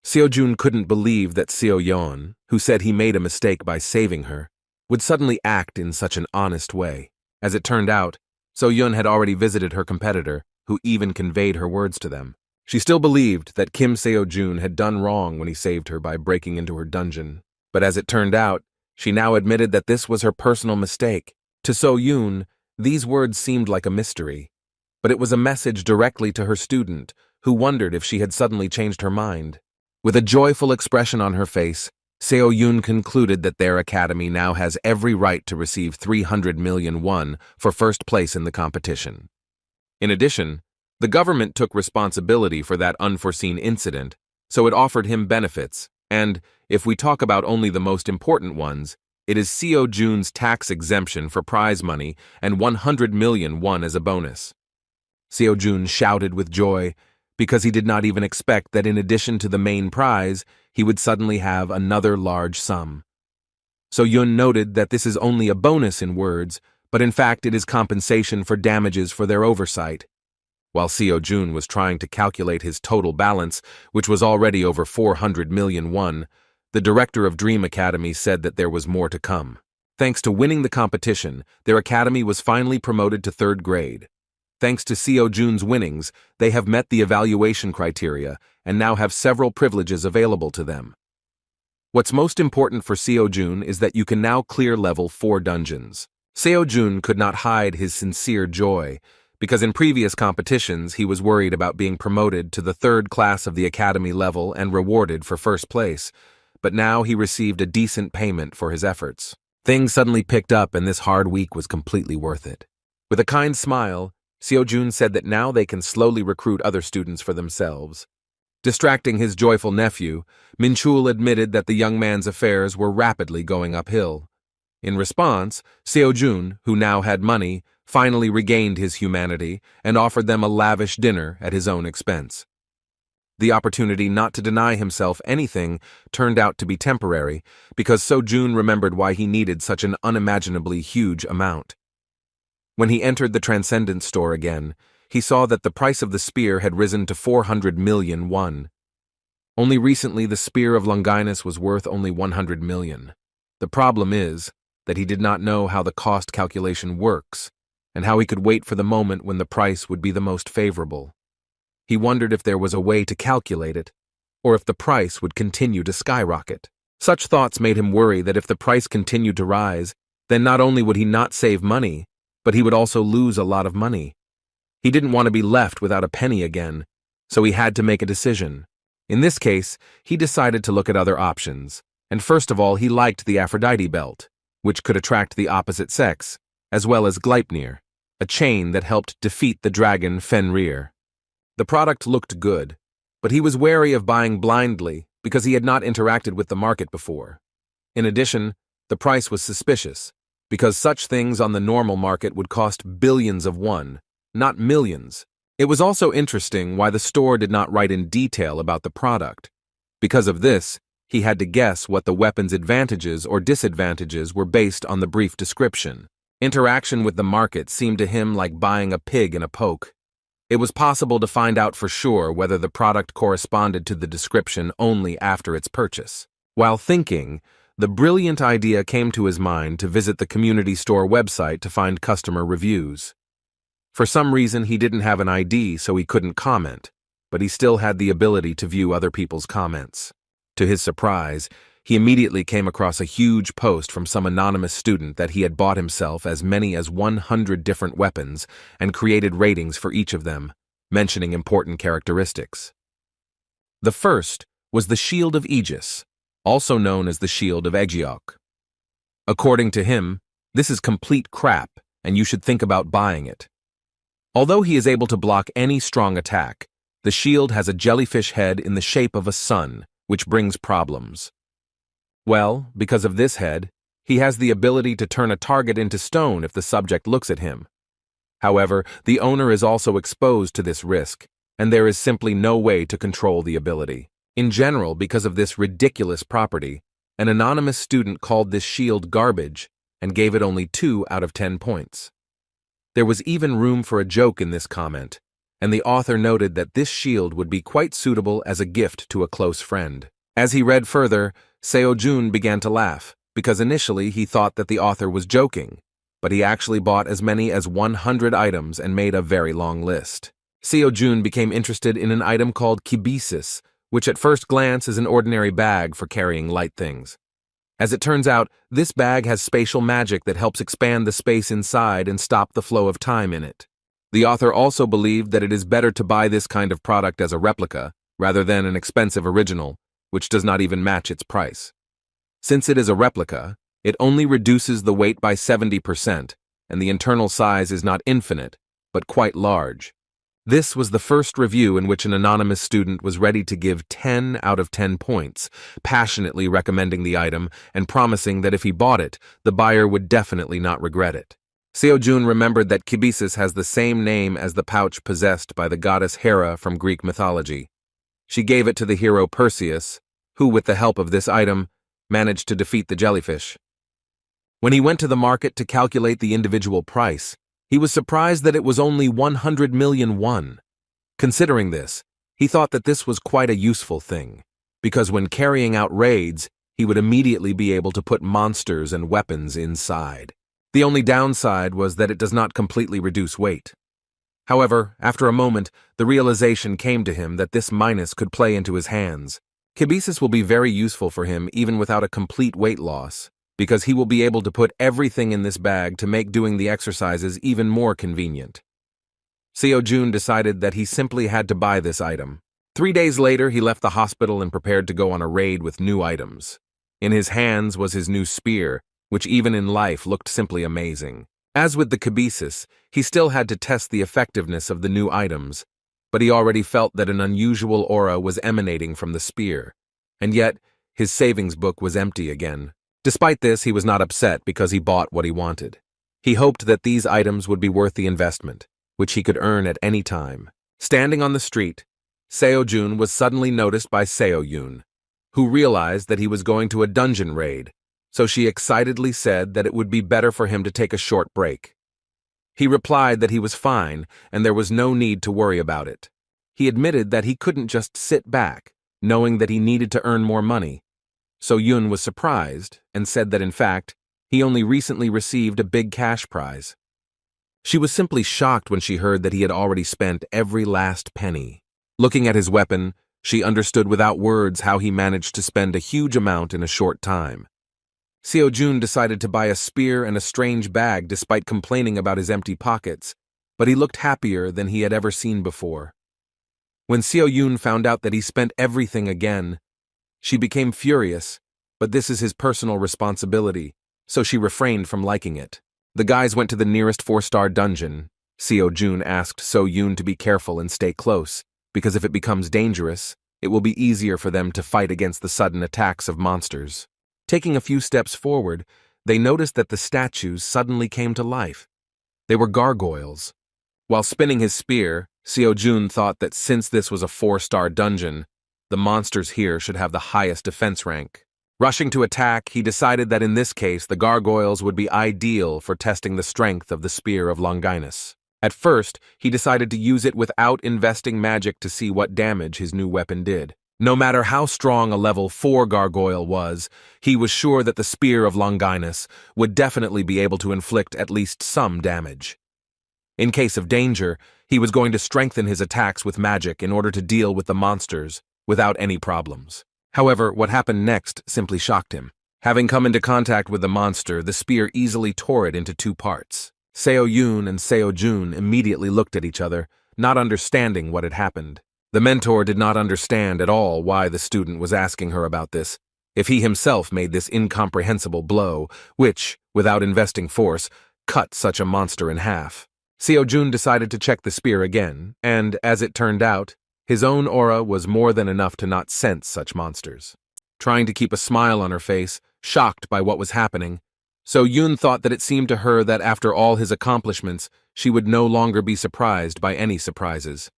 [SPEAKER 1] Seo-jun couldn't believe that Seo-yeon, who said he made a mistake by saving her, would suddenly act in such an honest way. As it turned out, So-yeon had already visited her competitor, who even conveyed her words to them. She still believed that Kim Seo-jun had done wrong when he saved her by breaking into her dungeon. But as it turned out, she now admitted that this was her personal mistake. To So-yeon, these words seemed like a mystery, but it was a message directly to her student, who wondered if she had suddenly changed her mind. With a joyful expression on her face, Seo-yeon concluded that their academy now has every right to receive 300 million won for first place in the competition. In addition, the government took responsibility for that unforeseen incident, so it offered him benefits, and, if we talk about only the most important ones, it is Seo-jun's tax exemption for prize money and 100 million won as a bonus. Seo-jun shouted with joy, because he did not even expect that in addition to the main prize, he would suddenly have another large sum. So-yeon noted that this is only a bonus in words, but in fact it is compensation for damages for their oversight. While Seo-jun was trying to calculate his total balance, which was already over 400 million won, the director of Dream Academy said that there was more to come. Thanks to winning the competition, their academy was finally promoted to 3rd grade. Thanks to Seo Jun's winnings, they have met the evaluation criteria and now have several privileges available to them. What's most important for Seo Jun is that you can now clear level 4 dungeons. Seo Jun could not hide his sincere joy, because in previous competitions he was worried about being promoted to the 3rd class of the academy level and rewarded for 1st place, but now he received a decent payment for his efforts. Things suddenly picked up and this hard week was completely worth it. With a kind smile, Seo Jun said that now they can slowly recruit other students for themselves. Distracting his joyful nephew, Minchul admitted that the young man's affairs were rapidly going uphill. In response, Seo Jun, who now had money, finally regained his humanity and offered them a lavish dinner at his own expense. The opportunity not to deny himself anything turned out to be temporary because Seo Jun remembered why he needed such an unimaginably huge amount. When he entered the Transcendence store again, he saw that the price of the spear had risen to 400 million won. Only recently the spear of Longinus was worth only 100 million. The problem is that he did not know how the cost calculation works and how he could wait for the moment when the price would be the most favorable. He wondered if there was a way to calculate it, or if the price would continue to skyrocket. Such thoughts made him worry that if the price continued to rise, then not only would he not save money, but he would also lose a lot of money. He didn't want to be left without a penny again, so he had to make a decision. In this case, he decided to look at other options, and first of all he liked the Aphrodite belt, which could attract the opposite sex, as well as Gleipnir, a chain that helped defeat the dragon Fenrir. The product looked good, but he was wary of buying blindly because he had not interacted with the market before. In addition, the price was suspicious, because such things on the normal market would cost billions of won, not millions. It was also interesting why the store did not write in detail about the product. Because of this, he had to guess what the weapon's advantages or disadvantages were based on the brief description. Interaction with the market seemed to him like buying a pig in a poke. It was possible to find out for sure whether the product corresponded to the description only after its purchase. While thinking, the brilliant idea came to his mind to visit the community store website to find customer reviews. For some reason, he didn't have an ID, so he couldn't comment, but he still had the ability to view other people's comments. To his surprise, he immediately came across a huge post from some anonymous student that he had bought himself as many as 100 different weapons and created ratings for each of them, mentioning important characteristics. The first was the Shield of Aegis, also known as the Shield of Aeggiok. According to him, this is complete crap, and you should think about buying it. Although he is able to block any strong attack, the shield has a jellyfish head in the shape of a sun, which brings problems. Well, because of this head, he has the ability to turn a target into stone if the subject looks at him. However, the owner is also exposed to this risk, and there is simply no way to control the ability. In general, because of this ridiculous property, an anonymous student called this shield garbage and gave it only 2 out of 10 points. There was even room for a joke in this comment, and the author noted that this shield would be quite suitable as a gift to a close friend. As he read further, Seo Jun began to laugh, because initially he thought that the author was joking, but he actually bought as many as 100 items and made a very long list. Seo Jun became interested in an item called kibisis, which at first glance is an ordinary bag for carrying light things. As it turns out, this bag has spatial magic that helps expand the space inside and stop the flow of time in it. The author also believed that it is better to buy this kind of product as a replica, rather than an expensive original, which does not even match its price. Since it is a replica, it only reduces the weight by 70%, and the internal size is not infinite, but quite large. This was the first review in which an anonymous student was ready to give 10 out of 10 points, passionately recommending the item and promising that if he bought it, the buyer would definitely not regret it. Seo Jun remembered that kibisis has the same name as the pouch possessed by the goddess Hera from Greek mythology. She gave it to the hero Perseus, who, with the help of this item, managed to defeat the jellyfish. When he went to the market to calculate the individual price, he was surprised that it was only 100 million won. Considering this, he thought that this was quite a useful thing, because when carrying out raids, he would immediately be able to put monsters and weapons inside. The only downside was that it does not completely reduce weight. However, after a moment, the realization came to him that this minus could play into his hands. Kibisis will be very useful for him even without a complete weight loss, because he will be able to put everything in this bag to make doing the exercises even more convenient. Seo-jun decided that he simply had to buy this item. 3 days later, he left the hospital and prepared to go on a raid with new items. In his hands was his new spear, which even in life looked simply amazing. As with the Kibisis, he still had to test the effectiveness of the new items, but he already felt that an unusual aura was emanating from the spear. And yet, his savings book was empty again. Despite this, he was not upset because he bought what he wanted. He hoped that these items would be worth the investment, which he could earn at any time. Standing on the street, Seo-jun was suddenly noticed by Seo-yoon, who realized that he was going to a dungeon raid, so she excitedly said that it would be better for him to take a short break. He replied that he was fine and there was no need to worry about it. He admitted that he couldn't just sit back, knowing that he needed to earn more money. So Yoon was surprised and said that in fact, he only recently received a big cash prize. She was simply shocked when she heard that he had already spent every last penny. Looking at his weapon, she understood without words how he managed to spend a huge amount in a short time. Seo-jun decided to buy a spear and a strange bag despite complaining about his empty pockets, but he looked happier than he had ever seen before. When Seo-yoon found out that he spent everything again, she became furious, but this is his personal responsibility, so she refrained from liking it. The guys went to the nearest 4-star dungeon. Seo-jun asked So-yoon to be careful and stay close, because if it becomes dangerous, it will be easier for them to fight against the sudden attacks of monsters. Taking a few steps forward, they noticed that the statues suddenly came to life. They were gargoyles. While spinning his spear, Seo-jun thought that since this was a 4-star dungeon, the monsters here should have the highest defense rank. Rushing to attack, he decided that in this case the gargoyles would be ideal for testing the strength of the Spear of Longinus. At first, he decided to use it without investing magic to see what damage his new weapon did. No matter how strong a level 4 gargoyle was, he was sure that the Spear of Longinus would definitely be able to inflict at least some damage. In case of danger, he was going to strengthen his attacks with magic in order to deal with the monsters without any problems. However, what happened next simply shocked him. Having come into contact with the monster, the spear easily tore it into 2 parts. Seo-yoon and Seo-jun immediately looked at each other, not understanding what had happened. The mentor did not understand at all why the student was asking her about this, if he himself made this incomprehensible blow, which, without investing force, cut such a monster in half. Seo-jun decided to check the spear again, and, as it turned out, his own aura was more than enough to not sense such monsters. Trying to keep a smile on her face, shocked by what was happening, So-yoon thought that it seemed to her that after all his accomplishments, she would no longer be surprised by any surprises.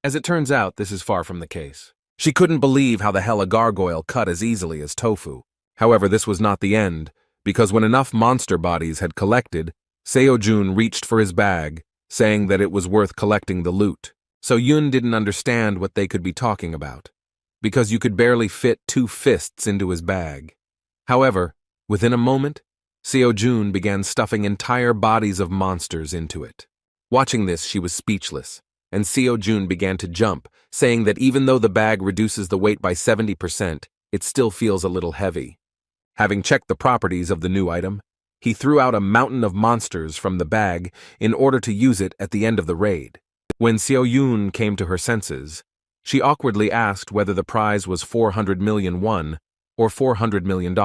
[SPEAKER 1] As it turns out, this is far from the case. She couldn't believe how the hell a gargoyle cut as easily as tofu. However, this was not the end, because when enough monster bodies had collected, Seo-jun reached for his bag, saying that it was worth collecting the loot. So-yoon didn't understand what they could be talking about, because you could barely fit 2 fists into his bag. However, within a moment, Seo-jun began stuffing entire bodies of monsters into it. Watching this, she was speechless, and Seo-jun began to jump, saying that even though the bag reduces the weight by 70%, it still feels a little heavy. Having checked the properties of the new item, he threw out a mountain of monsters from the bag in order to use it at the end of the raid. When Seo-yoon came to her senses, she awkwardly asked whether the prize was 400 million won or $400 million.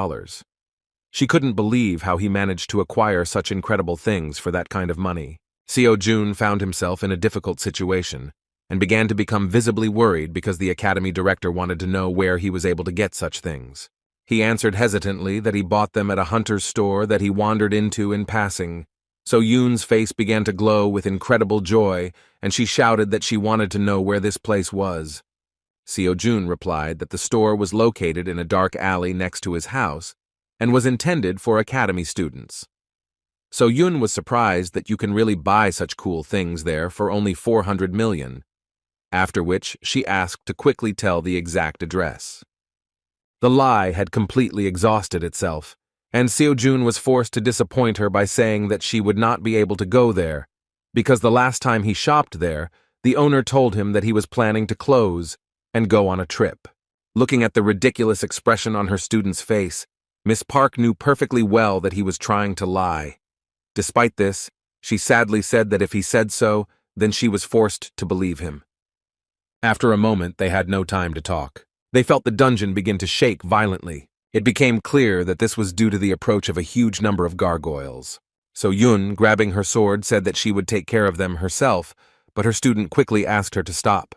[SPEAKER 1] She couldn't believe how he managed to acquire such incredible things for that kind of money. Seo-jun found himself in a difficult situation and began to become visibly worried because the academy director wanted to know where he was able to get such things. He answered hesitantly that he bought them at a hunter's store that he wandered into in passing. So-yoon's face began to glow with incredible joy, and she shouted that she wanted to know where this place was. Seo-jun replied that the store was located in a dark alley next to his house and was intended for academy students. So-yoon was surprised that you can really buy such cool things there for only 400 million, after which she asked to quickly tell the exact address. The lie had completely exhausted itself, and Seo-jun was forced to disappoint her by saying that she would not be able to go there, because the last time he shopped there, the owner told him that he was planning to close and go on a trip. Looking at the ridiculous expression on her student's face, Miss Park knew perfectly well that he was trying to lie. Despite this, she sadly said that if he said so, then she was forced to believe him. After a moment, they had no time to talk. They felt the dungeon begin to shake violently. It became clear that this was due to the approach of a huge number of gargoyles. So Yun, grabbing her sword, said that she would take care of them herself, but her student quickly asked her to stop.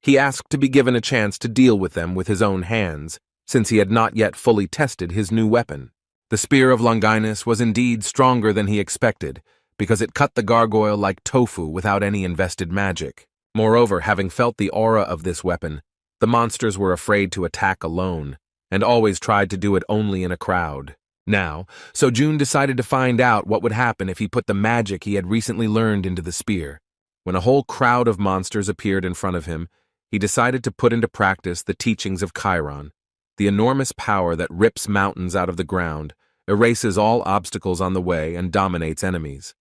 [SPEAKER 1] He asked to be given a chance to deal with them with his own hands, since he had not yet fully tested his new weapon. The Spear of Longinus was indeed stronger than he expected, because it cut the gargoyle like tofu without any invested magic. Moreover, having felt the aura of this weapon, the monsters were afraid to attack alone, and always tried to do it only in a crowd. Now, Seo-jun decided to find out what would happen if he put the magic he had recently learned into the spear. When a whole crowd of monsters appeared in front of him, he decided to put into practice the teachings of Chiron, the enormous power that rips mountains out of the ground, erases all obstacles on the way, and dominates enemies.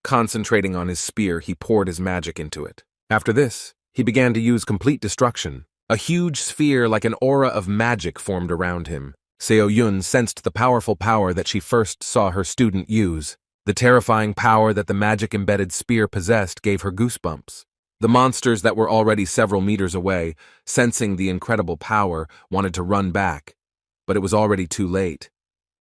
[SPEAKER 1] Concentrating on his spear, he poured his magic into it. After this, he began to use complete destruction. A huge sphere like an aura of magic formed around him. Seo-jun sensed the powerful power that she first saw her student use. The terrifying power that the magic-embedded spear possessed gave her goosebumps. The monsters that were already several meters away, sensing the incredible power, wanted to run back. But it was already too late.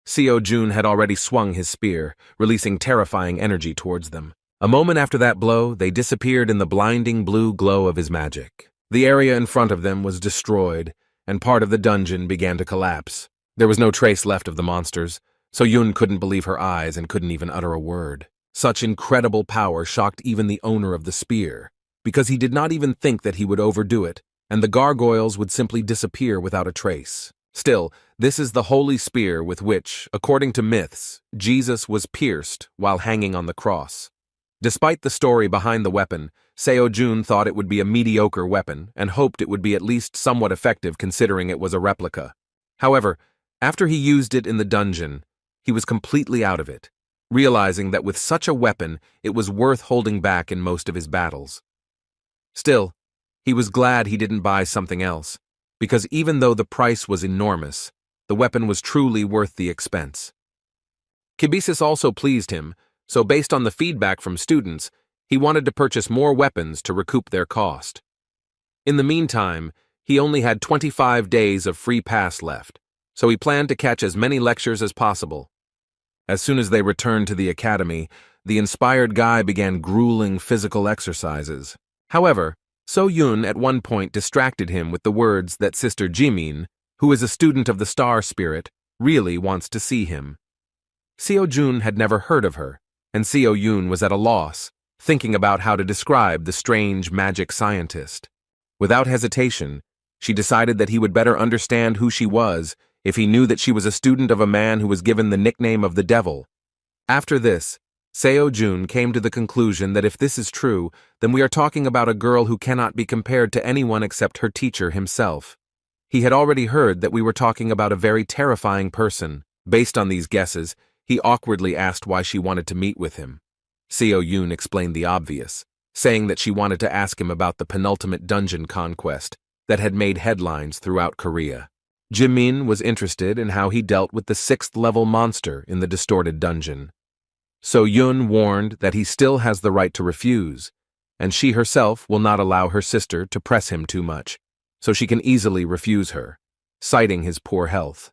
[SPEAKER 1] Seo-jun had already swung his spear, releasing terrifying energy towards them. A moment after that blow, they disappeared in the blinding blue glow of his magic. The area in front of them was destroyed, and part of the dungeon began to collapse. There was no trace left of the monsters, so Yun couldn't believe her eyes and couldn't even utter a word. Such incredible power shocked even the owner of the spear, because he did not even think that he would overdo it, and the gargoyles would simply disappear without a trace. Still, this is the holy spear with which, according to myths, Jesus was pierced while hanging on the cross. Despite the story behind the weapon, Seo-jun thought it would be a mediocre weapon and hoped it would be at least somewhat effective considering it was a replica. However, after he used it in the dungeon, he was completely out of it, realizing that with such a weapon it was worth holding back in most of his battles. Still, he was glad he didn't buy something else, because even though the price was enormous, the weapon was truly worth the expense. Kibisis also pleased him, so based on the feedback from students, he wanted to purchase more weapons to recoup their cost. In the meantime, he only had 25 days of free pass left, so he planned to catch as many lectures as possible. As soon as they returned to the academy, the inspired guy began grueling physical exercises. However, So-yun at one point distracted him with the words that Sister Jimin, who is a student of the Star Spirit, really wants to see him. Seo-jun had never heard of her, and Seo-yun was at a loss, thinking about how to describe the strange magic scientist. Without hesitation, she decided that he would better understand who she was if he knew that she was a student of a man who was given the nickname of the Devil. After this, Seo-jun came to the conclusion that if this is true, then we are talking about a girl who cannot be compared to anyone except her teacher himself. He had already heard that we were talking about a very terrifying person. Based on these guesses, he awkwardly asked why she wanted to meet with him. Seo-yun explained the obvious, saying that she wanted to ask him about the penultimate dungeon conquest that had made headlines throughout Korea. Jimin was interested in how he dealt with the 6th-level monster in the distorted dungeon. So-yun warned that he still has the right to refuse, and she herself will not allow her sister to press him too much, so she can easily refuse her, citing his poor health.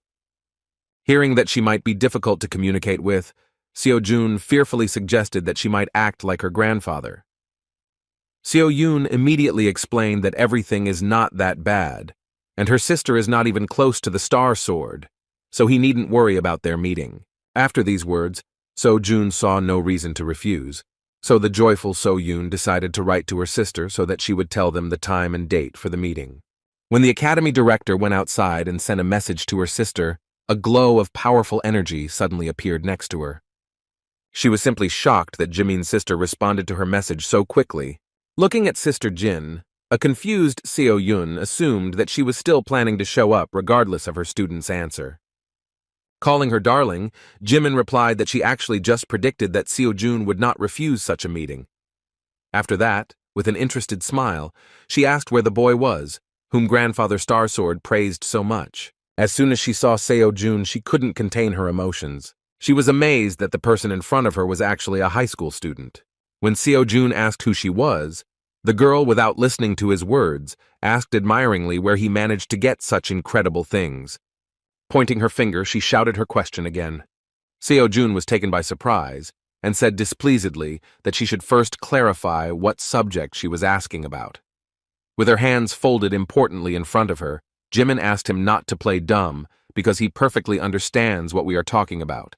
[SPEAKER 1] Hearing that she might be difficult to communicate with, Seo-jun fearfully suggested that she might act like her grandfather. Seo-yun immediately explained that everything is not that bad, and her sister is not even close to the Star Sword, so he needn't worry about their meeting. After these words, So-jun saw no reason to refuse, so the joyful So-yun decided to write to her sister so that she would tell them the time and date for the meeting. When the academy director went outside and sent a message to her sister, a glow of powerful energy suddenly appeared next to her. She was simply shocked that Jimin's sister responded to her message so quickly. Looking at Sister Jin, A confused Seo Yun assumed that she was still planning to show up regardless of her student's answer. Calling her darling, Jimin replied that she actually just predicted that Seo Jun would not refuse such a meeting. After that, with an interested smile, she asked where the boy was, whom Grandfather Starsword praised so much. As soon as she saw Seo Jun, she couldn't contain her emotions. She was amazed that the person in front of her was actually a high school student. When Seo Jun asked who she was, the girl, without listening to his words, asked admiringly where he managed to get such incredible things. Pointing her finger, she shouted her question again. Seo Jun was taken by surprise and said displeasedly that she should first clarify what subject she was asking about. With her hands folded importantly in front of her, Jimin asked him not to play dumb because he perfectly understands what we are talking about.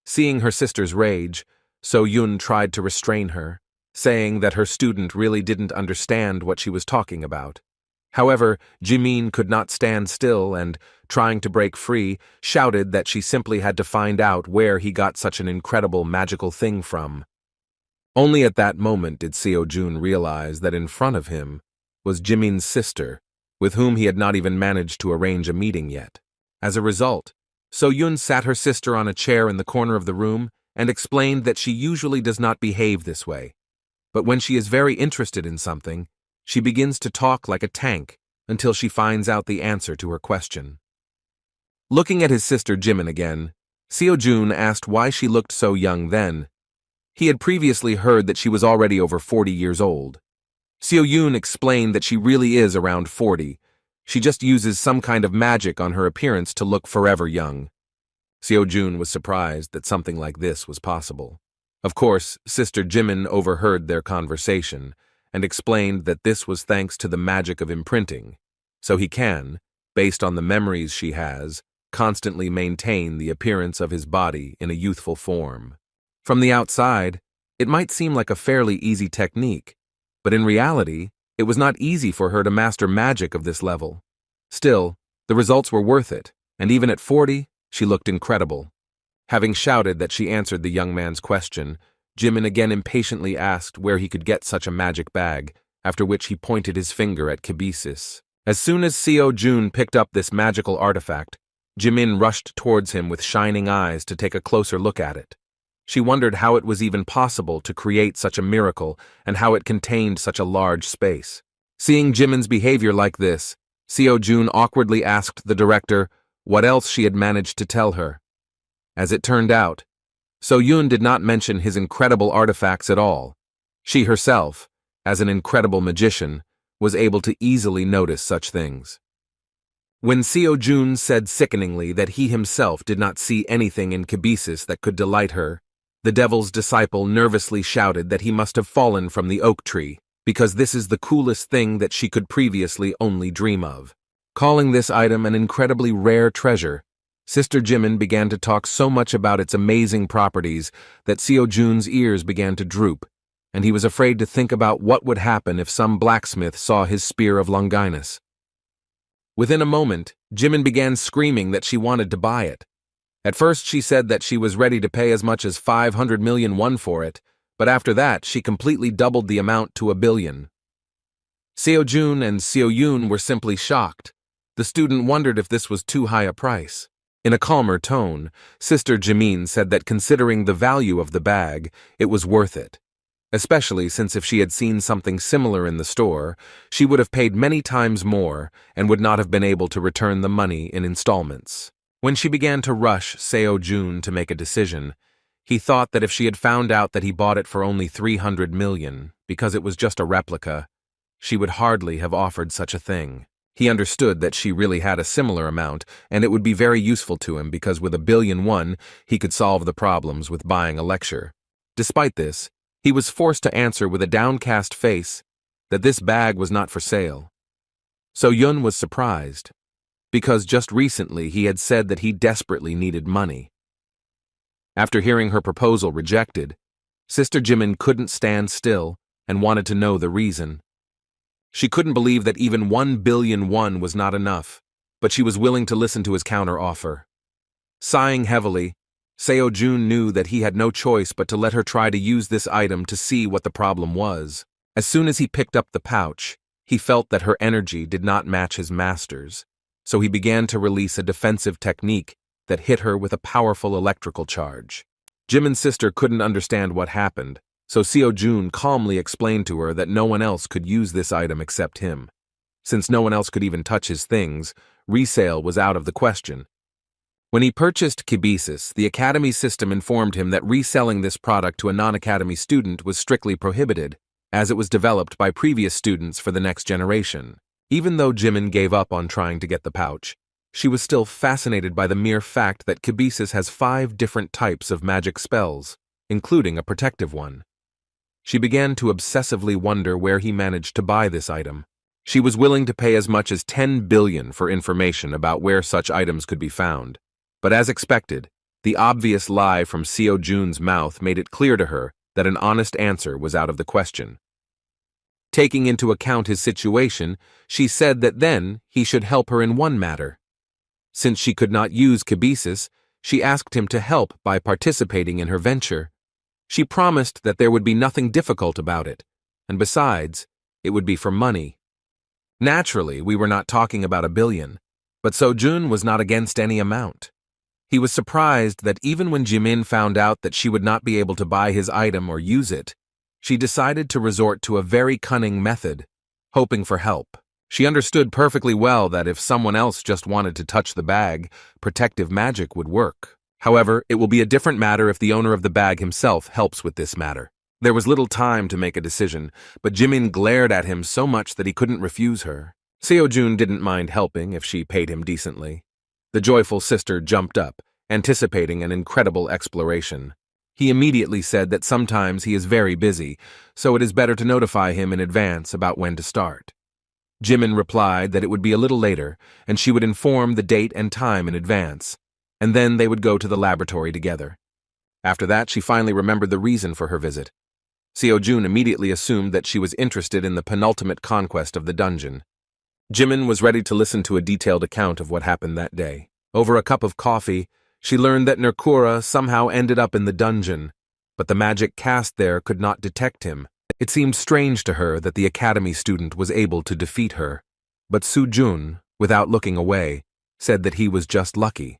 [SPEAKER 1] Seeing her sister's rage, Seo Yun tried to restrain her, saying that her student really didn't understand what she was talking about. However, Jimin could not stand still and, trying to break free, shouted that she simply had to find out where he got such an incredible magical thing from. Only at that moment did Seo Jun realize that in front of him was Jimin's sister, with whom he had not even managed to arrange a meeting yet. As a result, Seo Yun sat her sister on a chair in the corner of the room and explained that she usually does not behave this way. But when she is very interested in something, she begins to talk like a tank until she finds out the answer to her question. Looking at his sister Jimin again, Seo Jun asked why she looked so young then. He had previously heard that she was already over 40 years old. Seo Yun explained that she really is around 40. She just uses some kind of magic on her appearance to look forever young. Seo Jun was surprised that something like this was possible. Of course, Sister Jimin overheard their conversation and explained that this was thanks to the magic of imprinting, so he can, based on the memories she has, constantly maintain the appearance of his body in a youthful form. From the outside, it might seem like a fairly easy technique, but in reality, it was not easy for her to master magic of this level. Still, the results were worth it, and even at 40, she looked incredible. Having shouted that she answered the young man's question, Jimin again impatiently asked where he could get such a magic bag, after which he pointed his finger at Kibisis. As soon as Seo Jun picked up this magical artifact, Jimin rushed towards him with shining eyes to take a closer look at it. She wondered how it was even possible to create such a miracle and how it contained such a large space. Seeing Jimin's behavior like this, Seo Jun awkwardly asked the director what else she had managed to tell her. As it turned out, Seo Yun did not mention his incredible artifacts at all. She herself, as an incredible magician, was able to easily notice such things. When Seo Jun said sickeningly that he himself did not see anything in Kibisis that could delight her, the devil's disciple nervously shouted that he must have fallen from the oak tree, because this is the coolest thing that she could previously only dream of. Calling this item an incredibly rare treasure, Sister Jimin began to talk so much about its amazing properties that Seo Jun's ears began to droop, and he was afraid to think about what would happen if some blacksmith saw his spear of Longinus. Within a moment, Jimin began screaming that she wanted to buy it. At first she said that she was ready to pay as much as 500 million won for it, but after that she completely doubled the amount to 1 billion. Seo Jun and Seo Yun were simply shocked. The student wondered if this was too high a price. In a calmer tone, Sister Jimin said that considering the value of the bag, it was worth it. Especially since if she had seen something similar in the store, she would have paid many times more and would not have been able to return the money in installments. When she began to rush Seo Jun to make a decision, he thought that if she had found out that he bought it for only 300 million, because it was just a replica, she would hardly have offered such a thing. He understood that she really had a similar amount, and it would be very useful to him because with 1 billion won, he could solve the problems with buying a lecture. Despite this, he was forced to answer with a downcast face that this bag was not for sale. So Yun was surprised, because just recently he had said that he desperately needed money. After hearing her proposal rejected, Sister Jimin couldn't stand still and wanted to know the reason. She couldn't believe that even 1 billion won was not enough, but she was willing to listen to his counter-offer. Sighing heavily, Seo Jun knew that he had no choice but to let her try to use this item to see what the problem was. As soon as he picked up the pouch, He felt that her energy did not match his master's, so he began to release a defensive technique that hit her with a powerful electrical charge. Jimin's sister couldn't understand what happened, so Seo-jun calmly explained to her that no one else could use this item except him. Since no one else could even touch his things, resale was out of the question. When he purchased Kibisis, the Academy system informed him that reselling this product to a non-Academy student was strictly prohibited, as it was developed by previous students for the next generation. Even though Jimin gave up on trying to get the pouch, she was still fascinated by the mere fact that Kibisis has 5 different types of magic spells, including a protective one. She began to obsessively wonder where he managed to buy this item. She was willing to pay as much as 10 billion for information about where such items could be found. But as expected, the obvious lie from Seo-jun's mouth made it clear to her that an honest answer was out of the question. Taking into account his situation, she said that then he should help her in one matter. Since she could not use Kibisis, she asked him to help by participating in her venture. She promised that there would be nothing difficult about it, and besides, it would be for money. Naturally, we were not talking about 1 billion, but Seo-jun was not against any amount. He was surprised that even when Jimin found out that she would not be able to buy his item or use it, she decided to resort to a very cunning method, hoping for help. She understood perfectly well that if someone else just wanted to touch the bag, protective magic would work. However, it will be a different matter if the owner of the bag himself helps with this matter. There was little time to make a decision, but Jimin glared at him so much that he couldn't refuse her. Seo-jun didn't mind helping if she paid him decently. The joyful sister jumped up, anticipating an incredible exploration. He immediately said that sometimes he is very busy, so it is better to notify him in advance about when to start. Jimin replied that it would be a little later, and she would inform the date and time in advance, and then they would go to the laboratory together. After that, she finally remembered the reason for her visit. Seo-jun immediately assumed that she was interested in the penultimate conquest of the dungeon. Jimin was ready to listen to a detailed account of what happened that day. Over a cup of coffee, she learned that Nerkura somehow ended up in the dungeon, but the magic cast there could not detect him. It seemed strange to her that the academy student was able to defeat her, but Seo-jun, without looking away, said that he was just lucky.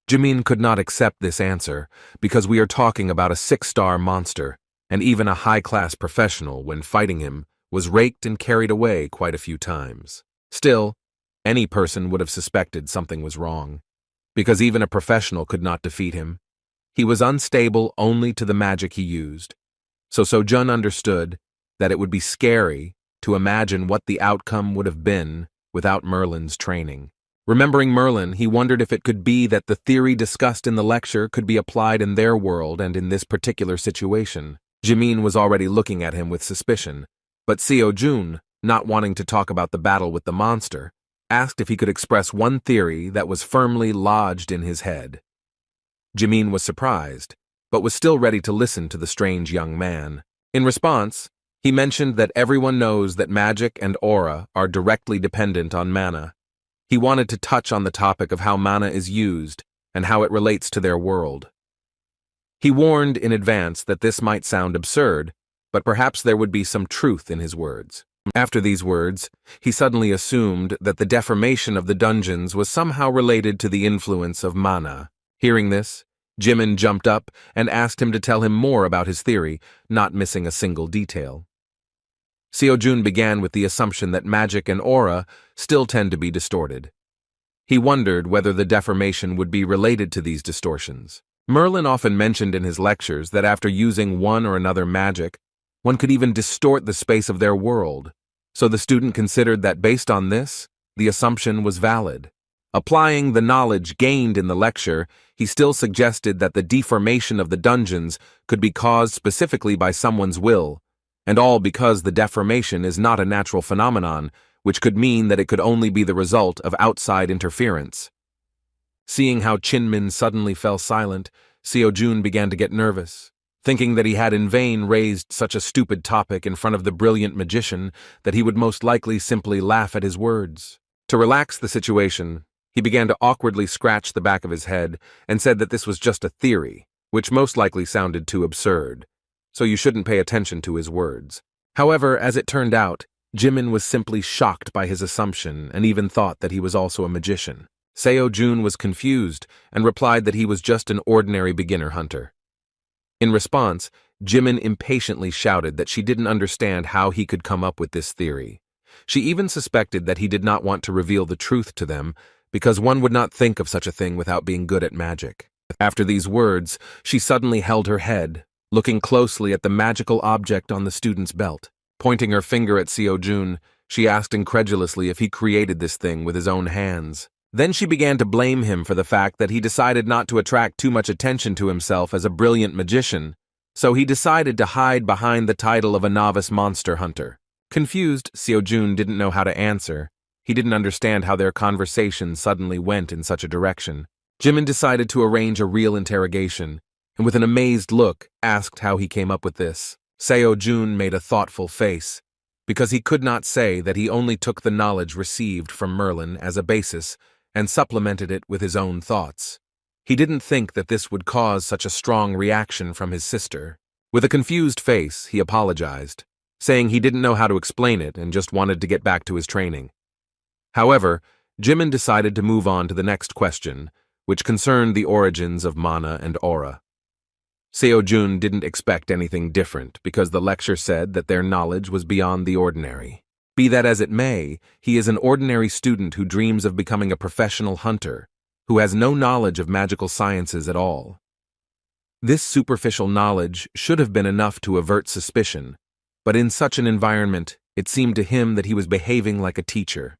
[SPEAKER 1] Jimin could not accept this answer because we are talking about a 6-star monster, and even a high-class professional, when fighting him, was raked and carried away quite a few times. Still, any person would have suspected something was wrong, because even a professional could not defeat him. He was unstable only to the magic he used. So Seo-jun understood that it would be scary to imagine what the outcome would have been without Merlin's training. Remembering Merlin, he wondered if it could be that the theory discussed in the lecture could be applied in their world and in this particular situation. Jimin was already looking at him with suspicion, but Seo-jun, not wanting to talk about the battle with the monster, asked if he could express one theory that was firmly lodged in his head. Jimin was surprised, but was still ready to listen to the strange young man. In response, he mentioned that everyone knows that magic and aura are directly dependent on mana. He wanted to touch on the topic of how mana is used and how it relates to their world. He warned in advance that this might sound absurd, but perhaps there would be some truth in his words. After these words, he suddenly assumed that the deformation of the dungeons was somehow related to the influence of mana. Hearing this, Jimin jumped up and asked him to tell him more about his theory, not missing a single detail. Seo-jun began with the assumption that magic and aura still tend to be distorted. He wondered whether the deformation would be related to these distortions. Merlin often mentioned in his lectures that after using one or another magic, one could even distort the space of their world, so the student considered that based on this, the assumption was valid. Applying the knowledge gained in the lecture, he still suggested that the deformation of the dungeons could be caused specifically by someone's will, and all because the deformation is not a natural phenomenon, which could mean that it could only be the result of outside interference. Seeing how Chinmin suddenly fell silent, Seo-jun began to get nervous, thinking that he had in vain raised such a stupid topic in front of the brilliant magician that he would most likely simply laugh at his words. To relax the situation, he began to awkwardly scratch the back of his head and said that this was just a theory, which most likely sounded too absurd, so you shouldn't pay attention to his words. However, as it turned out, Jimin was simply shocked by his assumption and even thought that he was also a magician. Seo-jun was confused and replied that he was just an ordinary beginner hunter. In response, Jimin impatiently shouted that she didn't understand how he could come up with this theory. She even suspected that he did not want to reveal the truth to them because one would not think of such a thing without being good at magic. After these words, she suddenly held her head, looking closely at the magical object on the student's belt. Pointing her finger at Seo-jun, she asked incredulously if he created this thing with his own hands. Then she began to blame him for the fact that he decided not to attract too much attention to himself as a brilliant magician, so he decided to hide behind the title of a novice monster hunter. Confused, Seo-jun didn't know how to answer. He didn't understand how their conversation suddenly went in such a direction. Jimin decided to arrange a real interrogation, and with an amazed look, asked how he came up with this. Seo-jun made a thoughtful face, because he could not say that he only took the knowledge received from Merlin as a basis and supplemented it with his own thoughts. He didn't think that this would cause such a strong reaction from his sister. With a confused face, he apologized, saying he didn't know how to explain it and just wanted to get back to his training. However, Jimin decided to move on to the next question, which concerned the origins of mana and aura. Seo-jun didn't expect anything different because the lecture said that their knowledge was beyond the ordinary. Be that as it may, he is an ordinary student who dreams of becoming a professional hunter, who has no knowledge of magical sciences at all. This superficial knowledge should have been enough to avert suspicion, but in such an environment, it seemed to him that he was behaving like a teacher.